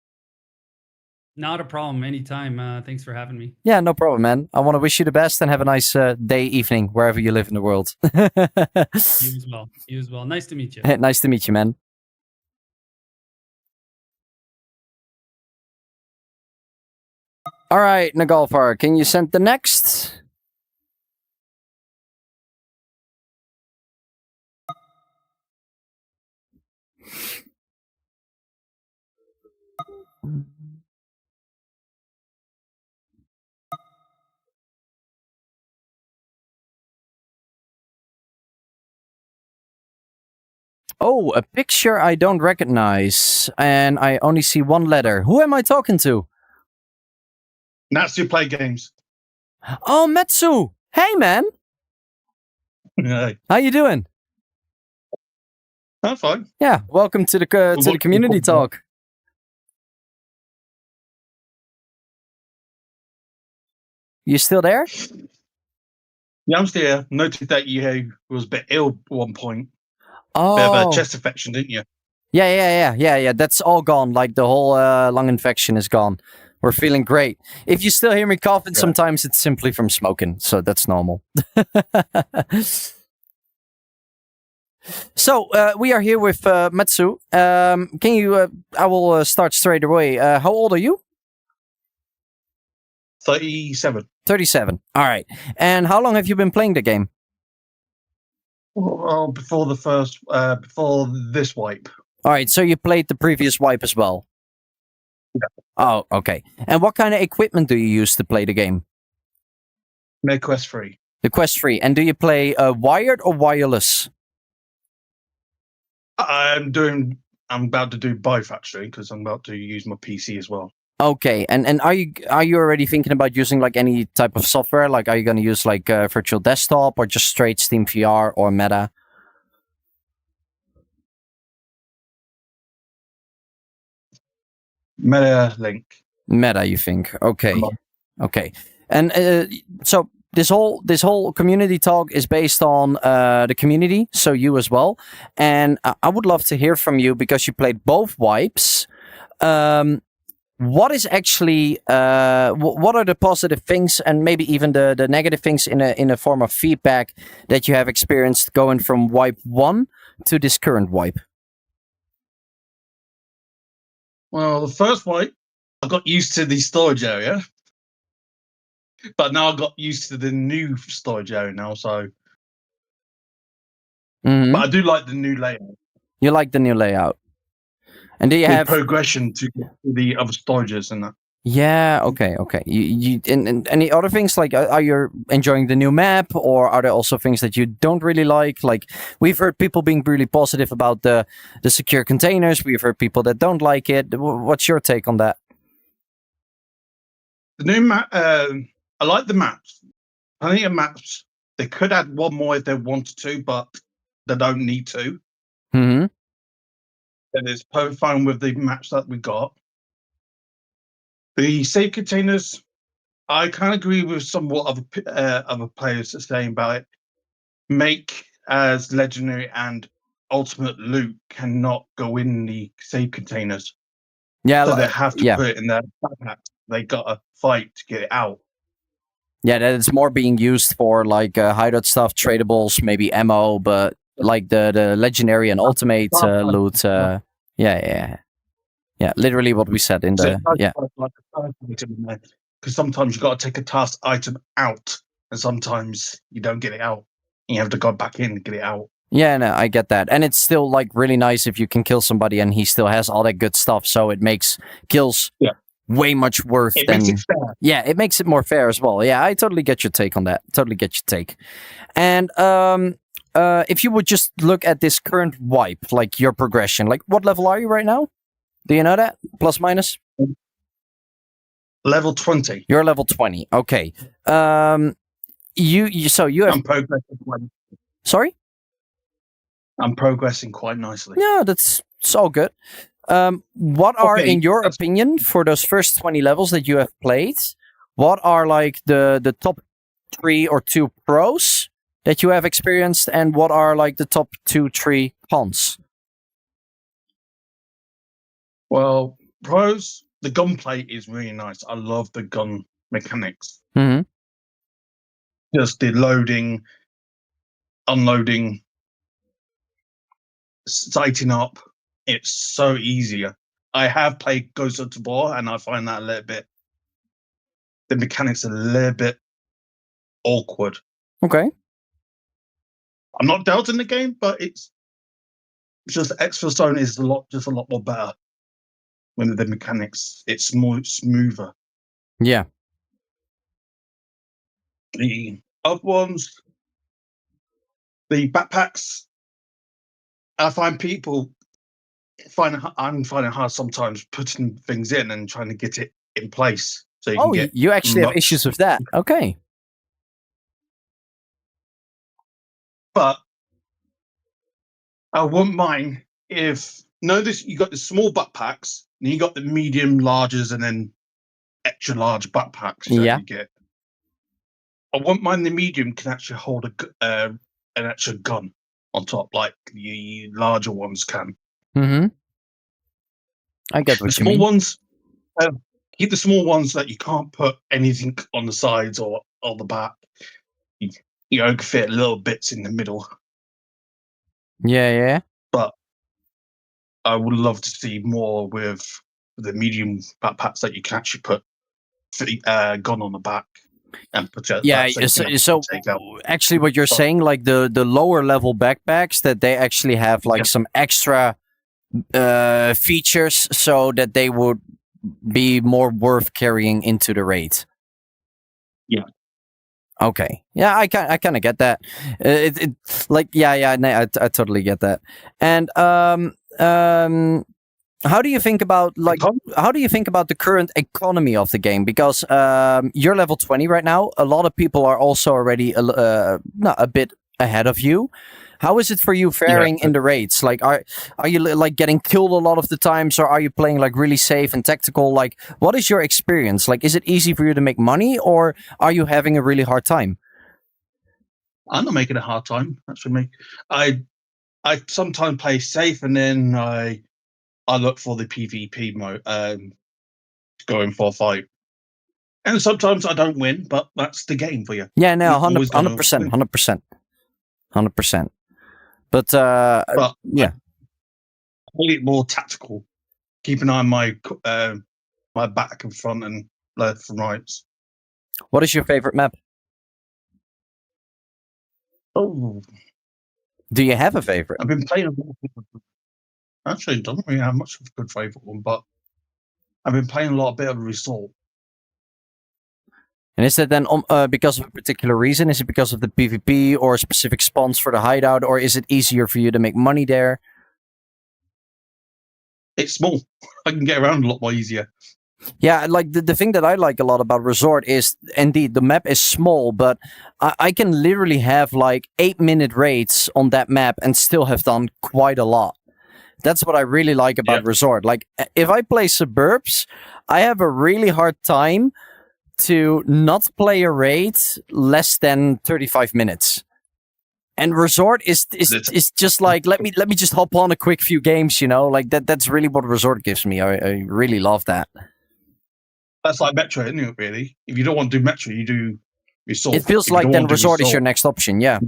Not a problem. Anytime. Thanks for having me. Yeah, no problem, man. I want to wish you the best and have a nice day, evening, wherever you live in the world. You as well. You as well. Nice to meet you. Nice to meet you, man. All right, Nagalfar, can you send the next? Oh, a picture I don't recognize, and I only see one letter. Who am I talking to? Natsu Play Games. Oh, Metsu. Hey, man. Hey. How you doing? I'm fine. Yeah, welcome to the community talk. You still there? Yeah, I'm still here. Noted that you was a bit ill at one point. Oh. Bit of a chest infection, didn't you? Yeah. That's all gone. Like the whole lung infection is gone. We're feeling great. If you still hear me coughing, sometimes it's simply from smoking, so that's normal. So we are here with Metsu. Can you? I will start straight away. How old are you? 37. 37. All right. And how long have you been playing the game? Well, before this wipe. All right. So you played the previous wipe as well. Yeah. Oh, okay. And what kind of equipment do you use to play the game? No, Quest 3. The Quest 3. And do you play wired or wireless? I'm about to do both actually, because I'm about to use my PC as well. Okay, and are you already thinking about using like any type of software? Like, are you going to use like virtual desktop or just straight Steam VR or Meta? Meta Link. Meta, you think? Okay, okay. And so this whole community talk is based on the community, so you as well. And I would love to hear from you because you played both wipes. What is actually what are the positive things and maybe even the negative things in a form of feedback that you have experienced going from wipe 1 to this current wipe? Well, the first wipe, I got used to the storage area, but now I got used to the new storage area now. So, but I do like the new layout. You like the new layout. And do you have progression to the other storages and that? Yeah, okay. You and any other things like are you enjoying the new map, or are there also things that you don't really like? Like we've heard people being really positive about the secure containers. We've heard people that don't like it. What's your take on that? The new map, I like the maps. I think the maps they could add one more if they wanted to, but they don't need to. Mm-hmm. And it's fine with the maps that we got. The save containers, I kind of agree with somewhat other players are saying about it. Make as legendary and ultimate loot cannot go in the save containers. Yeah, so they have to put it in their backpack. They gotta fight to get it out. Yeah, that it's more being used for like hideout stuff, tradables, maybe ammo, but like the legendary and ultimate loot. Yeah, literally what we said in the because sometimes you got to take a task item out, and sometimes you don't get it out. And you have to go back in and get it out. Yeah, no, I get that. And it's still like really nice if you can kill somebody and he still has all that good stuff. So it makes kills way much worth It than. makes it fair. Yeah, it makes it more fair as well. Yeah, I totally get your take on that. Totally get your take. And if you would just look at this current wipe, like your progression, like what level are you right now? Do you know that? Plus minus? Level 20. You're level 20. Okay. So you have. I'm progressing quite. Sorry? I'm progressing quite nicely. Yeah, it's all good. What are, in your opinion, for those first 20 levels that you have played, what are like the top 3 or 2 pros that you have experienced, and what are like the top 2, 3 cons? Well, pros, the gunplay is really nice. I love the gun mechanics. Mm-hmm. Just the loading, unloading, sighting up. It's so easier. I have played Ghost of Tabor, and I find that a little bit. The mechanics are a little bit awkward. Okay. I'm not doubting the game, but it's just Exfilzone is a lot more better. When the mechanics, it's more smoother. Yeah. The other ones, the backpacks, I find I'm finding hard sometimes putting things in and trying to get it in place. So you can get you actually have issues with that. Okay. But I wouldn't mind if you got the small backpacks, and you got the medium, larges, and then extra large backpacks that you get. I wouldn't mind the medium can actually hold an extra gun on top, like the larger ones can. Mm-hmm. I get what you mean. Small ones, keep the small ones that you can't put anything on the sides or on the back. You only fit little bits in the middle. Yeah. But I would love to see more with the medium backpacks that you can actually put gun on the back and put it. Yeah, so actually what you're saying, like the lower level backpacks, that they actually have like some extra features so that they would be more worth carrying into the raid. Yeah. Okay. Yeah, I kind of get that. I totally get that. And how do you think about the current economy of the game? Because you're level 20 right now. A lot of people are also already a bit ahead of you. How is it for you faring in the raids? Like, are you like getting killed a lot of the times, or are you playing like really safe and tactical? Like, what is your experience? Like, is it easy for you to make money, or are you having a really hard time? I'm not making a hard time. Actually, I sometimes play safe, and then I look for the PvP mode, going for a fight. And sometimes I don't win, but that's the game for you. Yeah, no, 100%. But yeah, I play it more tactical. Keep an eye on my back and front and left and right. What is your favorite map? Oh, do you have a favorite? I've been playing. Actually, don't really have much of a good favorite one, but I've been playing a lot of Resort. And is that then because of a particular reason? Is it because of the PvP or specific spawns for the hideout, or is it easier for you to make money there? It's small. I can get around a lot more easier. Yeah, like the thing that I like a lot about Resort is, indeed, the map is small, but I can literally have like 8-minute raids on that map and still have done quite a lot. That's what I really like about Resort. Like, if I play Suburbs, I have a really hard time to not play a raid less than 35 minutes. And Resort is just like, let me just hop on a quick few games, like that's really what Resort gives me. I really love that. That's like Metro, isn't it, really? If you don't want to do Metro, you do Resort. It feels like then Resort is your next option, yeah.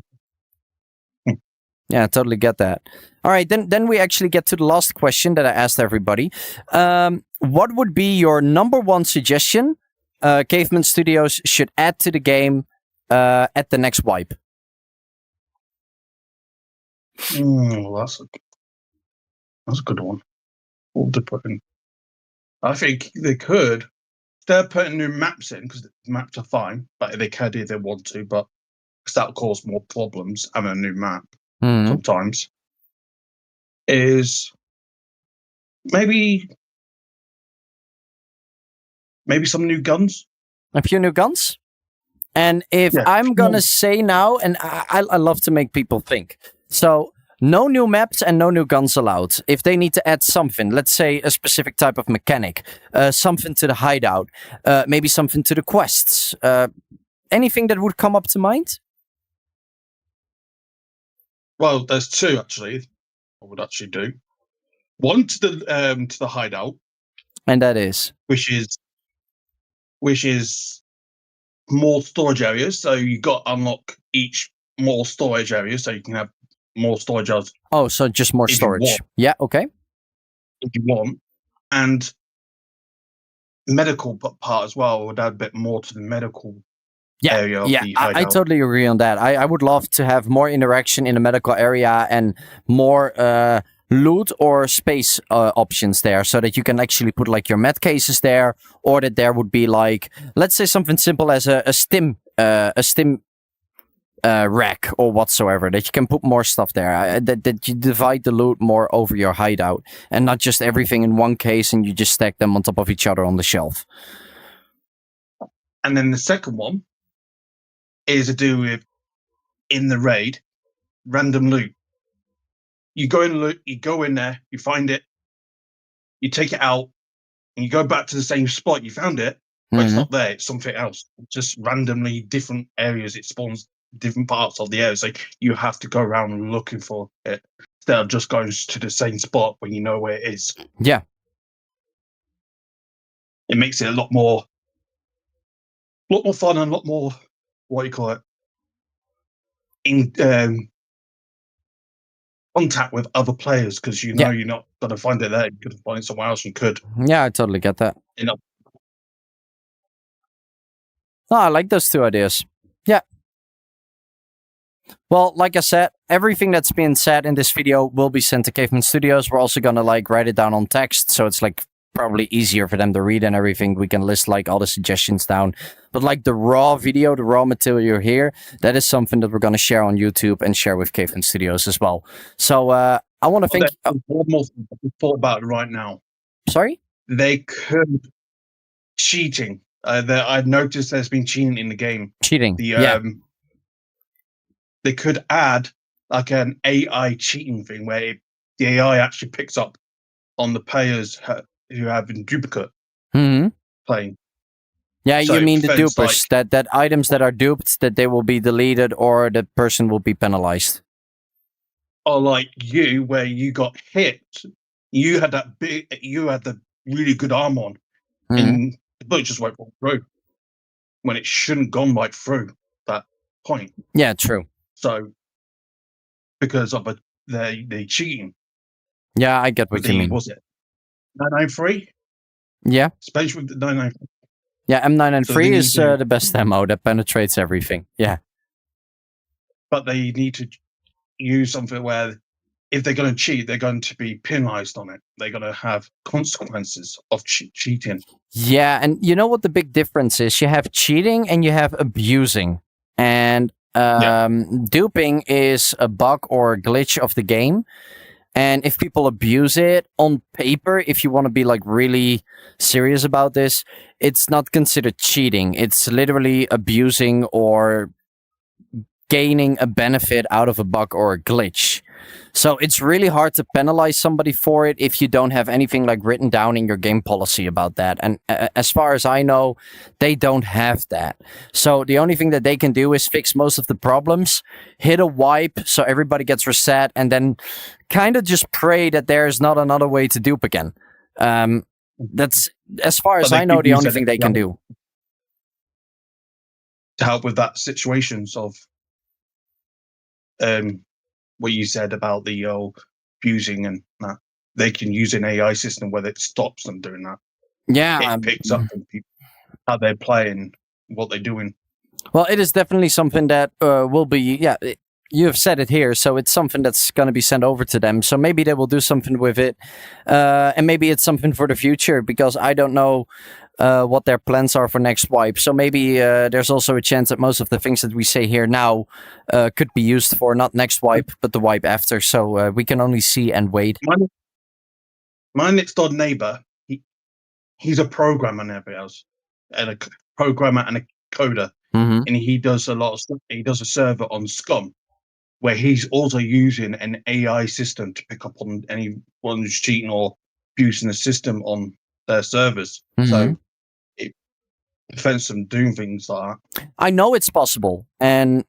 Yeah, I totally get that. All right, then we actually get to the last question that I asked everybody. What would be your number one suggestion Caveman Studios should add to the game at the next wipe? That's a good one. What would they put in? I think they could. They're putting new maps in because the maps are fine, but they could if they want to. But because that'll cause more problems having a new map sometimes. Is maybe some new guns. A few new guns. And if I'm gonna say now, and I love to make people think. So no new maps and no new guns allowed. If they need to add something, let's say a specific type of mechanic, something to the hideout, maybe something to the quests, anything that would come up to mind? Well, there's two actually. I would actually do one to the hideout, and that is which is more storage areas. So you got to unlock each more storage area, so you can have more storage areas. Oh, so just more storage. Yeah, okay. If you want, and medical part as well would add a bit more to the medical area. Of the hideout. I totally agree on that. I would love to have more interaction in the medical area and more loot or space options there, so that you can actually put like your med cases there, or that there would be like, let's say something simple as a stim rack or whatsoever, that you can put more stuff there, that you divide the loot more over your hideout and not just everything in one case and you just stack them on top of each other on the shelf. And then the second one is to do with in the raid, random loot. You go in there, you find it, you take it out, and you go back to the same spot you found it, but it's not there, it's something else. Just randomly different areas, it spawns different parts of the area. So you have to go around looking for it instead of just going to the same spot when you know where it is. Yeah. It makes it a lot more fun and a lot more, what do you call it? In contact with other players, because you're not going to find it there. You could find it somewhere else. You could. Yeah, I totally get that. You know. Oh, I like those two ideas. Yeah. Well, like I said, everything that's been said in this video will be sent to Caveman Studios. We're also gonna like write it down on text, so it's like probably easier for them to read and everything. We can list like all the suggestions down. But like the raw video, the raw material here, that is something that we're gonna share on YouTube and share with Caveman Studios as well. So I want to think. One more thought about it right now. Sorry? They could cheating. I've noticed there's been cheating in the game. Cheating. They could add like an AI cheating thing where the AI actually picks up on the players who have been duplicate playing. Yeah, So you mean the prevents, dupers, that items that are duped, that they will be deleted or the person will be penalized. Or like you, where you got hit, you had the really good arm on, and the bullet just went through when it shouldn't have gone right through that point. Yeah, true. So because of they cheating. Yeah, I get what you mean. Was it 993? Yeah. Especially with the 993. Yeah, M993 So they is need to- the best ammo that penetrates everything. Yeah. But they need to use something where if they're going to cheat, they're going to be penalized on it. They're going to have consequences of cheating. Yeah, and you know what the big difference is? You have cheating and you have abusing. And duping is a bug or a glitch of the game. And if people abuse it on paper, if you want to be like really serious about this, it's not considered cheating. It's literally abusing or gaining a benefit out of a bug or a glitch. So it's really hard to penalize somebody for it if you don't have anything like written down in your game policy about that. And as far as I know, they don't have that. So the only thing that they can do is fix most of the problems, hit a wipe so everybody gets reset, and then kind of just pray that there's not another way to dupe again. That's, as far as I know, the only thing they can do. To help with that situations of what you said about the abusing and that, they can use an AI system where it stops them doing that. Yeah, it picks up from people how they're playing, what they're doing. Well, it is definitely something that will be, you have said it here, so it's something that's going to be sent over to them. So maybe they will do something with it, and maybe it's something for the future, because I don't know what their plans are for next wipe. So maybe there's also a chance that most of the things that we say here now could be used for not next wipe, but the wipe after. So we can only see and wait. My next door neighbor, he's a programmer and everything else, and a programmer and a coder, and he does a lot of stuff. He does a server on Scum, where he's also using an AI system to pick up on anyone who's cheating or abusing the system on their servers. So it prevents them doing things like that. I know it's possible, and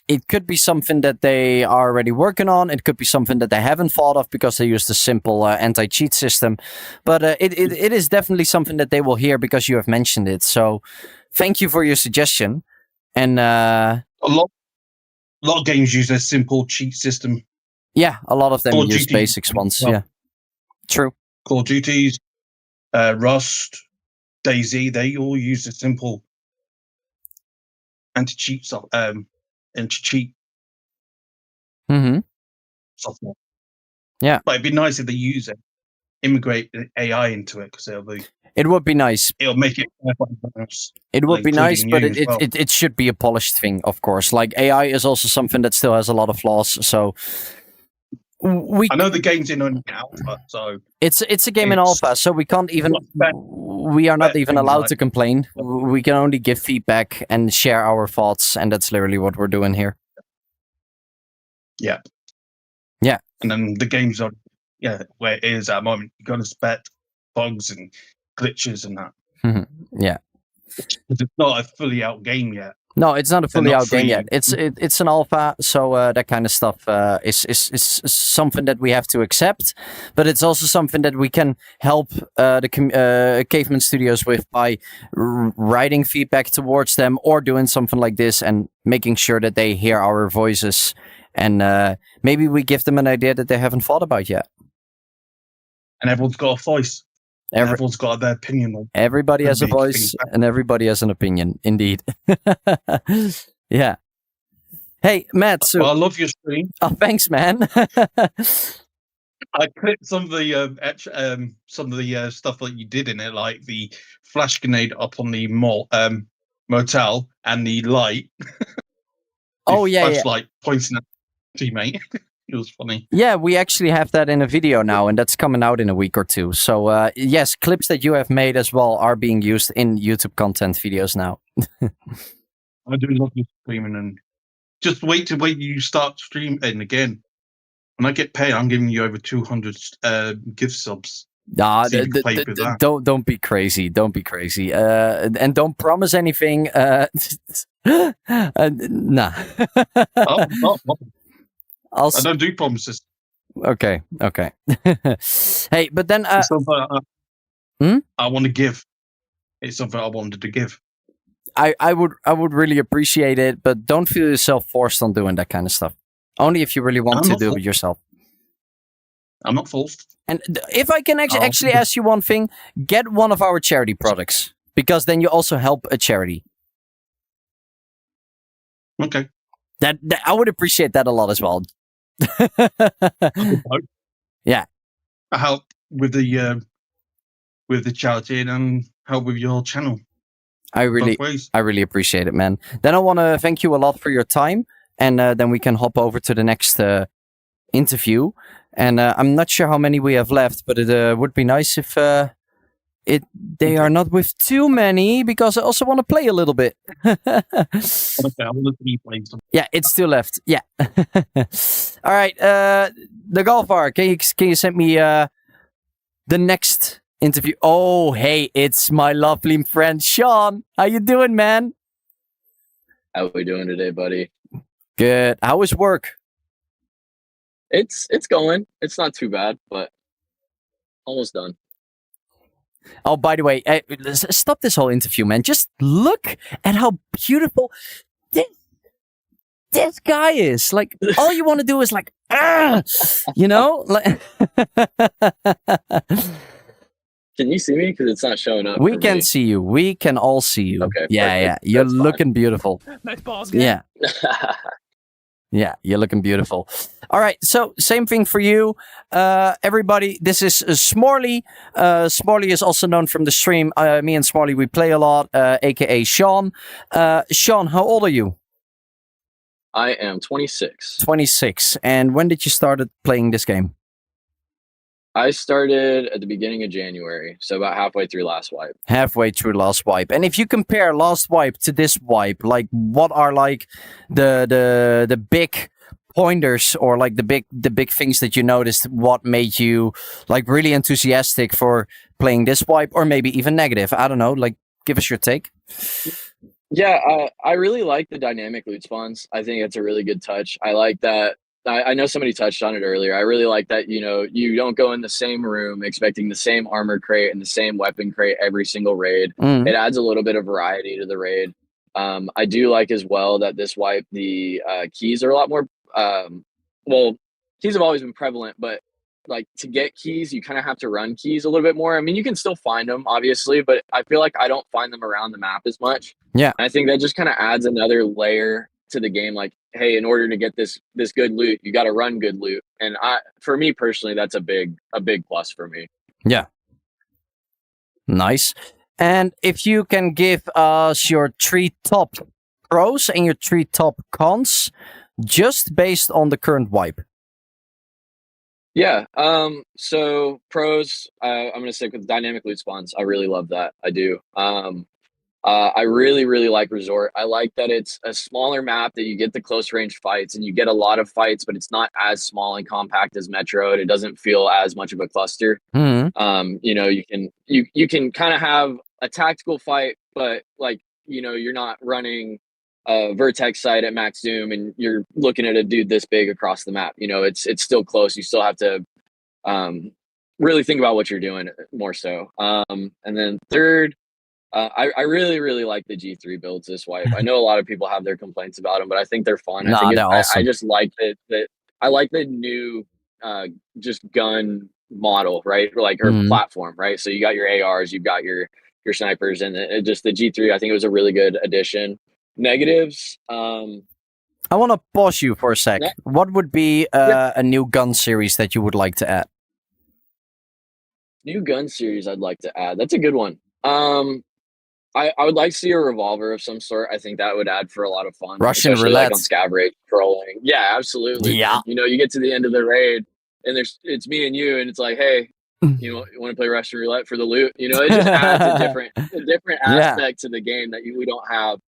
it could be something that they are already working on. It could be something that they haven't thought of because they used a simple anti-cheat system. But it is definitely something that they will hear because you have mentioned it. So thank you for your suggestion. And a lot of games use a simple cheat system. Yeah, a lot of them Call use Duty, basics ones. Yeah, true. Call of Duties, Rust, DayZ, they all use a simple anti-cheat anti-cheat software. Yeah, but it'd be nice if they use it, integrate AI into it, because it would be nice. It'll make it. It would be nice, but it should be a polished thing, of course. Like AI is also something that still has a lot of flaws. So I know the game's in an alpha, so it's a game in alpha, so we can't even. We are not even allowed to complain. We can only give feedback and share our thoughts, and that's literally what we're doing here. Yeah. Yeah. And then the game's on, where it is at the moment. You're going to expect bugs and glitches and that. Yeah. It's not a fully out game yet. No, it's not a fully out game yet. It's an alpha, so that kind of stuff is something that we have to accept. But it's also something that we can help the Caveman Studios with by writing feedback towards them or doing something like this and making sure that they hear our voices. And maybe we give them an idea that they haven't thought about yet. And everyone's got a voice. Everyone's got their opinion on. Everybody has a voice and everybody has an opinion, indeed. Yeah. Hey, Matt. So, I love your stream. Oh, thanks, man. I clipped some of the stuff that you did in it, like the flash grenade up on the motel and the light. Flashlight pointing at the teammate. It was funny. Yeah, we actually have that in a video now, and that's coming out in a week or two. So, yes, clips that you have made as well are being used in YouTube content videos now. I do love you streaming, and just wait till you start streaming again. When I get paid, I'm giving you over 200 gift subs. Nah, don't be crazy. Don't be crazy. And don't promise anything. Nah. I don't do promises. Okay. Hey, but then I want to give. It's something I wanted to give. I would really appreciate it, but don't feel yourself forced on doing that kind of stuff. Only if you really want to do it yourself. I'm not forced. And if I can actually ask you one thing, get one of our charity products, because then you also help a charity. Okay. That I would appreciate that a lot as well. Yeah. I help with the charity and help with your channel. I really appreciate it, man. Then I want to thank you a lot for your time, and then we can hop over to the next interview. And I'm not sure how many we have left, but it would be nice if they are not with too many, because I also want to play a little bit. Yeah, it's two left. Yeah. All right. The Golfar, can you send me the next interview? Oh, hey, it's my lovely friend Sean. How you doing, man? How we doing today, buddy? Good. How was work? It's going. It's not too bad, but almost done. Oh, by the way, stop this whole interview, man. Just look at how beautiful this guy is. Like, all you want to do is like, you know? Like Can you see me? Because it's not showing up. We can see you. We can all see you. Okay. Yeah, perfect. yeah. You're That's looking beautiful. Nice balls, guy. Yeah. Yeah, you're looking beautiful. All right, so same thing for you. Everybody, this is Smorley. Smorley is also known from the stream. Me and Smorley, we play a lot, aka Sean. Sean, how old are you? I am 26. 26. And when did you start playing this game? I started at the beginning of January, so about halfway through last wipe. Halfway through last wipe. And if you compare last wipe to this wipe, like what are like the big pointers or like the big things that you noticed? What made you like really enthusiastic for playing this wipe, or maybe even negative? I don't know. Like, give us your take. Yeah, I really like the dynamic loot spawns. I think it's a really good touch. I like that. I know somebody touched on it earlier. I really like that, you know, you don't go in the same room expecting the same armor crate and the same weapon crate every single raid. It adds a little bit of variety to the raid. I do like as well that this wipe, the keys are a lot more, well, keys have always been prevalent, but like to get keys, you kind of have to run keys a little bit more. I mean, you can still find them, obviously, but I feel like I don't find them around the map as much. Yeah. And I think that just kind of adds another layer to the game. Like, hey, in order to get this good loot, you got to run good loot. And for me personally, that's a big plus for me. Yeah. Nice. And if you can give us your 3 top pros and your 3 top cons, just based on the current wipe. Yeah. So pros, I'm going to stick with dynamic loot spawns. I really love that. I do. I really, really like Resort. I like that it's a smaller map, that you get the close range fights and you get a lot of fights, but it's not as small and compact as Metro. It doesn't feel as much of a cluster. You know, you can kind of have a tactical fight, but like, you know, you're not running a vertex site at max zoom and you're looking at a dude this big across the map. You know, it's still close. You still have to really think about what you're doing more so. And then third, I really, really like the G3 builds this wipe. I know a lot of people have their complaints about them, but I think they're fun. Nah, I think they're awesome. I just like that. I like the new just gun model, right? Like or platform, right? So you got your ARs, you've got your snipers, and just the G3. I think it was a really good addition. Negatives. I want to pause you for a sec. What would be a new gun series that you would like to add? New gun series I'd like to add. That's a good one. I would like to see a revolver of some sort. I think that would add for a lot of fun. Russian especially roulette. like on Scav raid trolling. Yeah, absolutely. Yeah. You know, you get to the end of the raid and it's me and you, and it's like, hey, you want to play Russian roulette for the loot? You know, it just adds a different aspect to the game that we don't have.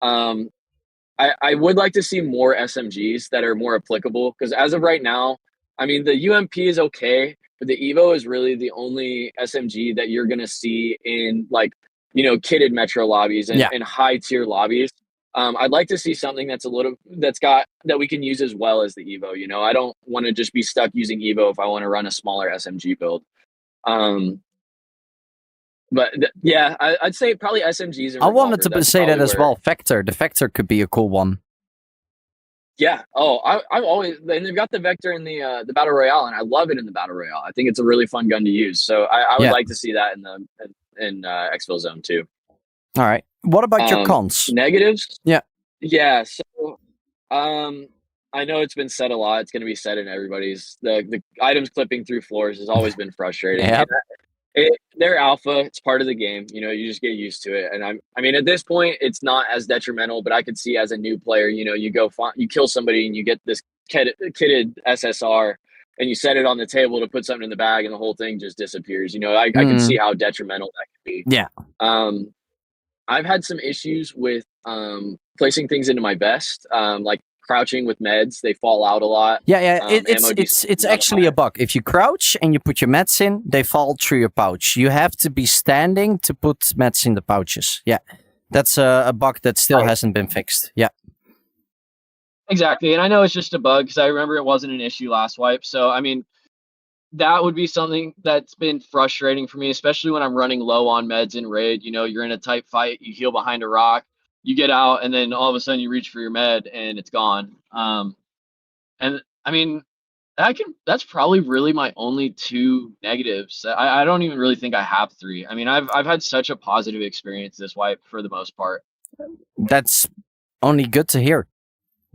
I would like to see more SMGs that are more applicable, because as of right now, I mean, the UMP is okay, but the Evo is really the only SMG that you're gonna see in like, you know, kitted Metro lobbies and high tier lobbies. I'd like to see something that we can use as well as the Evo. You know, I don't want to just be stuck using Evo if I want to run a smaller SMG build. Yeah, I'd say probably SMGs. And I wanted to Revolver, say that as well. Vector. The Vector could be a cool one. Yeah. Oh, I've always, and they've got the Vector in the Battle Royale, and I love it in the Battle Royale. I think it's a really fun gun to use. So I would like to see that in Exfilzone too. All right. What about your cons? Negatives? Yeah. Yeah. So, I know it's been said a lot. It's going to be said in everybody's. The items clipping through floors has always been frustrating. Yep. They're alpha. It's part of the game. You know, you just get used to it. And I mean, at this point, it's not as detrimental. But I could see as a new player, you know, you kill somebody and you get this kitted SSR, and you set it on the table to put something in the bag, and the whole thing just disappears. You know, I can see how detrimental that could be. Yeah. I've had some issues with placing things into my vest, like crouching with meds. They fall out a lot. Yeah. It's actually a bug. If you crouch and you put your meds in, they fall through your pouch. You have to be standing to put meds in the pouches. Yeah, that's a bug that still hasn't been fixed. Yeah. Exactly, and I know it's just a bug because I remember it wasn't an issue last wipe. So I mean, that would be something that's been frustrating for me, especially when I'm running low on meds in raid. You know, you're in a tight fight, you heal behind a rock, you get out, and then all of a sudden you reach for your med and it's gone. And I mean, that's probably really my only 2 negatives. I don't even really think I have 3. I mean, I've had such a positive experience this wipe for the most part. That's only good to hear.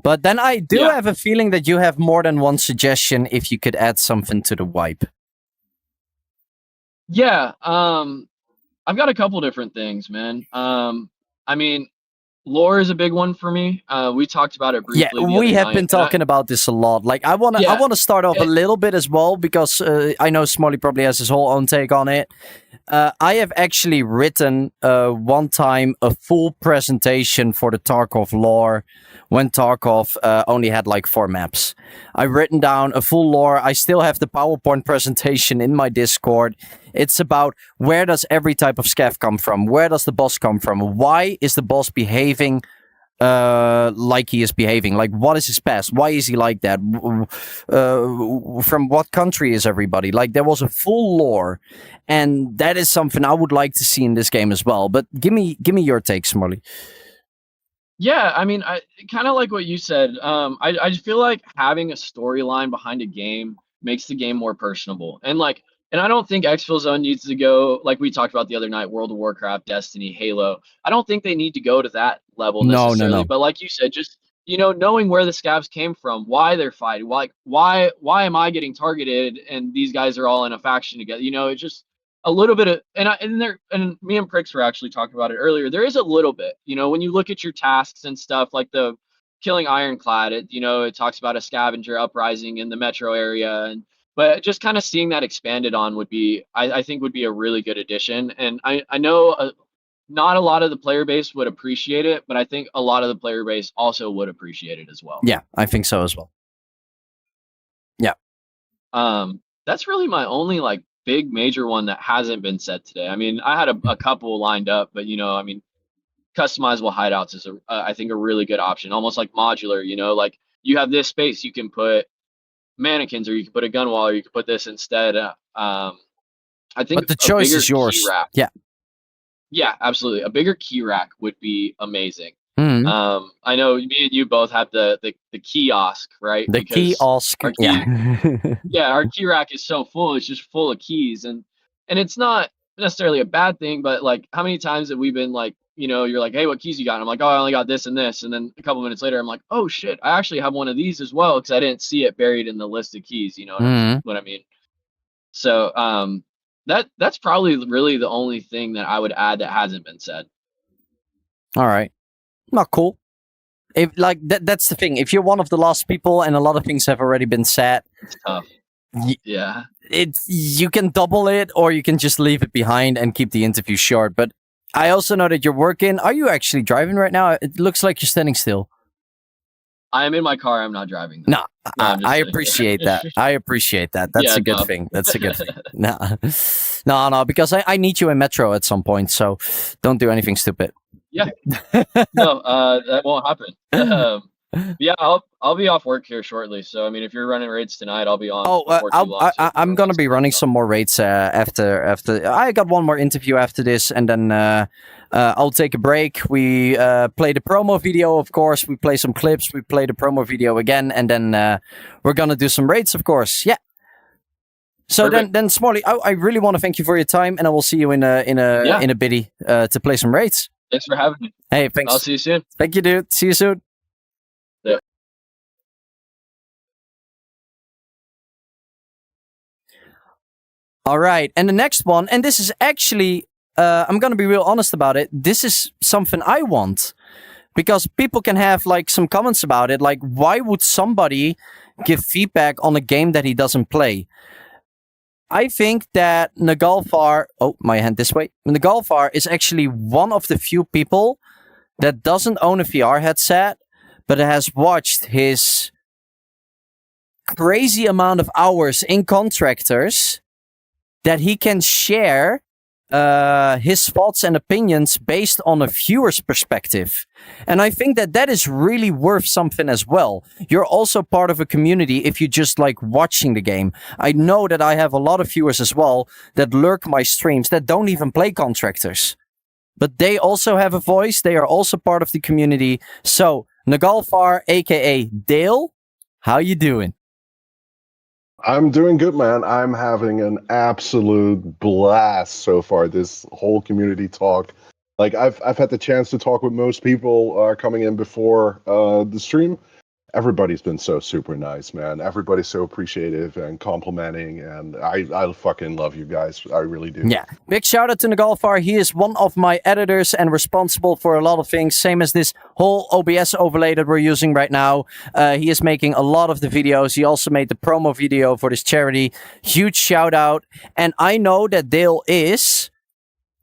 But then I do have a feeling that you have more than one suggestion if you could add something to the wipe. Yeah, I've got a couple different things, man. I mean, lore is a big one for me. We talked about it briefly. Yeah, we have been talking about this a lot. Like, I wanna start off a little bit as well because I know Smolly probably has his whole own take on it. I have actually written one time a full presentation for the Tarkov lore when Tarkov only had like 4 maps. I've written down a full lore. I still have the PowerPoint presentation in my Discord. It's about where does every type of scav come from? Where does the boss come from? Why is the boss behaving like he is behaving? Like, what is his past? Why is he like that? From what country is everybody? Like, there was a full lore, and that is something I would like to see in this game as well. But give me your take, Smolly. Yeah, I mean, I kind of like what you said. I just feel like having a storyline behind a game makes the game more personable. And I don't think Exfilzone needs to go, like we talked about the other night, World of Warcraft, Destiny, Halo. I don't think they need to go to that level necessarily. No. But like you said, just, knowing where the scavs came from, why they're fighting, why am I getting targeted and these guys are all in a faction together? It's just a little bit of, and me and Pricks were actually talking about it earlier. There is a little bit, when you look at your tasks and stuff, like the killing Ironclad, it talks about a scavenger uprising in the metro area, but just kind of seeing that expanded on would be, I think, would be a really good addition. And I know not a lot of the player base would appreciate it, but I think a lot of the player base also would appreciate it as well. Yeah, I think so as well. Yeah. That's really my only big major one that hasn't been said today. I mean, I had a couple lined up, but customizable hideouts is I think a really good option, almost like modular. Like you have this space, you can put mannequins, or you can put a gun wall, or you can put this instead. I think, but the choice is yours. Yeah, absolutely. A bigger key rack would be amazing. Mm-hmm. I know me and you both have the kiosk, right? The kiosk. Our our key rack is so full; it's just full of keys, and it's not necessarily a bad thing. But how many times have we been you're like, hey, what keys you got? And I'm like, oh, I only got this and this, and then a couple minutes later, I'm like, oh shit, I actually have one of these as well because I didn't see it buried in the list of keys. You know what I mean? So that's probably really the only thing that I would add that hasn't been said. All right. Not cool. If that's the thing. If you're one of the last people and a lot of things have already been said, it's tough. Yeah. You can double it or you can just leave it behind and keep the interview short. But I also know that you're working. Are you actually driving right now? It looks like you're standing still. I am in my car. I'm not driving. No, I appreciate that. I appreciate that. That's a good thing. That's a good thing. No, because I need you in Metro at some point. So don't do anything stupid. Yeah. No, that won't happen. Yeah, I'll be off work here shortly. So I mean, if you're running raids tonight, I'll be on. I'm gonna be running some more raids after. I got one more interview after this, and then I'll take a break. We play the promo video, of course. We play some clips. We play the promo video again, and then we're gonna do some raids, of course. Yeah. So then Smolly, I really want to thank you for your time, and I will see you in a biddy to play some raids. Thanks for having me. Hey, thanks. I'll see you soon. Thank you, dude. See you soon. Yeah. All right. And the next one, and this is actually, I'm going to be real honest about it. This is something I want. Because people can have some comments about it. Like, why would somebody give feedback on a game that he doesn't play? I think that Nagalfar, my hand this way. Nagalfar is actually one of the few people that doesn't own a VR headset, but has watched his crazy amount of hours in Contractors that he can share his thoughts and opinions based on a viewer's perspective. And I think that is really worth something as well. You're also part of a community if you just like watching the game. I know that I have a lot of viewers as well that lurk my streams that don't even play Contractors. But they also have a voice. They are also part of the community. So, Nagalfar, aka Dale, how you doing? I'm doing good, man. I'm having an absolute blast so far, this whole community talk. Like, I've had the chance to talk with most people coming in before the stream. everybody's been so super nice, man. Everybody's so appreciative and complimenting, and I fucking love you guys. I really do. Yeah. Big shout out to Nagalfar. He is one of my editors and responsible for a lot of things, same as this whole OBS overlay that we're using right now. He is making a lot of the videos. He also made the promo video for this charity. Huge shout out. And I know that Dale is,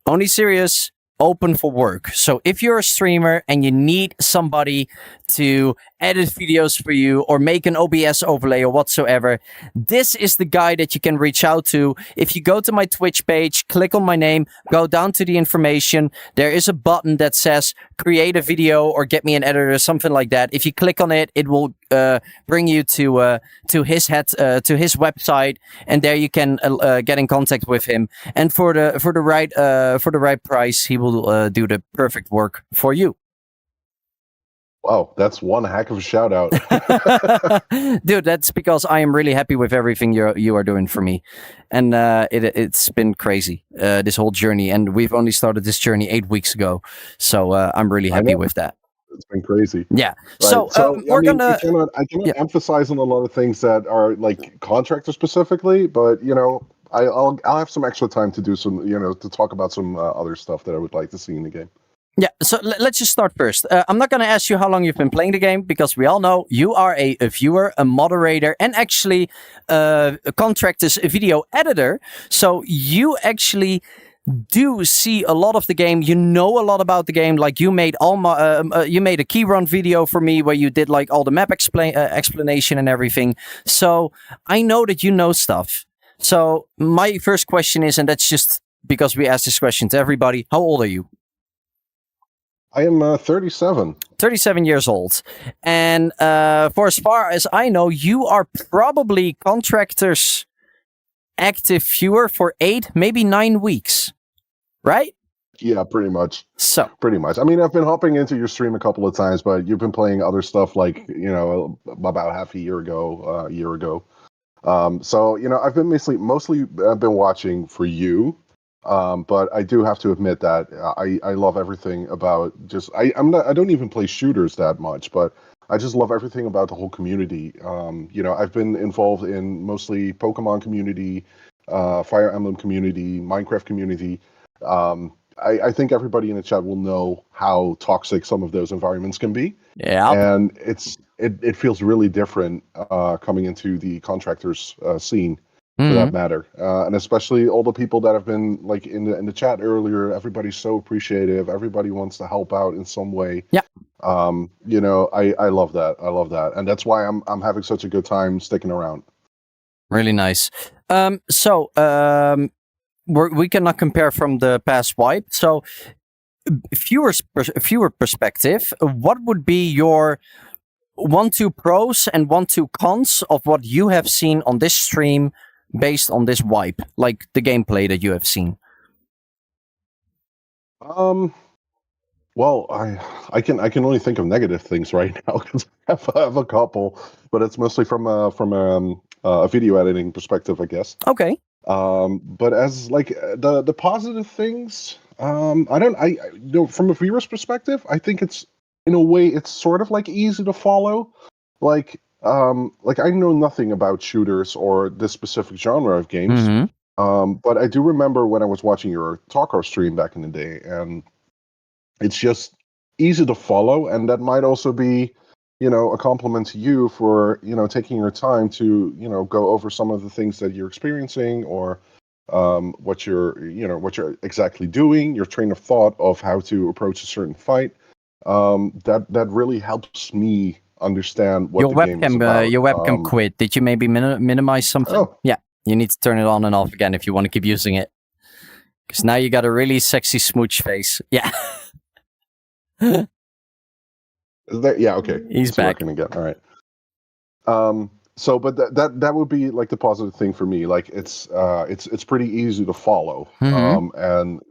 only serious, open for work. So if you're a streamer and you need somebody to edit videos for you or make an OBS overlay or whatsoever, this is the guy that you can reach out to. If you go to my Twitch page, click on my name, go down to the information, there is a button that says create a video or get me an editor or something like that. If you click on it, it will bring you to his website, and there you can get in contact with him. And for the right price, he will do the perfect work for you. Wow, that's one heck of a shout out. Dude, that's because I am really happy with everything you are doing for me. And it's been crazy, this whole journey. And we've only started this journey 8 weeks ago. So I'm really happy with that. It's been crazy. Yeah. Right. So we're gonna. I cannot emphasize on a lot of things that are like contractor specifically, but I'll have some extra time to do some, to talk about some other stuff that I would like to see in the game. Yeah, so let's just start first. I'm not going to ask you how long you've been playing the game, because we all know you are a viewer, a moderator, and actually a Contractors video editor. So you actually do see a lot of the game. You know a lot about the game. Like you made you made a key run video for me where you did like all the map explanation and everything. So I know that you know stuff. So my first question is, and that's just because we ask this question to everybody, how old are you? I am 37. 37 years old. And for as far as I know, you are probably Contractors active viewer for 8, maybe 9 weeks, right? Yeah, pretty much. So pretty much. I mean, I've been hopping into your stream a couple of times, but you've been playing other stuff like, about half a year ago. So, I've been mostly been watching for you. But I do have to admit that I love everything about I don't even play shooters that much, but I just love everything about the whole community. I've been involved in mostly Pokemon community, Fire Emblem community, Minecraft community. I think everybody in the chat will know how toxic some of those environments can be. Yeah. And it feels really different coming into the contractors scene. For that matter, and especially all the people that have been like in the chat earlier. Everybody's so appreciative. Everybody wants to help out in some way. Yeah. I love that. I love that, and that's why I'm having such a good time sticking around. Really nice. We cannot compare from the past wipe. So, viewer perspective, what would be your 1-2 pros and 1-2 cons of what you have seen on this stream? Based on this wipe, like the gameplay that you have seen? Well, I can only think of negative things right now because I have a couple, but it's mostly from a video editing perspective, I guess. Okay. But as like the positive things, from a viewer's perspective, I think it's in a way it's sort of like easy to follow, like I know nothing about shooters or this specific genre of games. Mm-hmm. But I do remember when I was watching your Talker stream back in the day, and it's just easy to follow, and that might also be, a compliment to you for, taking your time to, go over some of the things that you're experiencing or what you're exactly doing, your train of thought of how to approach a certain fight. That really helps me understand what the game is about. Your webcam quit. Did you maybe minimize something? Oh. Yeah, you need to turn it on and off again if you want to keep using it. Because now you got a really sexy smooch face. Yeah. Is that, yeah, okay. He's back. Working again. All right. But that would be like the positive thing for me. Like it's pretty easy to follow. Mm-hmm. And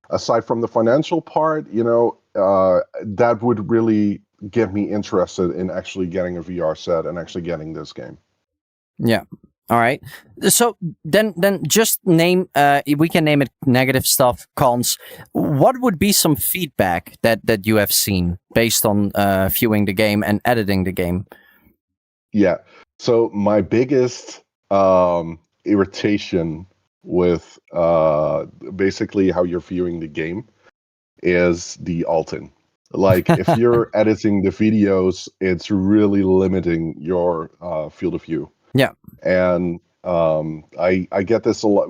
aside from the financial part, that would really get me interested in actually getting a VR set and actually getting this game. Yeah. All right. So then just name. We can name it negative stuff, cons. What would be some feedback that you have seen based on viewing the game and editing the game? Yeah. So my biggest irritation with basically how you're viewing the game is the alt-in. Like if you're editing the videos, it's really limiting your field of view. Yeah. And I get this a lot.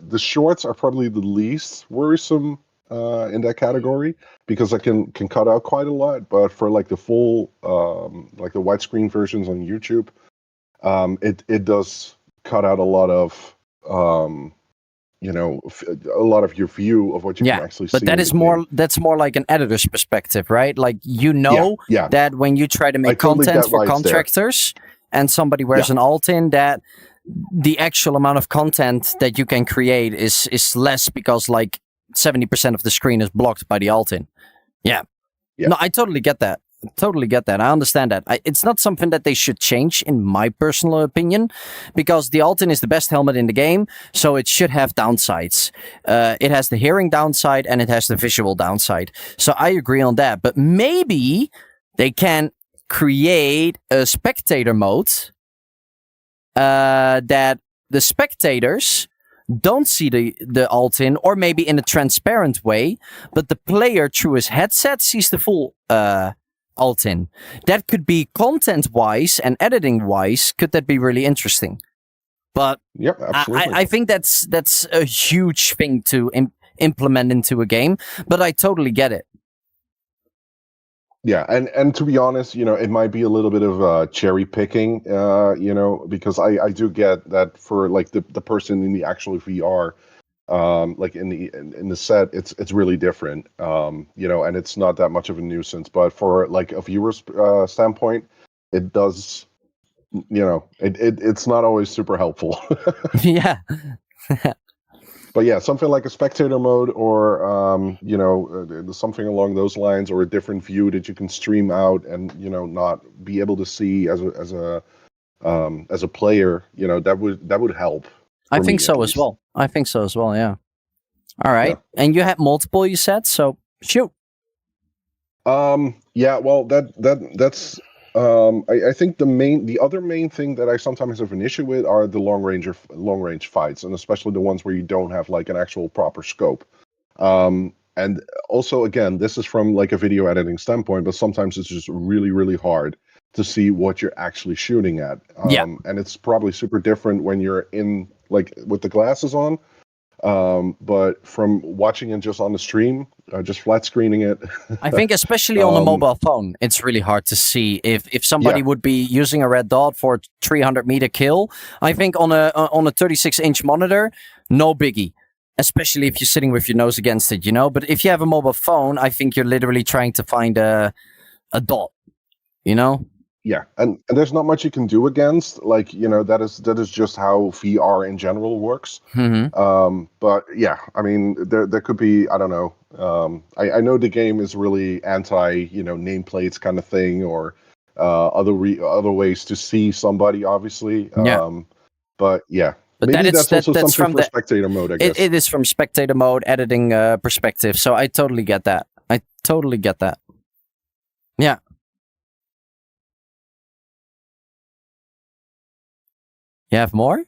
The shorts are probably the least worrisome in that category because I can cut out quite a lot. But for like the full, like the widescreen versions on YouTube, it does cut out a lot of a lot of your view of what you can actually see. But that is more. That's more like an editor's perspective, right? Like that when you try to make content for contractors and somebody wears an alt-in, that the actual amount of content that you can create is less because like 70% of the screen is blocked by the alt-in. Yeah. No, I totally get that. I understand that. It's not something that they should change, in my personal opinion, because the alt-in is the best helmet in the game, so it should have downsides. It has the hearing downside and it has the visual downside. So I agree on that. But maybe they can create a spectator mode that the spectators don't see the alt-in, or maybe in a transparent way, but the player through his headset sees the full alt-in. That could be content-wise and editing-wise, could that be really interesting? But absolutely. I think that's a huge thing to implement into a game, but I totally get it. Yeah, and to be honest, it might be a little bit of cherry picking, because I do get that for like the person in the actual VR, like in the set, it's really different, and it's not that much of a nuisance. But for like a viewer's standpoint, it does, it's not always super helpful. Yeah. But yeah, something like a spectator mode, or something along those lines, or a different view that you can stream out and not be able to see as a player. That would help. I think so as well. Yeah. All right. Yeah. And you had multiple, you said, so shoot. Yeah. Well, that's. I think the other main thing that I sometimes have an issue with are the long range fights, and especially the ones where you don't have like an actual proper scope. And also, again, this is from like a video editing standpoint, but sometimes it's just really, really hard to see what you're actually shooting at. And it's probably super different when you're in like with the glasses on. But from watching it just on the stream, just flat screening it. I think especially on a mobile phone, it's really hard to see if somebody would be using a red dot for a 300-meter kill. I think on a 36-inch monitor, no biggie. Especially if you're sitting with your nose against it, But if you have a mobile phone, I think you're literally trying to find a dot, Yeah, and there's not much you can do against, like, that is just how VR in general works. Mm-hmm. But yeah, I mean, there could be, I don't know. I know the game is really anti, nameplates kind of thing, or other ways to see somebody, obviously. But yeah. But maybe that's also that's something from for spectator mode, I guess. It is from spectator mode, editing perspective. So I totally get that. Yeah. You have more?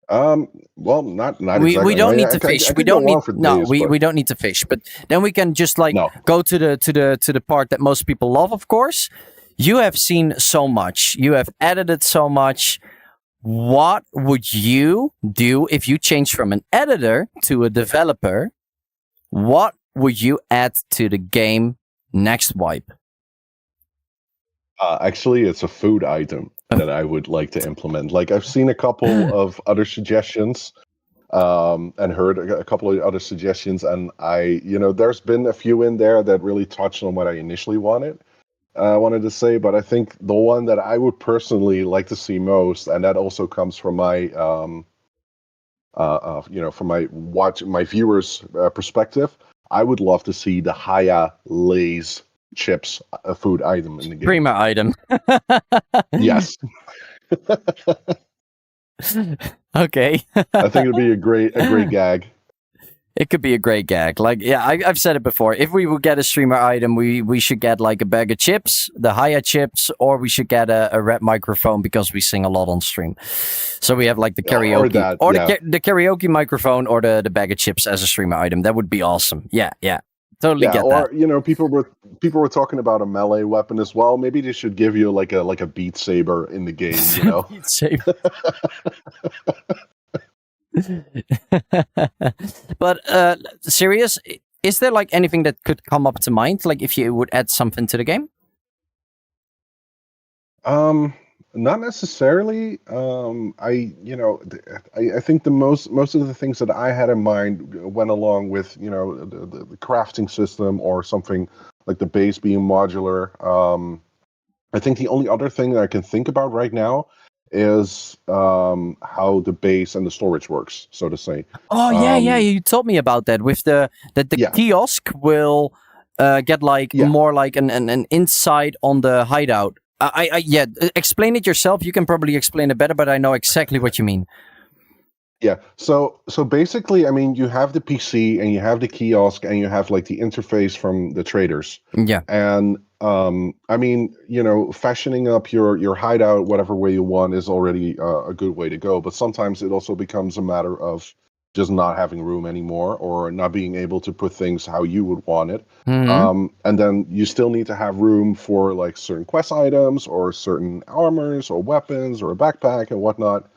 Well, not exactly. We don't need to fish. We don't need to fish. But then we can just go to the part that most people love. Of course, you have seen so much. You have edited so much. What would you do if you change from an editor to a developer? What would you add to the game next wipe? Actually, it's a food item that I would like to implement. Like, I've seen a couple of other suggestions, and heard a couple of other suggestions, and there's been a few in there that really touched on what I initially wanted to say, but I think the one that I would personally like to see most, and that also comes from my, from my viewers' perspective, I would love to see the Hayaplays chips, a food item in the game. Prima item. Yes. Okay. I think it'd be a great gag. It could be a great gag. Like, yeah, I've said it before. If we would get a streamer item, we should get like a bag of chips, the Haya chips, or we should get a red microphone because we sing a lot on stream. So we have like the karaoke, the karaoke microphone, or the bag of chips as a streamer item. That would be awesome. Yeah, totally get that. Or people were talking about a melee weapon as well. Maybe they should give you like a Beat Saber in the game. You know, Beat Saber. But serious, is there like anything that could come up to mind, like if you would add something to the game? Not necessarily. I think the most of the things that I had in mind went along with the crafting system or something like the base being modular. I think the only other thing that I can think about right now is how the base and the storage works, so to say. Oh yeah, you told me about that with the kiosk will get like more like an insight on the hideout. Explain it yourself. You can probably explain it better, but I know exactly what you mean. Yeah. So basically, I mean, you have the PC and you have the kiosk and you have like the interface from the traders. Yeah. And I mean, fashioning up your hideout whatever way you want is already a good way to go. But sometimes it also becomes a matter of just not having room anymore or not being able to put things how you would want it. Mm-hmm. And then you still need to have room for like certain quest items or certain armors or weapons or a backpack and whatnot.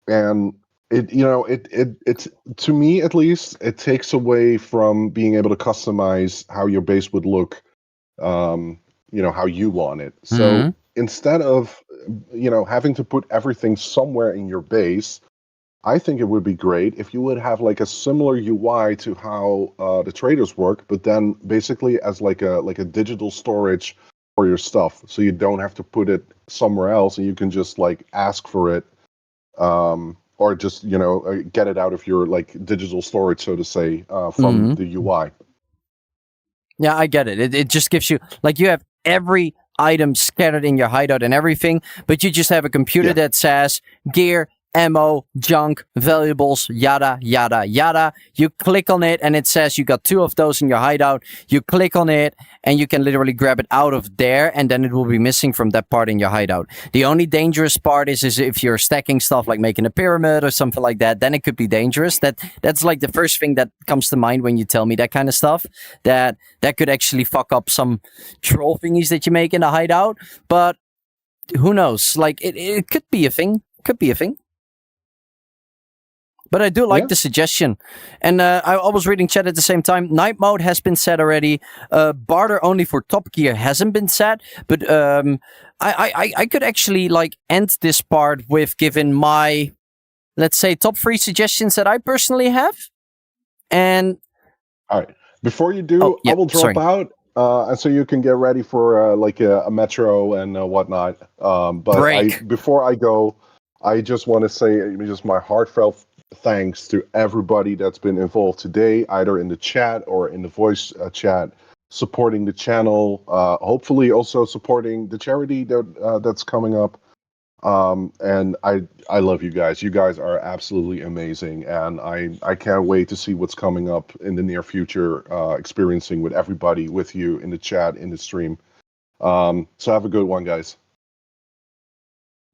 And it's to me at least, it takes away from being able to customize how your base would look, how you want it. So instead of having to put everything somewhere in your base, I think it would be great if you would have like a similar UI to how the traders work, but then basically as like a digital storage for your stuff, so you don't have to put it somewhere else, and you can just like ask for it. Or just get it out of your like digital storage, so to say, from the UI. Yeah, I get it. It just gives you like you have every item scattered in your hideout and everything, but you just have a computer that says gear, ammo, junk, valuables, yada, yada, yada. You click on it and it says you got 2 of those in your hideout. You click on it and you can literally grab it out of there, and then it will be missing from that part in your hideout. The only dangerous part is if you're stacking stuff like making a pyramid or something like that, then it could be dangerous. That's like the first thing that comes to mind when you tell me that kind of stuff, that could actually fuck up some troll thingies that you make in the hideout. But who knows? Like it could be a thing. Could be a thing. But I do like the suggestion. And I was reading chat at the same time. Night mode has been set already. Barter only for top gear hasn't been set. But I could actually like end this part with giving my, let's say, top 3 suggestions that I personally have. And all right. Before you do, I will drop out. And so you can get ready for like a metro and whatnot. But before I go, I just want to say just my heartfelt thanks to everybody that's been involved today, either in the chat or in the voice chat, supporting the channel, hopefully also supporting the charity that's coming up. And I love you guys. You guys are absolutely amazing, and I can't wait to see what's coming up in the near future, experiencing with everybody, with you in the chat, in the stream. So have a good one, guys.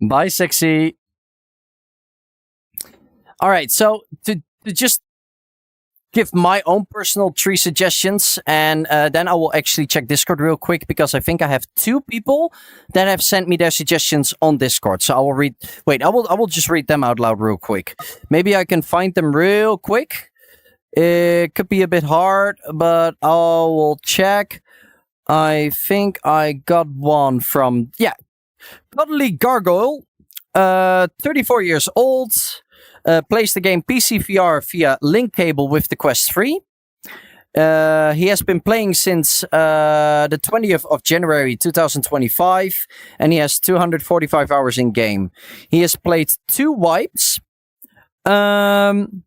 Bye, sexy. All right, so to just give my own personal 3 suggestions, and then I will actually check Discord real quick, because I think I have 2 people that have sent me their suggestions on Discord. So I will read. Wait, I will just read them out loud real quick. Maybe I can find them real quick. It could be a bit hard, but I will check. I think I got one from Cuddly Gargoyle, 34 years old. Plays the game PC VR via link cable with the Quest 3. He has been playing since the 20th of January 2025, and he has 245 hours in game. He has played 2 wipes. And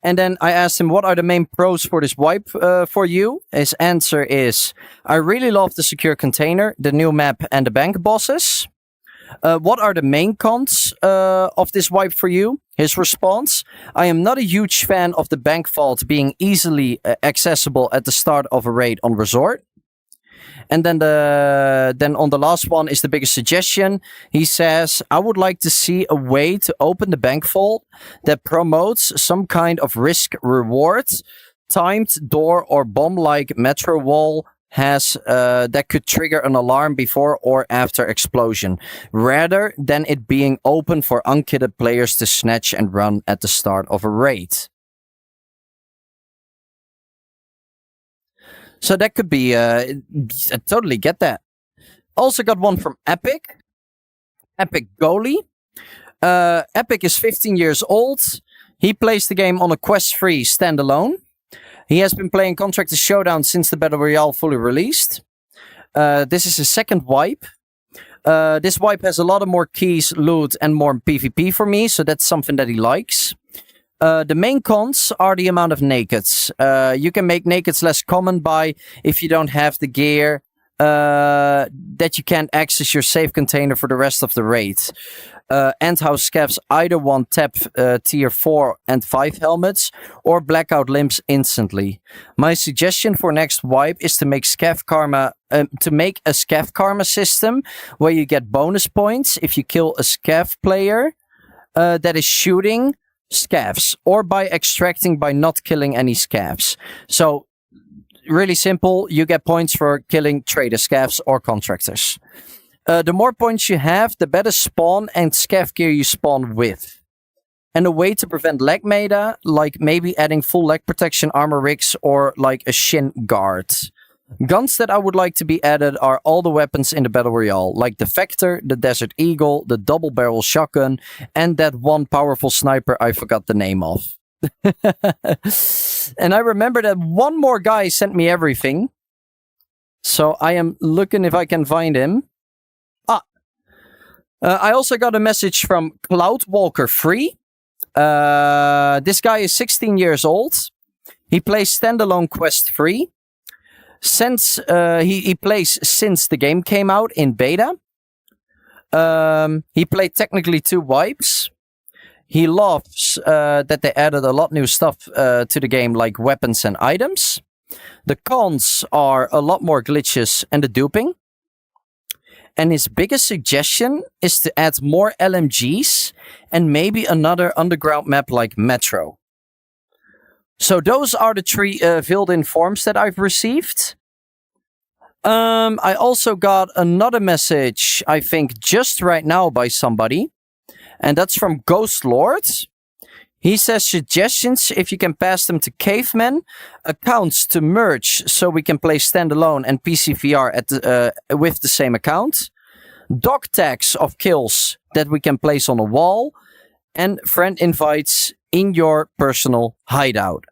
then I asked him, what are the main pros for this wipe for you? His answer is, I really love the secure container, the new map, and the bank bosses. What are the main cons of this wipe for you? His response: I am not a huge fan of the bank vault being easily accessible at the start of a raid on Resort. And then on the last one is the biggest suggestion. He says, I would like to see a way to open the bank vault that promotes some kind of risk reward, timed door or bomb-like metro wall has that could trigger an alarm before or after explosion, rather than it being open for unkitted players to snatch and run at the start of a raid. So that could be, I totally get that. Also got one from Epic. Epic Goalie. Epic is 15 years old. He plays the game on a quest-free standalone. He has been playing Contractors Showdown since the Battle Royale fully released. This is his second wipe. This wipe has a lot of more keys, loot, and more PvP for me, so that's something that he likes. The main cons are the amount of nakeds. You can make nakeds less common by, if you don't have the gear, that you can't access your safe container for the rest of the raid. And how scavs either want tap tier 4 and 5 helmets or blackout limbs instantly. My suggestion for next wipe is to make scav karma a scav karma system where you get bonus points if you kill a scav player that is shooting scavs, or by extracting by not killing any scavs. So really simple, you get points for killing trader scavs or contractors. The more points you have, the better spawn and scav gear you spawn with. And a way to prevent lag meta, like maybe adding full lag protection armor rigs or like a shin guard. Guns that I would like to be added are all the weapons in the Battle Royale, like the Vector, the Desert Eagle, the double barrel shotgun, and that one powerful sniper I forgot the name of. And I remember that one more guy sent me everything. So I am looking if I can find him. I also got a message from Cloudwalker3. This guy is 16 years old. He plays standalone Quest 3. Since he plays since the game came out in beta. He played technically 2 wipes. He loves that they added a lot new stuff to the game, like weapons and items. The cons are a lot more glitches and the duping. And his biggest suggestion is to add more LMGs and maybe another underground map like Metro. So those are the 3 filled-in forms that I've received. I also got another message, I think, just right now by somebody. And that's from Ghost Lord. He says suggestions, if you can pass them to Cavemen, accounts to merge so we can play standalone and PCVR with the same account, dog tags of kills that we can place on a wall, and friend invites in your personal hideout.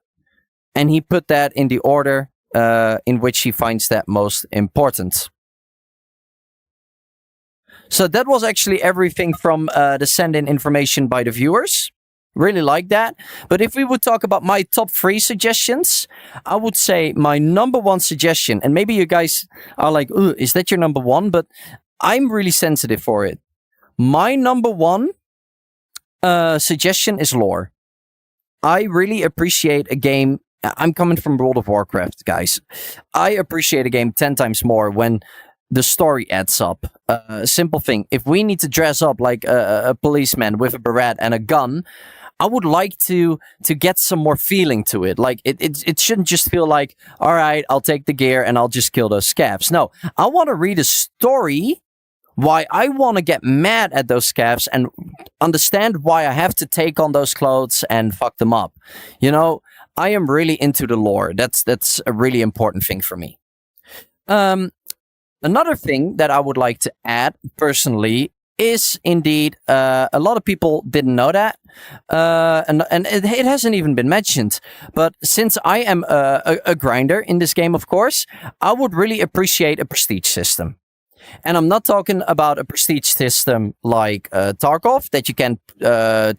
And he put that in the order in which he finds that most important. So that was actually everything from the send-in information by the viewers. Really like that. But if we would talk about my top 3 suggestions, I would say my number 1 suggestion, and maybe you guys are like, ooh, is that your number 1? But I'm really sensitive for it. My number 1 suggestion is lore. I really appreciate a game. I'm coming from World of Warcraft, guys. I appreciate a game 10 times more when the story adds up. A simple thing. If we need to dress up like a policeman with a beret and a gun, I would like to get some more feeling to it. Like it shouldn't just feel like, all right, I'll take the gear and I'll just kill those scavs. No, I want to read a story why I want to get mad at those scavs and understand why I have to take on those clothes and fuck them up. You know, I am really into the lore. That's a really important thing for me. Another thing that I would like to add personally is indeed, a lot of people didn't know that, and it hasn't even been mentioned. But since I am a grinder in this game, of course, I would really appreciate a prestige system. And I'm not talking about a prestige system like Tarkov, that you can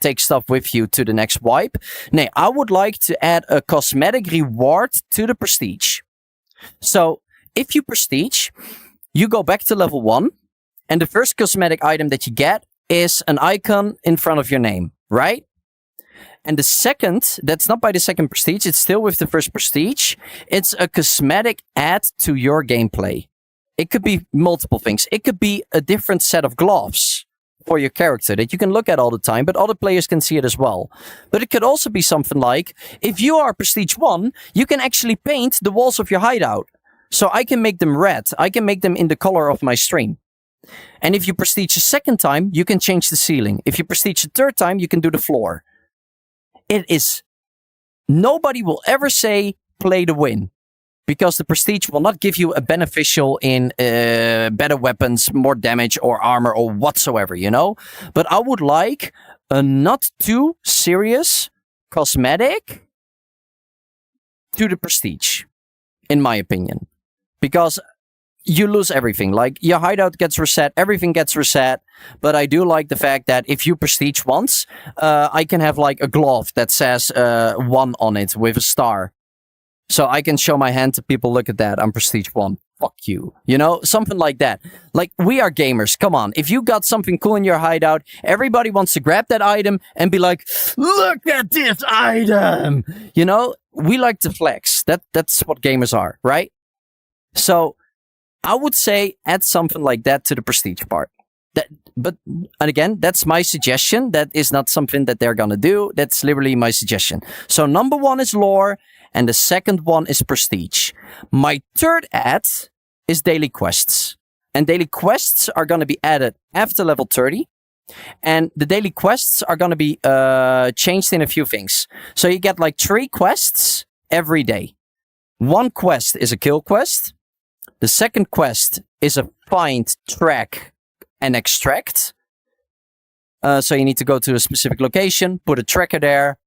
take stuff with you to the next wipe. No, I would like to add a cosmetic reward to the prestige. So if you prestige, you go back to level 1. And the first cosmetic item that you get is an icon in front of your name, right? And the second, that's not by the second prestige, it's still with the first prestige. It's a cosmetic add to your gameplay. It could be multiple things. It could be a different set of gloves for your character that you can look at all the time, but other players can see it as well. But it could also be something like, if you are prestige 1, you can actually paint the walls of your hideout. So I can make them red. I can make them in the color of my stream. And if you prestige a second time, you can change the ceiling. If you prestige a third time, you can do the floor. It is... Nobody will ever say, play to win. Because the prestige will not give you a beneficial in better weapons, more damage, or armor, or whatsoever, you know? But I would like a not too serious cosmetic to the prestige, in my opinion. Because you lose everything. Like, your hideout gets reset, everything gets reset. But I do like the fact that if you prestige once, I can have like a glove that says 1 on it with a star. So I can show my hand to people, look at that, I'm prestige 1. Fuck you. You know, something like that. Like, we are gamers, come on. If you got something cool in your hideout, everybody wants to grab that item and be like, look at this item! You know, we like to flex. That's what gamers are, right? So, I would say add something like that to the prestige part. But again, that's my suggestion. That is not something that they're gonna do. That's literally my suggestion. So number 1 is lore, and the second one is prestige. My third add is daily quests. And daily quests are gonna be added after level 30. And the daily quests are gonna be changed in a few things. So you get like 3 quests every day. 1 quest is a kill quest. The second quest is a find, track, and extract. So you need to go to a specific location, put a tracker there,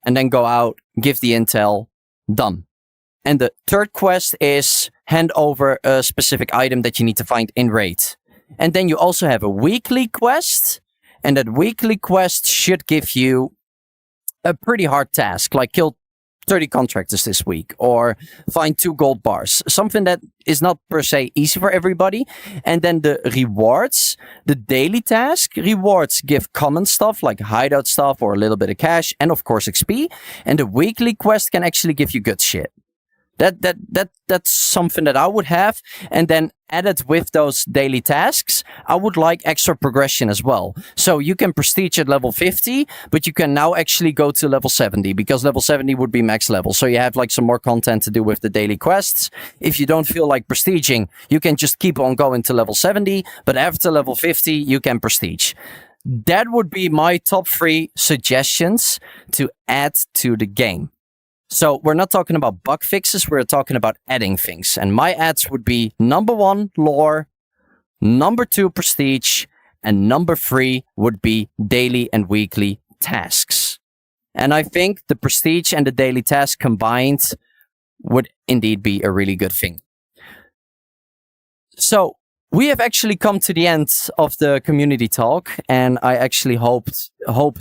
and then go out, give the intel, done. And the third quest is hand over a specific item that you need to find in raid. And then you also have a weekly quest, and that weekly quest should give you a pretty hard task, like kill 30 contractors this week, or find 2 gold bars. Something that is not per se easy for everybody. And then the rewards, the daily task rewards give common stuff like hideout stuff or a little bit of cash, and of course XP. And the weekly quest can actually give you good shit. That's something that I would have. And then added with those daily tasks, I would like extra progression as well. So you can prestige at level 50, but you can now actually go to level 70, because level 70 would be max level. So you have like some more content to do with the daily quests. If you don't feel like prestiging, you can just keep on going to level 70, but after level 50, you can prestige. That would be my top 3 suggestions to add to the game. So we're not talking about bug fixes, we're talking about adding things. And my adds would be number 1, lore, number 2, prestige, and number 3 would be daily and weekly tasks. And I think the prestige and the daily task combined would indeed be a really good thing. So we have actually come to the end of the community talk, and I actually hope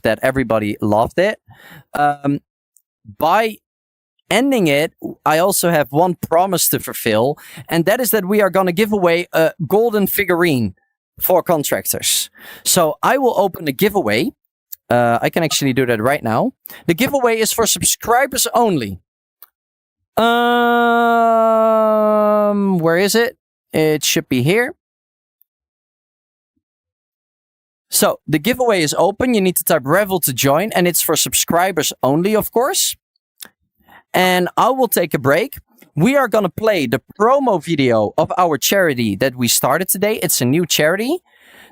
that everybody loved it. By ending it, I also have one promise to fulfill, and that is that we are going to give away a golden figurine for contractors. So I will open the giveaway. I can actually do that right now. The giveaway is for subscribers only. Where is it? It should be here. So the giveaway is open. You need to type Revel to join, and it's for subscribers only, of course. And I will take a break. We are going to play the promo video of our charity that we started today. It's a new charity.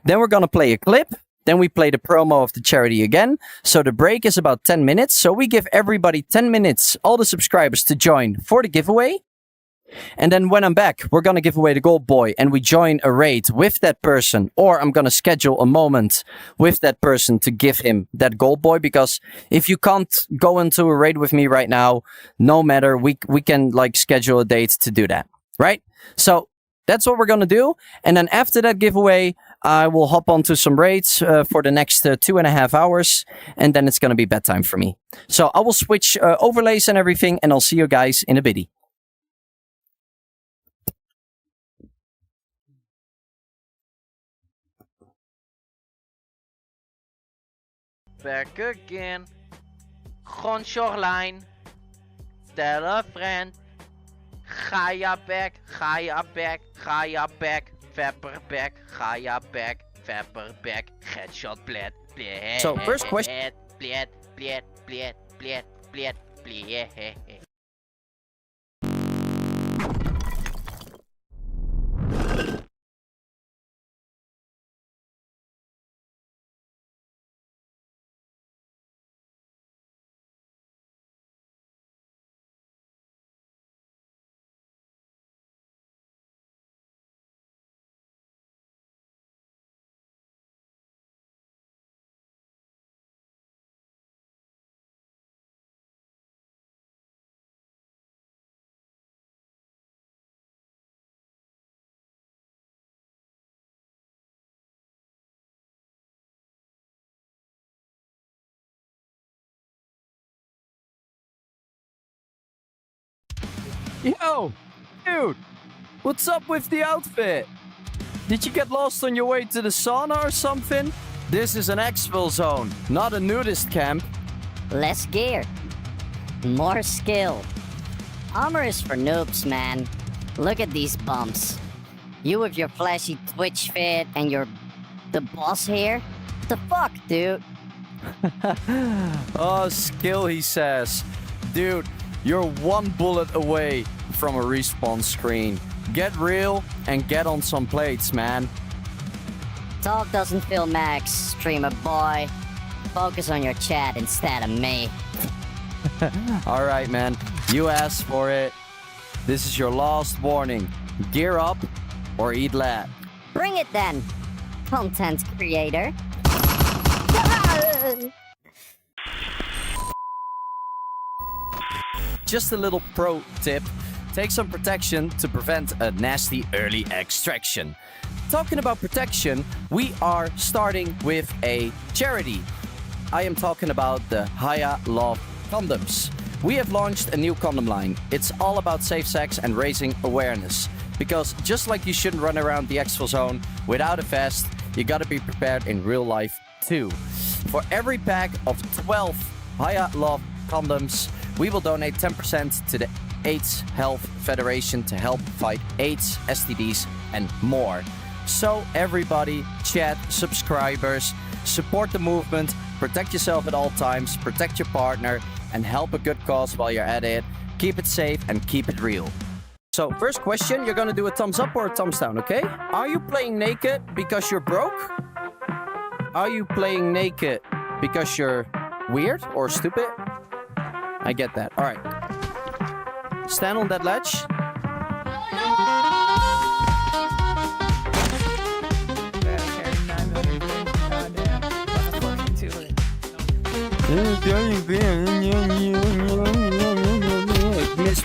Then we're going to play a clip. Then we play the promo of the charity again. So the break is about 10 minutes. So we give everybody 10 minutes, all the subscribers, to join for the giveaway. And then when I'm back, we're going to give away the gold boy, and we join a raid with that person, or I'm going to schedule a moment with that person to give him that gold boy, because if you can't go into a raid with me right now, no matter, we can like schedule a date to do that, right? So that's what we're going to do. And then after that giveaway, I will hop onto some raids for the next 2.5 hours, and then it's going to be bedtime for me. So I will switch overlays and everything, and I'll see you guys in a biddy. back again. Gewoon shoreline. Tell a friend. Ga je back, ga je back, ga je back. Vapper back, ga je back, vapper back. Headshot bled, bled. So, first question. Bled, bled, bled, bled, bled, bled. Yo, dude, what's up with the outfit? Did you get lost on your way to the sauna or something? This is an Exfilzone, not a nudist camp. Less gear. More skill. Armor is for noobs, man. Look at these bumps. You with your flashy Twitch fit and your... the boss here? What the fuck, dude? Oh, skill, he says. Dude, you're one bullet away from a respawn screen. Get real and get on some plates, man. Talk doesn't fill max, streamer boy. Focus on your chat instead of me. Alright, man. You asked for it. This is your last warning. Gear up or eat lat. Bring it then, content creator. Just a little pro tip. Take some protection to prevent a nasty early extraction. Talking about protection, we are starting with a charity. I am talking about the Hayaplays condoms. We have launched a new condom line. It's all about safe sex and raising awareness. Because just like you shouldn't run around the Exfilzone without a vest, you gotta be prepared in real life too. For every pack of 12 Hayaplays condoms, we will donate 10% to the AIDS Health Federation to help fight AIDS, STDs, and more. So everybody, chat, subscribers, support the movement, protect yourself at all times, protect your partner, and help a good cause while you're at it. Keep it safe and keep it real. So first question, you're gonna do a thumbs up or a thumbs down, okay? Are you playing naked because you're broke? Are you playing naked because you're weird or stupid? I get that. All right. Stand on that ledge.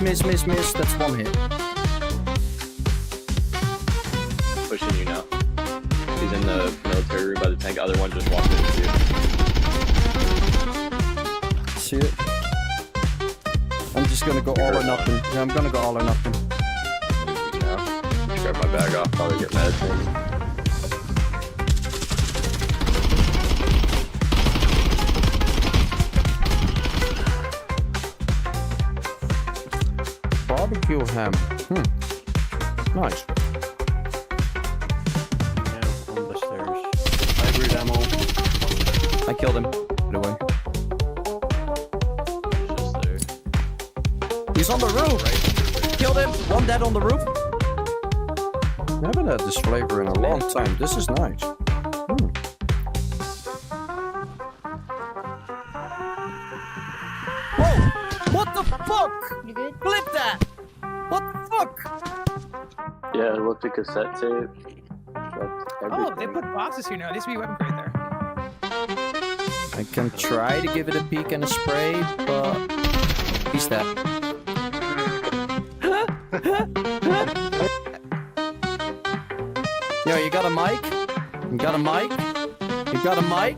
Miss. That's one hit. Pushing you now. He's in the military room by the tank. Other one just walked in with you. See it? I'm just gonna go all or nothing. Yeah, I'm gonna go all or nothing. Just grab my bag off, probably get meditated. Barbecue ham. Nice. Yeah, on the stairs. I agree, Demo. I killed him. Get away. He's on the roof! Killed him! One dead on the roof. I haven't had this flavor in a long time. This is nice. Whoa! What the fuck? You good? Flip that! What the fuck? Yeah, it looked a cassette tape. Oh, they put boxes here now. There used to be a weapon crate there. I can try to give it a peek and a spray, but he's dead. Yo, you got a mic? You got a mic? You got a mic?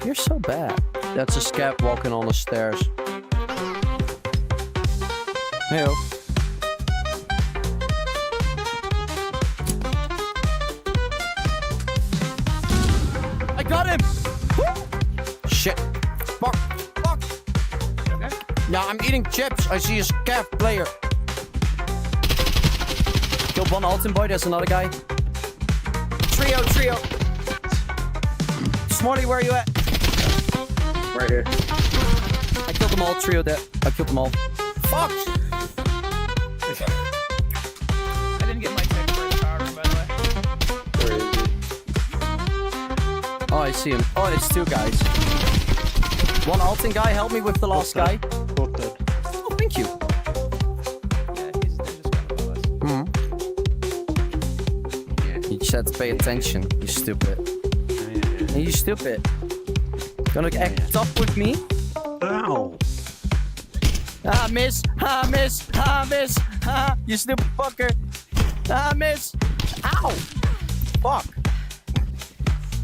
You're so bad. That's a scab walking on the stairs. Hey-o. got him! Shit. Fuck. Fuck. Okay. Yeah, I'm eating chips. I see a scav player. Killed one Alton boy. There's another guy. Trio. Smarty, where are you at? Right here. I killed them all. Trio dead. I killed them all. Fuck! I didn't get my tech for the power room, by the way. Where is he? Oh, I see him. Oh, it's two guys. One Alton guy. Help me with the last guy. Both dead. Oh, thank you. Yeah, they're just kind of above us. You just had to pay attention, you stupid. Hey, you stupid. Gonna act tough with me? Ow. Miss. You stupid fucker. Miss. Ow. Fuck.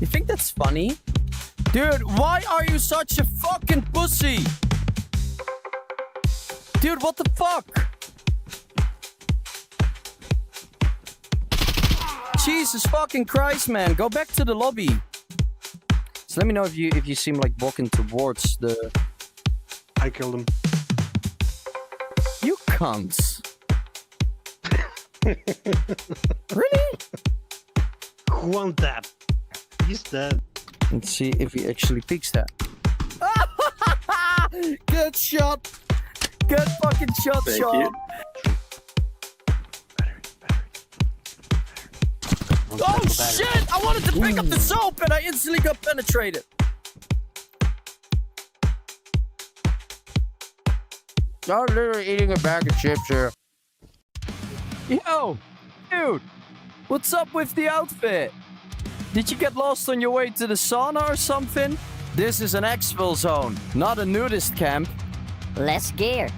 You think that's funny? Dude, why are you such a fucking pussy? Dude, what the fuck? Jesus fucking Christ, man. Go back to the lobby. So let me know if you seem like walking towards the... I killed him. You cunts. Really? Who wants that? He's dead. Let's see if he actually picks that. Good shot. Good fucking shot, Thank Sean. you. Oh shit! I wanted to pick up the soap and I instantly got penetrated. I'm literally eating a bag of chips here. Yo, dude, what's up with the outfit? Did you get lost on your way to the sauna or something? This is an Exfilzone, not a nudist camp. Less gear.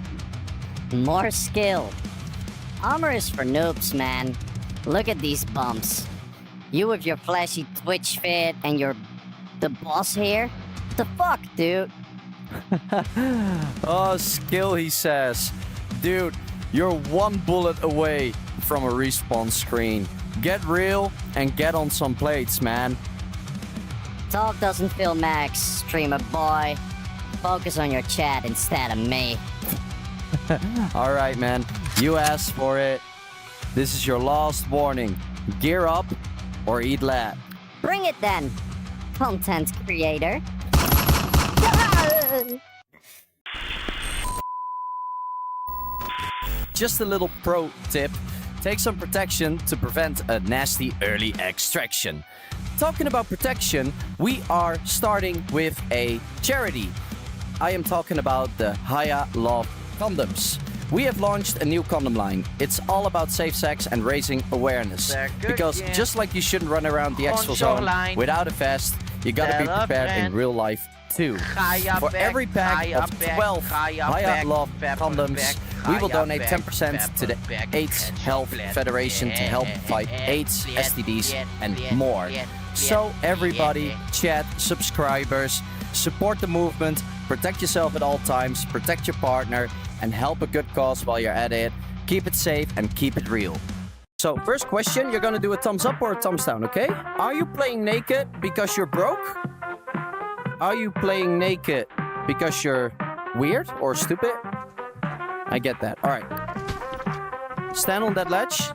More skill. Armor is for noobs, man. Look at these bumps. You with your flashy Twitch fit and the boss hair? The fuck, dude? Oh, skill, he says. Dude, you're one bullet away from a respawn screen. Get real and get on some plates, man. Talk doesn't fill max, streamer boy. Focus on your chat instead of me. Alright, man. You asked for it. This is your last warning. Gear up or eat lat. Bring it then, content creator. Just a little pro tip. Take some protection to prevent a nasty early extraction. Talking about protection, we are starting with a charity. I am talking about the Hayaplays condoms. We have launched a new condom line. It's all about safe sex and raising awareness. Because just like you shouldn't run around the Exfilzone without a vest, you gotta be prepared in real life too. For every pack of 12 Hayaplays condoms, we will donate 10% to the AIDS Health Federation to help fight AIDS, STDs, and more. So everybody, chat, subscribers, support the movement, protect yourself at all times, protect your partner, and help a good cause while you're at it. Keep it safe and keep it real. So first question, you're gonna do a thumbs up or a thumbs down, okay? Are you playing naked because you're broke? Are you playing naked because you're weird or stupid? I get that. All right. Stand on that ledge.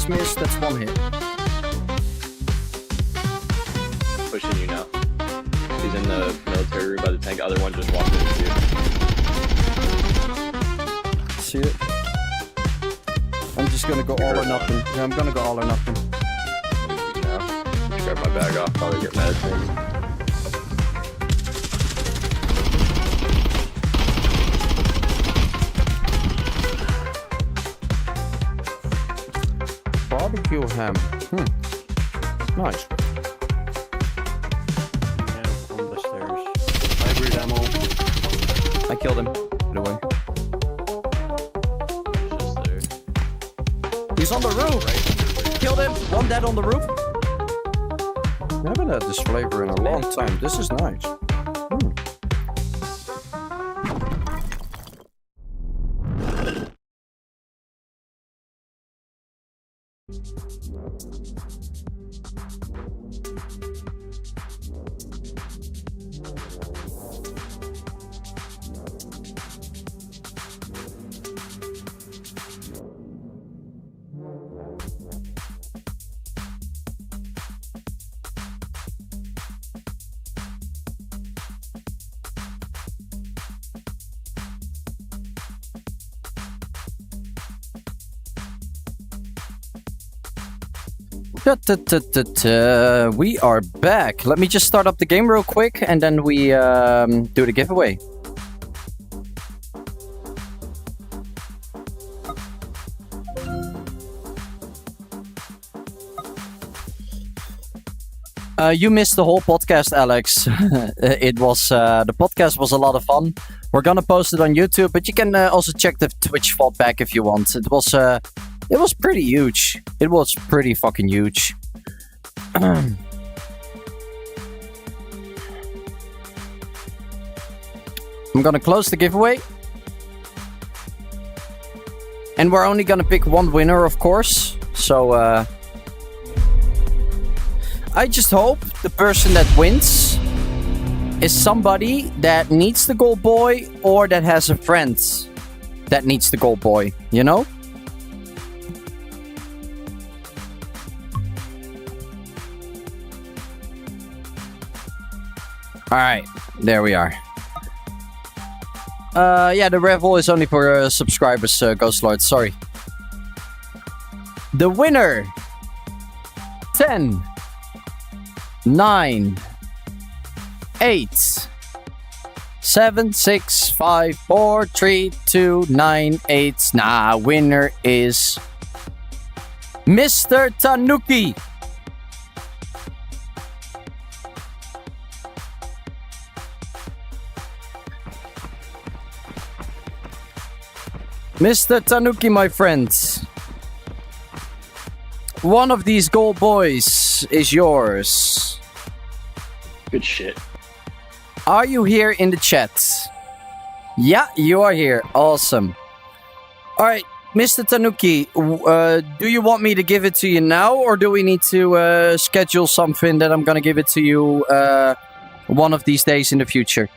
Miss. That's one hit. Pushing you now. He's in the military room by the tank. Other one just walked into you. See it? I'm just gonna go all or nothing. Yeah, I'm gonna go all or nothing. Just grab my bag off. Probably get mad at things. Barbecue ham. Nice. Yeah, on the stairs. Hybrid ammo. I killed him. Get away. He's on the roof. Killed him. One dead on the roof. I haven't had this flavor in a long time. This is nice. We are back. Let me just start up the game real quick and then we do the giveaway. You missed the whole podcast, Alex. It was the podcast was a lot of fun. We're gonna post it on YouTube, but you can also check the Twitch VOD back if you want. It was pretty huge. It was pretty fucking huge. I'm gonna close the giveaway. And we're only gonna pick one winner, of course. So, I just hope the person that wins is somebody that needs the gold boy or that has a friend that needs the gold boy, you know? Alright, there we are. Yeah, the raffle is only for subscribers, Ghost Lord, sorry. The winner! 10, 9, 8, 7, 6, 5, 4, 3, 2, 9, 8. Nah, winner is Mr. Tanuki. Mr. Tanuki, my friends. One of these gold boys is yours. Good shit. Are you here in the chat? Yeah, you are here. Awesome. Alright, Mr. Tanuki, do you want me to give it to you now, or do we need to schedule something that I'm gonna give it to you one of these days in the future?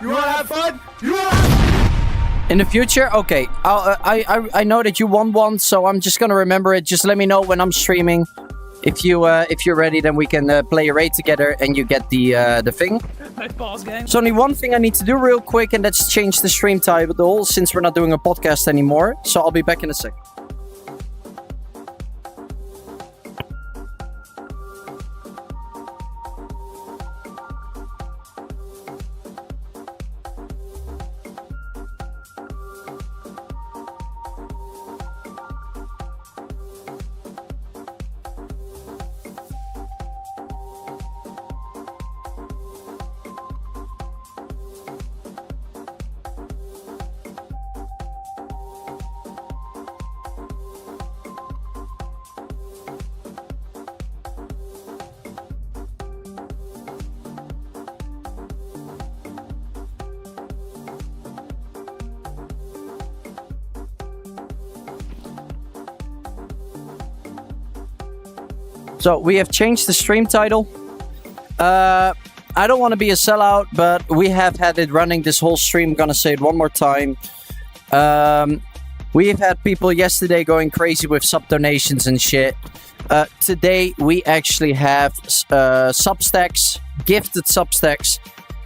You wanna have fun? You wanna have In the future? Okay. I know that you won one, so I'm just gonna remember it. Just let me know when I'm streaming. If you're ready, then we can play a raid together and you get the thing. Nice balls game. There's only one thing I need to do real quick, and that's change the stream title since we're not doing a podcast anymore. So I'll be back in a sec. So we have changed the stream title. I don't want to be a sellout, but we have had it running this whole stream. I'm gonna say it one more time. We've had people yesterday going crazy with sub donations and shit. Today we actually have SubStacks, gifted SubStacks,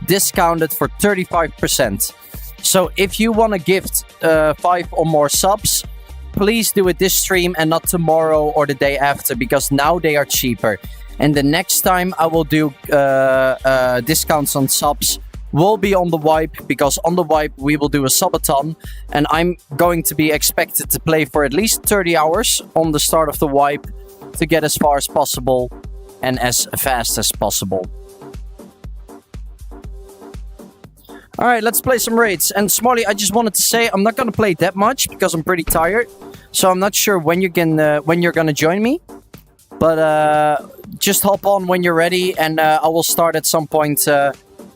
discounted for 35%. So if you want to gift 5 or more subs, please do it this stream and not tomorrow or the day after, because now they are cheaper. And the next time I will do discounts on subs will be on the wipe, because on the wipe we will do a subathon, and I'm going to be expected to play for at least 30 hours on the start of the wipe to get as far as possible and as fast as possible. Alright, let's play some raids. And Smolly, I just wanted to say I'm not gonna play that much because I'm pretty tired. So I'm not sure when you're gonna join me. But just hop on when you're ready, and I will start at some point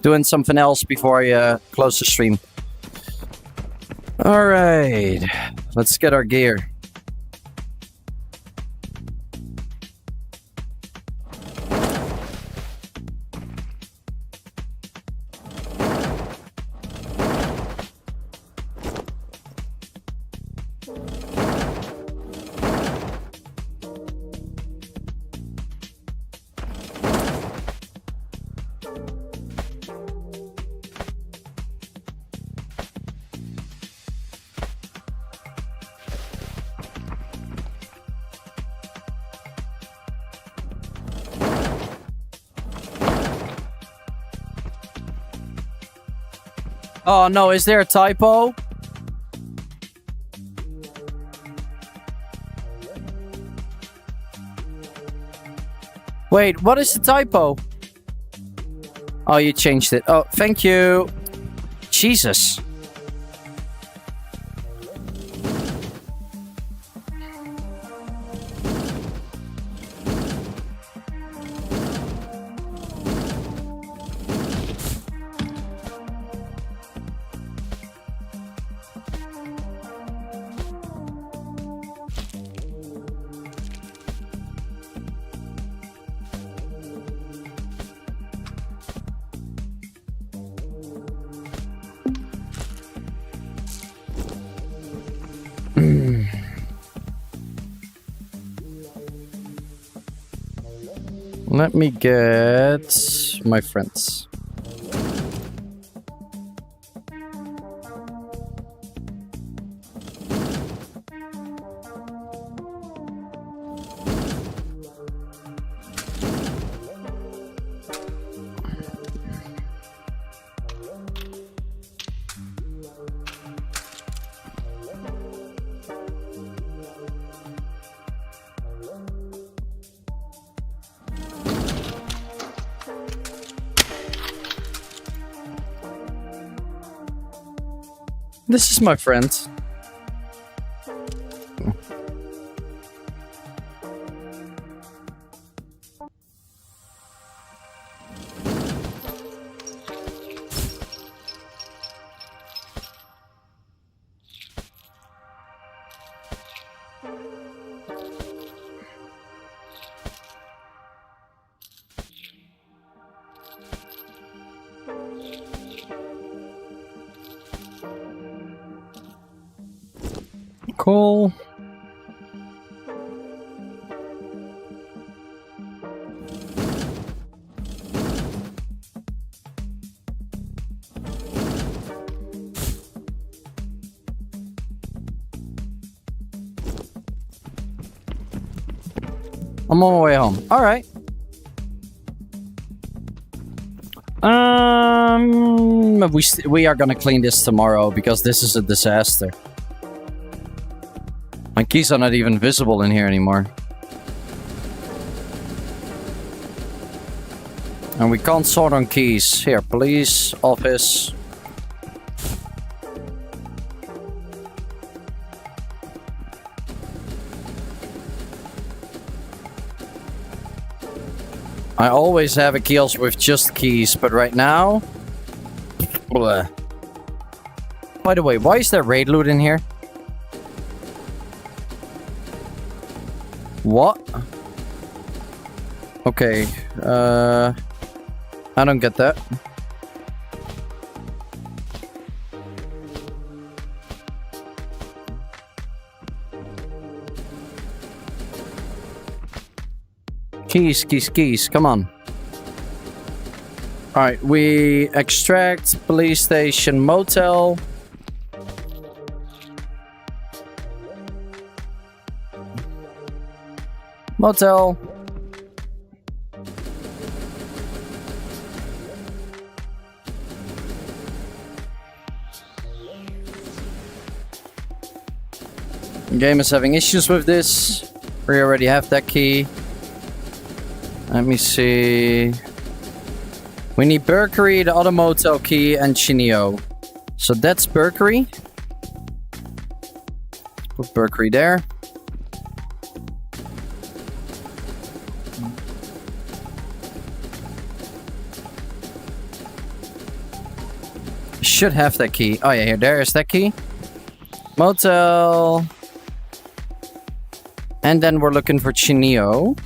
doing something else before I close the stream. Alright, let's get our gear. Oh no, is there a typo? Wait, what is the typo? Oh, you changed it. Oh, thank you. Jesus. Let me get my friends. This is my friend. Cool. I'm on my way home. All right. We are gonna clean this tomorrow because this is a disaster. My keys are not even visible in here anymore. And we can't sort on keys. Here, police, office. I always have a kiosk with just keys, but right now... Bleh. By the way, why is there raid loot in here? What? Okay, I don't get that. Keys, come on. Alright, we extract police station, motel. Motel. The game is having issues with this. We already have that key. Let me see. We need Berkery, the other motel key, and Chineo. So that's Berkery. Put Berkery there. Should have that key. Oh yeah, here, there is that key. Motel. And then we're looking for Chineo.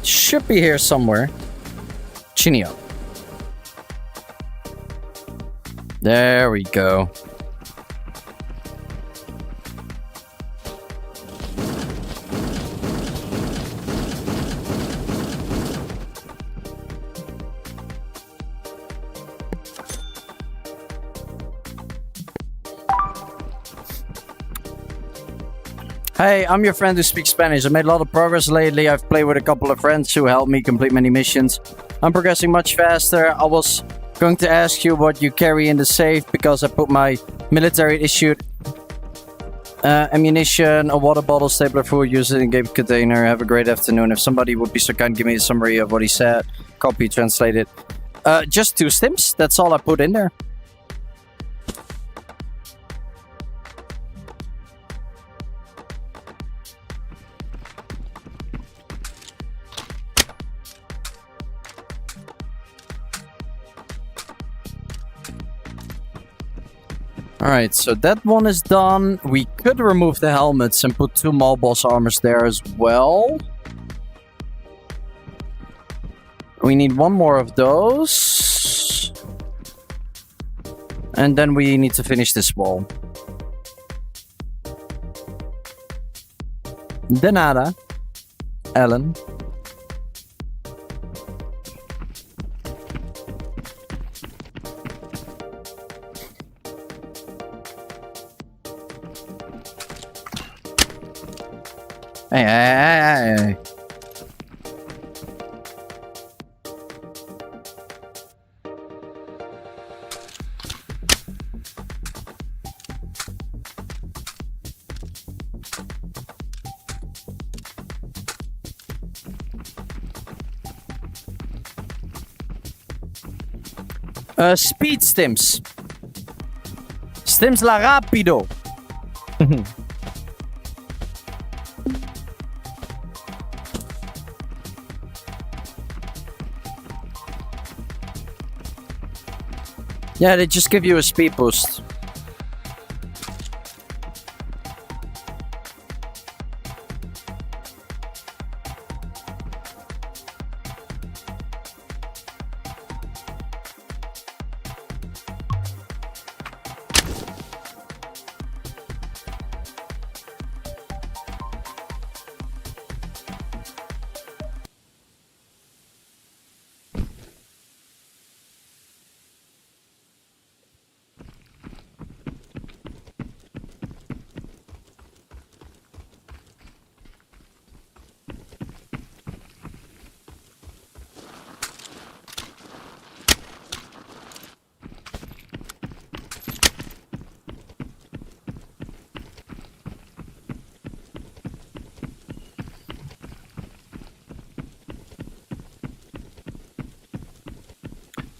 Should be here somewhere. Chineo. There we go. Hey, I'm your friend who speaks Spanish. I made a lot of progress lately. I've played with a couple of friends who helped me complete many missions. I'm progressing much faster. I was going to ask you what you carry in the safe because I put my military issued ammunition, a water bottle, stapler, food, use it in game container. Have a great afternoon. If somebody would be so kind, give me a summary of what he said. Copy, translate it. Just 2 stims. That's all I put in there. Alright, so that one is done. We could remove the helmets and put 2 Mall Boss armors there as well. We need 1 more of those. And then we need to finish this wall. De nada, Ellen. Hey. Speed stims. Stims la rapido. Yeah, they just give you a speed boost.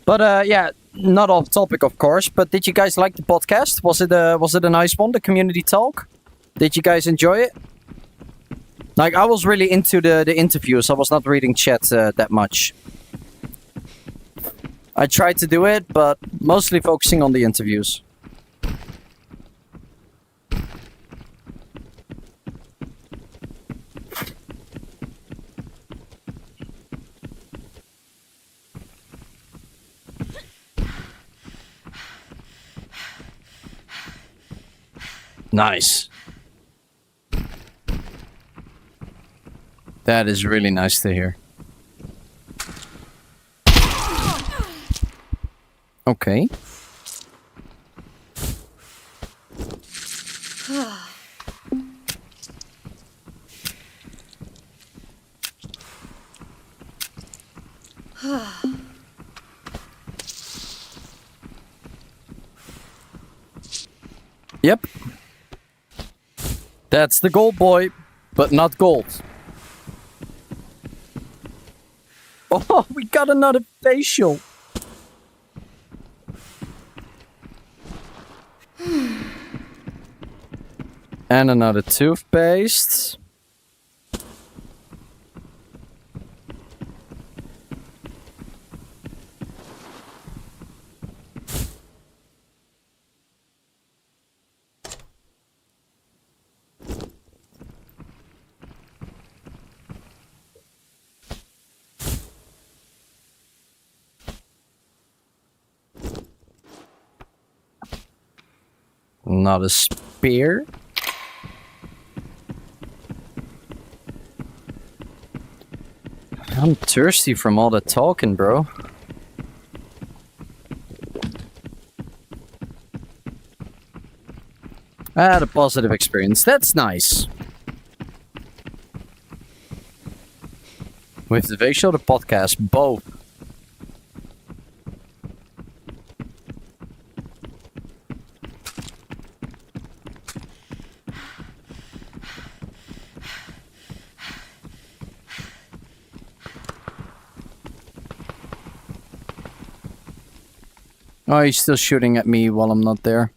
But yeah, not off topic, of course. But did you guys like the podcast? Was it a nice one? The community talk. Did you guys enjoy it? Like, I was really into the interviews. I was not reading chat that much. I tried to do it, but mostly focusing on the interviews. Nice. That is really nice to hear. Okay. Yep. That's the gold boy, but not gold. Oh, we got another facial. And another toothpaste. Not a spear. I'm thirsty from all the talking, bro. I had a positive experience. That's nice. With the Vague Show, the podcast, both. Oh, he's still shooting at me while I'm not there.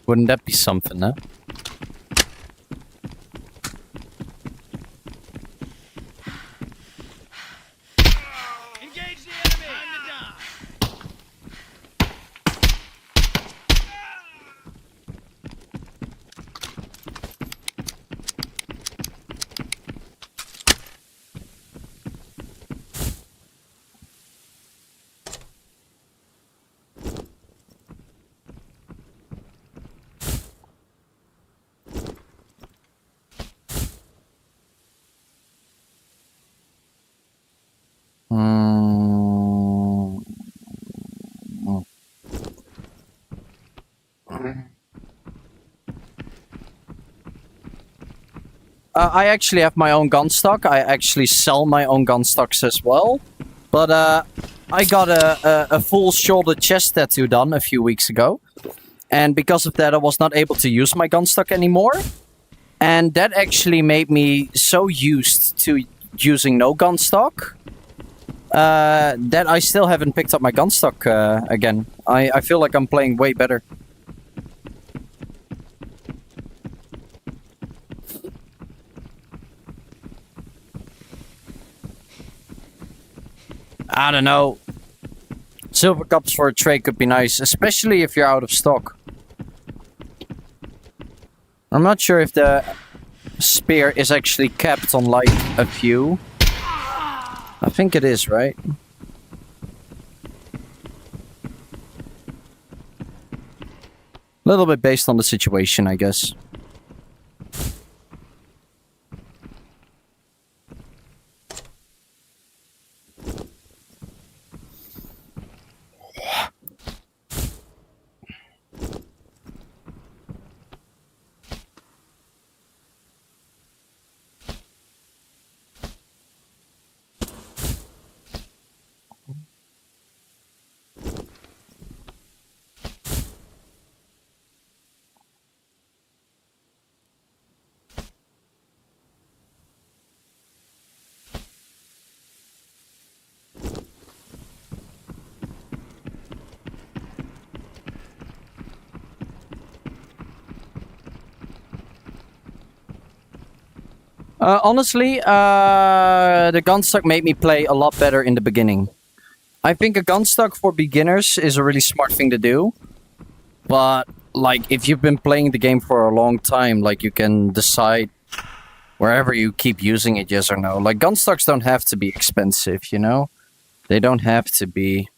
Wouldn't that be something, huh? I actually have my own gun stock. I actually sell my own gun stocks as well. But I got a full shoulder chest tattoo done a few weeks ago. And because of that, I was not able to use my gun stock anymore. And that actually made me so used to using no gun stock that I still haven't picked up my gun stock again. I feel like I'm playing way better. I don't know. Silver cups for a trade could be nice, especially if you're out of stock. I'm not sure if the spear is actually capped on like a few. I think it is, right? A little bit based on the situation, I guess. Honestly, the gunstock made me play a lot better in the beginning. I think a gunstock for beginners is a really smart thing to do. But, like, if you've been playing the game for a long time, like, you can decide wherever you keep using it, yes or no. Like, gunstocks don't have to be expensive, you know? They don't have to be.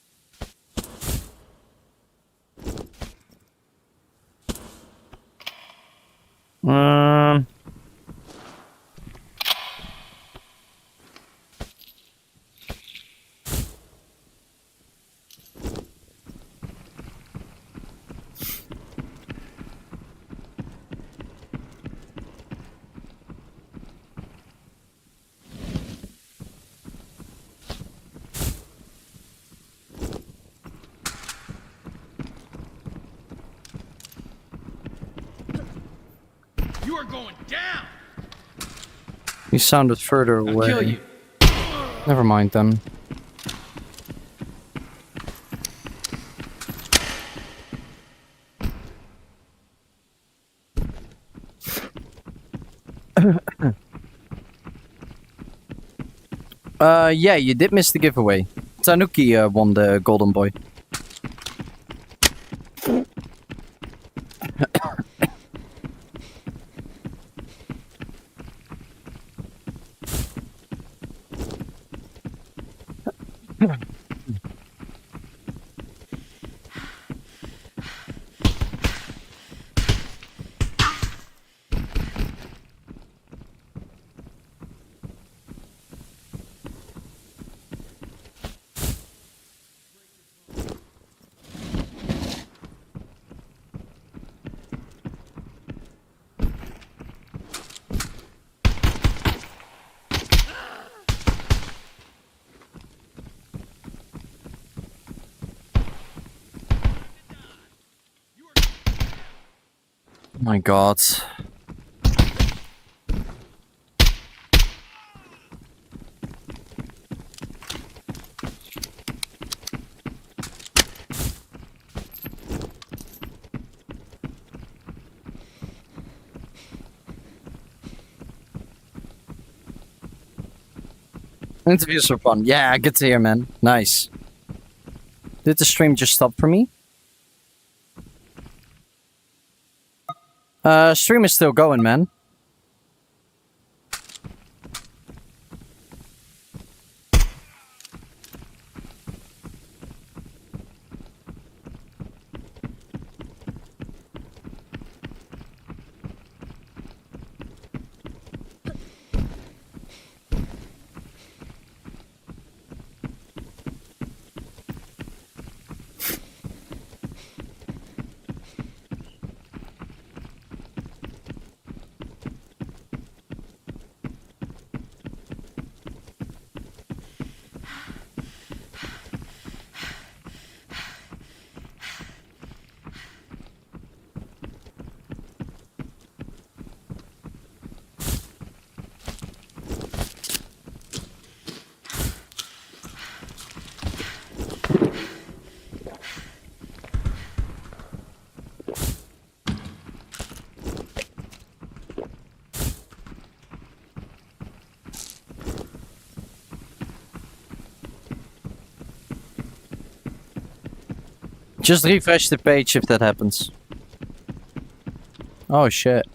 You are going down. You sounded further away. kill you. Never mind then. Yeah, you did miss the giveaway. Tanuki won the golden boy. my god. Interviews are fun. Yeah, good to hear, man. Nice. Did the stream just stop for me? Stream is still going, man. Just refresh the page if that happens. Oh shit.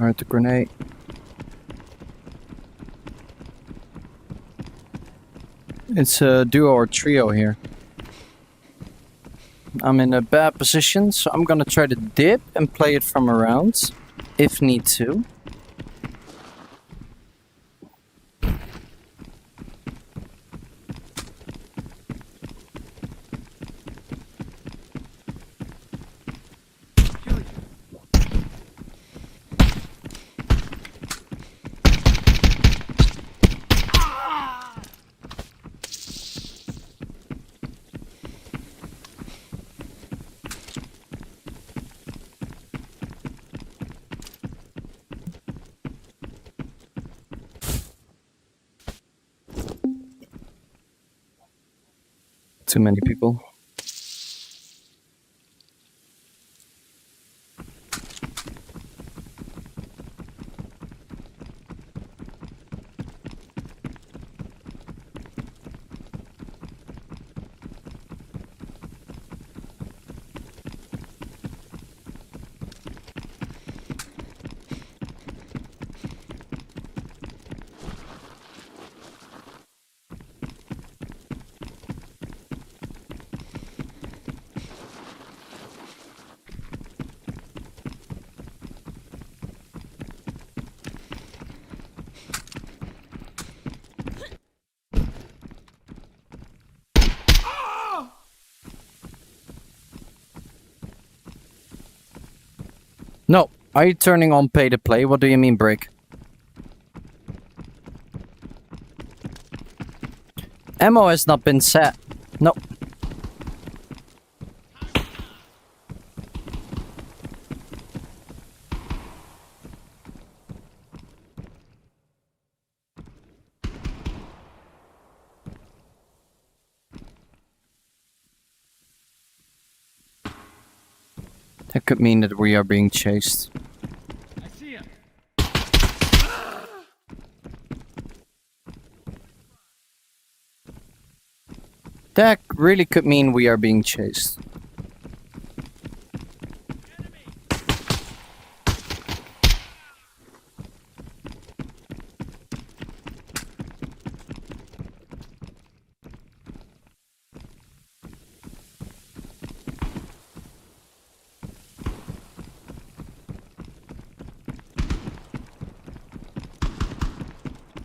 Alright, the grenade. It's a duo or trio here. I'm in a bad position, so I'm gonna try to dip and play it from around, if need to. Too many people. No. Are you turning on pay to play? What do you mean, Brick? Ammo has not been set. No. That could mean that we are being chased. I see him. That really could mean we are being chased.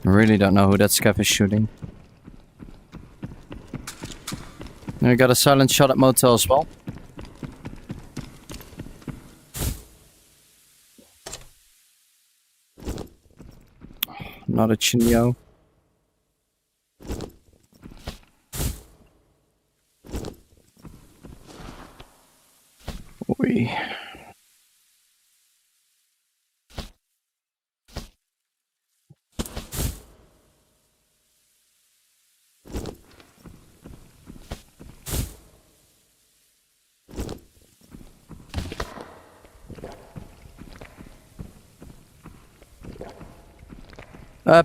I really don't know who that scav is shooting. And we got a silent shot at motel as well. Not a Chinyo. Oi.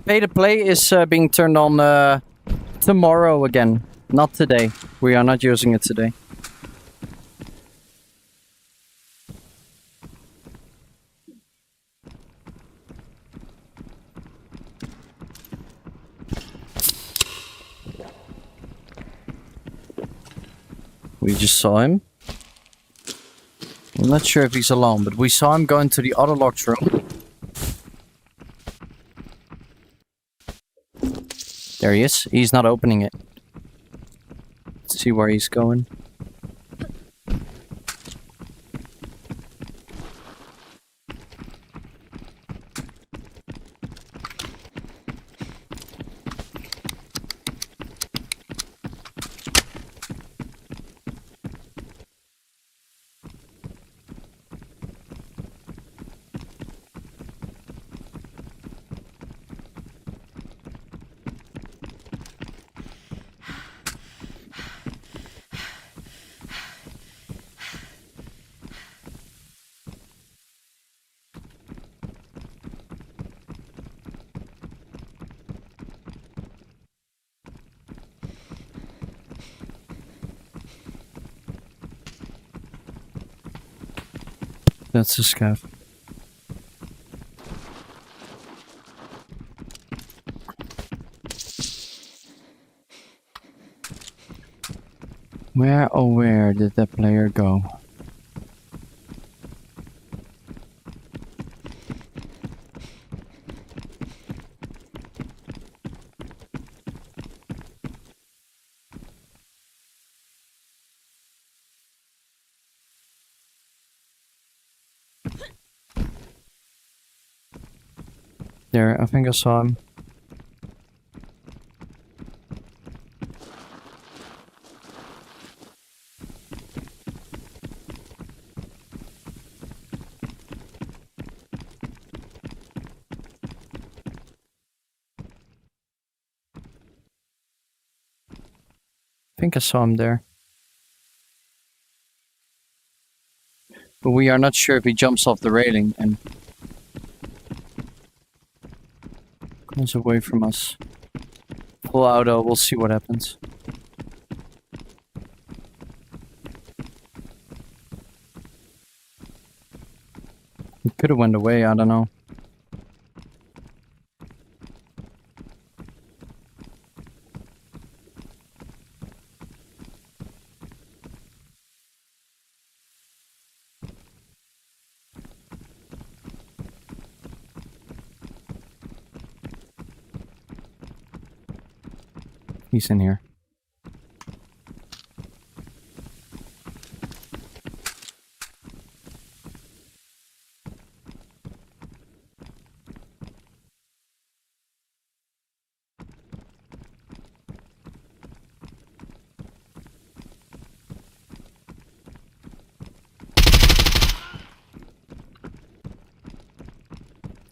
Pay to play is being turned on tomorrow again, not today. We are not using it today. We just saw him. I'm not sure if he's alone, but we saw him go into the auto locked room. There he is. He's not opening it. Let's see where he's going. That's the scav. Where did that player go? There, I think I saw him. I think I saw him there. But we are not sure if he jumps off the railing and comes away from us. Full auto, we'll see what happens. He could have went away, I don't know. He's in here.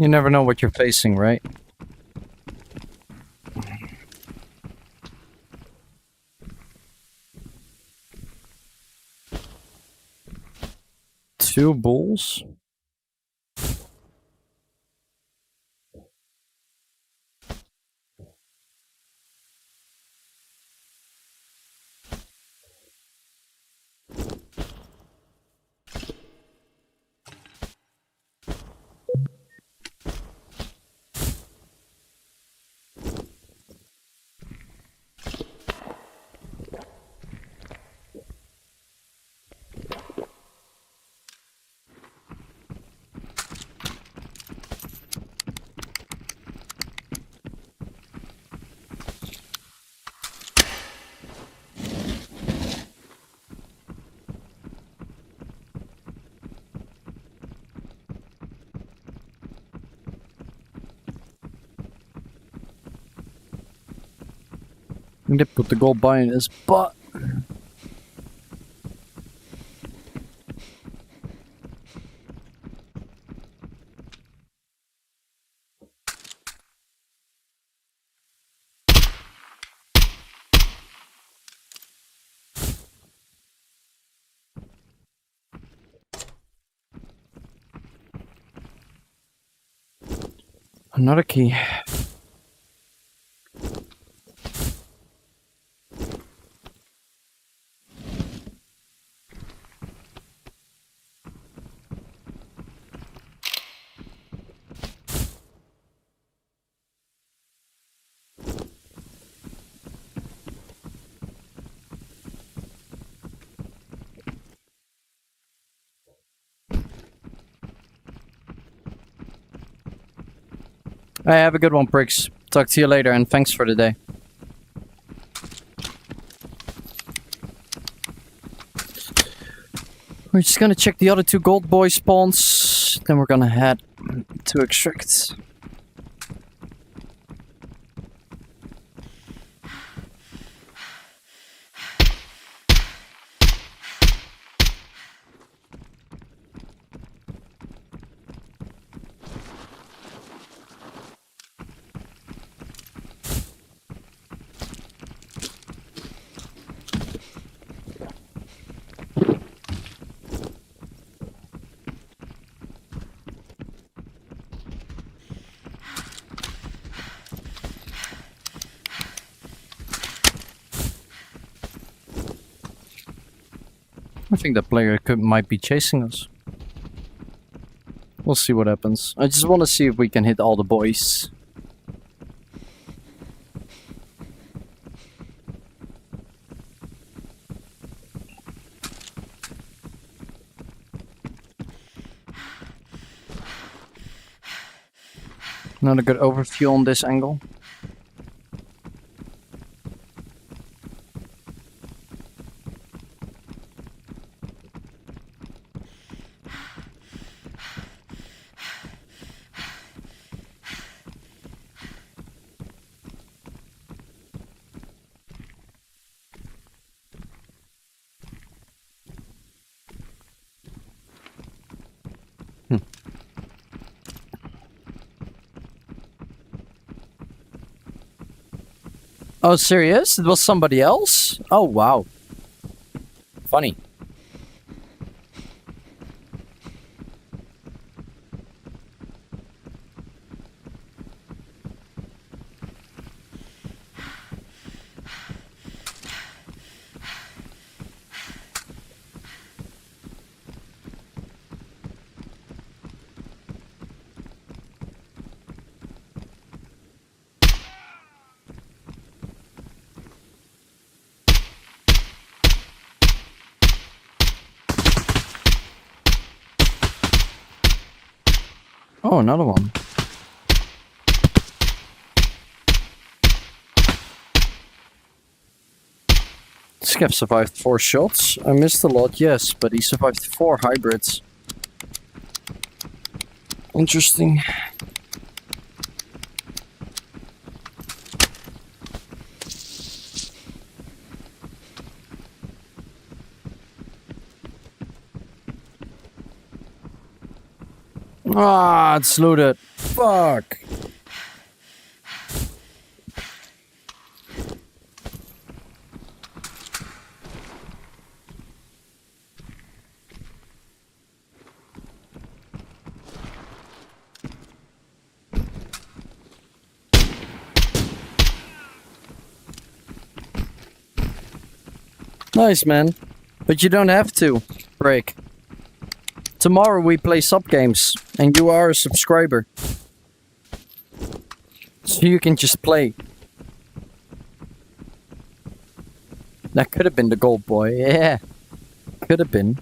You never know what you're facing, right? Two bulls? They put the gold bar in his butt. Another key. Hey, have a good one, pricks. Talk to you later, and thanks for the day. We're just gonna check the other two gold boy spawns, then we're gonna head to extract. I think that player might be chasing us. We'll see what happens. I just want to see if we can hit all the boys. Not a good overview on this angle. Oh, serious? It was somebody else? Oh, wow. Funny. Oh, another one. Skev survived 4 shots. I missed a lot, yes, but he survived 4 hybrids. Interesting. Ah, it's looted. Fuck. Nice, man. But you don't have to break. Tomorrow we play sub games, and you are a subscriber. So you can just play. That could have been the gold boy, yeah. Could have been.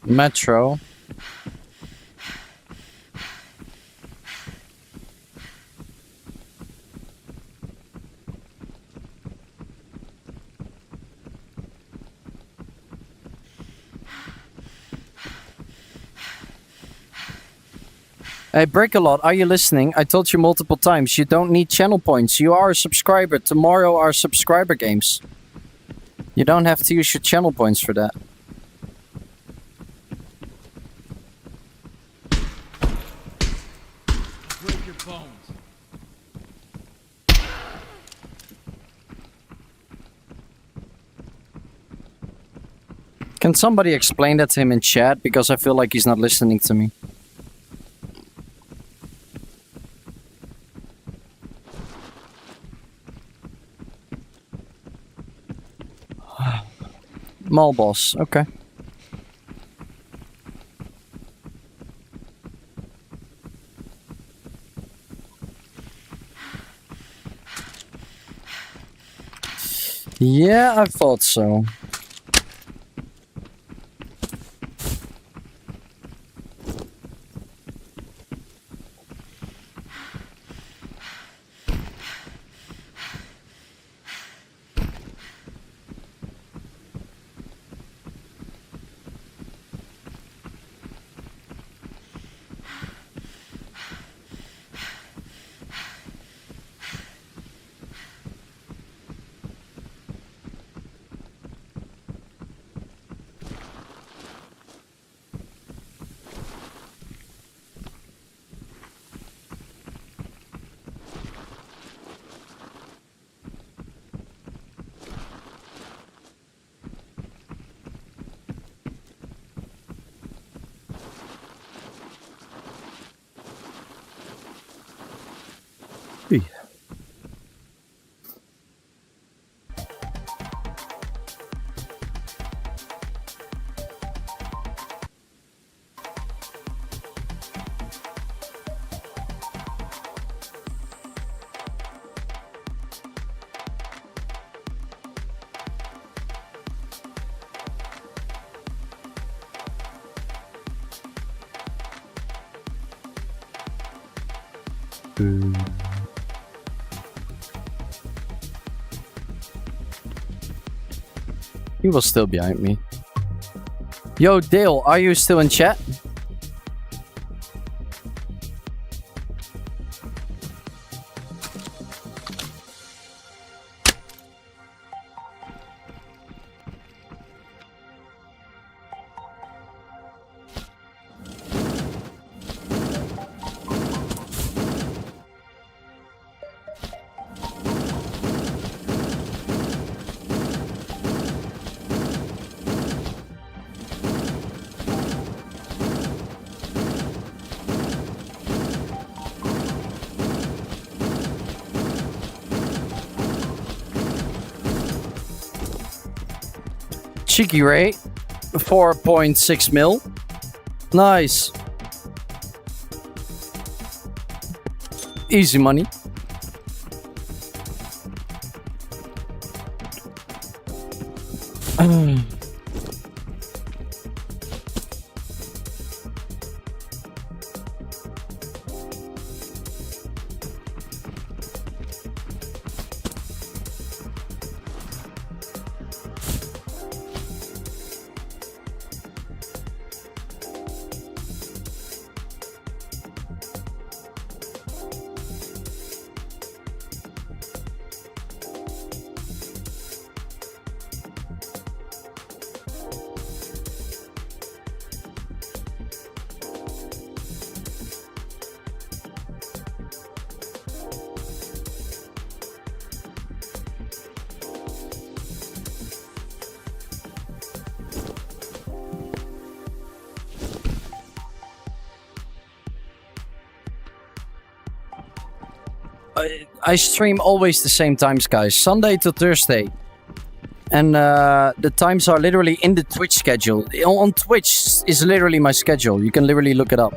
Metro. Hey, Break-A-Lot, are you listening? I told you multiple times, you don't need channel points. You are a subscriber. Tomorrow are subscriber games. You don't have to use your channel points for that. Break your bones. Can somebody explain that to him in chat? Because I feel like he's not listening to me. Mall boss, okay. Yeah, I thought so. He was still behind me. Yo, Dale, are you still in chat? Cheeky rate. 4.6 mil. Nice. Easy money. I stream always the same times, guys. Sunday to Thursday. And the times are literally in the Twitch schedule. On Twitch is literally my schedule. You can literally look it up.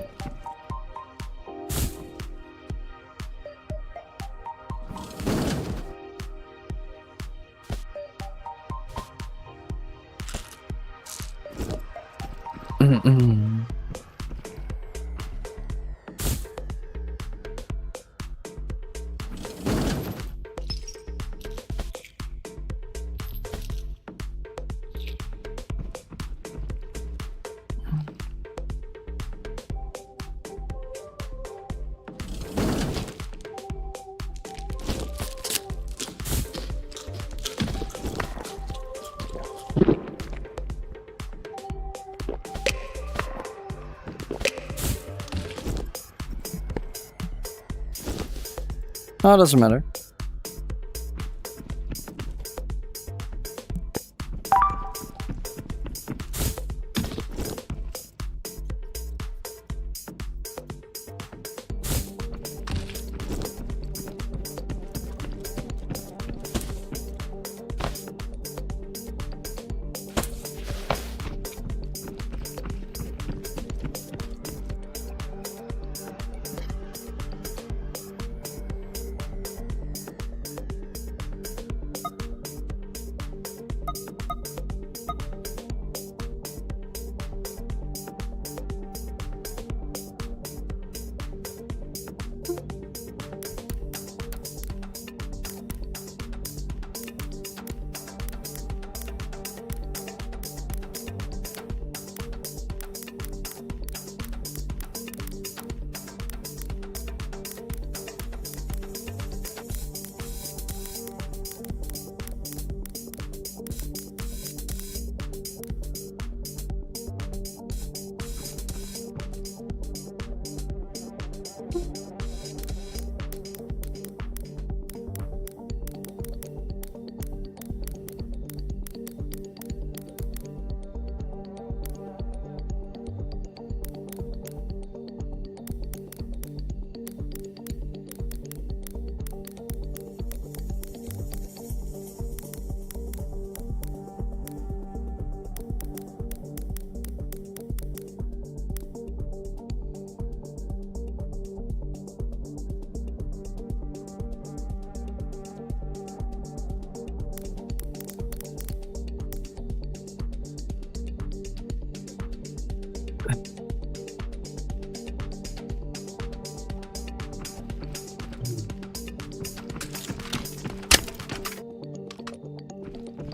Oh, doesn't matter.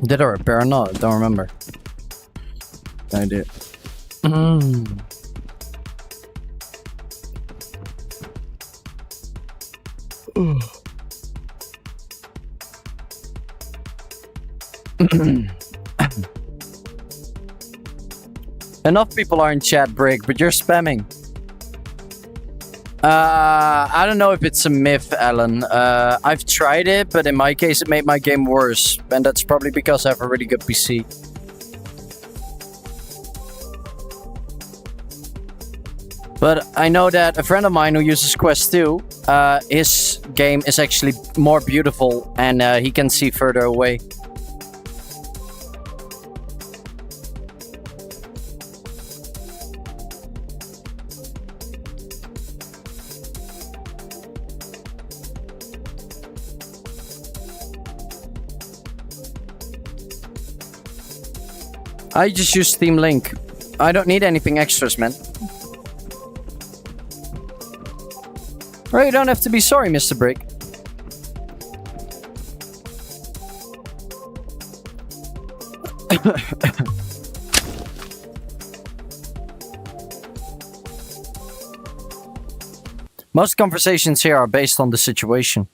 Did I repair or not? I don't remember. I did. Enough people are in chat, Brick, but you're spamming. I don't know if it's a myth, Alan. I've tried it, but in my case, it made my game worse. And that's probably because I have a really good PC. But I know that a friend of mine who uses Quest 2, his game is actually more beautiful and he can see further away. I just use Steam Link. I don't need anything extras, man. Well, you don't have to be sorry, Mr. Brick. Most conversations here are based on the situation.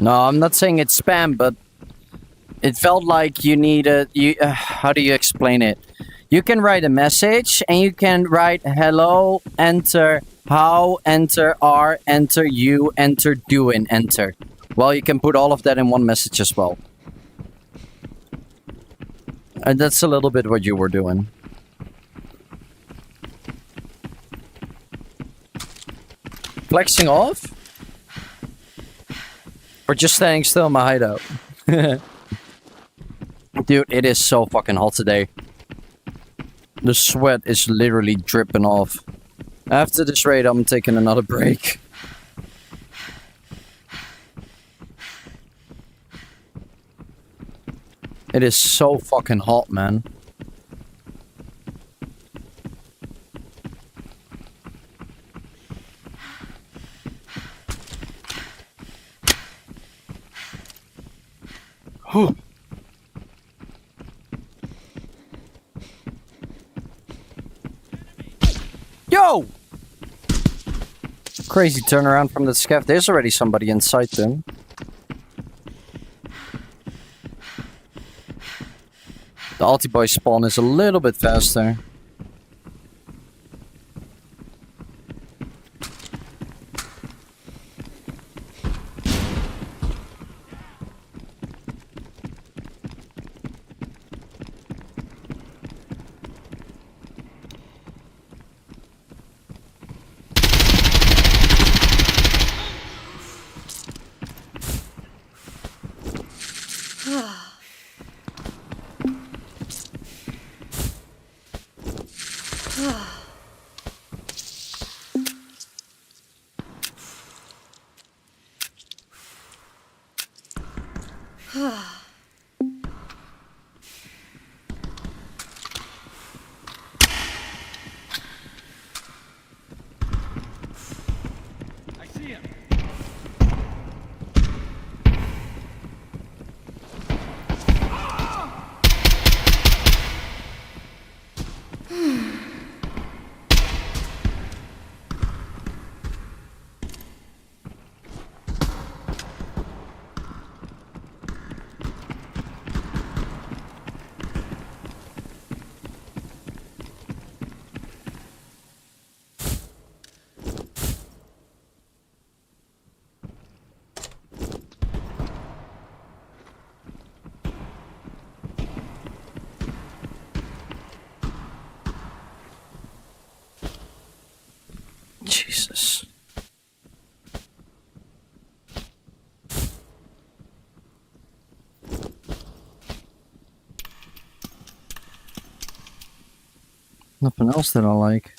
No, I'm not saying it's spam, but it felt like you needed. How do you explain it? You can write a message and you can write hello, enter, how, enter, are, enter, you, enter, doing, enter. Well, you can put all of that in one message as well. And that's a little bit what you were doing. Flexing off? Or just staying still in my hideout? Dude, it is so fucking hot today. The sweat is literally dripping off. After this raid, I'm taking another break. It is so fucking hot, man. Whew. Yo! Crazy turnaround from the scav. There's already somebody inside them. The Altiboy spawn is a little bit faster. Jesus. Nothing else that I like.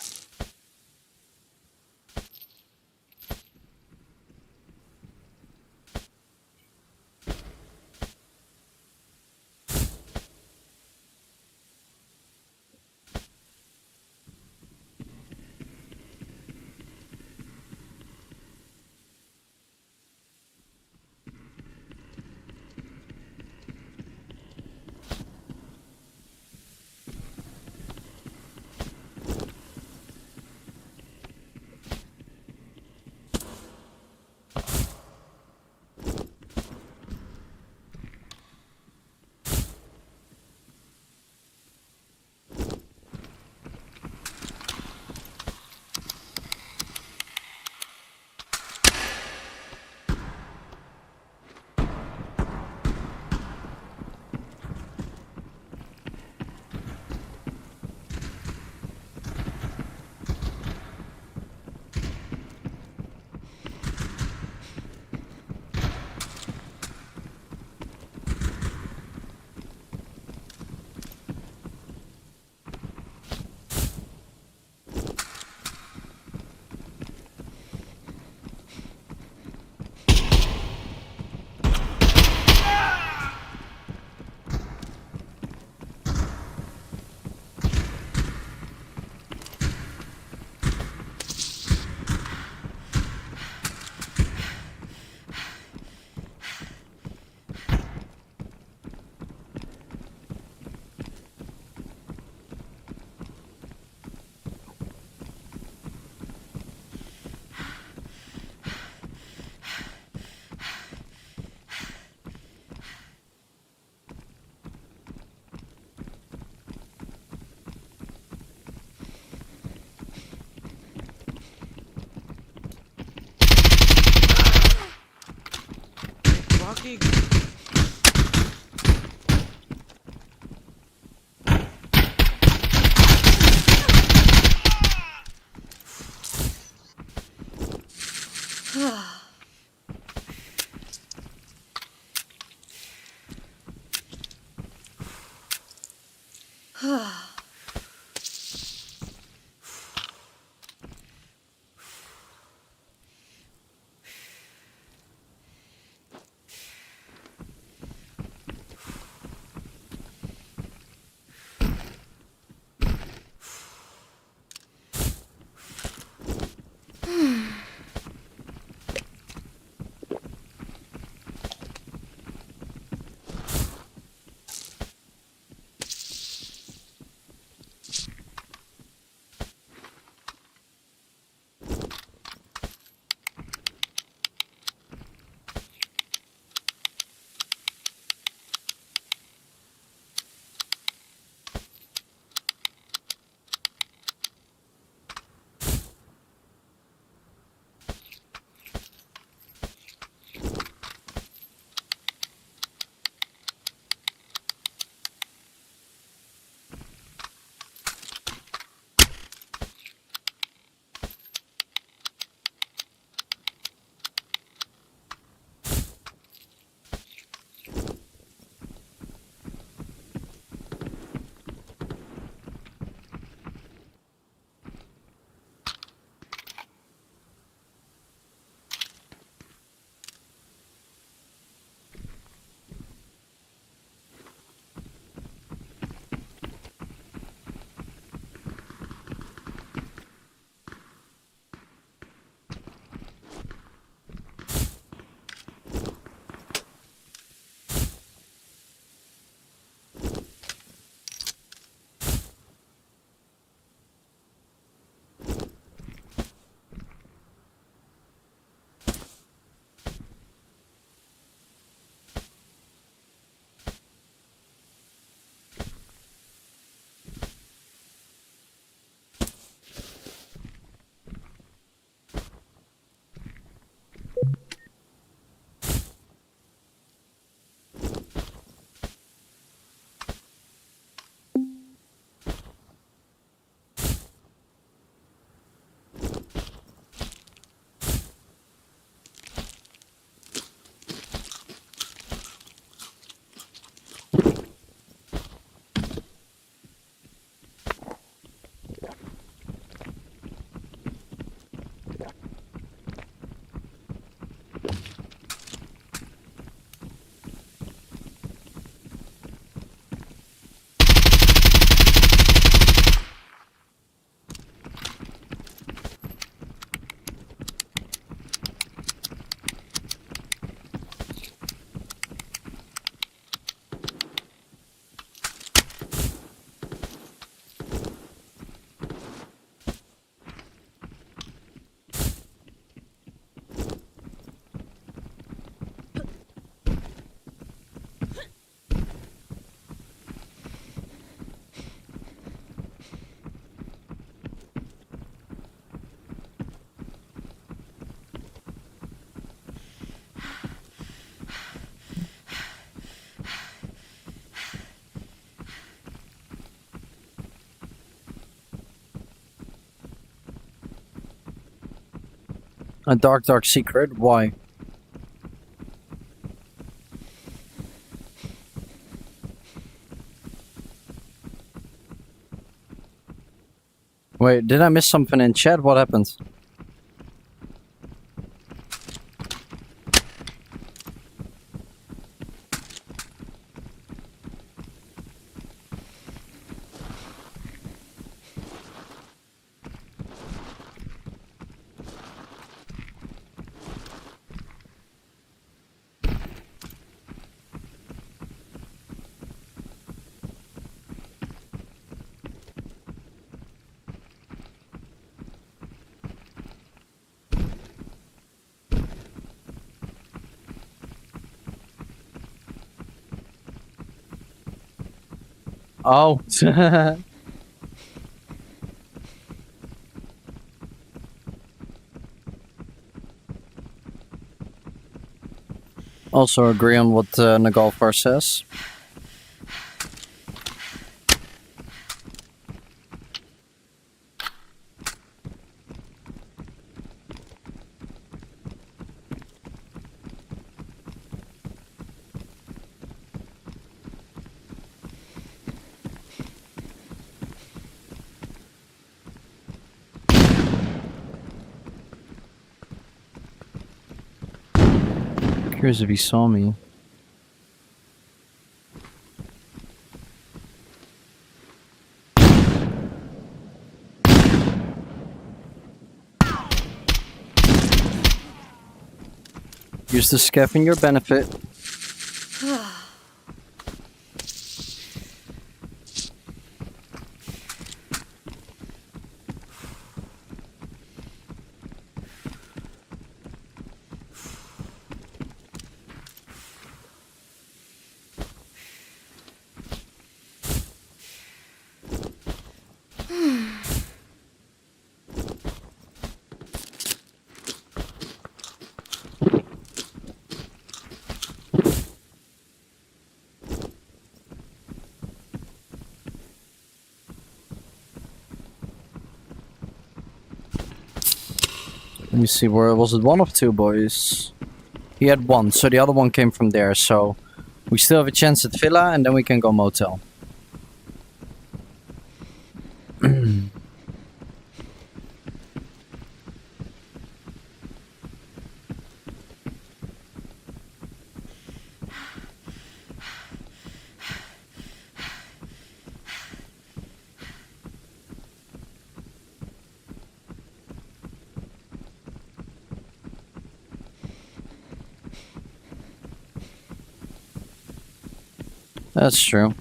A dark secret? Why? Wait, did I miss something in chat? What happened? Oh. Also agree on what Nagalfar says. Curious if he saw me. Use the scaff in your benefit. Let me see, where was it? One of two boys? He had one, so the other one came from there, so we still have a chance at Villa, and then we can go motel. That's true.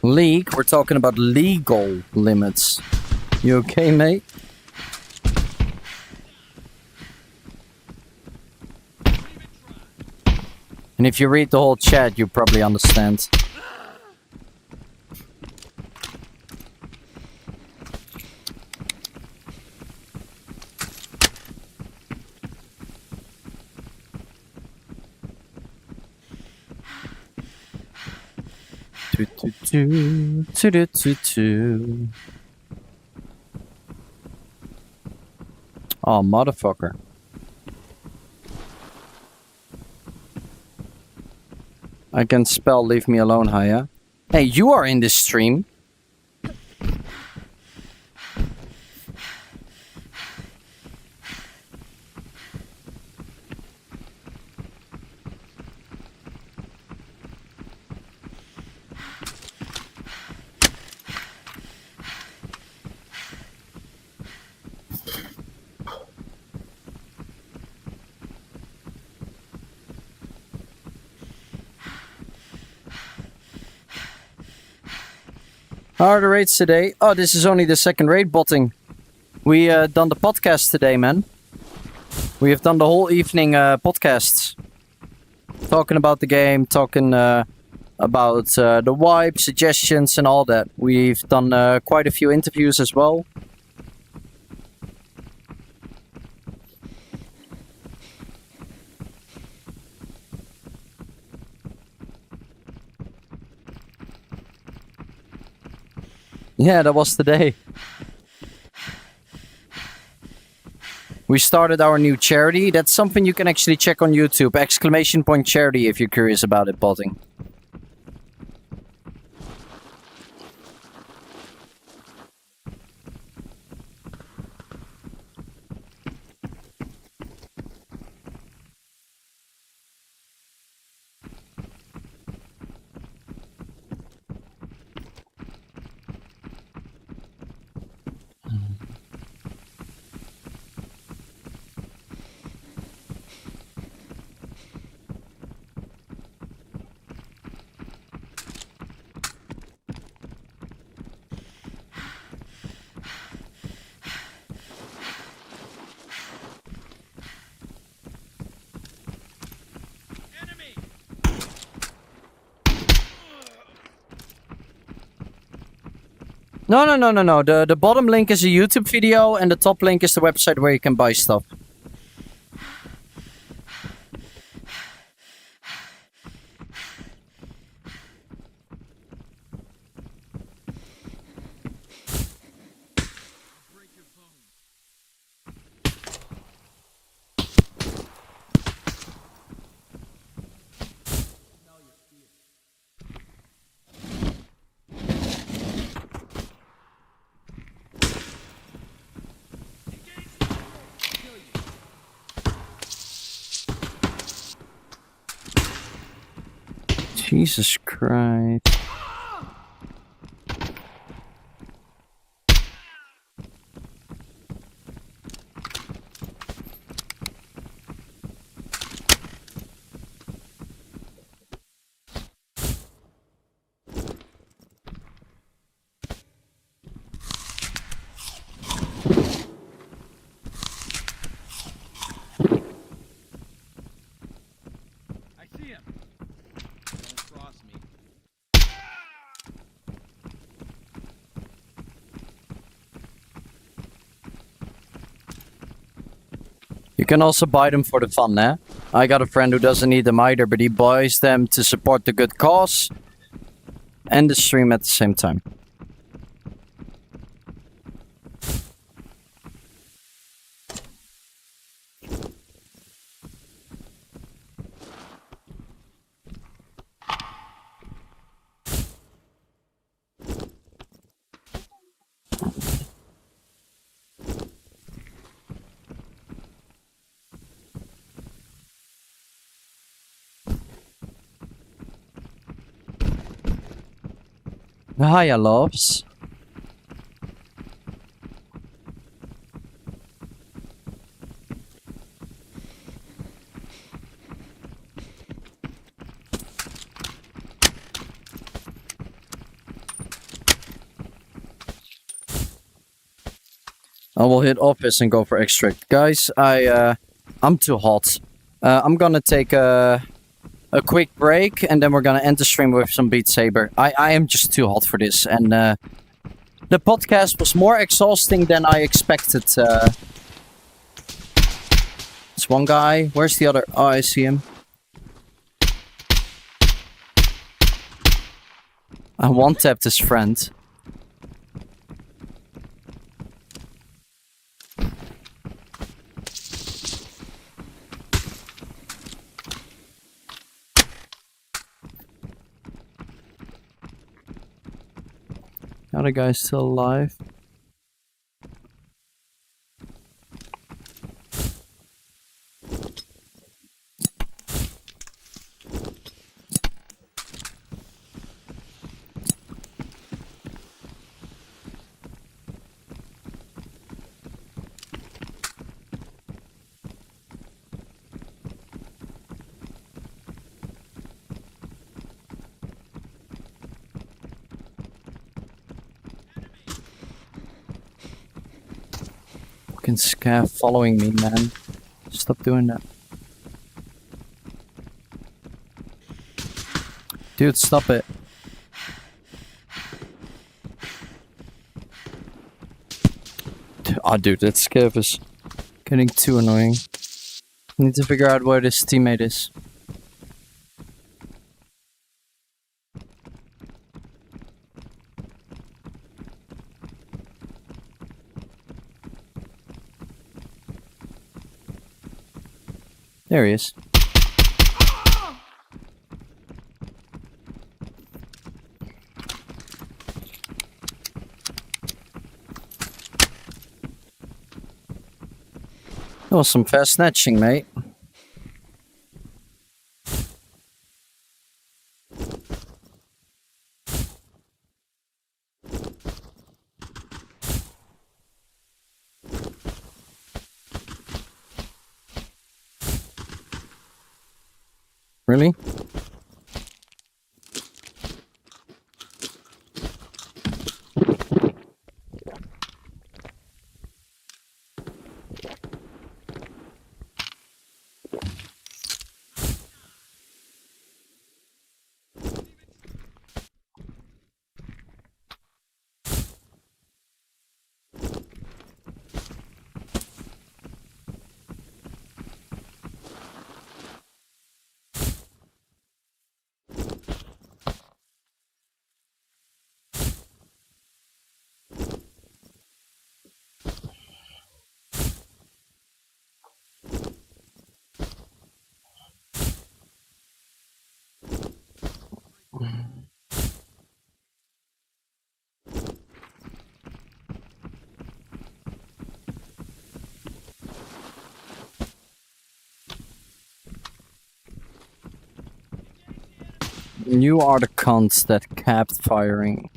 League? We're talking about legal limits. You okay, mate? And if you read the whole chat, you probably understand. Oh, motherfucker. I can spell leave me alone, Haya. Hey, you are in this stream. How are the raids today? Oh, this is only the second raid botting. We done the podcast today, man. We have done the whole evening podcasts. Talking about the game, talking about the wipe, suggestions and all that. We've done quite a few interviews as well. Yeah, that was today. We started our new charity. That's something you can actually check on YouTube. ! Charity if you're curious about it, botting. No. The bottom link is a YouTube video, and the top link is the website where you can buy stuff. Jesus Christ. You can also buy them for the fun, eh? I got a friend who doesn't need them either, but he buys them to support the good cause and the stream at the same time. Hiya, loves. I will hit office and go for extract. Guys, I'm too hot. I'm gonna take a quick break, and then we're gonna end the stream with some Beat Saber. I am just too hot for this, and the podcast was more exhausting than I expected. There's one guy. Where's the other? Oh, I see him. I one-tapped his friend. Other guy's still alive. Fucking scav following me, man. Stop doing that. Dude, stop it. Oh, dude, that scav is getting too annoying. I need to figure out where this teammate is. There he is. That was some fast snatching, mate. Really? You are the cunts that kept firing.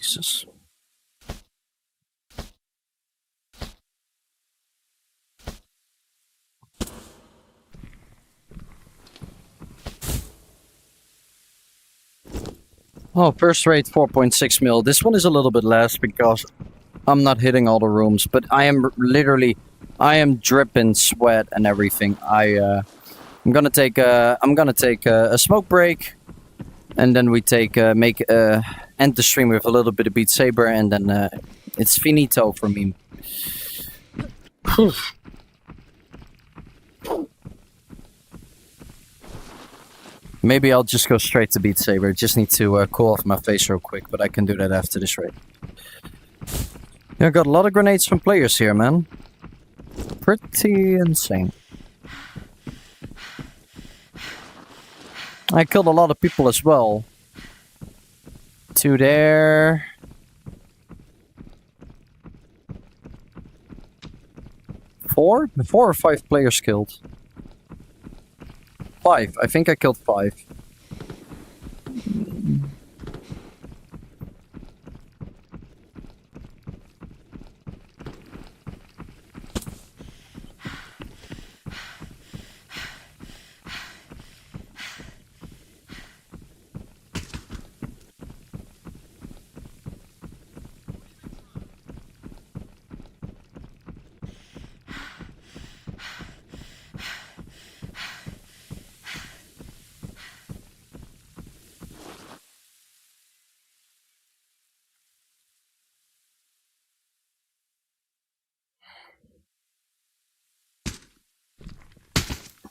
Jesus. Oh, first rate 4.6 mil. This one is a little bit less because I'm not hitting all the rooms, but I am dripping sweat and everything. I'm gonna take a smoke break, and then we end the stream with a little bit of Beat Saber, and then it's finito for me. Maybe I'll just go straight to Beat Saber. Just need to cool off my face real quick, but I can do that after this raid. Yeah, I got a lot of grenades from players here, man. Pretty insane. I killed a lot of people as well. 2 there. 4 or 5 players killed. 5. I think I killed 5.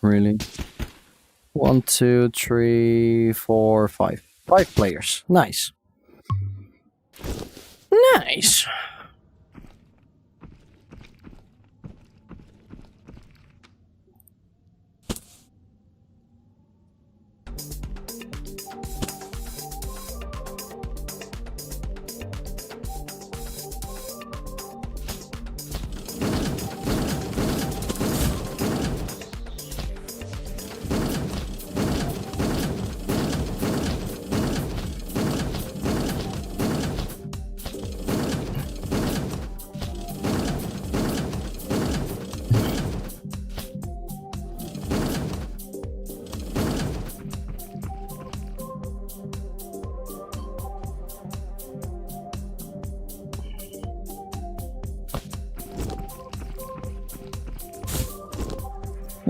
Really? 1, 2, 3, 4, 5. 5 players. Nice. Nice.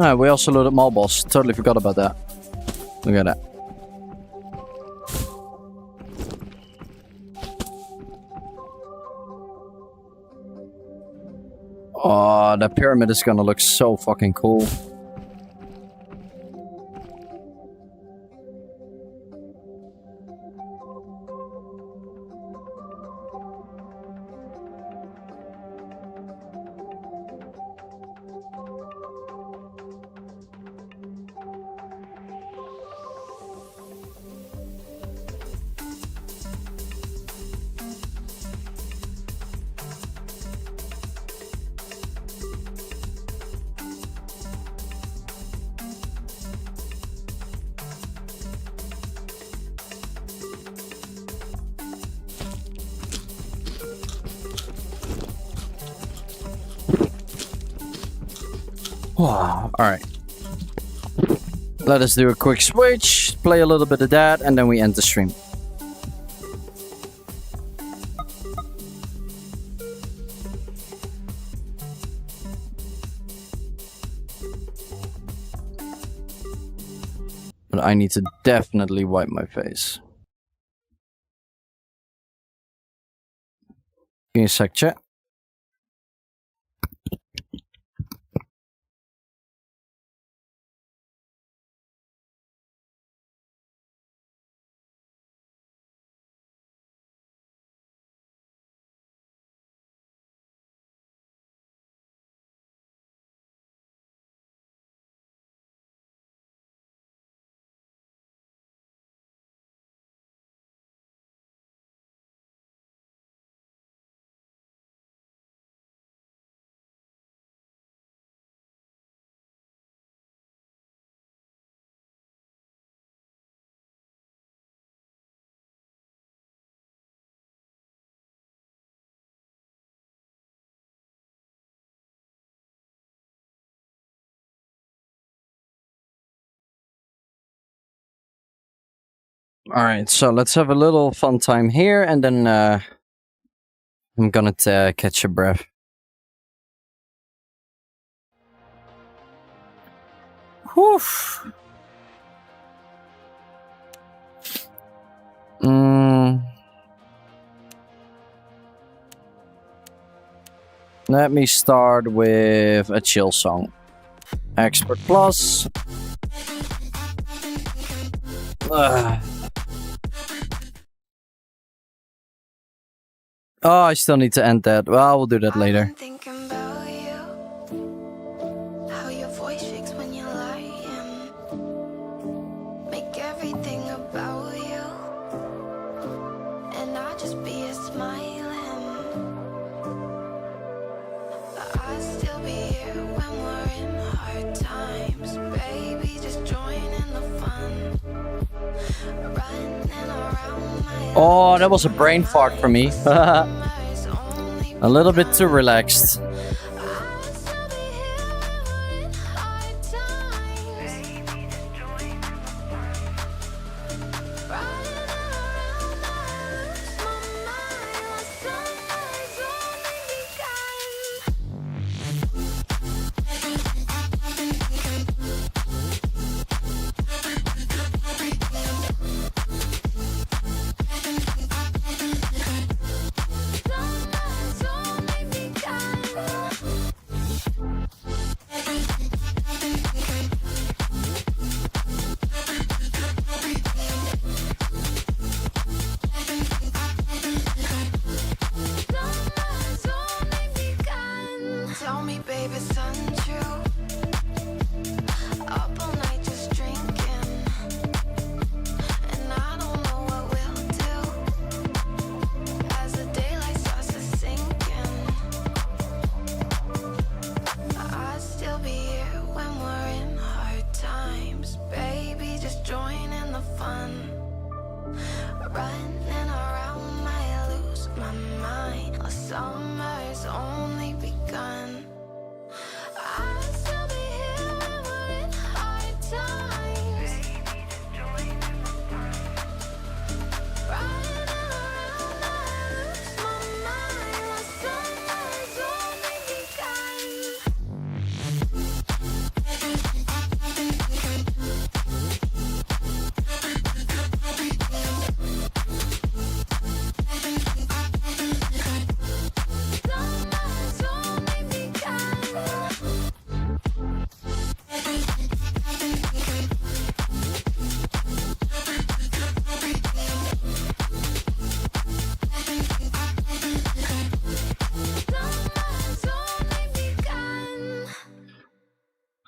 Ah, we also loaded mall boss. Totally forgot about that. Look at that. Oh, that pyramid is gonna look so fucking cool. All right. Let us do a quick switch, play a little bit of that, and then we end the stream. But I need to definitely wipe my face. Give me a sec, chat. All right, so let's have a little fun time here, and then I'm gonna catch a breath. Whew. Let me start with a chill song. Expert Plus. Oh, I still need to end that. Well, we'll do that later. Oh, that was a brain fart for me. A little bit too relaxed.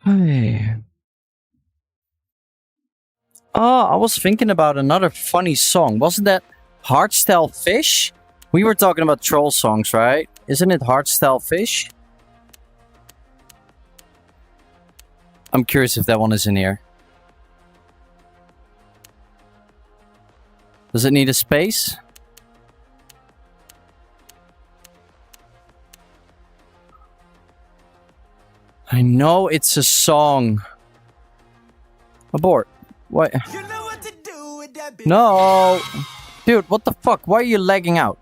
Hey. Oh, I was thinking about another funny song. Wasn't that Hardstyle Fish? We were talking about troll songs, right? Isn't it Hardstyle Fish? I'm curious if that one is in here. Does it need a space? I know it's a song. Abort. What? No! Dude, what the fuck? Why are you lagging out?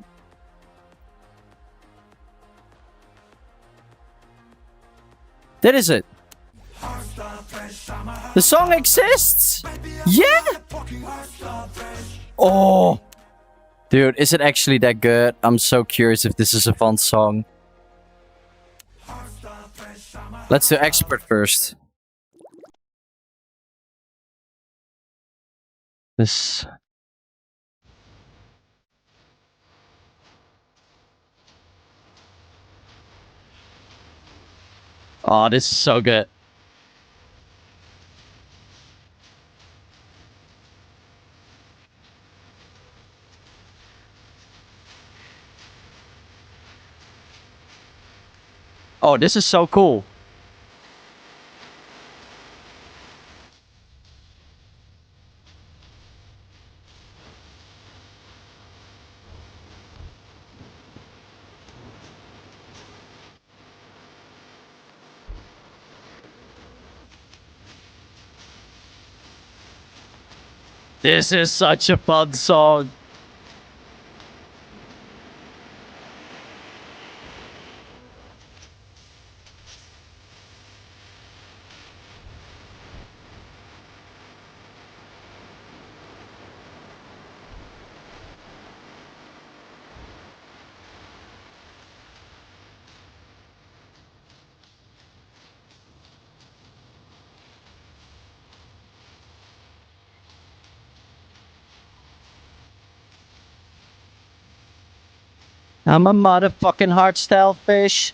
That is it. The song exists! Yeah! Oh! Dude, is it actually that good? I'm so curious if this is a fun song. Let's do expert first. This... Oh, this is so good. Oh, this is so cool. This is such a fun song. I'm a motherfucking hardstyle fish.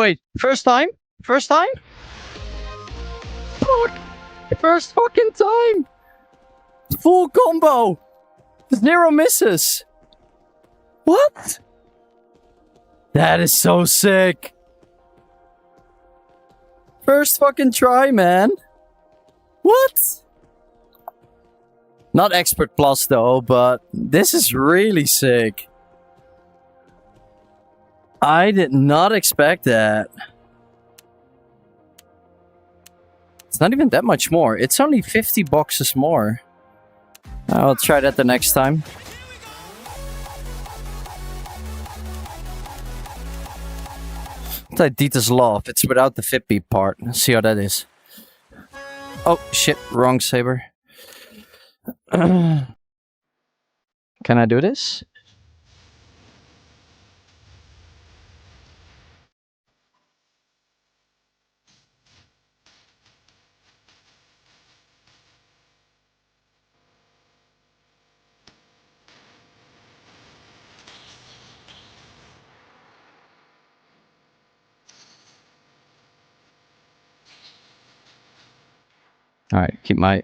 Wait. First time? First time? Fuck! First fucking time! Full combo! 0 misses! What? That is so sick! First fucking try, man! What? Not Expert Plus though, but this is really sick. I did not expect that. It's not even that much more. It's only 50 boxes more. I'll try that the next time. It's like Dieter's Love. It's without the Fitbeat part. Let's see how that is. Oh, shit. Wrong saber. Can I do this? Alright, keep my...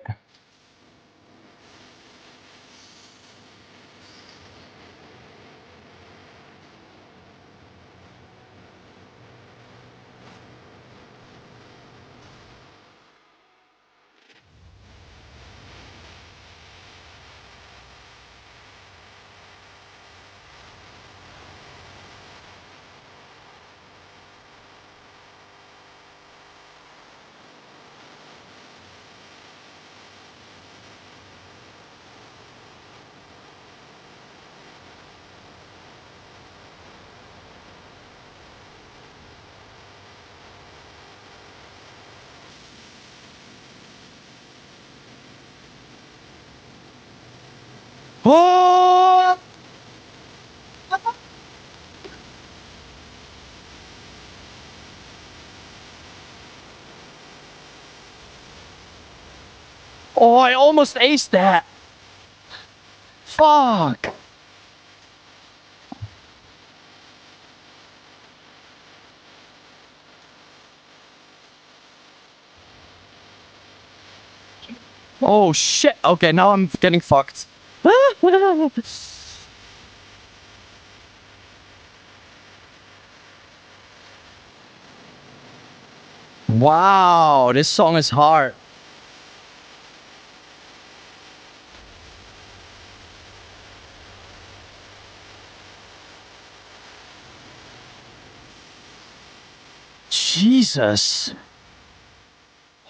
Oh! Oh, I almost aced that. Fuck. Oh shit. Okay, now I'm getting fucked. Wow, this song is hard. Jesus.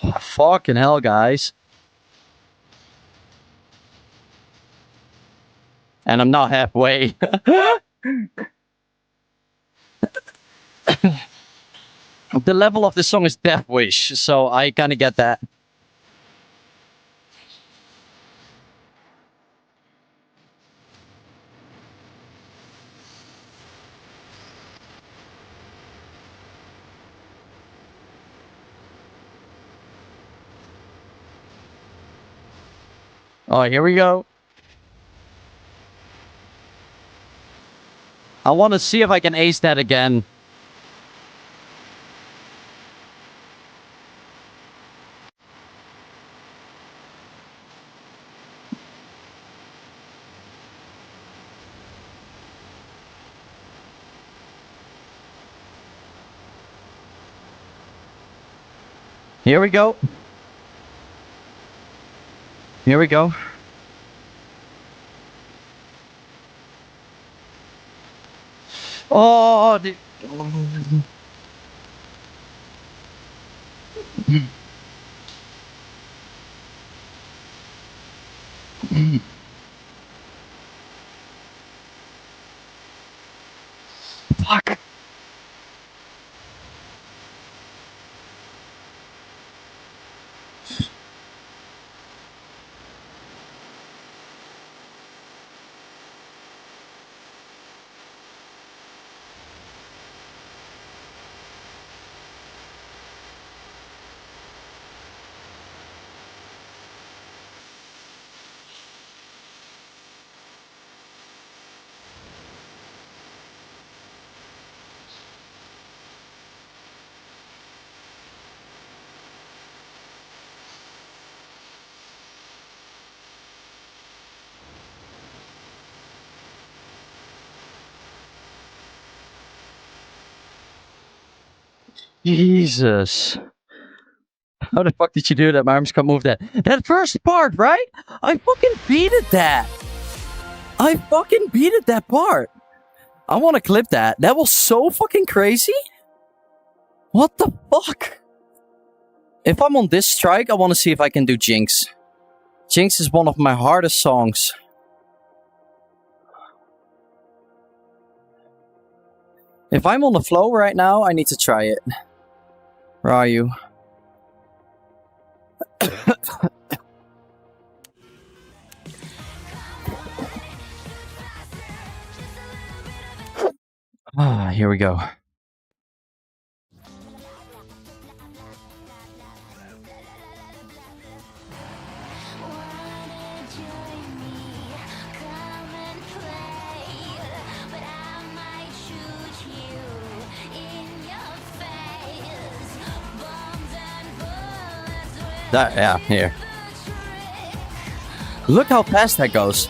Oh, fucking hell, guys. And I'm not halfway. The level of this song is Death Wish, so I kind of get that. Oh, here we go. I want to see if I can ace that again. Here we go. Here we go. Oh, dude. Fuck. Jesus. How the fuck did you do that? My arms can't move that. That first part, right? I fucking beated that. I fucking beated that part. I want to clip that. That was so fucking crazy. What the fuck? If I'm on this strike, I want to see if I can do Jinx. Jinx is one of my hardest songs. If I'm on the flow right now, I need to try it. Where are you? Ah, here we go. That, yeah, here. Look how fast that goes.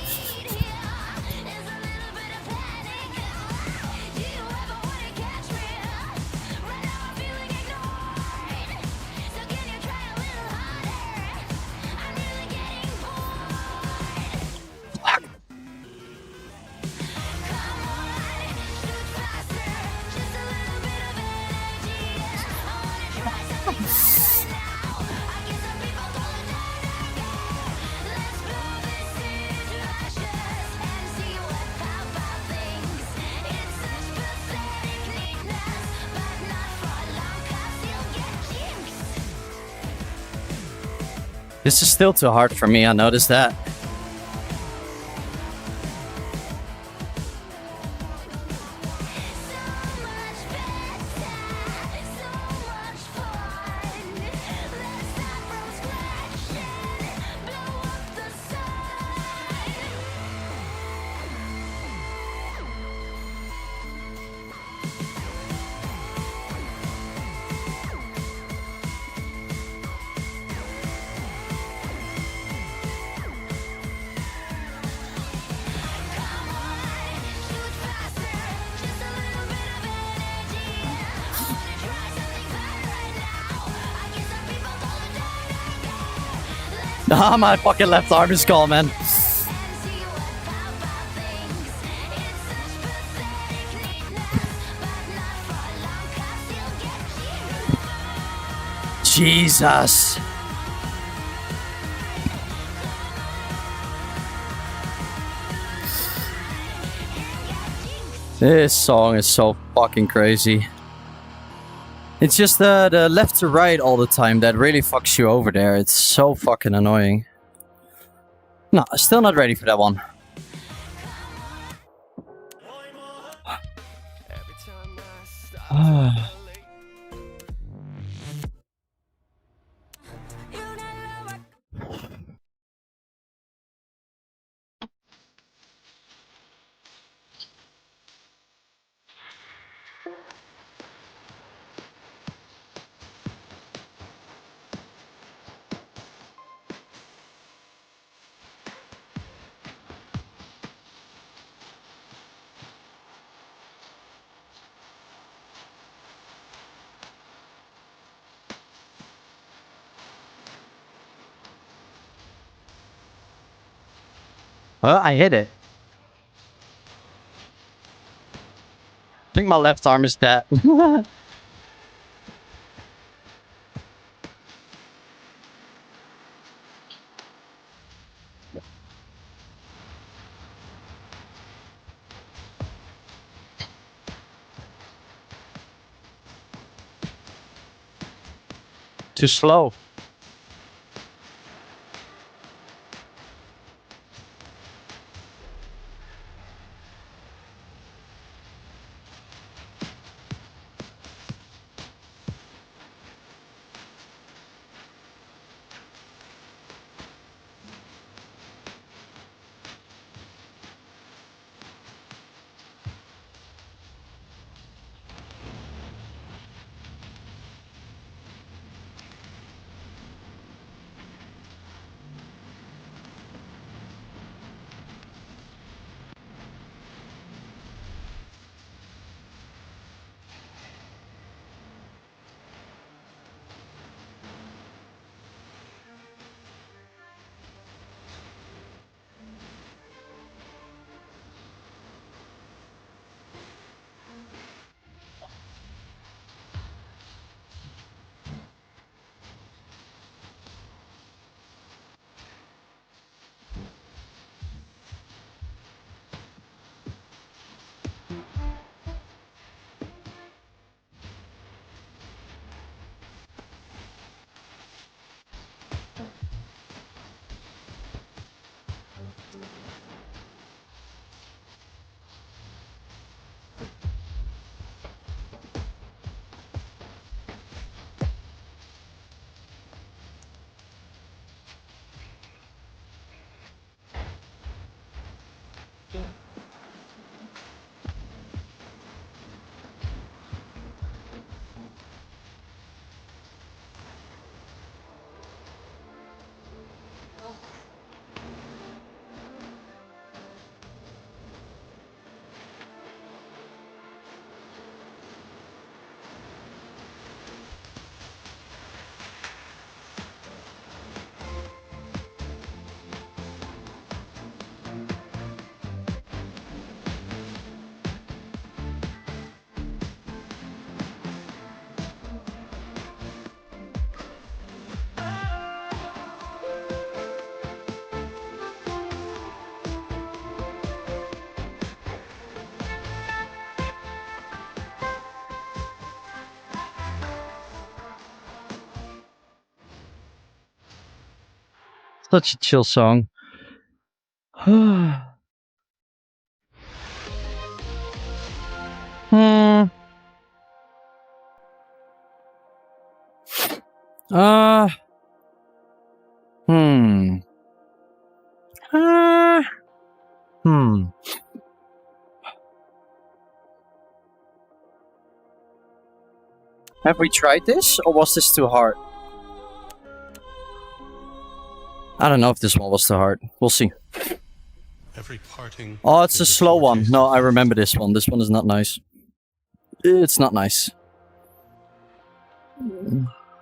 This is still too hard for me, I noticed that. Ah, my fucking left arm is gone, man. Jesus. This song is so fucking crazy. It's just the left to right all the time that really fucks you over there. It's so fucking annoying. No, still not ready for that one. Well, I hit it. I think my left arm is dead. Too slow. Such a chill song. Hmm. Hmm. Have we tried this, or was this too hard? I don't know if this one was too hard. We'll see. Every parting. Oh, it's a slow one. No, I remember this one. This one is not nice. It's not nice.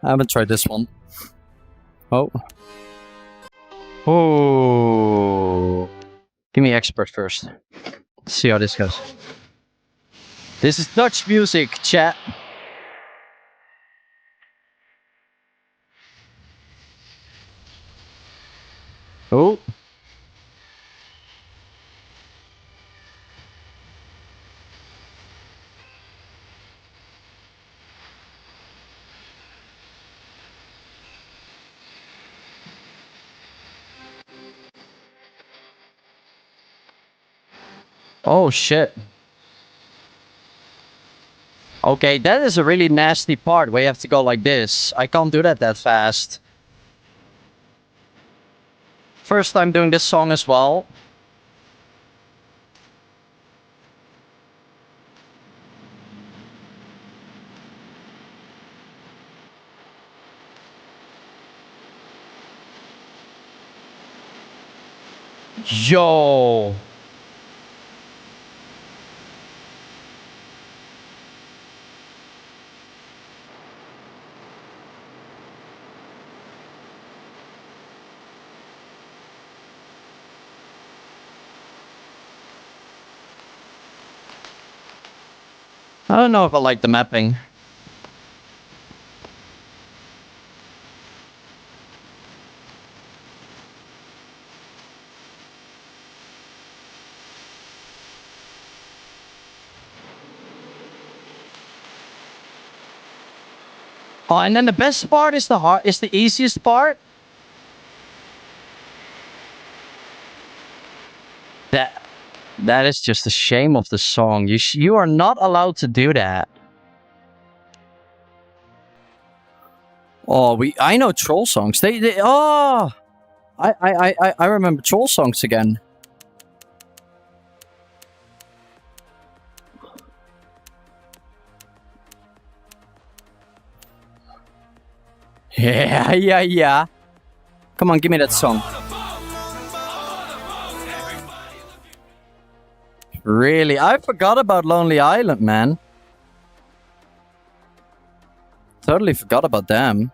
I haven't tried this one. Oh. Oh. Give me expert first. Let's see how this goes. This is Dutch music, chat. Oh. Oh shit. Okay, that is a really nasty part where you have to go like this. I can't do that fast. First time doing this song as well. Yo. I don't know if I like the mapping. Oh, and then the best part is the easiest part. That is just a shame of the song. You are not allowed to do that. Oh, I know troll songs. I remember troll songs again. Yeah. Come on, give me that song. Really? I forgot about Lonely Island, man. Totally forgot about them.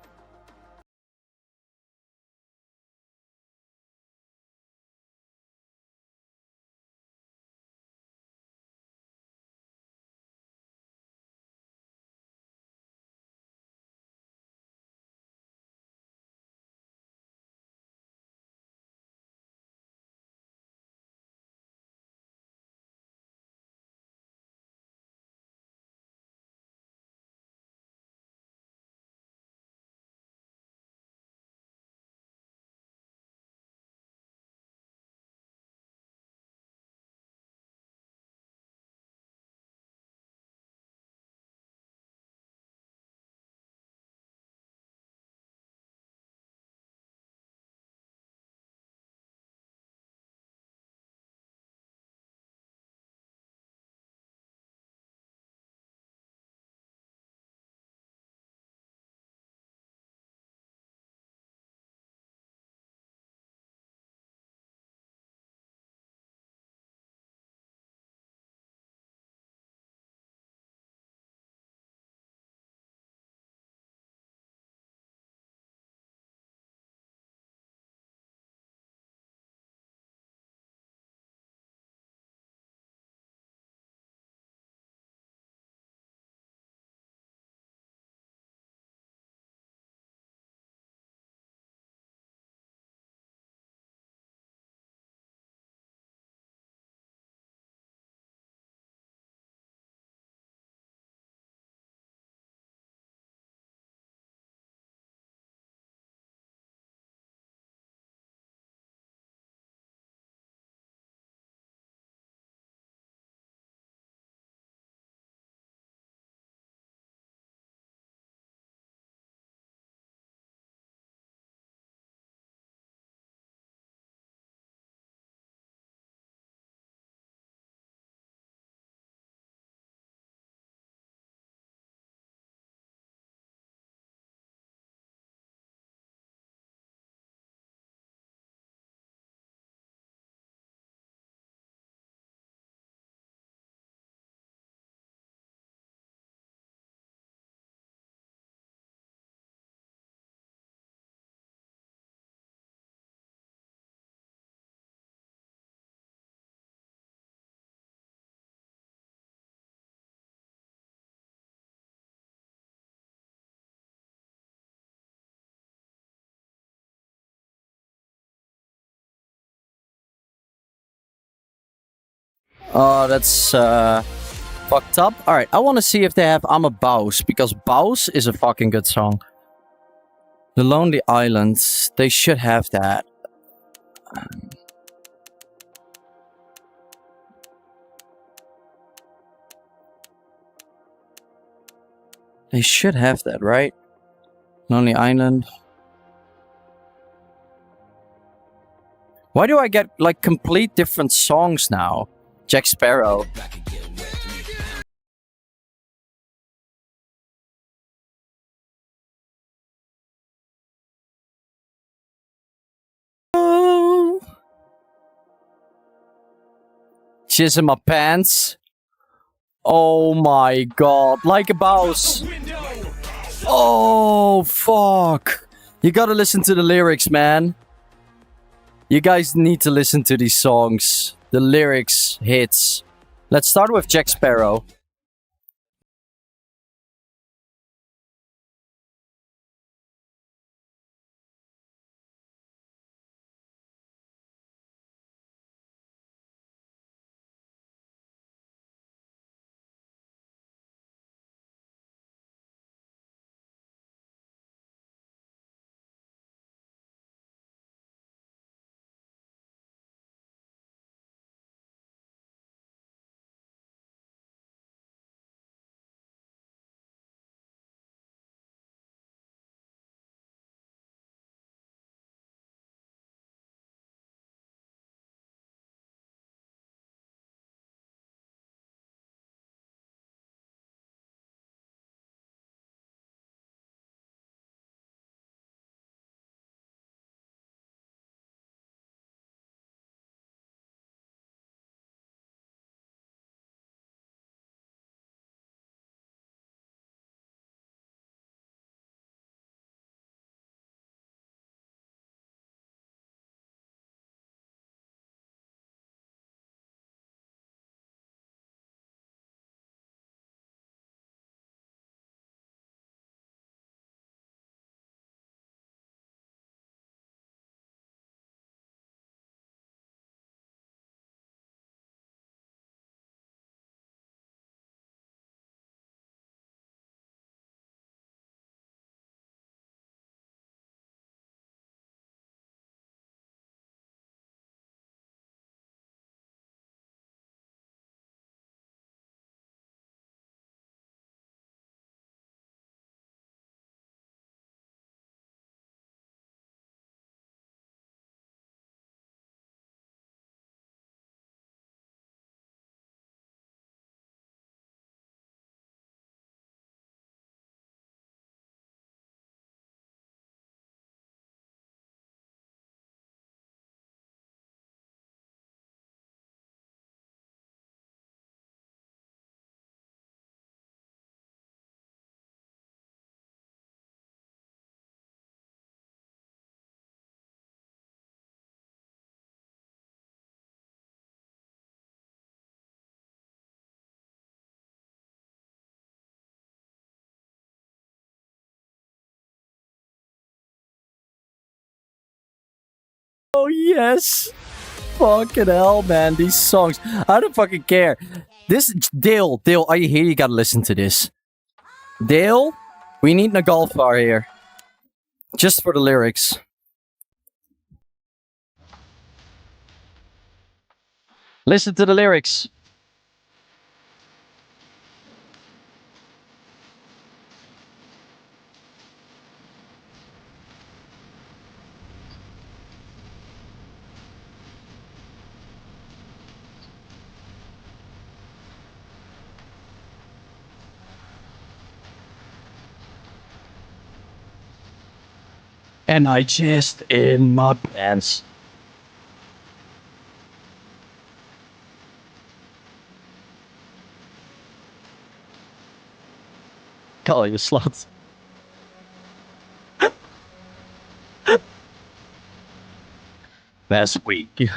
Oh, that's fucked up. All right, I want to see if they have I'm a Baus, because Baus is a fucking good song. The Lonely Islands, they should have that. They should have that, right? Lonely Island. Why do I get like complete different songs now? Jack Sparrow. Oh. Jizz in my pants. Oh my god. Like a Baus. Oh, fuck. You gotta listen to the lyrics, man. You guys need to listen to these songs. The lyrics hits. Let's start with Jack Sparrow. Oh, yes. Fucking hell, man. These songs. I don't fucking care. This, Dale, are you here? You gotta listen to this. Dale, we need Nagalfar here. Just for the lyrics. Listen to the lyrics. And I just in my pants. Call you sluts. That's weak.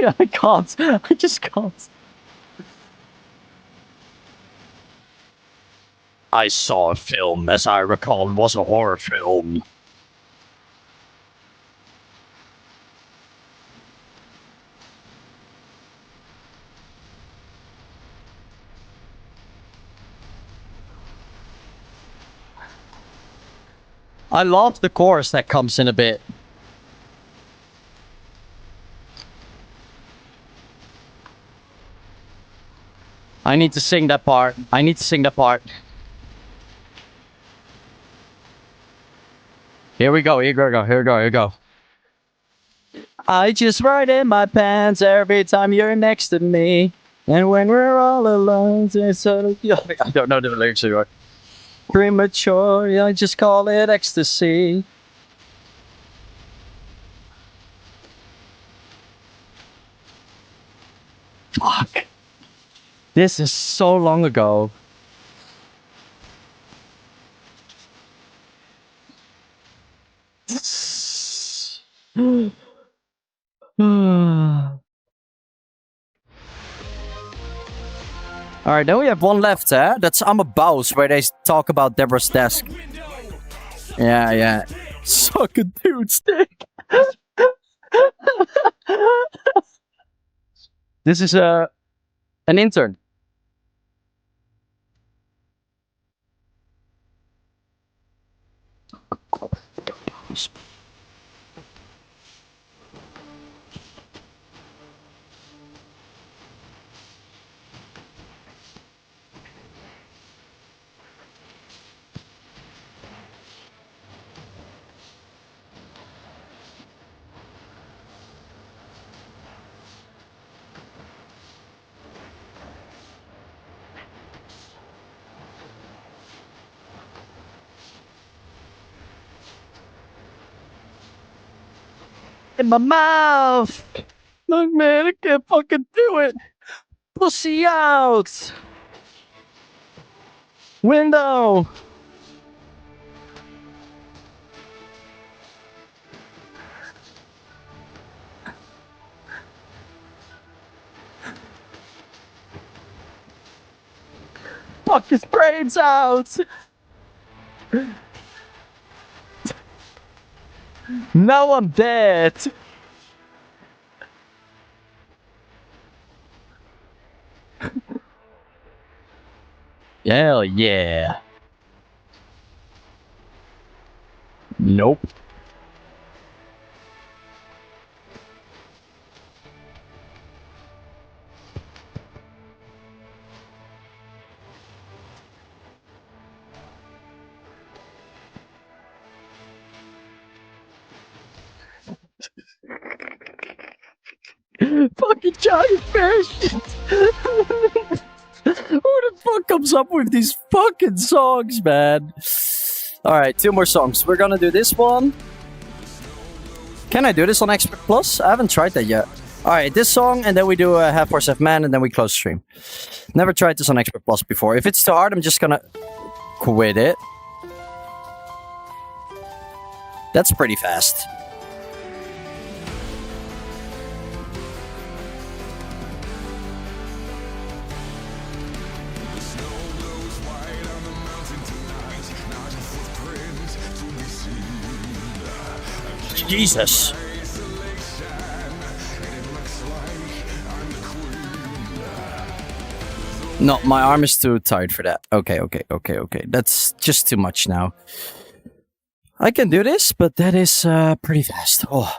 I can't. I just can't. I saw a film, as I recall, it was a horror film. I love the chorus that comes in a bit. I need to sing that part. I need to sing that part. Here we go, here we go, here we go, here we go. I just ride in my pants every time you're next to me. And when we're all alone, it's sort of... I don't know the lyrics anymore. Premature, I just call it ecstasy. Fuck. This is so long ago. Alright, then we have one left, that's I'm a Boss, where they talk about Deborah's desk. Yeah. Suck a dude's dick. This is an intern. In my mouth! Look, man, I can't fucking do it! Pussy out! Window! Fuck his brains out! Now I'm dead! Hell yeah! Nope. Fucking giant fish! Who the fuck comes up with these fucking songs, man? Alright, 2 more songs. We're gonna do this one. Can I do this on Expert Plus? I haven't tried that yet. Alright, this song, and then we do a Half Horse Half Man, and then we close stream. Never tried this on Expert Plus before. If it's too hard, I'm just gonna quit it. That's pretty fast. Jesus. No, my arm is too tired for that. Okay. That's just too much now. I can do this, but that is pretty fast. Oh.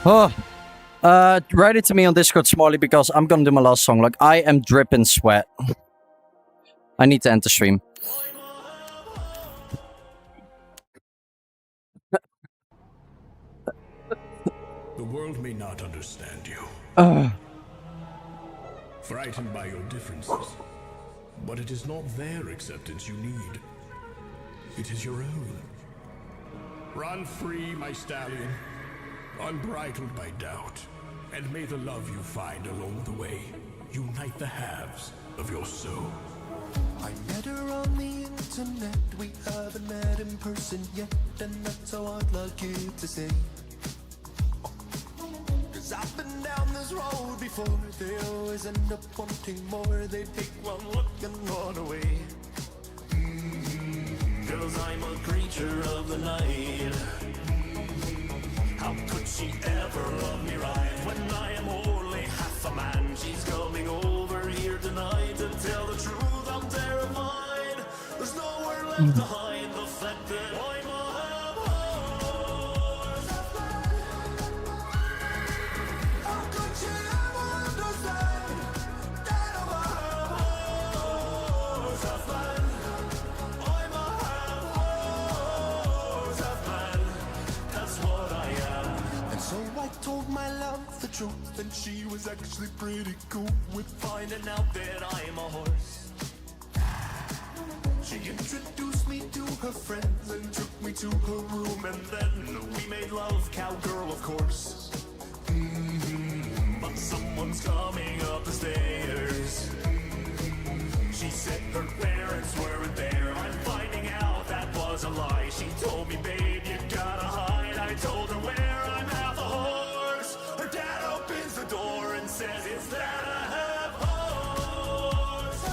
Oh. Write it to me on Discord, Smalley, because I'm gonna do my last song. Like, I am dripping sweat. I need to end the stream. The world may not understand you. Frightened by your differences. But it is not their acceptance you need. It is your own. Run free, my stallion. Unbridled by doubt. And may the love you find along the way unite the halves of your soul. I met her on the internet. We haven't met in person yet, and that's how I'd like it to say. Cause I've been down this road before. They always end up wanting more. They take one look and run away. Cause I'm a creature of the night. How could she ever love me right when I am only half a man? She's coming over here tonight. To tell the truth, I'm terrified. There's nowhere left to hide the fact that I'm a half-horse. How could she ever understand that I'm a half-horse, half-man? I'm a half-horse, half-man. That's what I am. And so I told my love the truth, and she was actually pretty cool with finding out that I'm a horse. She introduced me to her friends and took me to her room, and then we made love, cowgirl of course. But someone's coming up the stairs. She said her parents weren't there. I'm finding out that was a lie. She told me, babe, you gotta hide. I told her where I'm half a horse. Her dad opens the door and says, is that a half horse?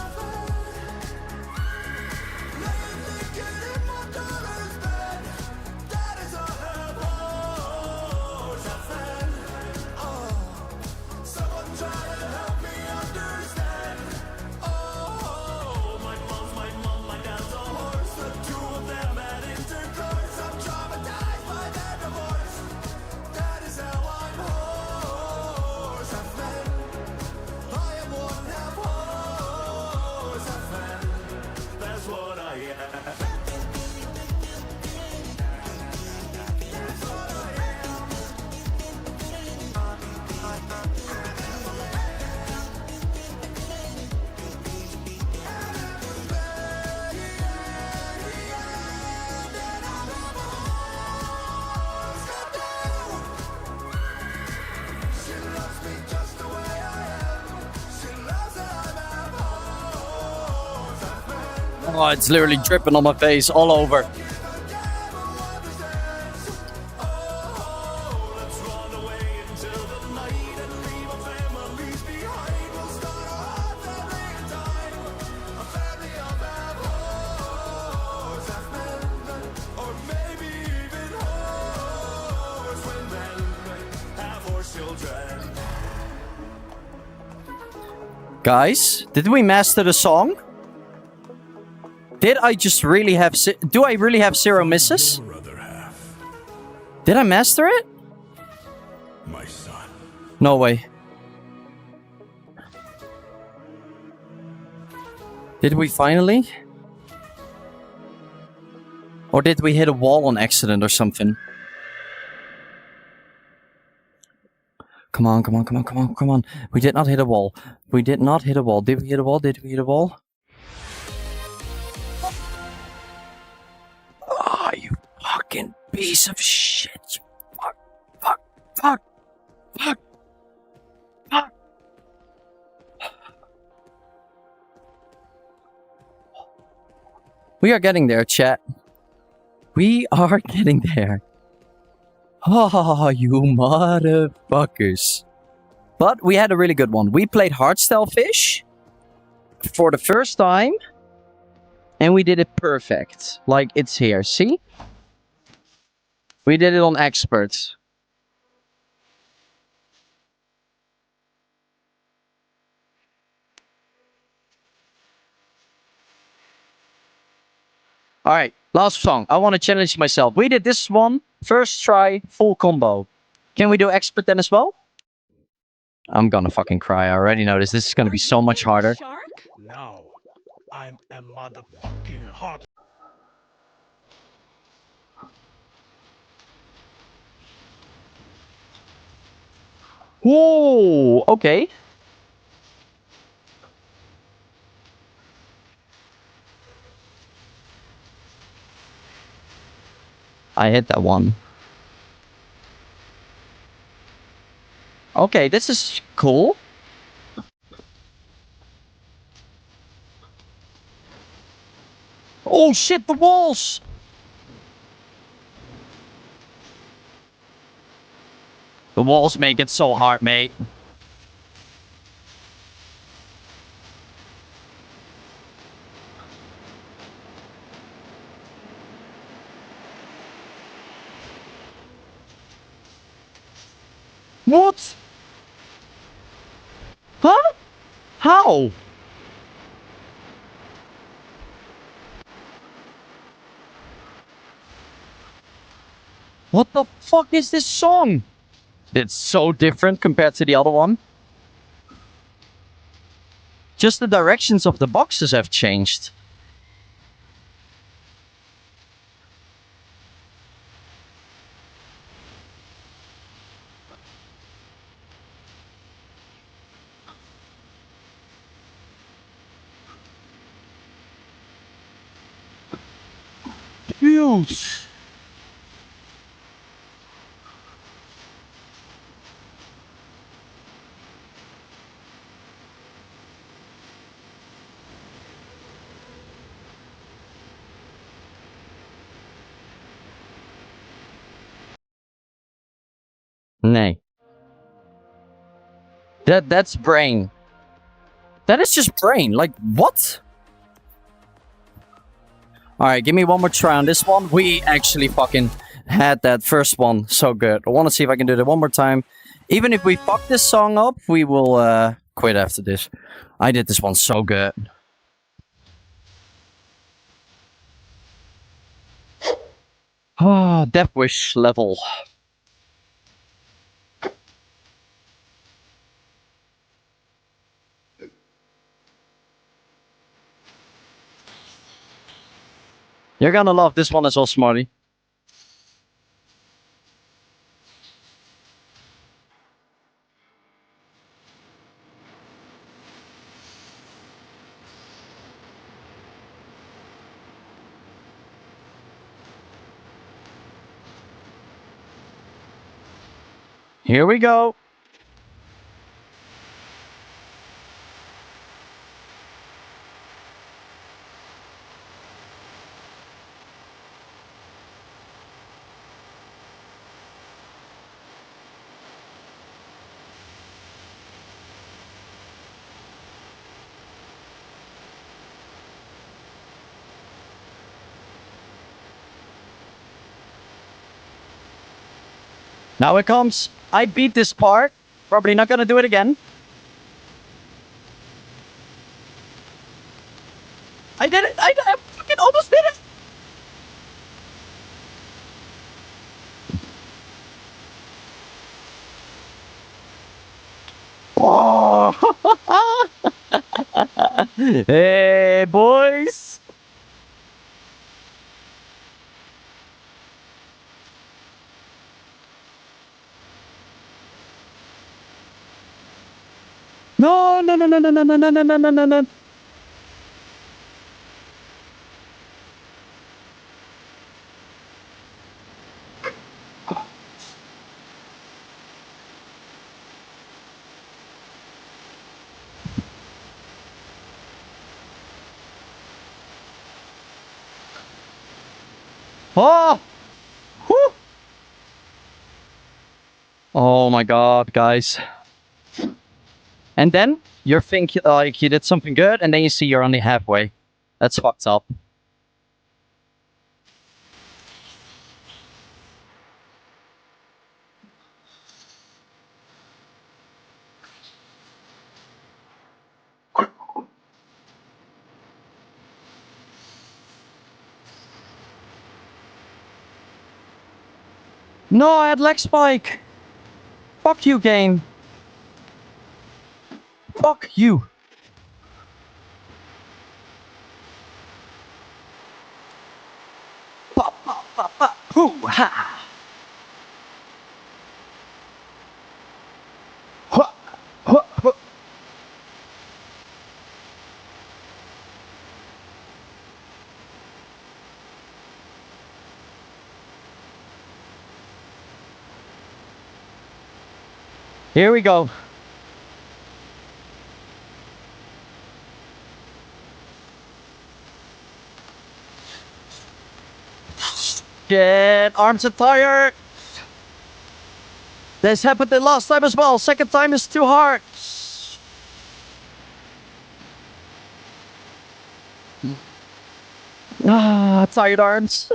Lately getting my daughter's bed. That is a half horse, a fan. Someone try to help me understand. Oh, my mom, my dad's a horse. The two of them had intercourse. I'm traumatized by their divorce. That is how I'm horse, half man. I am one half horse, half man. That's what I am. She loves me just the way I am. She loves that I'm half horse, half man. Oh, it's literally dripping on my face all over. Guys, did we master the song? Did I just really have... Do I really have 0 misses? Did I master it? My son. No way. Did we finally? Or did we hit a wall on accident or something? Come on, come on, come on, come on, come on. We did not hit a wall. We did not hit a wall. Did we hit a wall? Did we hit a wall? Ah, you fucking piece of shit. Fuck, fuck, fuck, fuck, fuck. We are getting there, chat. We are getting there. Oh, you motherfuckers. But we had a really good one. We played Hardstyle Fish for the first time. And we did it perfect. Like, it's here. See? We did it on Expert. Alright, last song. I want to challenge myself. We did this one. First try, full combo. Can we do expert then as well? I'm gonna fucking cry. I already know this. This is gonna be so much harder. Now, I'm a motherfucking hot. Whoa, okay. I hit that one. Okay, this is cool. Oh shit, the walls! The walls make it so hard, mate. What? Huh? How? What the fuck is this song? It's so different compared to the other one. Just the directions of the boxes have changed. Huge. Nee. That's brain. That is just brain. Like, what? Alright, give me one more try on this one. We actually fucking had that first one so good. I want to see if I can do that one more time. Even if we fuck this song up, we will quit after this. I did this one so good. Ah, Death Wish level. You're gonna love this one as well, Smarty. Here we go. Now it comes. I beat this part. Probably not gonna do it again. I did it! I fucking almost did it! Oh! Hey, boys! No, no, no, no, no, no, no, no, no, no, no, no. Oh! Whew. Oh my god, guys. And then you think like you did something good, and then you see you're only halfway. That's fucked up. No, I had leg spike. Fuck you, game. Fuck you. Pop, pop, pop, pop. Hoo, ha. Hua, hua, hua. Here we go. Get arms and fire. This happened the last time as well. Second time is too hard. Ah, tired arms.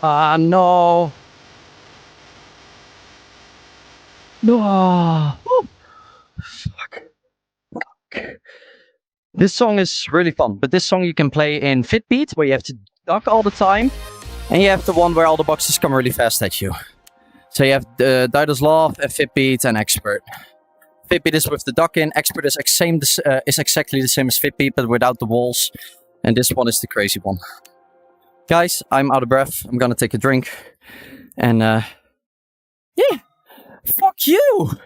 Ah, no. No. Woo. Fuck. This song is really fun, but this song you can play in Fitbeat, where you have to duck all the time, and you have the one where all the boxes come really fast at you. So you have the Dido's Love, Fitbeat, and Expert. Fitbeat is with the duck-in, Expert is exactly the same as Fitbeat, but without the walls, and this one is the crazy one. Guys, I'm out of breath. I'm gonna take a drink. And, yeah. Fuck you!